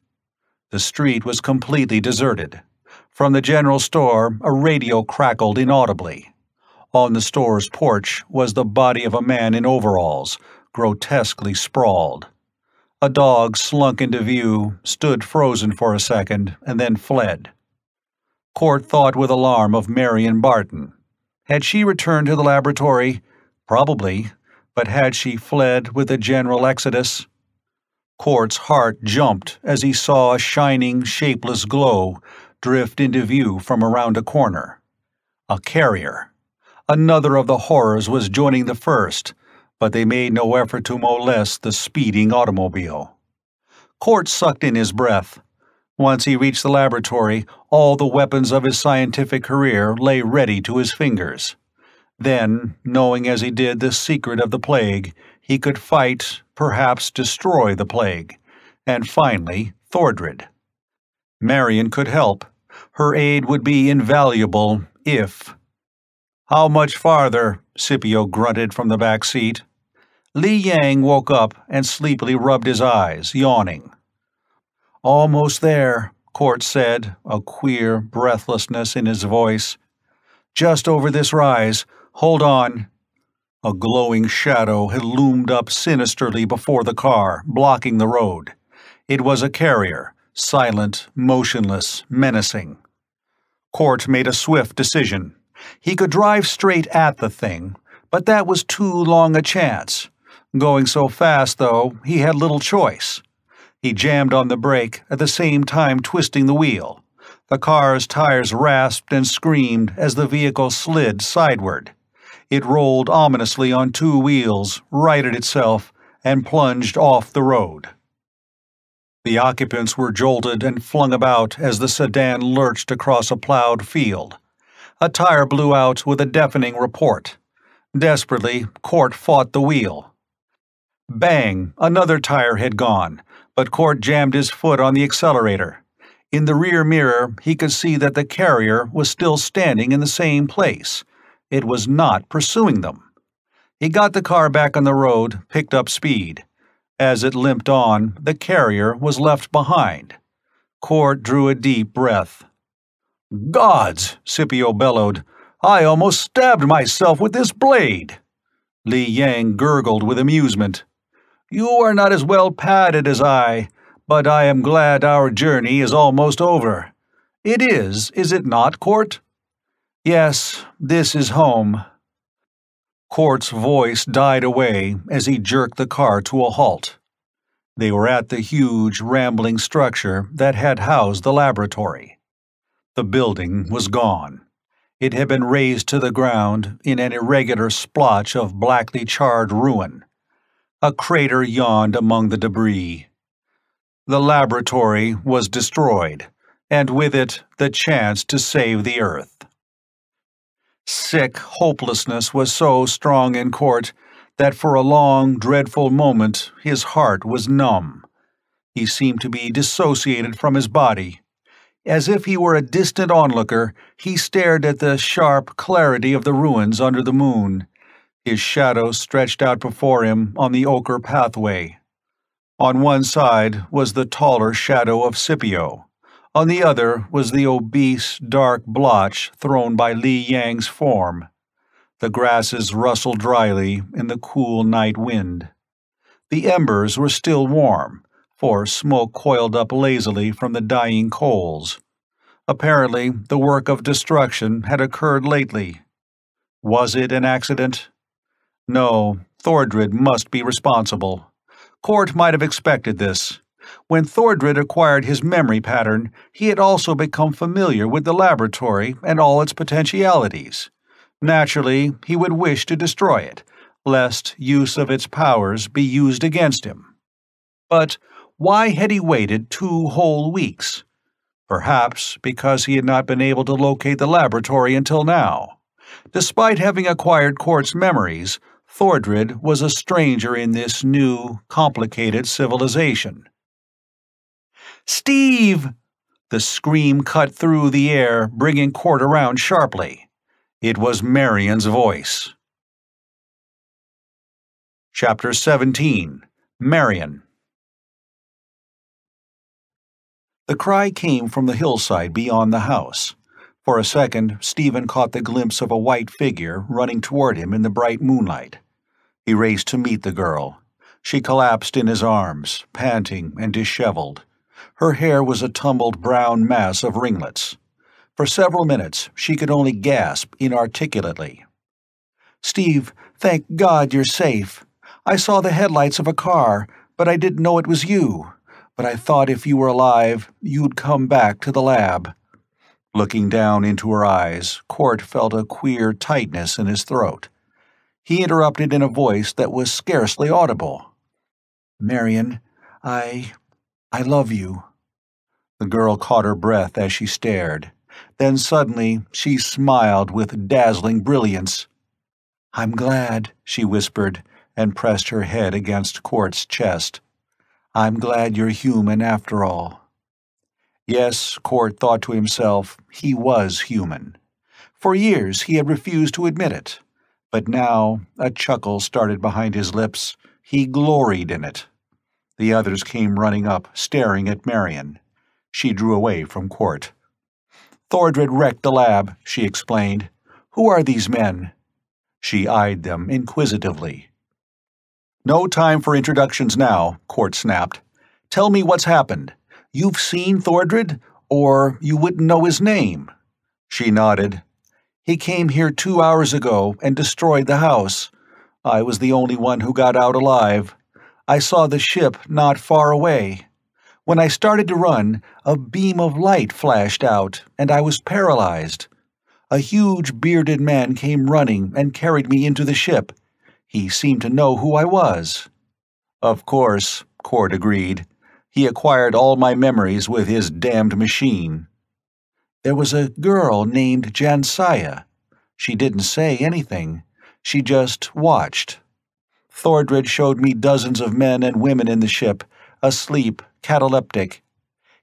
Speaker 1: The street was completely deserted. From the general store, a radio crackled inaudibly. On the store's porch was the body of a man in overalls, grotesquely sprawled. A dog slunk into view, stood frozen for a second, and then fled. Court thought with alarm of Marion Barton. Had she returned to the laboratory? Probably, but had she fled with the general exodus? Court's heart jumped as he saw a shining, shapeless glow drift into view from around a corner. A carrier. Another of the horrors was joining the first, but they made no effort to molest the speeding automobile. Court sucked in his breath. Once he reached the laboratory, all the weapons of his scientific career lay ready to his fingers. Then, knowing as he did the secret of the plague, he could fight, perhaps destroy the plague, and finally, Thordred. Marion could help. Her aid would be invaluable if— "How much farther?" Scipio grunted from the back seat. Li Yang woke up and sleepily rubbed his eyes, yawning. "Almost there," Court said, a queer breathlessness in his voice. "Just over this rise. Hold on." A glowing shadow had loomed up sinisterly before the car, blocking the road. It was a carrier, silent, motionless, menacing. Court made a swift decision. He could drive straight at the thing, but that was too long a chance. Going so fast, though, he had little choice. He jammed on the brake, at the same time twisting the wheel. The car's tires rasped and screamed as the vehicle slid sideward. It rolled ominously on two wheels, righted itself, and plunged off the road. The occupants were jolted and flung about as the sedan lurched across a plowed field. A tire blew out with a deafening report. Desperately, Court fought the wheel. Bang! Another tire had gone, but Court jammed his foot on the accelerator. In the rear mirror, he could see that the carrier was still standing in the same place. It was not pursuing them. He got the car back on the road, picked up speed. As it limped on, the carrier was left behind. Court drew a deep breath. "Gods!" Scipio bellowed. "I almost stabbed myself with this blade." Li Yang gurgled with amusement. "You are not as well padded as I, but I am glad our journey is almost over. It is it not, Court?" "Yes, this is home." Court's voice died away as he jerked the car to a halt. They were at the huge, rambling structure that had housed the laboratory. The building was gone. It had been razed to the ground in an irregular splotch of blackly charred ruin. A crater yawned among the debris. The laboratory was destroyed, and with it the chance to save the Earth. Sick hopelessness was so strong in Court that for a long, dreadful moment his heart was numb. He seemed to be dissociated from his body. As if he were a distant onlooker, he stared at the sharp clarity of the ruins under the moon. His shadow stretched out before him on the ochre pathway. On one side was the taller shadow of Scipio. On the other was the obese, dark blotch thrown by Li Yang's form. The grasses rustled dryly in the cool night wind. The embers were still warm, for smoke coiled up lazily from the dying coals. Apparently, the work of destruction had occurred lately. Was it an accident? No, Thordred must be responsible. Court might have expected this. When Thordred acquired his memory pattern, he had also become familiar with the laboratory and all its potentialities. Naturally, he would wish to destroy it, lest use of its powers be used against him. But why had he waited 2 whole weeks? Perhaps because he had not been able to locate the laboratory until now. Despite having acquired Court's memories, Thordred was a stranger in this new, complicated civilization. "Steve!" The scream cut through the air, bringing Court around sharply. It was Marion's voice. Chapter 17. Marion. The cry came from the hillside beyond the house. For a second, Stephen caught the glimpse of a white figure running toward him in the bright moonlight. He raced to meet the girl. She collapsed in his arms, panting and disheveled. Her hair was a tumbled brown mass of ringlets. For several minutes, she could only gasp inarticulately. "Steve, thank God you're safe. I saw the headlights of a car, but I didn't know it was you. But I thought if you were alive, you'd come back to the lab." Looking down into her eyes, Court felt a queer tightness in his throat. He interrupted in a voice that was scarcely audible.
Speaker 2: Marion, I love you.
Speaker 1: The girl caught her breath as she stared. Then suddenly she smiled with dazzling brilliance.
Speaker 2: I'm glad,
Speaker 1: she whispered, and pressed her head against Court's chest.
Speaker 2: I'm glad you're human after all.
Speaker 1: Yes, Court thought to himself, he was human. For years he had refused to admit it. But now a chuckle started behind his lips. He gloried in it. The others came running up, staring at Marion. She drew away from Court. Thordred wrecked the lab, she explained. Who are these men? She eyed them inquisitively. No time for introductions now, Court snapped. Tell me what's happened. You've seen Thordred, or you wouldn't know his name. She nodded. He came here 2 hours ago and destroyed the house. I was the only one who got out alive. I saw the ship not far away. When I started to run, a beam of light flashed out, and I was paralyzed. A huge bearded man came running and carried me into the ship. He seemed to know who I was. Of course, Court agreed. He acquired all my memories with his damned machine. There was a girl named Jansiah. She didn't say anything. She just watched. Thordred showed me dozens of men and women in the ship, asleep, cataleptic.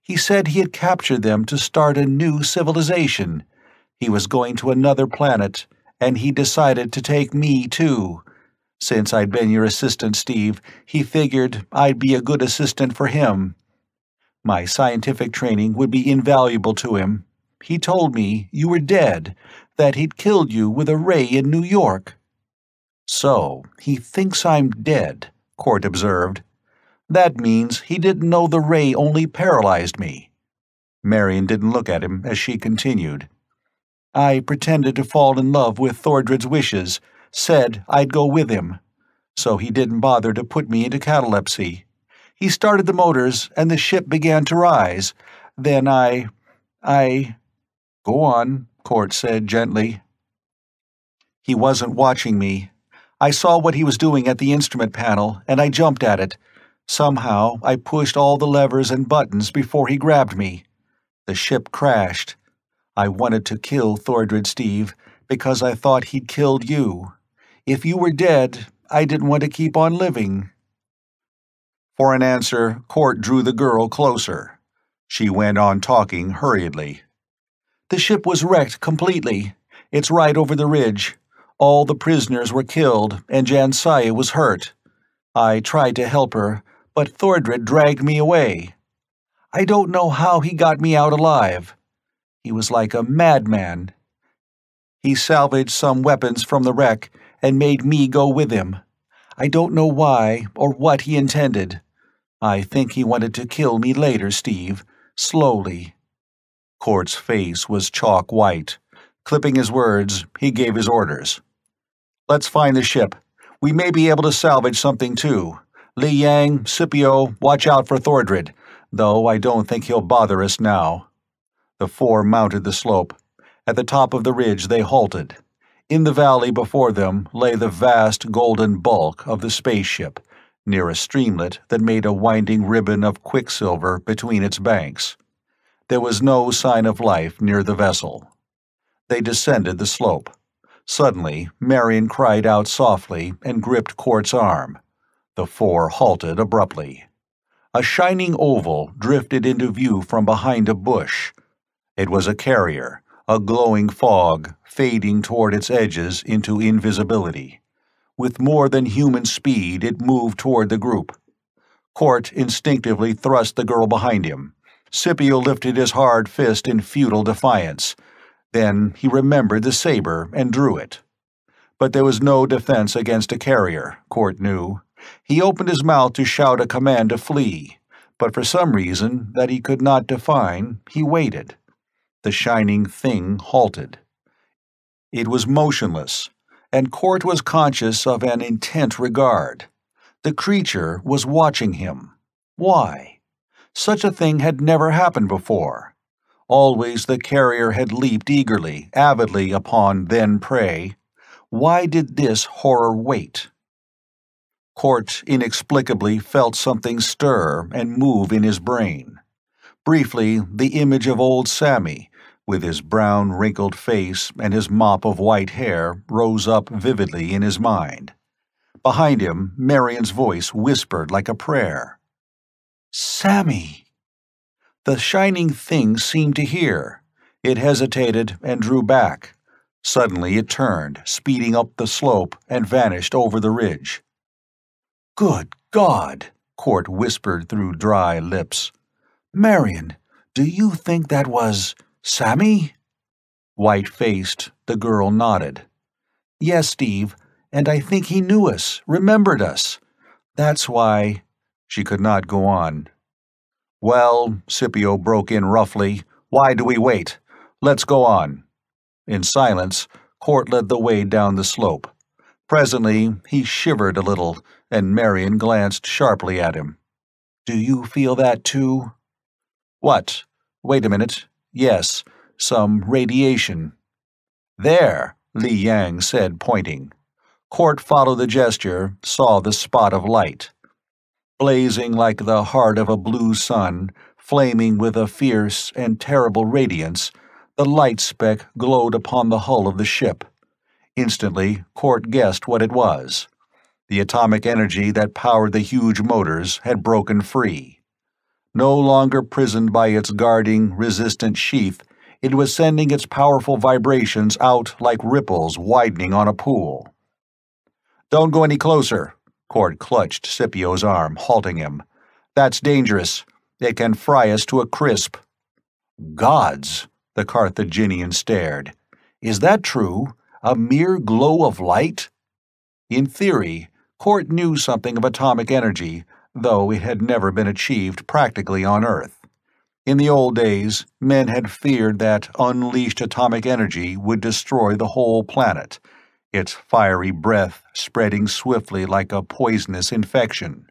Speaker 1: He said he had captured them to start a new civilization. He was going to another planet, and he decided to take me too. Since I'd been your assistant, Steve, he figured I'd be a good assistant for him. My scientific training would be invaluable to him. He told me you were dead, that he'd killed you with a ray in New York. So, he thinks I'm dead, Court observed. That means he didn't know the ray only paralyzed me. Marion didn't look at him as she continued. I pretended to fall in love with Thordred's wishes, said I'd go with him. So he didn't bother to put me into catalepsy. He started the motors, and the ship began to rise. Then I... Go on, Court said gently. He wasn't watching me. I saw what he was doing at the instrument panel, and I jumped at it. Somehow, I pushed all the levers and buttons before he grabbed me. The ship crashed. I wanted to kill Thordred, Steve, because I thought he'd killed you. If you were dead, I didn't want to keep on living. For an answer, Court drew the girl closer. She went on talking hurriedly. The ship was wrecked completely. It's right over the ridge. All the prisoners were killed, and Jansiah was hurt. I tried to help her, but Thordred dragged me away. I don't know how he got me out alive. He was like a madman. He salvaged some weapons from the wreck and made me go with him. I don't know why or what he intended. I think he wanted to kill me later, Steve, slowly. Court's face was chalk white. Clipping his words, he gave his orders. Let's find the ship. We may be able to salvage something too. Li Yang, Scipio, watch out for Thordred, though I don't think he'll bother us now. The four mounted the slope. At the top of the ridge they halted. In the valley before them lay the vast golden bulk of the spaceship, near a streamlet that made a winding ribbon of quicksilver between its banks. There was no sign of life near the vessel. They descended the slope. Suddenly, Marion cried out softly and gripped Court's arm. The four halted abruptly. A shining oval drifted into view from behind a bush. It was a carrier, a glowing fog, fading toward its edges into invisibility. With more than human speed, it moved toward the group. Court instinctively thrust the girl behind him. Scipio lifted his hard fist in futile defiance. Then he remembered the saber and drew it. But there was no defense against a carrier, Court knew. He opened his mouth to shout a command to flee, but for some reason that he could not define, he waited. The shining thing halted. It was motionless, and Court was conscious of an intent regard. The creature was watching him. Why? Such a thing had never happened before. Always the carrier had leaped eagerly, avidly upon then prey. Why did this horror wait? Cort inexplicably felt something stir and move in his brain. Briefly, the image of old Sammy, with his brown wrinkled face and his mop of white hair, rose up vividly in his mind. Behind him, Marion's voice whispered like a prayer. "Sammy!" The shining thing seemed to hear. It hesitated and drew back. Suddenly it turned, speeding up the slope, and vanished over the ridge. "Good God!" Cort whispered through dry lips. "Marion, do you think that was Sammy?" White-faced, the girl nodded. "Yes, Steve, and I think he knew us, remembered us. That's why—" She could not go on. "Well," Scipio broke in roughly, "why do we wait? Let's go on." In silence, Cort led the way down the slope. Presently, he shivered a little, and Marion glanced sharply at him. "Do you feel that too?" "What? Wait a minute. Yes, some radiation." "There," Li Yang said, pointing. Cort followed the gesture, saw the spot of light. Blazing like the heart of a blue sun, flaming with a fierce and terrible radiance, the light speck glowed upon the hull of the ship. Instantly, Cort guessed what it was. The atomic energy that powered the huge motors had broken free. No longer prisoned by its guarding, resistant sheath, it was sending its powerful vibrations out like ripples widening on a pool. "Don't go any closer." Cort clutched Scipio's arm, halting him. "That's dangerous. It can fry us to a crisp." "Gods!" the Carthaginian stared. "Is that true? A mere glow of light?" In theory, Cort knew something of atomic energy, though it had never been achieved practically on Earth. In the old days, men had feared that unleashed atomic energy would destroy the whole planet, its fiery breath spreading swiftly like a poisonous infection.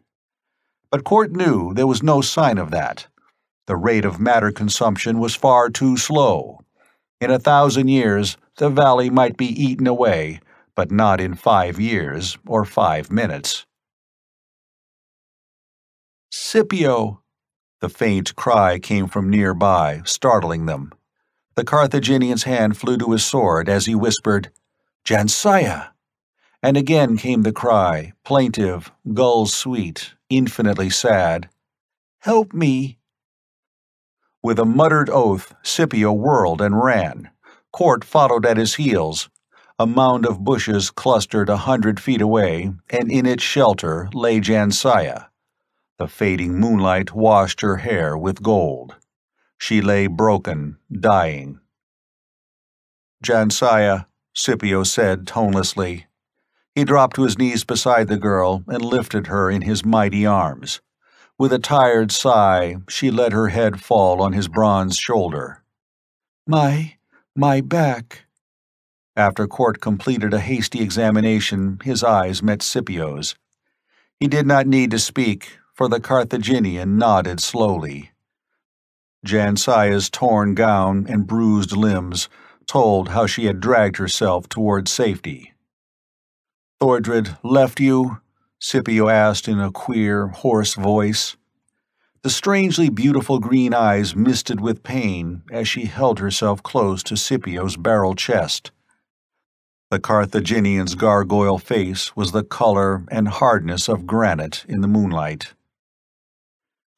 Speaker 1: But Cort knew there was no sign of that. The rate of matter consumption was far too slow. In 1,000 years, the valley might be eaten away, but not in 5 years or 5 minutes. "Scipio!" The faint cry came from nearby, startling them. The Carthaginian's hand flew to his sword as he whispered, "Jansaya!" And again came the cry, plaintive, gull-sweet, infinitely sad, "Help me!" With a muttered oath, Scipio whirled and ran. Cort followed at his heels. A mound of bushes clustered 100 feet away, and in its shelter lay Jansaya. The fading moonlight washed her hair with gold. She lay broken, dying. "Jansaya," Scipio said tonelessly. He dropped to his knees beside the girl and lifted her in his mighty arms. With a tired sigh, she let her head fall on his bronze shoulder. My back." After Cort completed a hasty examination, his eyes met Scipio's. He did not need to speak, for the Carthaginian nodded slowly. Jansaya's torn gown and bruised limbs told how she had dragged herself toward safety. "Thordred left you?" Scipio asked in a queer, hoarse voice. The strangely beautiful green eyes misted with pain as she held herself close to Scipio's barrel chest. The Carthaginian's gargoyle face was the color and hardness of granite in the moonlight.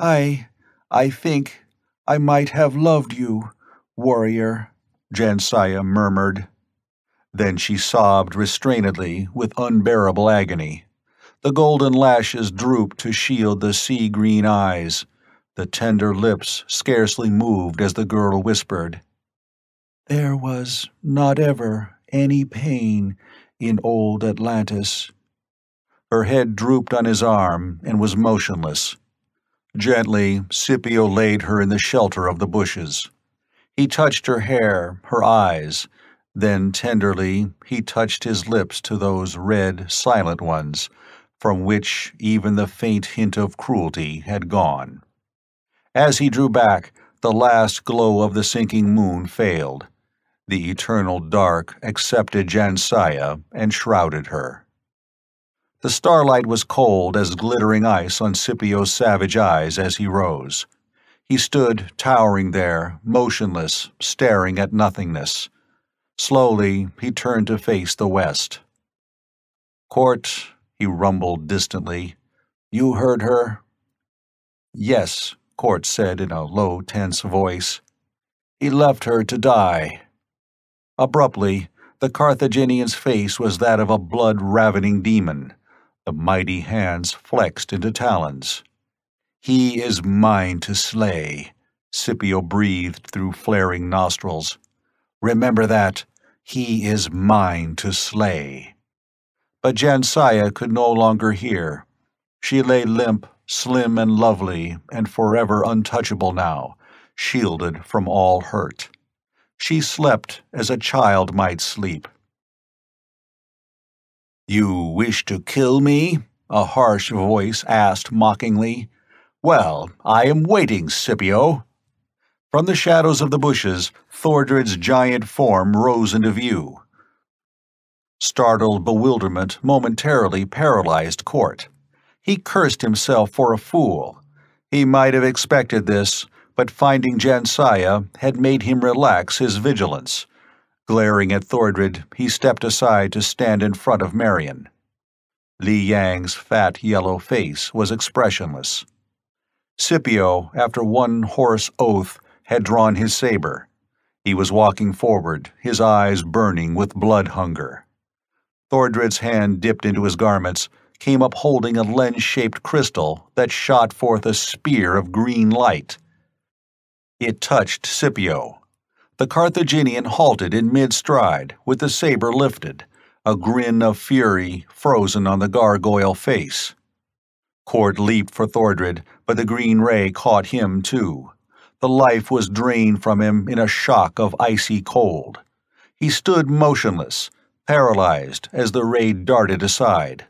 Speaker 1: I think I might have loved you, warrior," Jansaya murmured. Then she sobbed restrainedly with unbearable agony. The golden lashes drooped to shield the sea-green eyes. The tender lips scarcely moved as the girl whispered, "There was not ever any pain in old Atlantis." Her head drooped on his arm and was motionless. Gently, Scipio laid her in the shelter of the bushes. He touched her hair, her eyes, then tenderly he touched his lips to those red, silent ones, from which even the faint hint of cruelty had gone. As he drew back, The last glow of the sinking moon failed. The eternal dark accepted Jansaya and shrouded her. The starlight was cold as glittering ice on Scipio's savage eyes as he rose. He stood towering there, motionless, staring at nothingness. Slowly, he turned to face the west. "Court," he rumbled distantly, "you heard her?" "Yes," Court said in a low, tense voice. "He left her to die." Abruptly, the Carthaginian's face was that of a blood-ravening demon. The mighty hands flexed into talons. "He is mine to slay," Scipio breathed through flaring nostrils. "Remember that. He is mine to slay." But Jansaya could no longer hear. She lay limp, slim and lovely, and forever untouchable now, shielded from all hurt. She slept as a child might sleep. "You wish to kill me?" a harsh voice asked mockingly. "Well, I am waiting, Scipio." From the shadows of the bushes, Thordred's giant form rose into view. Startled bewilderment momentarily paralyzed Court. He cursed himself for a fool. He might have expected this, but finding Jansaya had made him relax his vigilance. Glaring at Thordred, he stepped aside to stand in front of Marion. Li Yang's fat yellow face was expressionless. Scipio, after one hoarse oath, had drawn his saber. He was walking forward, his eyes burning with blood hunger. Thordred's hand dipped into his garments, came up holding a lens-shaped crystal that shot forth a spear of green light. It touched Scipio. The Carthaginian halted in mid-stride, with the saber lifted, a grin of fury frozen on the gargoyle face. Court leaped for Thordred, but the green ray caught him too. The life was drained from him in a shock of icy cold. He stood motionless, paralyzed as the ray darted aside.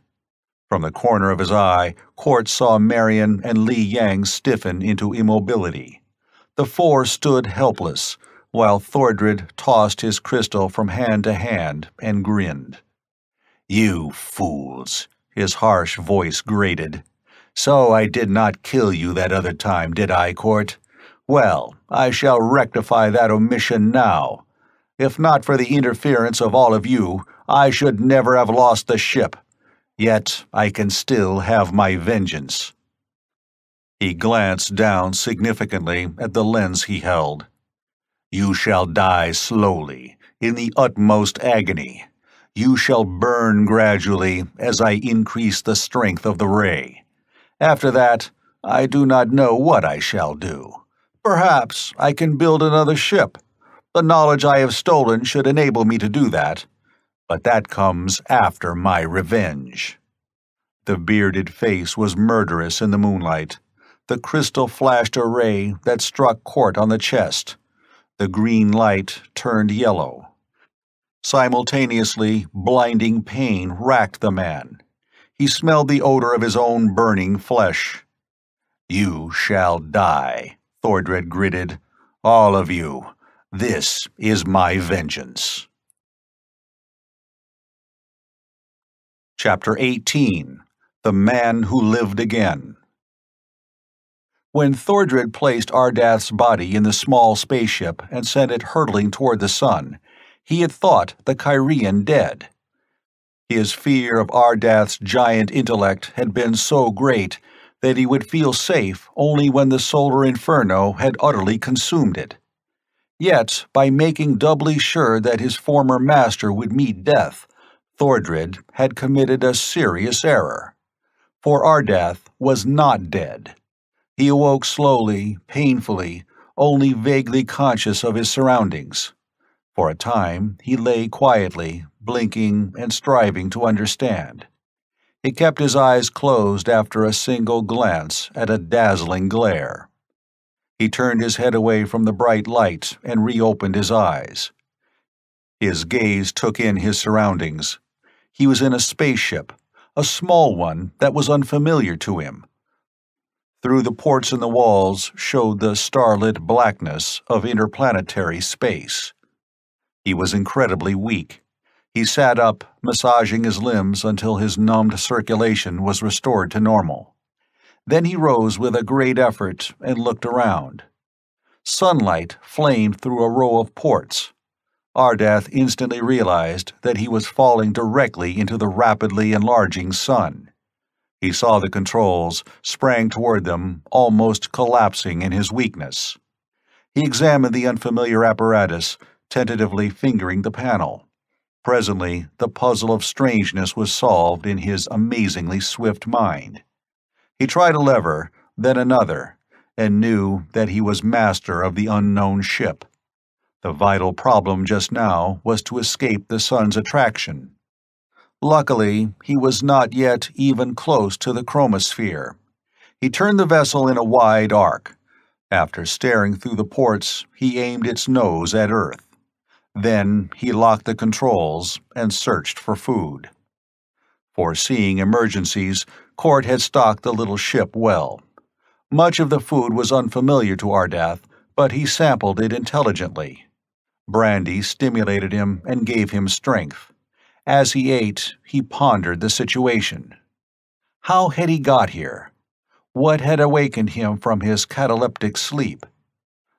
Speaker 1: From the corner of his eye, Court saw Marion and Li Yang stiffen into immobility. The four stood helpless, while Thordred tossed his crystal from hand to hand and grinned. "You fools," his harsh voice grated. "So I did not kill you that other time, did I, Court? Well, I shall rectify that omission now. If not for the interference of all of you, I should never have lost the ship. Yet I can still have my vengeance." He glanced down significantly at the lens he held. "You shall die slowly, in the utmost agony. You shall burn gradually as I increase the strength of the ray. After that, I do not know what I shall do. Perhaps I can build another ship. The knowledge I have stolen should enable me to do that. But that comes after my revenge." The bearded face was murderous in the moonlight. The crystal flashed a ray that struck Court on the chest. The green light turned yellow. Simultaneously, blinding pain racked the man. He smelled the odor of his own burning flesh. "You shall die," Thordred gritted. "All of you. This is my vengeance." Chapter 18. The Man Who Lived Again. When Thordred placed Ardath's body in the small spaceship and sent it hurtling toward the sun, he had thought the Kyrian dead. His fear of Ardath's giant intellect had been so great that he would feel safe only when the solar inferno had utterly consumed it. Yet, by making doubly sure that his former master would meet death, Thordred had committed a serious error. For Ardath was not dead. He awoke slowly, painfully, only vaguely conscious of his surroundings. For a time he lay quietly, blinking and striving to understand. He kept his eyes closed after a single glance at a dazzling glare. He turned his head away from the bright light and reopened his eyes. His gaze took in his surroundings. He was in a spaceship, a small one that was unfamiliar to him. Through the ports in the walls showed the starlit blackness of interplanetary space. He was incredibly weak. He sat up, massaging his limbs until his numbed circulation was restored to normal. Then he rose with a great effort and looked around. Sunlight flamed through a row of ports. Ardath instantly realized that he was falling directly into the rapidly enlarging sun. He saw the controls, sprang toward them, almost collapsing in his weakness. He examined the unfamiliar apparatus, tentatively fingering the panel. Presently, the puzzle of strangeness was solved in his amazingly swift mind. He tried a lever, then another, and knew that he was master of the unknown ship. The vital problem just now was to escape the sun's attraction. Luckily, he was not yet even close to the chromosphere. He turned the vessel in a wide arc. After staring through the ports, he aimed its nose at Earth. Then he locked the controls and searched for food. Foreseeing emergencies, Court had stocked the little ship well. Much of the food was unfamiliar to Ardath, but he sampled it intelligently. Brandy stimulated him and gave him strength. As he ate, he pondered the situation. How had he got here? What had awakened him from his cataleptic sleep?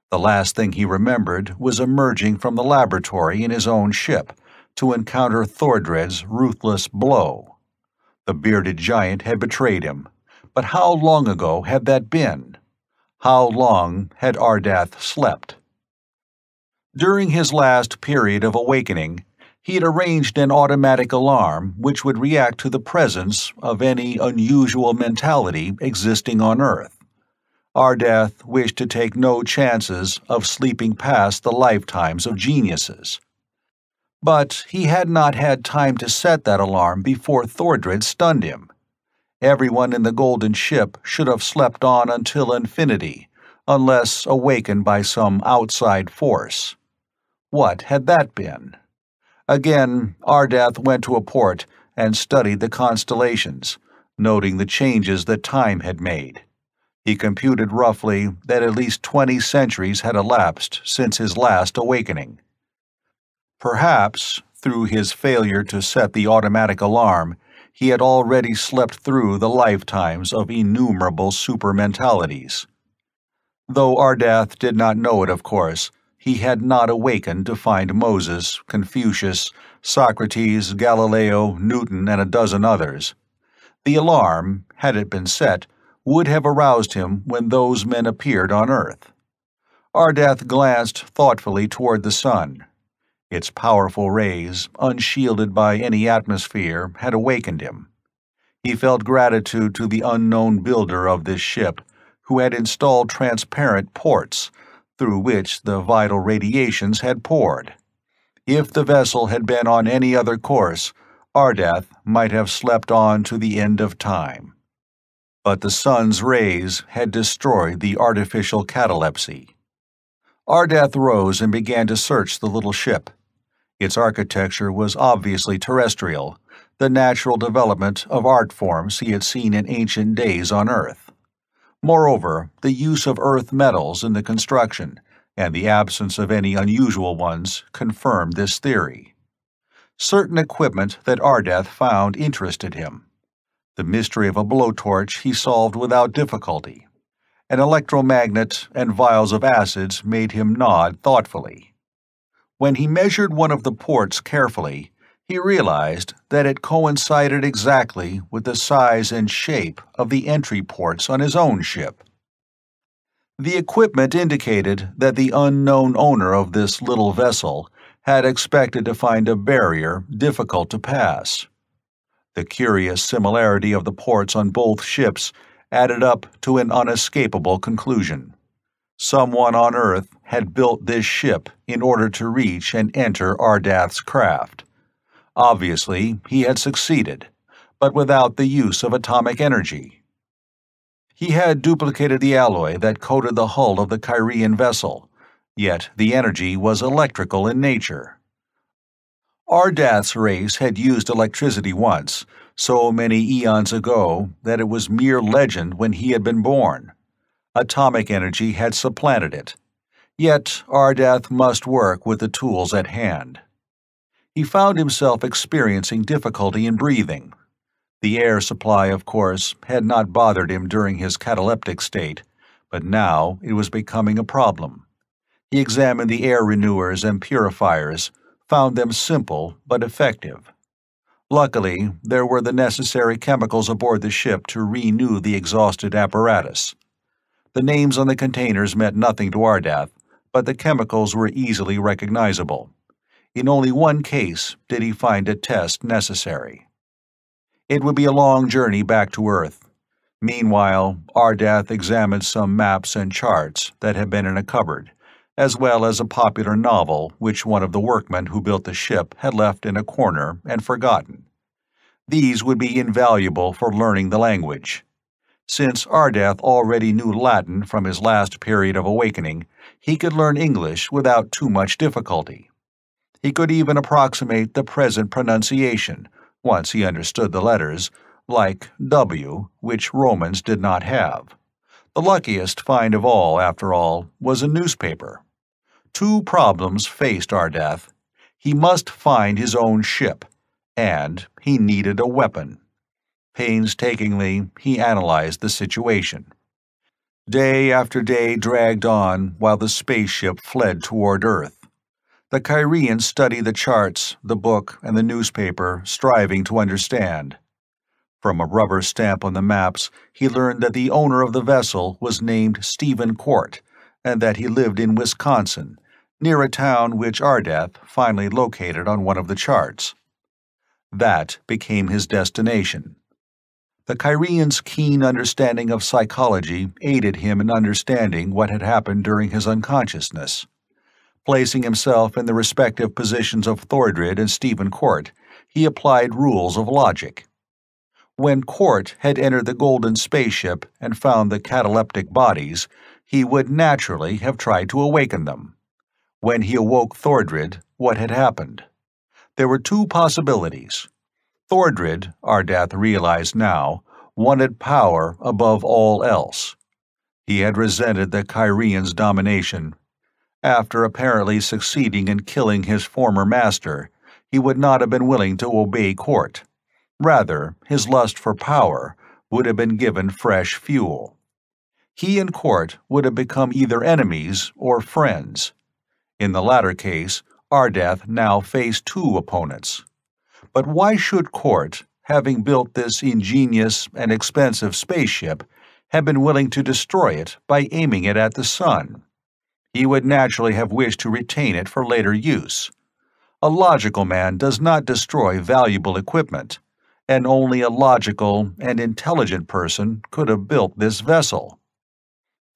Speaker 1: The last thing he remembered was emerging from the laboratory in his own ship to encounter Thordred's ruthless blow. The bearded giant had betrayed him, but how long ago had that been? How long had Ardath slept? During his last period of awakening, he had arranged an automatic alarm which would react to the presence of any unusual mentality existing on Earth. Ardath wished to take no chances of sleeping past the lifetimes of geniuses. But he had not had time to set that alarm before Thordred stunned him. Everyone in the golden ship should have slept on until infinity, unless awakened by some outside force. What had that been? Again, Ardath went to a port and studied the constellations, noting the changes that time had made. He computed roughly that at least 20 centuries had elapsed since his last awakening. Perhaps, through his failure to set the automatic alarm, he had already slept through the lifetimes of innumerable supermentalities. Though Ardath did not know it, of course, he had not awakened to find Moses, Confucius, Socrates, Galileo, Newton, and a dozen others. The alarm, had it been set, would have aroused him when those men appeared on Earth. Ardath glanced thoughtfully toward the sun. Its powerful rays, unshielded by any atmosphere, had awakened him. He felt gratitude to the unknown builder of this ship, who had installed transparent ports, through which the vital radiations had poured. If the vessel had been on any other course, Ardath might have slept on to the end of time. But the sun's rays had destroyed the artificial catalepsy. Ardath rose and began to search the little ship. Its architecture was obviously terrestrial, the natural development of art forms he had seen in ancient days on Earth. Moreover, the use of earth metals in the construction, and the absence of any unusual ones, confirmed this theory. Certain equipment that Ardath found interested him. The mystery of a blowtorch he solved without difficulty. An electromagnet and vials of acids made him nod thoughtfully. When he measured one of the ports carefully, he realized that it coincided exactly with the size and shape of the entry ports on his own ship. The equipment indicated that the unknown owner of this little vessel had expected to find a barrier difficult to pass. The curious similarity of the ports on both ships added up to an unescapable conclusion. Someone on Earth had built this ship in order to reach and enter Ardath's craft. Obviously, he had succeeded, but without the use of atomic energy. He had duplicated the alloy that coated the hull of the Kyrian vessel, yet the energy was electrical in nature. Ardath's race had used electricity once, so many eons ago that it was mere legend when he had been born. Atomic energy had supplanted it. Yet Ardath must work with the tools at hand. He found himself experiencing difficulty in breathing. The air supply, of course, had not bothered him during his cataleptic state, but now it was becoming a problem. He examined the air renewers and purifiers, found them simple but effective. Luckily, there were the necessary chemicals aboard the ship to renew the exhausted apparatus. The names on the containers meant nothing to Ardath, but the chemicals were easily recognizable. In only one case did he find a test necessary. It would be a long journey back to Earth. Meanwhile, Ardath examined some maps and charts that had been in a cupboard, as well as a popular novel which one of the workmen who built the ship had left in a corner and forgotten. These would be invaluable for learning the language. Since Ardath already knew Latin from his last period of awakening, he could learn English without too much difficulty. He could even approximate the present pronunciation, once he understood the letters, like W, which Romans did not have. The luckiest find of all, after all, was a newspaper. Two problems faced Ardath. He must find his own ship, and he needed a weapon. Painstakingly, he analyzed the situation. Day after day dragged on while the spaceship fled toward Earth. The Kyrians studied the charts, the book, and the newspaper, striving to understand. From a rubber stamp on the maps, he learned that the owner of the vessel was named Stephen Court, and that he lived in Wisconsin, near a town which Ardath finally located on one of the charts. That became his destination. The Kyrian's keen understanding of psychology aided him in understanding what had happened during his unconsciousness. Placing himself in the respective positions of Thordred and Stephen Court, he applied rules of logic. When Court had entered the golden spaceship and found the cataleptic bodies, he would naturally have tried to awaken them. When he awoke Thordred, what had happened? There were two possibilities. Thordred, Ardath realized now, wanted power above all else. He had resented the Kyrians' domination. After apparently succeeding in killing his former master, he would not have been willing to obey Court. Rather, his lust for power would have been given fresh fuel. He and Court would have become either enemies or friends. In the latter case, Ardath now faced two opponents. But why should Court, having built this ingenious and expensive spaceship, have been willing to destroy it by aiming it at the sun? He would naturally have wished to retain it for later use. A logical man does not destroy valuable equipment, and only a logical and intelligent person could have built this vessel.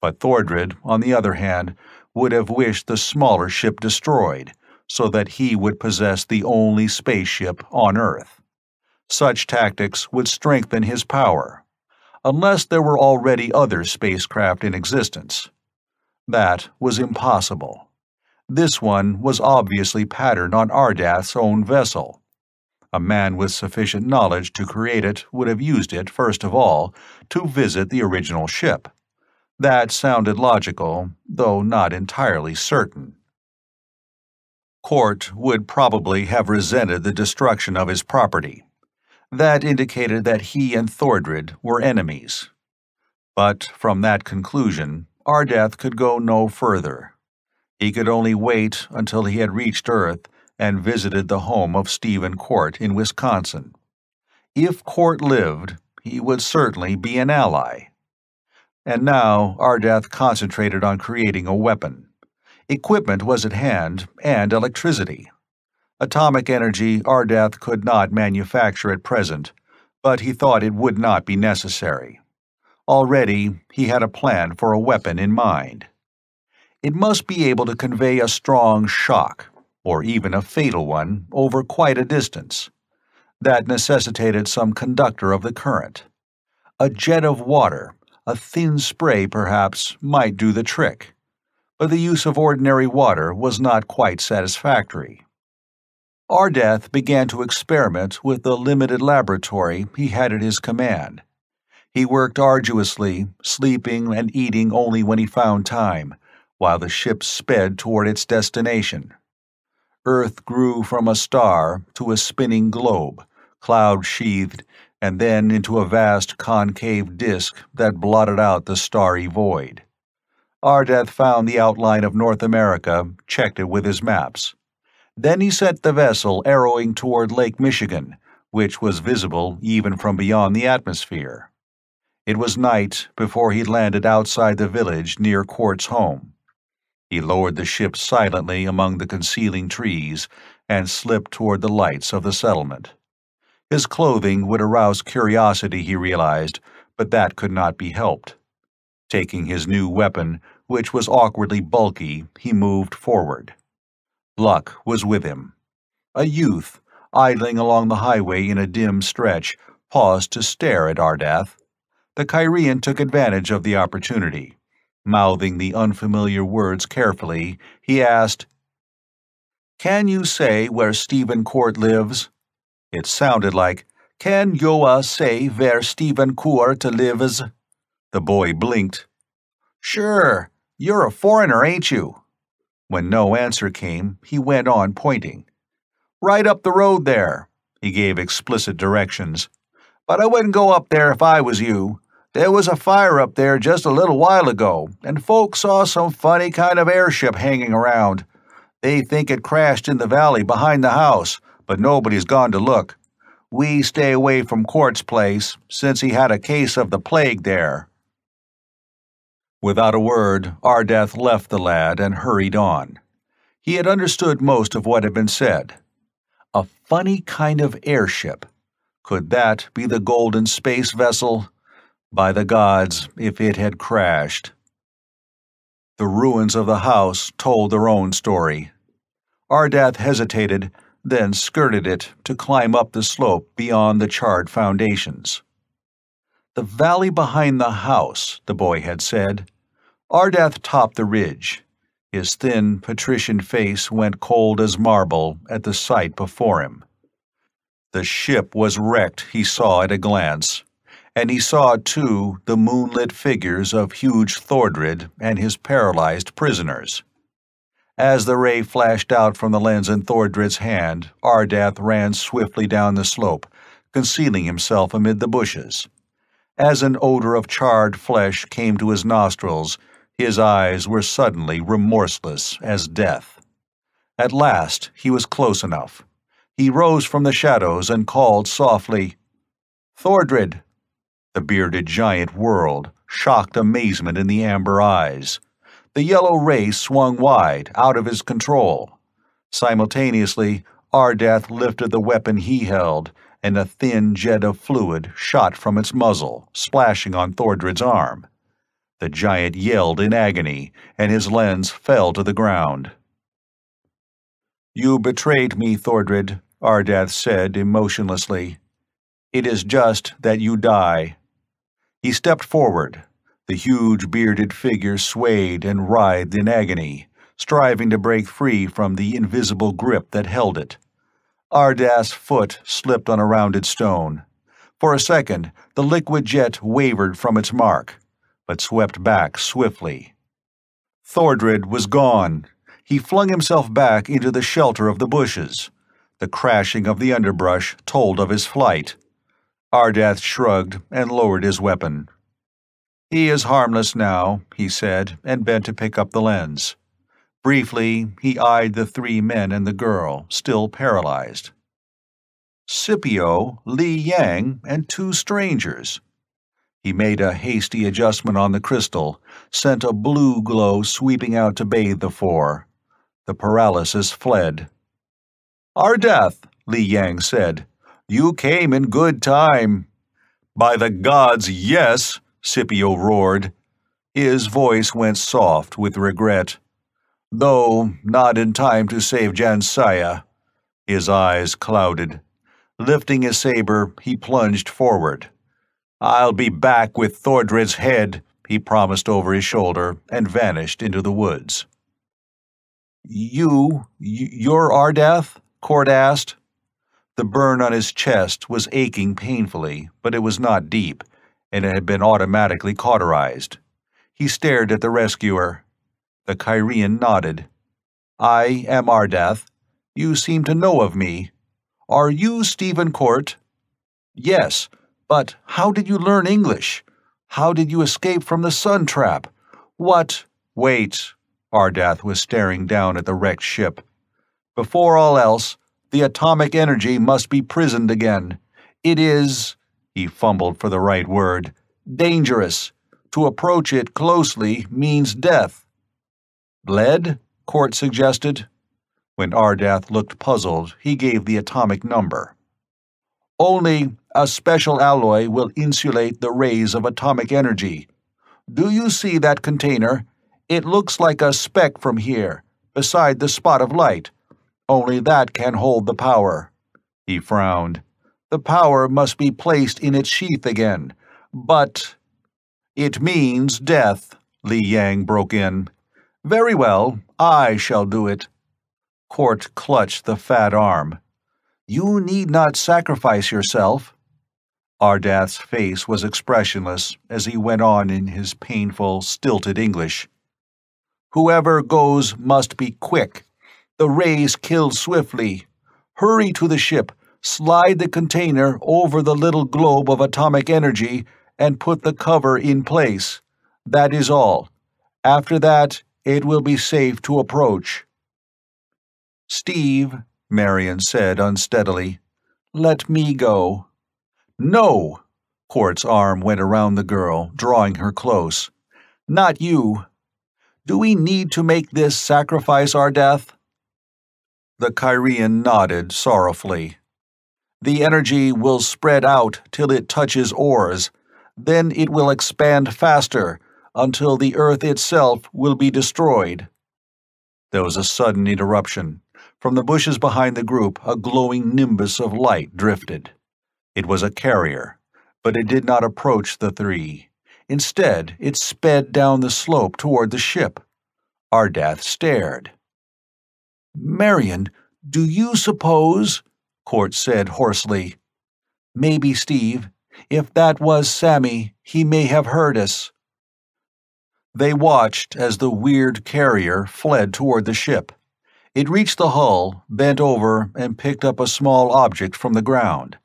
Speaker 1: But Thordred, on the other hand, would have wished the smaller ship destroyed, so that he would possess the only spaceship on Earth. Such tactics would strengthen his power, unless there were already other spacecraft in existence. That was impossible. This one was obviously patterned on Ardath's own vessel. A man with sufficient knowledge to create it would have used it, first of all, to visit the original ship. That sounded logical, though not entirely certain. Court would probably have resented the destruction of his property. That indicated that he and Thordred were enemies. But from that conclusion, Ardath could go no further. He could only wait until he had reached Earth and visited the home of Stephen Court in Wisconsin. If Court lived, he would certainly be an ally. And now Ardath concentrated on creating a weapon. Equipment was at hand, and electricity. Atomic energy Ardath could not manufacture at present, but he thought it would not be necessary. Already he had a plan for a weapon in mind. It must be able to convey a strong shock, or even a fatal one, over quite a distance. That necessitated some conductor of the current. A jet of water, a thin spray perhaps, might do the trick. But the use of ordinary water was not quite satisfactory. Ardath began to experiment with the limited laboratory he had at his command. He worked arduously, sleeping and eating only when he found time, while the ship sped toward its destination. Earth grew from a star to a spinning globe, cloud-sheathed, and then into a vast concave disk that blotted out the starry void. Ardath found the outline of North America, checked it with his maps. Then he sent the vessel arrowing toward Lake Michigan, which was visible even from beyond the atmosphere. It was night before he landed outside the village near Quart's home. He lowered the ship silently among the concealing trees and slipped toward the lights of the settlement. His clothing would arouse curiosity, he realized, but that could not be helped. Taking his new weapon, which was awkwardly bulky, he moved forward. Luck was with him. A youth, idling along the highway in a dim stretch, paused to stare at Ardath. The Kyrian took advantage of the opportunity. Mouthing the unfamiliar words carefully, he asked, "Can you say where Stephen Court lives?" It sounded like, "Can Yoa say where Stephen Court lives?" The boy blinked. "Sure, you're a foreigner, ain't you?" When no answer came, he went on pointing. "Right up the road there." He gave explicit directions. "But I wouldn't go up there if I was you. There was a fire up there just a little while ago, and folks saw some funny kind of airship hanging around. They think it crashed in the valley behind the house, but nobody's gone to look. We stay away from Court's place, since he had a case of the plague there." Without a word, Ardath left the lad and hurried on. He had understood most of what had been said. A funny kind of airship. Could that be the golden space vessel? By the gods, if it had crashed. The ruins of the house told their own story. Ardath hesitated, then skirted it to climb up the slope beyond the charred foundations. The valley behind the house, the boy had said. Ardath topped the ridge. His thin, patrician face went cold as marble at the sight before him. The ship was wrecked, he saw at a glance, and he saw, too, the moonlit figures of huge Thordred and his paralyzed prisoners. As the ray flashed out from the lens in Thordred's hand, Ardath ran swiftly down the slope, concealing himself amid the bushes. As an odor of charred flesh came to his nostrils, his eyes were suddenly remorseless as death. At last he was close enough. He rose from the shadows and called softly, "Thordred!" The bearded giant whirled, shocked amazement in the amber eyes. The yellow ray swung wide, out of his control. Simultaneously, Ardath lifted the weapon he held, and a thin jet of fluid shot from its muzzle, splashing on Thordred's arm. The giant yelled in agony, and his lens fell to the ground. "You betrayed me, Thordred," Ardath said emotionlessly. "It is just that you die." He stepped forward. The huge bearded figure swayed and writhed in agony, striving to break free from the invisible grip that held it. Ardath's foot slipped on a rounded stone. For a second, the liquid jet wavered from its mark, but swept back swiftly. Thordred was gone. He flung himself back into the shelter of the bushes. The crashing of the underbrush told of his flight. Ardath shrugged and lowered his weapon. "He is harmless now," he said, and bent to pick up the lens. Briefly, he eyed the three men and the girl, still paralyzed. Scipio, Li Yang, and two strangers. He made a hasty adjustment on the crystal, sent a blue glow sweeping out to bathe the four. The paralysis fled. "Ardath," Li Yang said, "you came in good time." "By the gods, yes," Scipio roared. His voice went soft with regret. "Though not in time to save Jansaya." His eyes clouded. Lifting his saber, he plunged forward. "I'll be back with Thordred's head," he promised over his shoulder, and vanished into the woods. You're Ardath?" Court asked. The burn on his chest was aching painfully, but it was not deep, and it had been automatically cauterized. He stared at the rescuer. The Kyrian nodded. I am Ardath. You seem to know of me. Are you Stephen Court? Yes, but how did you learn English? How did you escape from the sun trap? What? Wait. Ardath was staring down at the wrecked ship. Before all else, the atomic energy must be prisoned again. It is, he fumbled for the right word, dangerous. To approach it closely means death. Bled? Court suggested. When Ardath looked puzzled, he gave the atomic number. Only a special alloy will insulate the rays of atomic energy. Do you see that container? It looks like a speck from here, beside the spot of light. Only that can hold the power. He frowned. The power must be placed in its sheath again. But it means death, Li Yang broke in. Very well, I shall do it. Court clutched the fat arm. You need not sacrifice yourself. Ardath's face was expressionless as he went on in his painful, stilted English. Whoever goes must be quick. The rays kill swiftly. Hurry to the ship, slide the container over the little globe of atomic energy, and put the cover in place. That is all. After that, it will be safe to approach. Steve, Marion said unsteadily, let me go. No! Court's arm went around the girl, drawing her close. Not you. Do we need to make this sacrifice, Ardath? The Kyrian nodded sorrowfully. The energy will spread out till it touches ores. Then it will expand faster, until the Earth itself will be destroyed. There was a sudden interruption. From the bushes behind the group, a glowing nimbus of light drifted. It was a carrier, but it did not approach the three. Instead, it sped down the slope toward the ship. Ardath stared. Marion, do you suppose? Court said hoarsely. Maybe, Steve. If that was Sammy, he may have heard us. They watched as the weird carrier fled toward the ship. It reached the hull, bent over, and picked up a small object from the ground.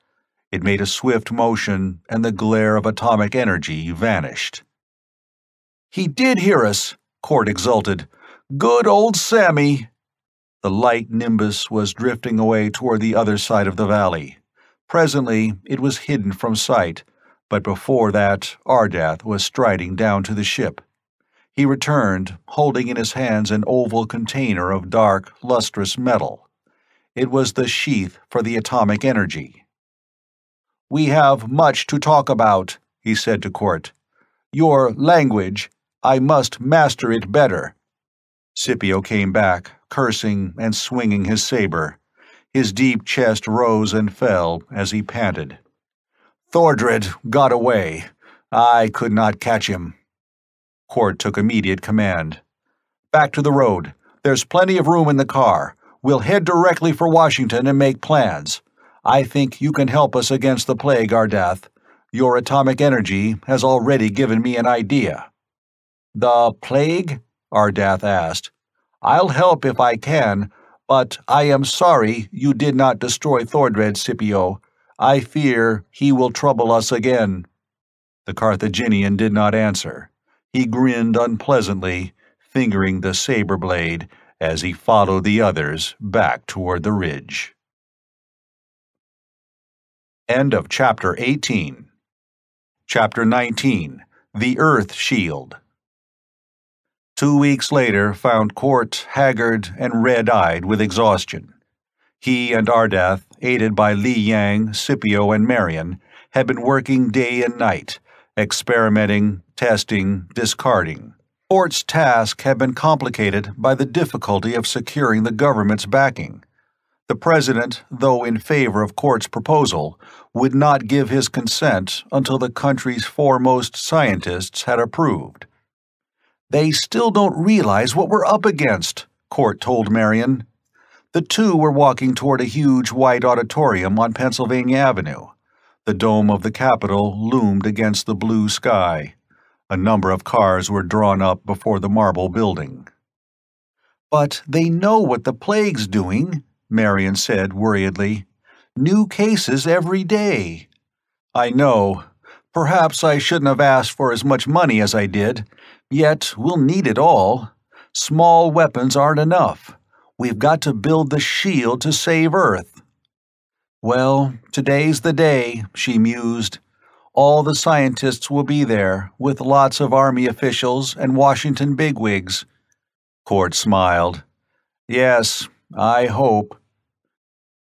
Speaker 1: It made a swift motion, and the glare of atomic energy vanished. He did hear us, Court exulted. Good old Sammy! The light nimbus was drifting away toward the other side of the valley. Presently, it was hidden from sight, but before that, Ardath was striding down to the ship. He returned, holding in his hands an oval container of dark, lustrous metal. It was the sheath for the atomic energy. We have much to talk about, he said to Court. Your language, I must master it better. Scipio came back, cursing and swinging his saber. His deep chest rose and fell as he panted. Thordred got away. I could not catch him. Court took immediate command. Back to the road. There's plenty of room in the car. We'll head directly for Washington and make plans. I think you can help us against the plague, Ardath. Your atomic energy has already given me an idea. The plague? Ardath asked. I'll help if I can, but I am sorry you did not destroy Thordred, Scipio. I fear he will trouble us again. The Carthaginian did not answer. He grinned unpleasantly, fingering the saber blade as he followed the others back toward the ridge. End of Chapter 18. Chapter 19. The Earth Shield. 2 weeks later found Court haggard and red-eyed with exhaustion. He and Ardath, aided by Li Yang, Scipio, and Marion, had been working day and night, experimenting, testing, discarding. Court's task had been complicated by the difficulty of securing the government's backing. The president, though in favor of Court's proposal, would not give his consent until the country's foremost scientists had approved. They still don't realize what we're up against, Court told Marion. The two were walking toward a huge white auditorium on Pennsylvania Avenue. The dome of the Capitol loomed against the blue sky. A number of cars were drawn up before the marble building. "But they know what the plague's doing," Marion said worriedly. "New cases every day." "I know. Perhaps I shouldn't have asked for as much money as I did. Yet we'll need it all. Small weapons aren't enough. We've got to build the shield to save Earth." "Well, today's the day," she mused. "All the scientists will be there, with lots of Army officials and Washington bigwigs." Court smiled. "Yes, I hope."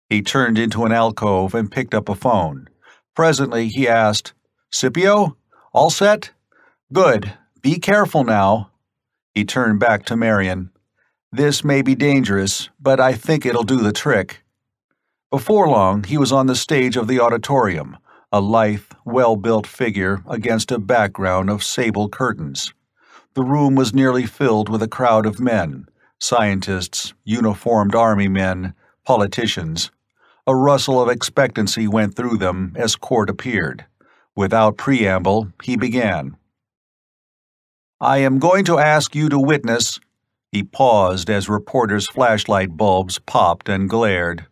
Speaker 1: He turned into an alcove and picked up a phone. Presently he asked, "Scipio? All set? Good. Be careful now." He turned back to Marion. "This may be dangerous, but I think it'll do the trick." Before long, he was on the stage of the auditorium, a lithe, well-built figure against a background of sable curtains. The room was nearly filled with a crowd of men, scientists, uniformed army men, politicians. A rustle of expectancy went through them as Court appeared. Without preamble, he began. "I am going to ask you to witness—" He paused as reporters' flashlight bulbs popped and glared.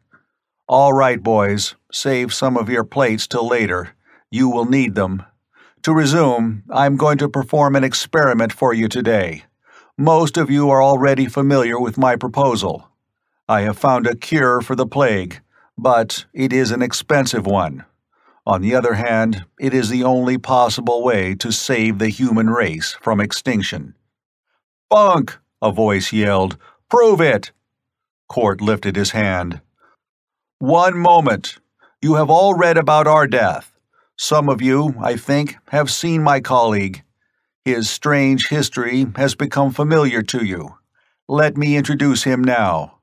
Speaker 1: "All right, boys, save some of your plates till later. You will need them. To resume, I'm going to perform an experiment for you today. Most of you are already familiar with my proposal. I have found a cure for the plague, but it is an expensive one. On the other hand, it is the only possible way to save the human race from extinction." "Bunk!" a voice yelled. "Prove it!" Court lifted his hand. "One moment. You have all read about Ardath. Some of you, I think, have seen my colleague. His strange history has become familiar to you. Let me introduce him now."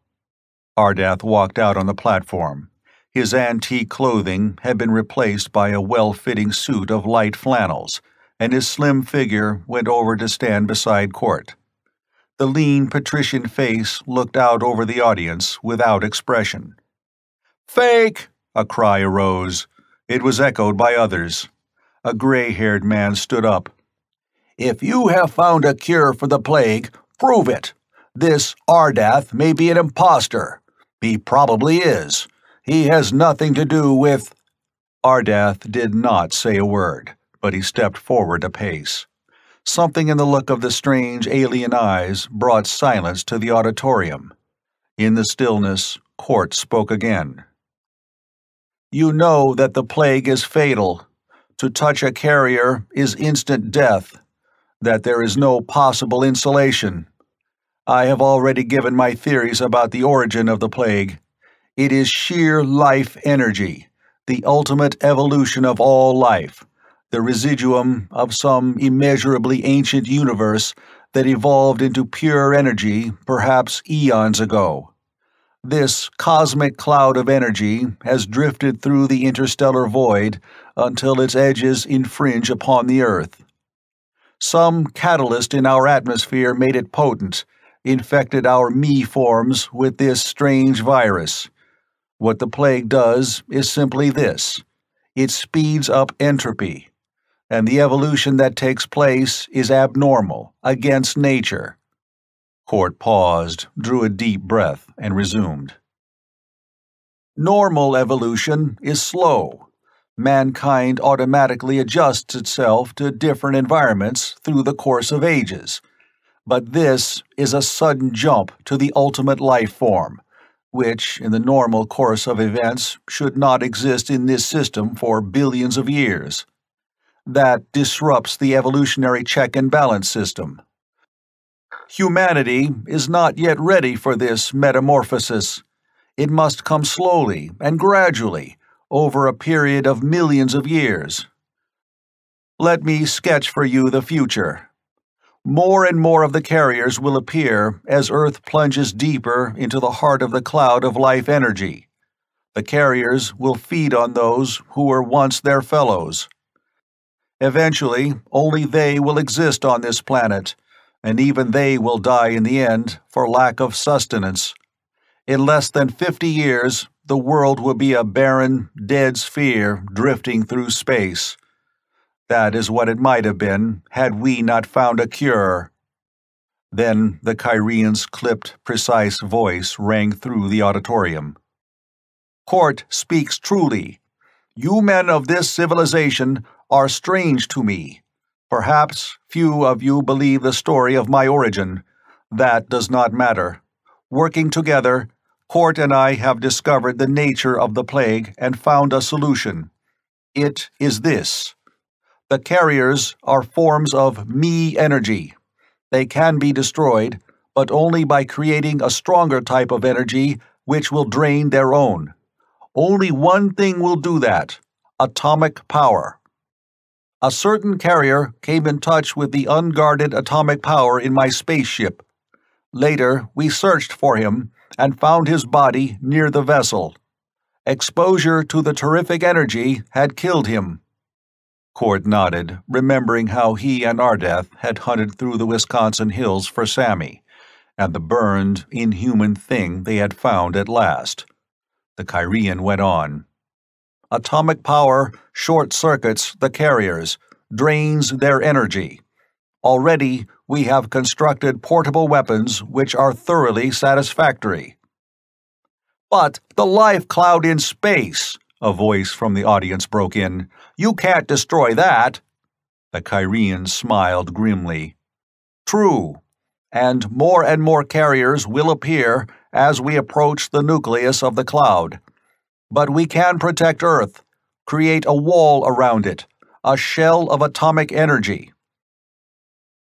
Speaker 1: Ardath walked out on the platform. His antique clothing had been replaced by a well-fitting suit of light flannels, and his slim figure went over to stand beside Court. The lean patrician face looked out over the audience without expression. "Fake!" a cry arose. It was echoed by others. A gray-haired man stood up. "If you have found a cure for the plague, prove it. This Ardath may be an impostor. He probably is. He has nothing to do with—" Ardath did not say a word, but he stepped forward a pace. Something in the look of the strange alien eyes brought silence to the auditorium. In the stillness, Court spoke again. "You know that the plague is fatal. To touch a carrier is instant death, that there is no possible insulation. I have already given my theories about the origin of the plague. It is sheer life energy, the ultimate evolution of all life, the residuum of some immeasurably ancient universe that evolved into pure energy perhaps eons ago. This cosmic cloud of energy has drifted through the interstellar void until its edges infringe upon the Earth. Some catalyst in our atmosphere made it potent, infected our me-forms with this strange virus. What the plague does is simply this. It speeds up entropy, and the evolution that takes place is abnormal, against nature." Court paused, drew a deep breath, and resumed. "Normal evolution is slow. Mankind automatically adjusts itself to different environments through the course of ages. But this is a sudden jump to the ultimate life form, which, in the normal course of events, should not exist in this system for billions of years. That disrupts the evolutionary check and balance system. Humanity is not yet ready for this metamorphosis. It must come slowly and gradually, over a period of millions of years. Let me sketch for you the future. More and more of the carriers will appear as Earth plunges deeper into the heart of the cloud of life energy. The carriers will feed on those who were once their fellows. Eventually, only they will exist on this planet, and even they will die in the end for lack of sustenance. In less than 50 years, the world will be a barren, dead sphere drifting through space. That is what it might have been had we not found a cure. Then the Kyrian's clipped, precise voice rang through the auditorium. Court speaks truly. You men of this civilization are strange to me. Perhaps few of you believe the story of my origin. That does not matter. Working together, Court and I have discovered the nature of the plague and found a solution. It is this. The carriers are forms of me energy. They can be destroyed, but only by creating a stronger type of energy which will drain their own. Only one thing will do that: atomic power. A certain carrier came in touch with the unguarded atomic power in my spaceship. Later, we searched for him and found his body near the vessel. Exposure to the terrific energy had killed him. Court nodded, remembering how he and Ardath had hunted through the Wisconsin hills for Sammy, and the burned, inhuman thing they had found at last. The Kyrian went on. Atomic power short-circuits the carriers, drains their energy. Already, we have constructed portable weapons which are thoroughly satisfactory. But the life cloud in space, a voice from the audience broke in. You can't destroy that. The Kyrian smiled grimly. True, and more carriers will appear as we approach the nucleus of the cloud. But we can protect Earth, create a wall around it, a shell of atomic energy.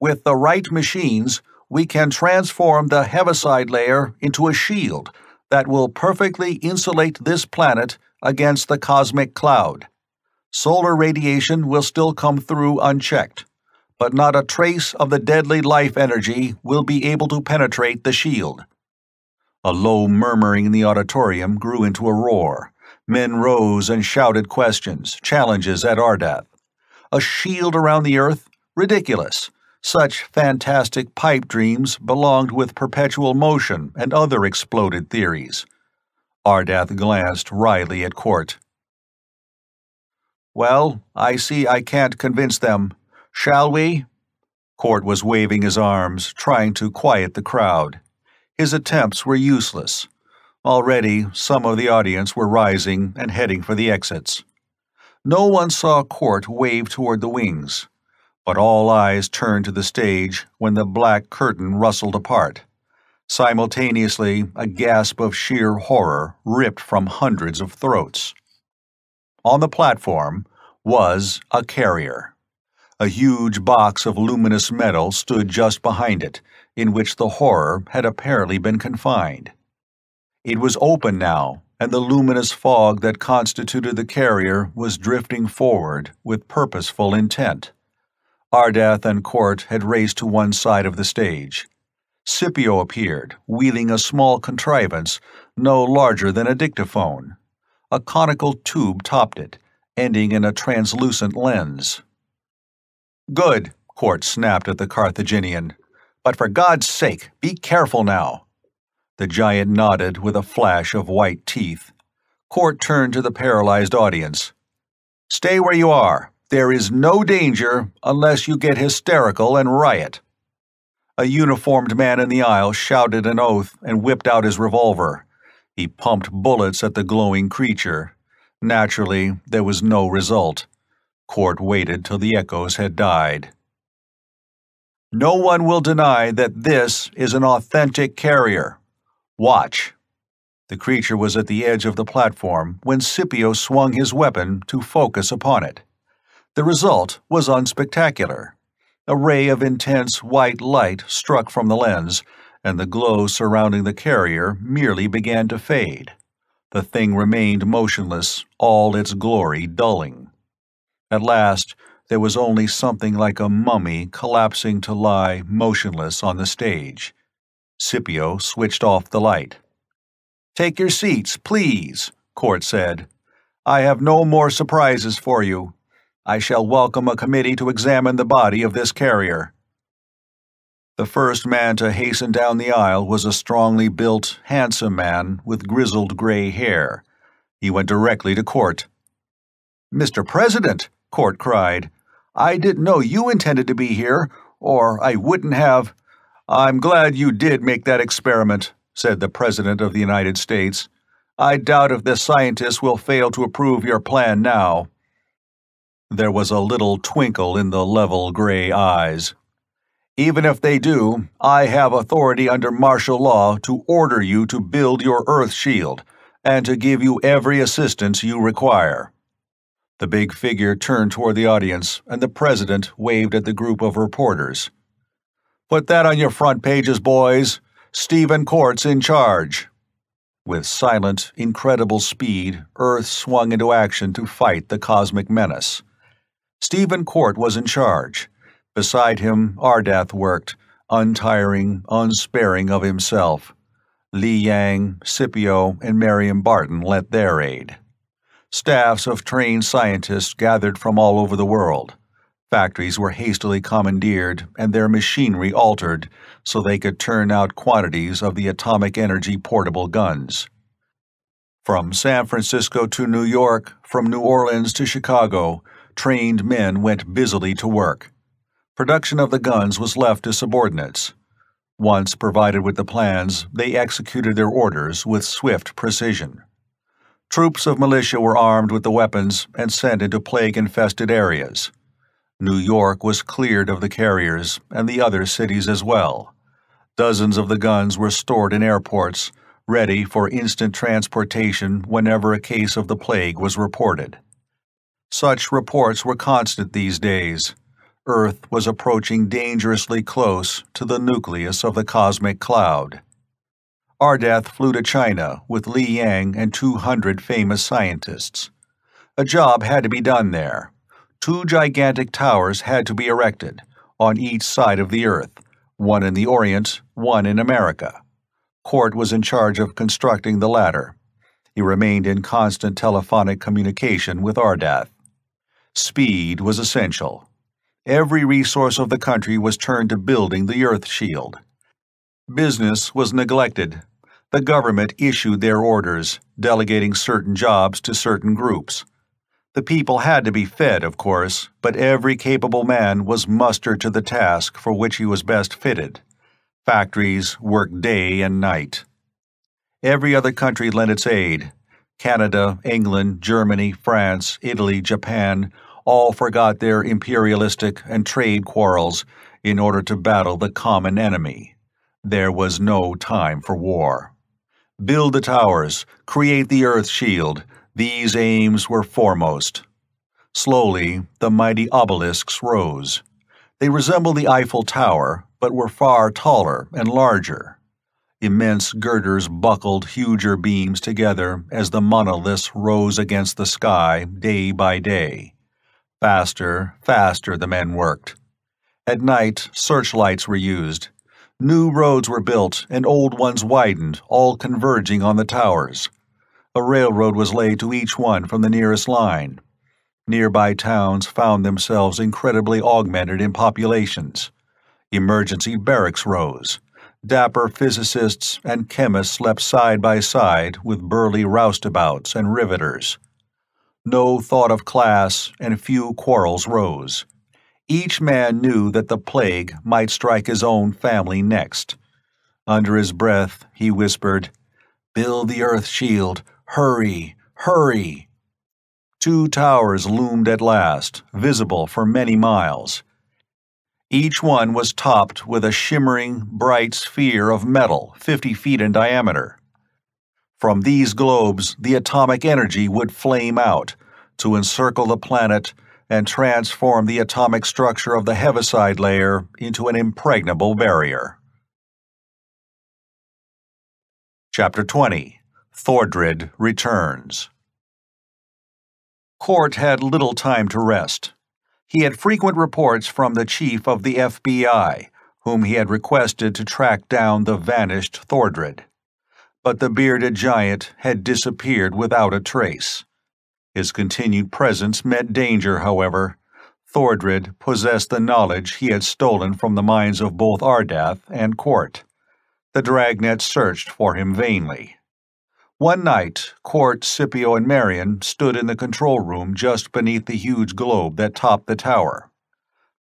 Speaker 1: With the right machines, we can transform the heaviside layer into a shield that will perfectly insulate this planet against the cosmic cloud. Solar radiation will still come through unchecked, but not a trace of the deadly life energy will be able to penetrate the shield. A low murmuring in the auditorium grew into a roar. Men rose and shouted questions, challenges at Ardath. A shield around the Earth? Ridiculous. Such fantastic pipe dreams belonged with perpetual motion and other exploded theories. Ardath glanced wryly at Court. Well, I see I can't convince them. Shall we? Court was waving his arms, trying to quiet the crowd. His attempts were useless. Already, some of the audience were rising and heading for the exits. No one saw Court wave toward the wings, but all eyes turned to the stage when the black curtain rustled apart. Simultaneously, a gasp of sheer horror ripped from hundreds of throats. On the platform was a carrier. A huge box of luminous metal stood just behind it, in which the horror had apparently been confined. It was open now, and the luminous fog that constituted the carrier was drifting forward with purposeful intent. Ardath and Court had raced to one side of the stage. Scipio appeared, wheeling a small contrivance no larger than a dictaphone. A conical tube topped it, ending in a translucent lens. Good, Court snapped at the Carthaginian. But for God's sake, be careful now. The giant nodded with a flash of white teeth. Court turned to the paralyzed audience. Stay where you are. There is no danger unless you get hysterical and riot. A uniformed man in the aisle shouted an oath and whipped out his revolver. He pumped bullets at the glowing creature. Naturally, there was no result. Court waited till the echoes had died. No one will deny that this is an authentic carrier. Watch. The creature was at the edge of the platform when Scipio swung his weapon to focus upon it. The result was unspectacular. A ray of intense white light struck from the lens, and the glow surrounding the carrier merely began to fade. The thing remained motionless, all its glory dulling. At last, there was only something like a mummy collapsing to lie motionless on the stage. Scipio switched off the light. Take your seats, please, Court said. I have no more surprises for you. I shall welcome a committee to examine the body of this carrier. The first man to hasten down the aisle was a strongly built, handsome man with grizzled gray hair. He went directly to Court. "Mr. President," Court cried, "I didn't know you intended to be here, or I wouldn't have—" "I'm glad you did make that experiment," said the President of the United States. "I doubt if the scientists will fail to approve your plan now." There was a little twinkle in the level gray eyes. "Even if they do, I have authority under martial law to order you to build your Earth shield, and to give you every assistance you require." The big figure turned toward the audience, and the President waved at the group of reporters. "Put that on your front pages, boys. Stephen Court's in charge." With silent, incredible speed, Earth swung into action to fight the cosmic menace. Stephen Court was in charge. Beside him, Ardath worked, untiring, unsparing of himself. Li Yang, Scipio, and Miriam Barton lent their aid. Staffs of trained scientists gathered from all over the world. Factories were hastily commandeered and their machinery altered so they could turn out quantities of the atomic energy portable guns. From San Francisco to New York, from New Orleans to Chicago, trained men went busily to work. Production of the guns was left to subordinates. Once provided with the plans, they executed their orders with swift precision. Troops of militia were armed with the weapons and sent into plague-infested areas. New York was cleared of the carriers, and the other cities as well. Dozens of the guns were stored in airports, ready for instant transportation whenever a case of the plague was reported. Such reports were constant these days. Earth was approaching dangerously close to the nucleus of the cosmic cloud. Ardath flew to China with Li Yang and 200 famous scientists. A job had to be done there. 2 gigantic towers had to be erected, on each side of the Earth, one in the Orient, one in America. Court was in charge of constructing the latter. He remained in constant telephonic communication with Ardath. Speed was essential. Every resource of the country was turned to building the Earth shield. Business was neglected. The government issued their orders, delegating certain jobs to certain groups. The people had to be fed, of course, but every capable man was mustered to the task for which he was best fitted. Factories worked day and night. Every other country lent its aid. Canada, England, Germany, France, Italy, Japan all forgot their imperialistic and trade quarrels in order to battle the common enemy. There was no time for war. Build the towers, create the Earth shield. These aims were foremost. Slowly, the mighty obelisks rose. They resembled the Eiffel Tower, but were far taller and larger. Immense girders buckled huger beams together as the monoliths rose against the sky day by day. Faster, faster the men worked. At night, searchlights were used. New roads were built and old ones widened, all converging on the towers. A railroad was laid to each one from the nearest line. Nearby towns found themselves incredibly augmented in populations. Emergency barracks rose. Dapper physicists and chemists slept side by side with burly roustabouts and riveters. No thought of class and few quarrels rose. Each man knew that the plague might strike his own family next. Under his breath, he whispered, "Build the Earth shield. Hurry, hurry." 2 towers loomed at last, visible for many miles. Each one was topped with a shimmering, bright sphere of metal 50 feet in diameter. From these globes, the atomic energy would flame out to encircle the planet and transform the atomic structure of the heaviside layer into an impregnable barrier. Chapter 20. Thordred returns. Court had little time to rest. He had frequent reports from the chief of the FBI, whom he had requested to track down the vanished Thordred. But the bearded giant had disappeared without a trace. His continued presence meant danger, however. Thordred possessed the knowledge he had stolen from the minds of both Ardath and Court. The dragnet searched for him vainly. One night, Court, Scipio, and Marion stood in the control room just beneath the huge globe that topped the tower.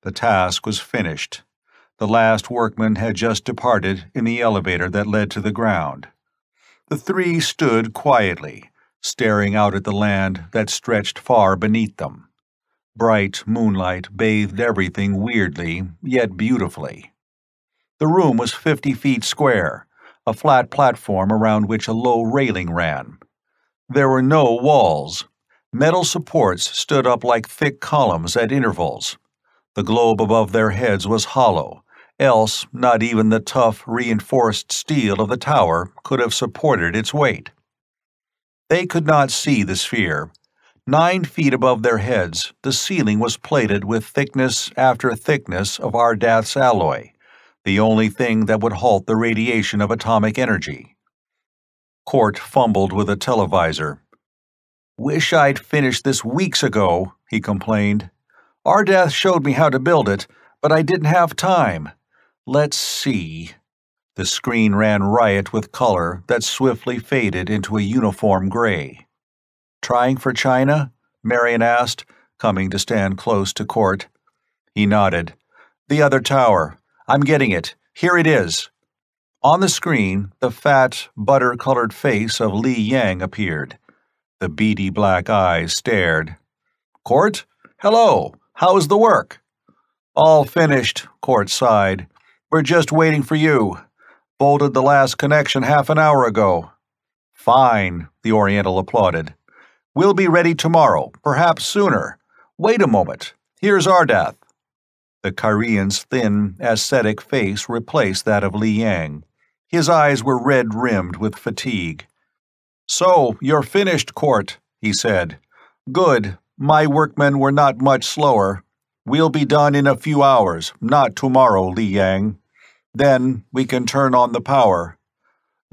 Speaker 1: The task was finished. The last workman had just departed in the elevator that led to the ground. The three stood quietly, staring out at the land that stretched far beneath them. Bright moonlight bathed everything weirdly, yet beautifully. The room was 50 feet square, a flat platform around which a low railing ran. There were no walls. Metal supports stood up like thick columns at intervals. The globe above their heads was hollow, else not even the tough, reinforced steel of the tower could have supported its weight. They could not see the sphere. 9 feet above their heads, the ceiling was plated with thickness after thickness of Ardath's alloy, the only thing that would halt the radiation of atomic energy. Court fumbled with a televisor. "Wish I'd finished this weeks ago," he complained. "Ardath showed me how to build it, but I didn't have time. Let's see." The screen ran riot with color that swiftly faded into a uniform gray. "Trying for China?" Marion asked, coming to stand close to Court. He nodded. "The other tower. I'm getting it. Here it is." On the screen, the fat, butter-colored face of Li Yang appeared. The beady black eyes stared. "Court? Hello. How's the work?" "All finished," Court sighed. "We're just waiting for you. Bolted the last connection half an hour ago." "Fine," the Oriental applauded. "We'll be ready tomorrow, perhaps sooner. Wait a moment. Here's Ardath." The Kyrian's thin, ascetic face replaced that of Li Yang. His eyes were red-rimmed with fatigue. "So, you're finished, Court," he said. "Good. My workmen were not much slower. We'll be done in a few hours, not tomorrow, Li Yang. Then we can turn on the power.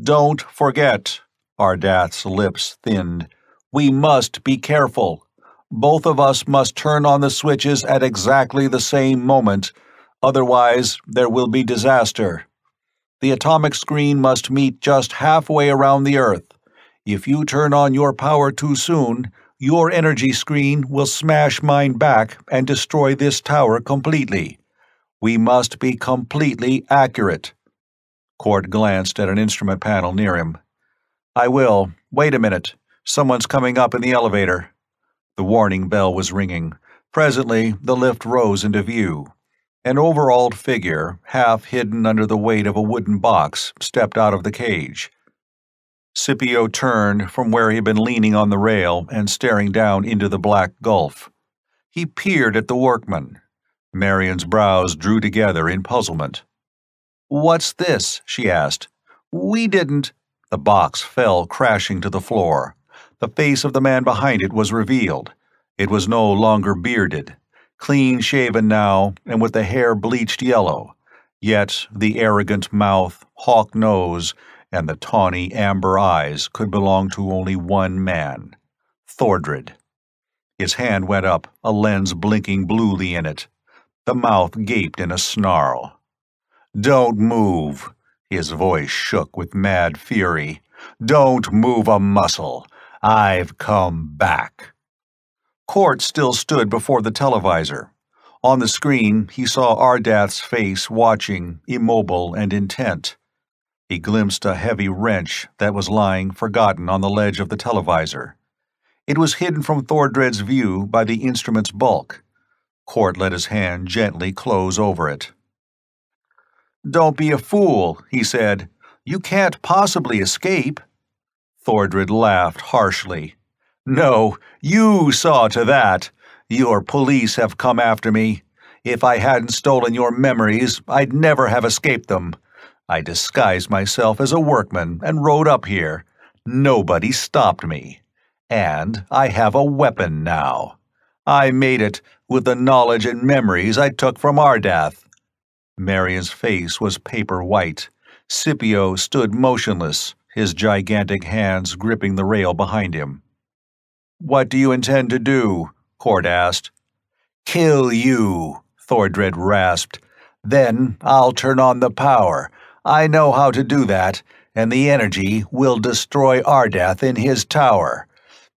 Speaker 1: Don't forget," Ardath's lips thinned, "we must be careful. Both of us must turn on the switches at exactly the same moment, otherwise there will be disaster. The atomic screen must meet just halfway around the Earth. If you turn on your power too soon, your energy screen will smash mine back and destroy this tower completely. We must be completely accurate." Court glanced at an instrument panel near him. "I will. Wait a minute. Someone's coming up in the elevator." The warning bell was ringing. Presently, the lift rose into view. An overalled figure, half hidden under the weight of a wooden box, stepped out of the cage. Scipio turned from where he had been leaning on the rail and staring down into the black gulf. He peered at the workman. Marion's brows drew together in puzzlement. "What's this?" she asked. "We didn't—" The box fell crashing to the floor. The face of the man behind it was revealed. It was no longer bearded, clean-shaven now and with the hair bleached yellow, yet the arrogant mouth, hawk nose, and the tawny amber eyes could belong to only one man, Thordred. His hand went up, a lens blinking bluely in it. The mouth gaped in a snarl. "Don't move." His voice shook with mad fury. "Don't move a muscle. I've come back." Court still stood before the televisor. On the screen, he saw Ardath's face watching, immobile and intent. He glimpsed a heavy wrench that was lying forgotten on the ledge of the televisor. It was hidden from Thordred's view by the instrument's bulk. Court let his hand gently close over it. "Don't be a fool," he said. "You can't possibly escape." Thordred laughed harshly. "No, you saw to that. Your police have come after me. If I hadn't stolen your memories, I'd never have escaped them. I disguised myself as a workman and rode up here. Nobody stopped me. And I have a weapon now. I made it with the knowledge and memories I took from Ardath." Marion's face was paper white. Scipio stood motionless, his gigantic hands gripping the rail behind him. "What do you intend to do?" Court asked. Kill you, Thordred rasped. Then I'll turn on the power. I know how to do that, and the energy will destroy Ardath in his tower.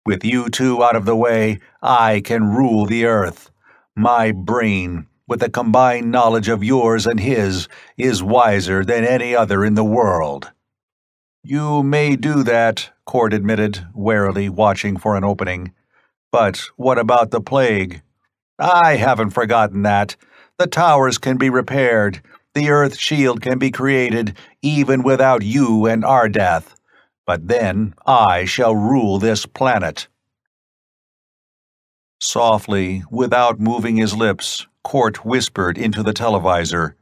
Speaker 1: With you two out of the way, I can rule the earth. My brain, with the combined knowledge of yours and his, is wiser than any other in the world. You may do that, Cord admitted, warily watching for an opening. But what about the plague? I haven't forgotten that. The towers can be repaired. The Earth shield can be created, even without you and Ardath. But then I shall rule this planet. Softly, without moving his lips, Cort whispered into the televisor.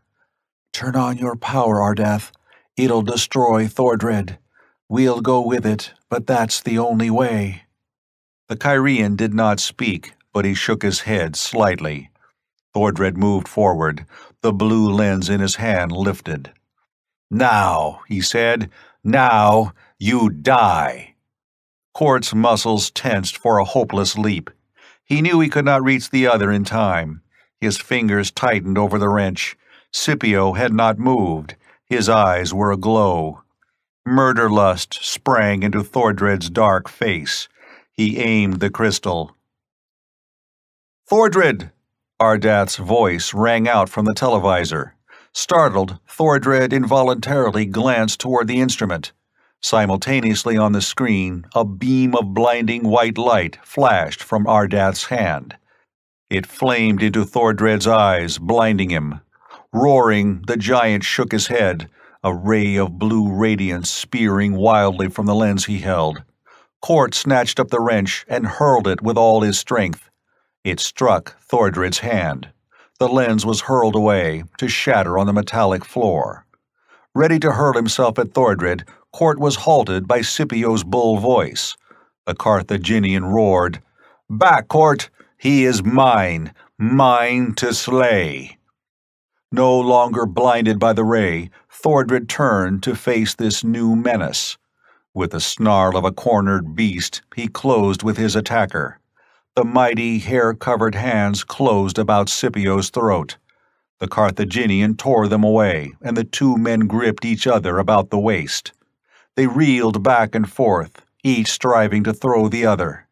Speaker 1: Turn on your power, Ardath. It'll destroy Thordred. We'll go with it, but that's the only way. The Kyrian did not speak, but he shook his head slightly. Thordred moved forward, the blue lens in his hand lifted. Now, he said, now you die. Cort's muscles tensed for a hopeless leap. He knew he could not reach the other in time. His fingers tightened over the wrench. Scipio had not moved. His eyes were aglow. Murder lust sprang into Thordred's dark face. He aimed the crystal. Thordred! Ardath's voice rang out from the televisor. Startled, Thordred involuntarily glanced toward the instrument. Simultaneously on the screen, a beam of blinding white light flashed from Ardath's hand. It flamed into Thordred's eyes, blinding him. Roaring, the giant shook his head, a ray of blue radiance spearing wildly from the lens he held. Cort snatched up the wrench and hurled it with all his strength. It struck Thordred's hand. The lens was hurled away, to shatter on the metallic floor. Ready to hurl himself at Thordred, Cort was halted by Scipio's bull voice. The Carthaginian roared, "Back, Cort! He is mine! Mine to slay!" No longer blinded by the ray, Thordred turned to face this new menace. With the snarl of a cornered beast, he closed with his attacker. The mighty, hair-covered hands closed about Scipio's throat. The Carthaginian tore them away, and the two men gripped each other about the waist. They reeled back and forth, each striving to throw the other.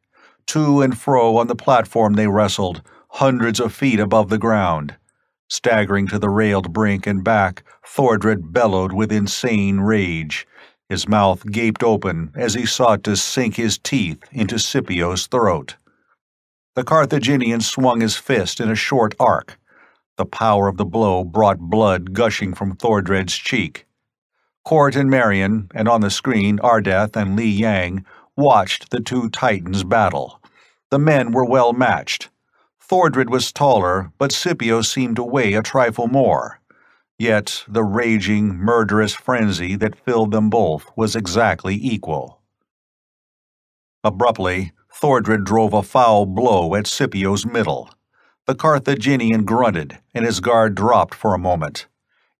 Speaker 1: To and fro on the platform they wrestled, hundreds of feet above the ground. Staggering to the railed brink and back, Thordred bellowed with insane rage. His mouth gaped open as he sought to sink his teeth into Scipio's throat. The Carthaginian swung his fist in a short arc. The power of the blow brought blood gushing from Thordred's cheek. Cort and Marion, and on the screen Ardath and Li Yang, watched the two titans battle. The men were well matched. Thordred was taller, but Scipio seemed to weigh a trifle more. Yet the raging, murderous frenzy that filled them both was exactly equal. Abruptly, Thordred drove a foul blow at Scipio's middle. The Carthaginian grunted, and his guard dropped for a moment.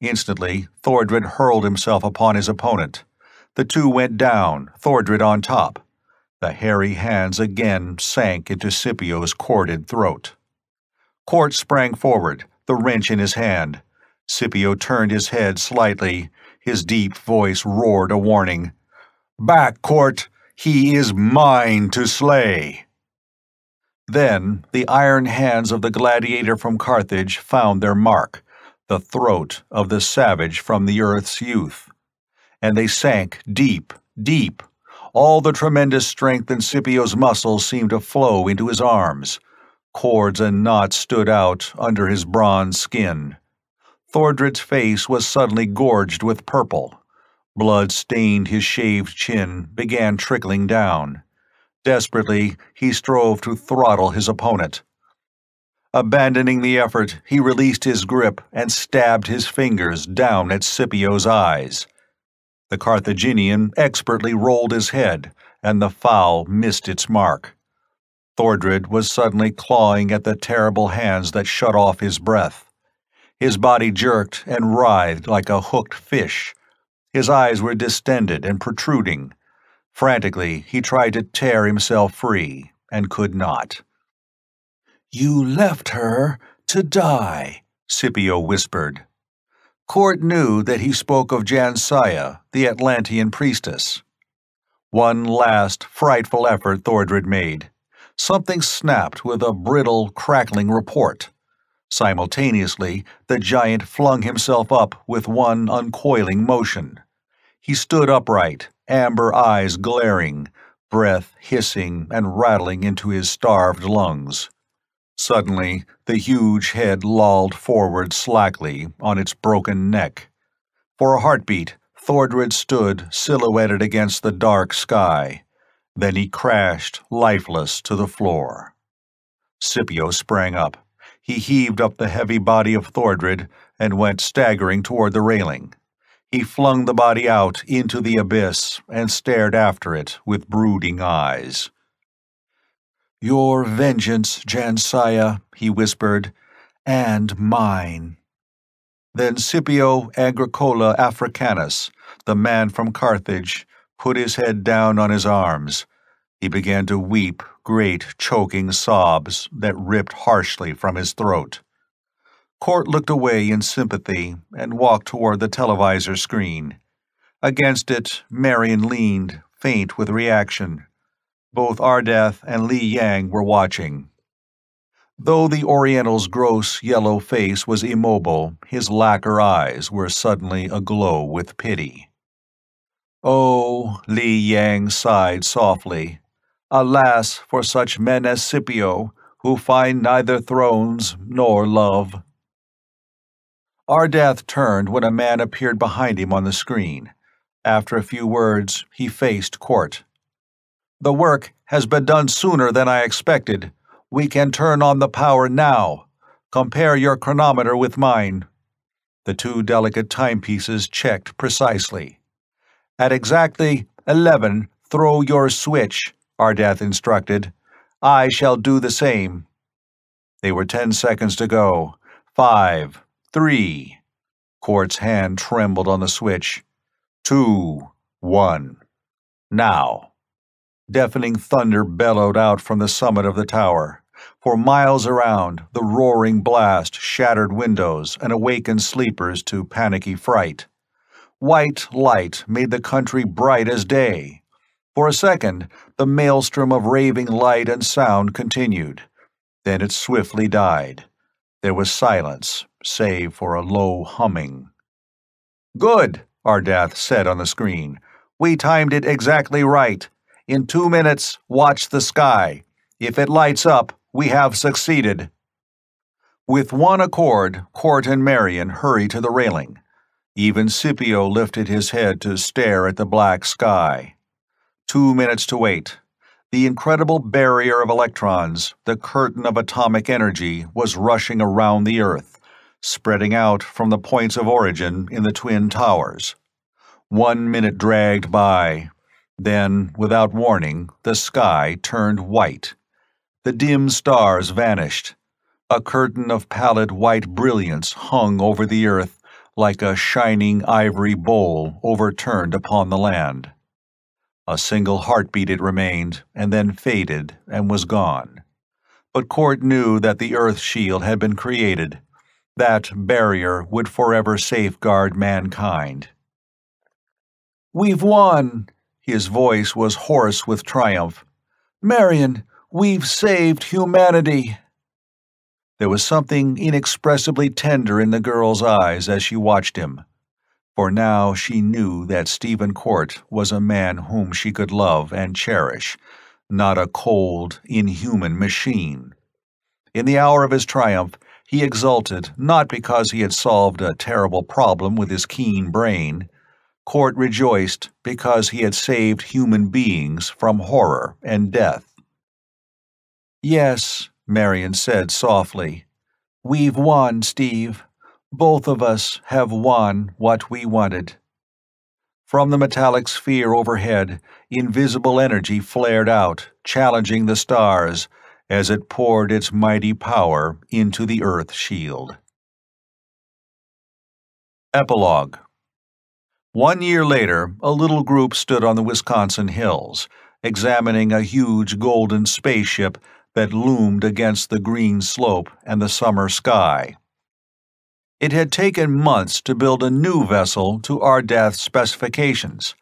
Speaker 1: Instantly, Thordred hurled himself upon his opponent. The two went down, Thordred on top. The hairy hands again sank into Scipio's corded throat. Cort sprang forward, the wrench in his hand. Scipio turned his head slightly. His deep voice roared a warning. "Back, Cort! He is mine to slay!" Then the iron hands of the gladiator from Carthage found their mark, the throat of the savage from the earth's youth. And they sank deep, deep. All the tremendous strength in Scipio's muscles seemed to flow into his arms. Cords and knots stood out under his bronze skin. Thordred's face was suddenly gorged with purple. Blood stained his shaved chin, began trickling down. Desperately, he strove to throttle his opponent. Abandoning the effort, he released his grip and stabbed his fingers down at Scipio's eyes. The Carthaginian expertly rolled his head, and the foul missed its mark. Thordred was suddenly clawing at the terrible hands that shut off his breath. His body jerked and writhed like a hooked fish. His eyes were distended and protruding. Frantically, he tried to tear himself free, and could not. You left her to die, Scipio whispered. Court knew that he spoke of Jansaya, the Atlantean priestess. One last, frightful effort Thordred made. Something snapped with a brittle, crackling report. Simultaneously, the giant flung himself up with one uncoiling motion. He stood upright, amber eyes glaring, breath hissing and rattling into his starved lungs. Suddenly, the huge head lolled forward slackly on its broken neck. For a heartbeat, Thordred stood silhouetted against the dark sky. Then he crashed, lifeless, to the floor. Scipio sprang up. He heaved up the heavy body of Thordred and went staggering toward the railing. He flung the body out into the abyss and stared after it with brooding eyes. "Your vengeance, Jansaya," he whispered, "and mine." Then Scipio Agricola Africanus, the man from Carthage, put his head down on his arms. He began to weep great, choking sobs that ripped harshly from his throat. Court looked away in sympathy and walked toward the televisor screen. Against it, Marion leaned, faint with reaction. Both Ardath and Li Yang were watching. Though the Oriental's gross yellow face was immobile, his lacquer eyes were suddenly aglow with pity. "Oh," Li Yang sighed softly, "alas for such men as Scipio, who find neither thrones nor love." Ardath turned when a man appeared behind him on the screen. After a few words, he faced Court. "The work has been done sooner than I expected. We can turn on the power now. Compare your chronometer with mine." The two delicate timepieces checked precisely. "At exactly 11, throw your switch," Ardath instructed. "I shall do the same." They were 10 seconds to go. 5, 3. Court's hand trembled on the switch. 2, 1. Now. Deafening thunder bellowed out from the summit of the tower. For miles around, the roaring blast shattered windows and awakened sleepers to panicky fright. White light made the country bright as day. For a second, the maelstrom of raving light and sound continued. Then it swiftly died. There was silence, save for a low humming. "Good," Ardath said on the screen. "We timed it exactly right. In 2 minutes, watch the sky. If it lights up, we have succeeded." With one accord, Court and Marion hurried to the railing. Even Scipio lifted his head to stare at the black sky. 2 minutes to wait. The incredible barrier of electrons, the curtain of atomic energy, was rushing around the Earth, spreading out from the points of origin in the Twin Towers. 1 minute dragged by. Then, without warning, the sky turned white. The dim stars vanished. A curtain of pallid white brilliance hung over the Earth like a shining ivory bowl overturned upon the land. A single heartbeat it remained, and then faded and was gone. But Court knew that the Earth shield had been created. That barrier would forever safeguard mankind. "We've won!" His voice was hoarse with triumph. "Marion, we've saved humanity!" There was something inexpressibly tender in the girl's eyes as she watched him. For now she knew that Stephen Court was a man whom she could love and cherish, not a cold, inhuman machine. In the hour of his triumph, he exulted not because he had solved a terrible problem with his keen brain. Court rejoiced because he had saved human beings from horror and death. "Yes," Marion said softly. "We've won, Steve. Both of us have won what we wanted." From the metallic sphere overhead, invisible energy flared out, challenging the stars as it poured its mighty power into the Earth shield. Epilogue. 1 year later, a little group stood on the Wisconsin hills, examining a huge golden spaceship that loomed against the green slope and the summer sky. It had taken months to build a new vessel to Ardath's specifications,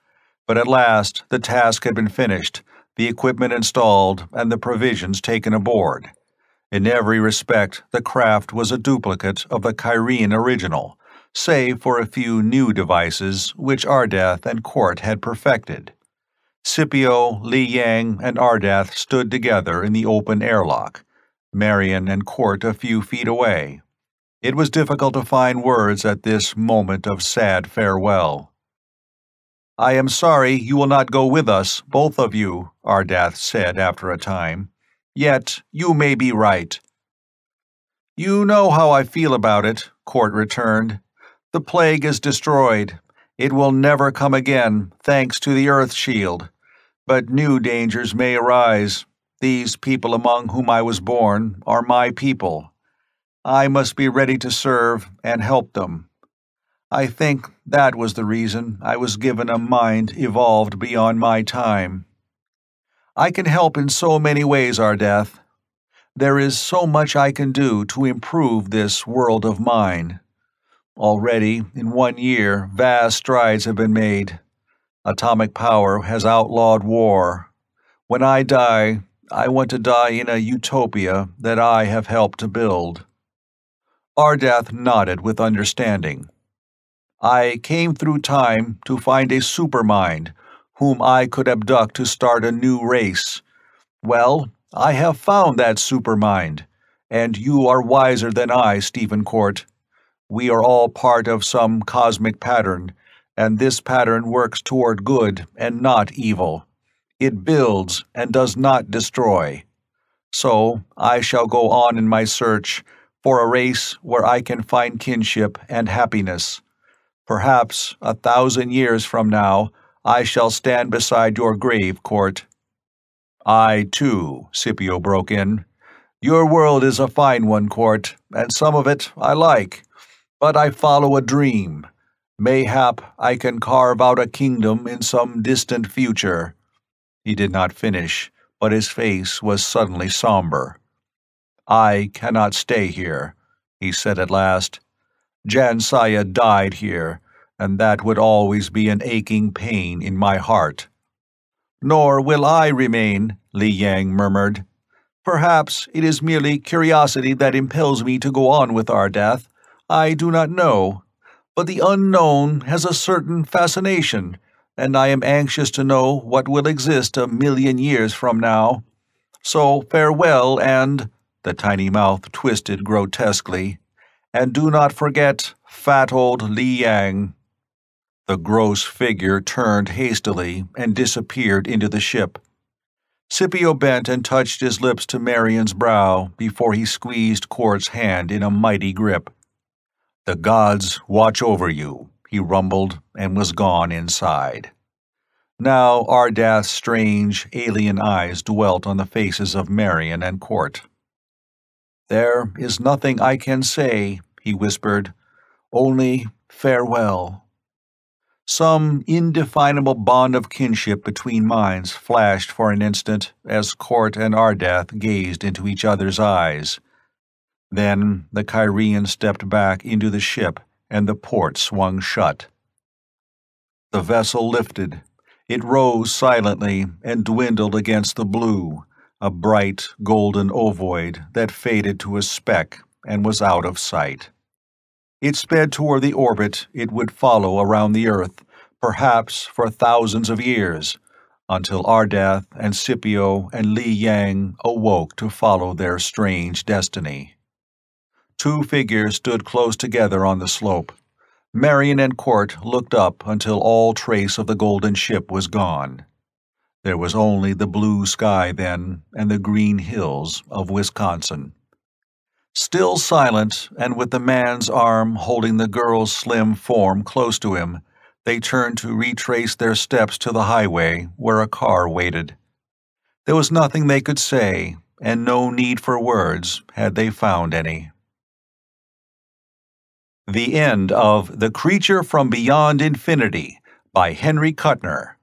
Speaker 1: but at last the task had been finished, the equipment installed, and the provisions taken aboard. In every respect, the craft was a duplicate of the Kyrian original, save for a few new devices which Ardath and Court had perfected. Scipio, Li Yang, and Ardath stood together in the open airlock, Marion and Court a few feet away. It was difficult to find words at this moment of sad farewell. "I am sorry you will not go with us, both of you," Ardath said after a time. "Yet you may be right." "You know how I feel about it," Court returned. "The plague is destroyed. It will never come again, thanks to the Earth Shield. But new dangers may arise. These people among whom I was born are my people. I must be ready to serve and help them. I think that was the reason I was given a mind evolved beyond my time. I can help in so many ways, Ardath. There is so much I can do to improve this world of mine. Already, in 1 year, vast strides have been made. Atomic power has outlawed war. When I die, I want to die in a utopia that I have helped to build." Ardath nodded with understanding. "I came through time to find a supermind whom I could abduct to start a new race. Well, I have found that supermind, and you are wiser than I, Stephen Court. We are all part of some cosmic pattern, and this pattern works toward good and not evil. It builds and does not destroy. So I shall go on in my search for a race where I can find kinship and happiness. Perhaps 1,000 years from now, I shall stand beside your grave, Court." "I, too," Scipio broke in. "Your world is a fine one, Court, and some of it I like. But I follow a dream. Mayhap I can carve out a kingdom in some distant future." He did not finish, but his face was suddenly somber. "I cannot stay here," he said at last. "Jansaya died here, and that would always be an aching pain in my heart." "Nor will I remain," Li Yang murmured. "Perhaps it is merely curiosity that impels me to go on with Ardath. I do not know. But the unknown has a certain fascination, and I am anxious to know what will exist 1,000,000 years from now. So farewell, and—" the tiny mouth twisted grotesquely, "and do not forget fat old Li Yang." The gross figure turned hastily and disappeared into the ship. Scipio bent and touched his lips to Marion's brow before he squeezed Court's hand in a mighty grip. "The gods watch over you," he rumbled, and was gone inside. Now Ardath's strange, alien eyes dwelt on the faces of Marion and Court. "There is nothing I can say," he whispered. "Only farewell." Some indefinable bond of kinship between minds flashed for an instant as Court and Ardath gazed into each other's eyes. Then the Kyrian stepped back into the ship, and the port swung shut. The vessel lifted. It rose silently and dwindled against the blue, a bright golden ovoid that faded to a speck and was out of sight. It sped toward the orbit it would follow around the Earth, perhaps for thousands of years, until Ardath and Scipio and Li Yang awoke to follow their strange destiny. 2 figures stood close together on the slope. Marion and Court looked up until all trace of the golden ship was gone. There was only the blue sky then, and the green hills of Wisconsin. Still silent, and with the man's arm holding the girl's slim form close to him, they turned to retrace their steps to the highway where a car waited. There was nothing they could say, and no need for words had they found any. The end of The Creature from Beyond Infinity by Henry Kuttner.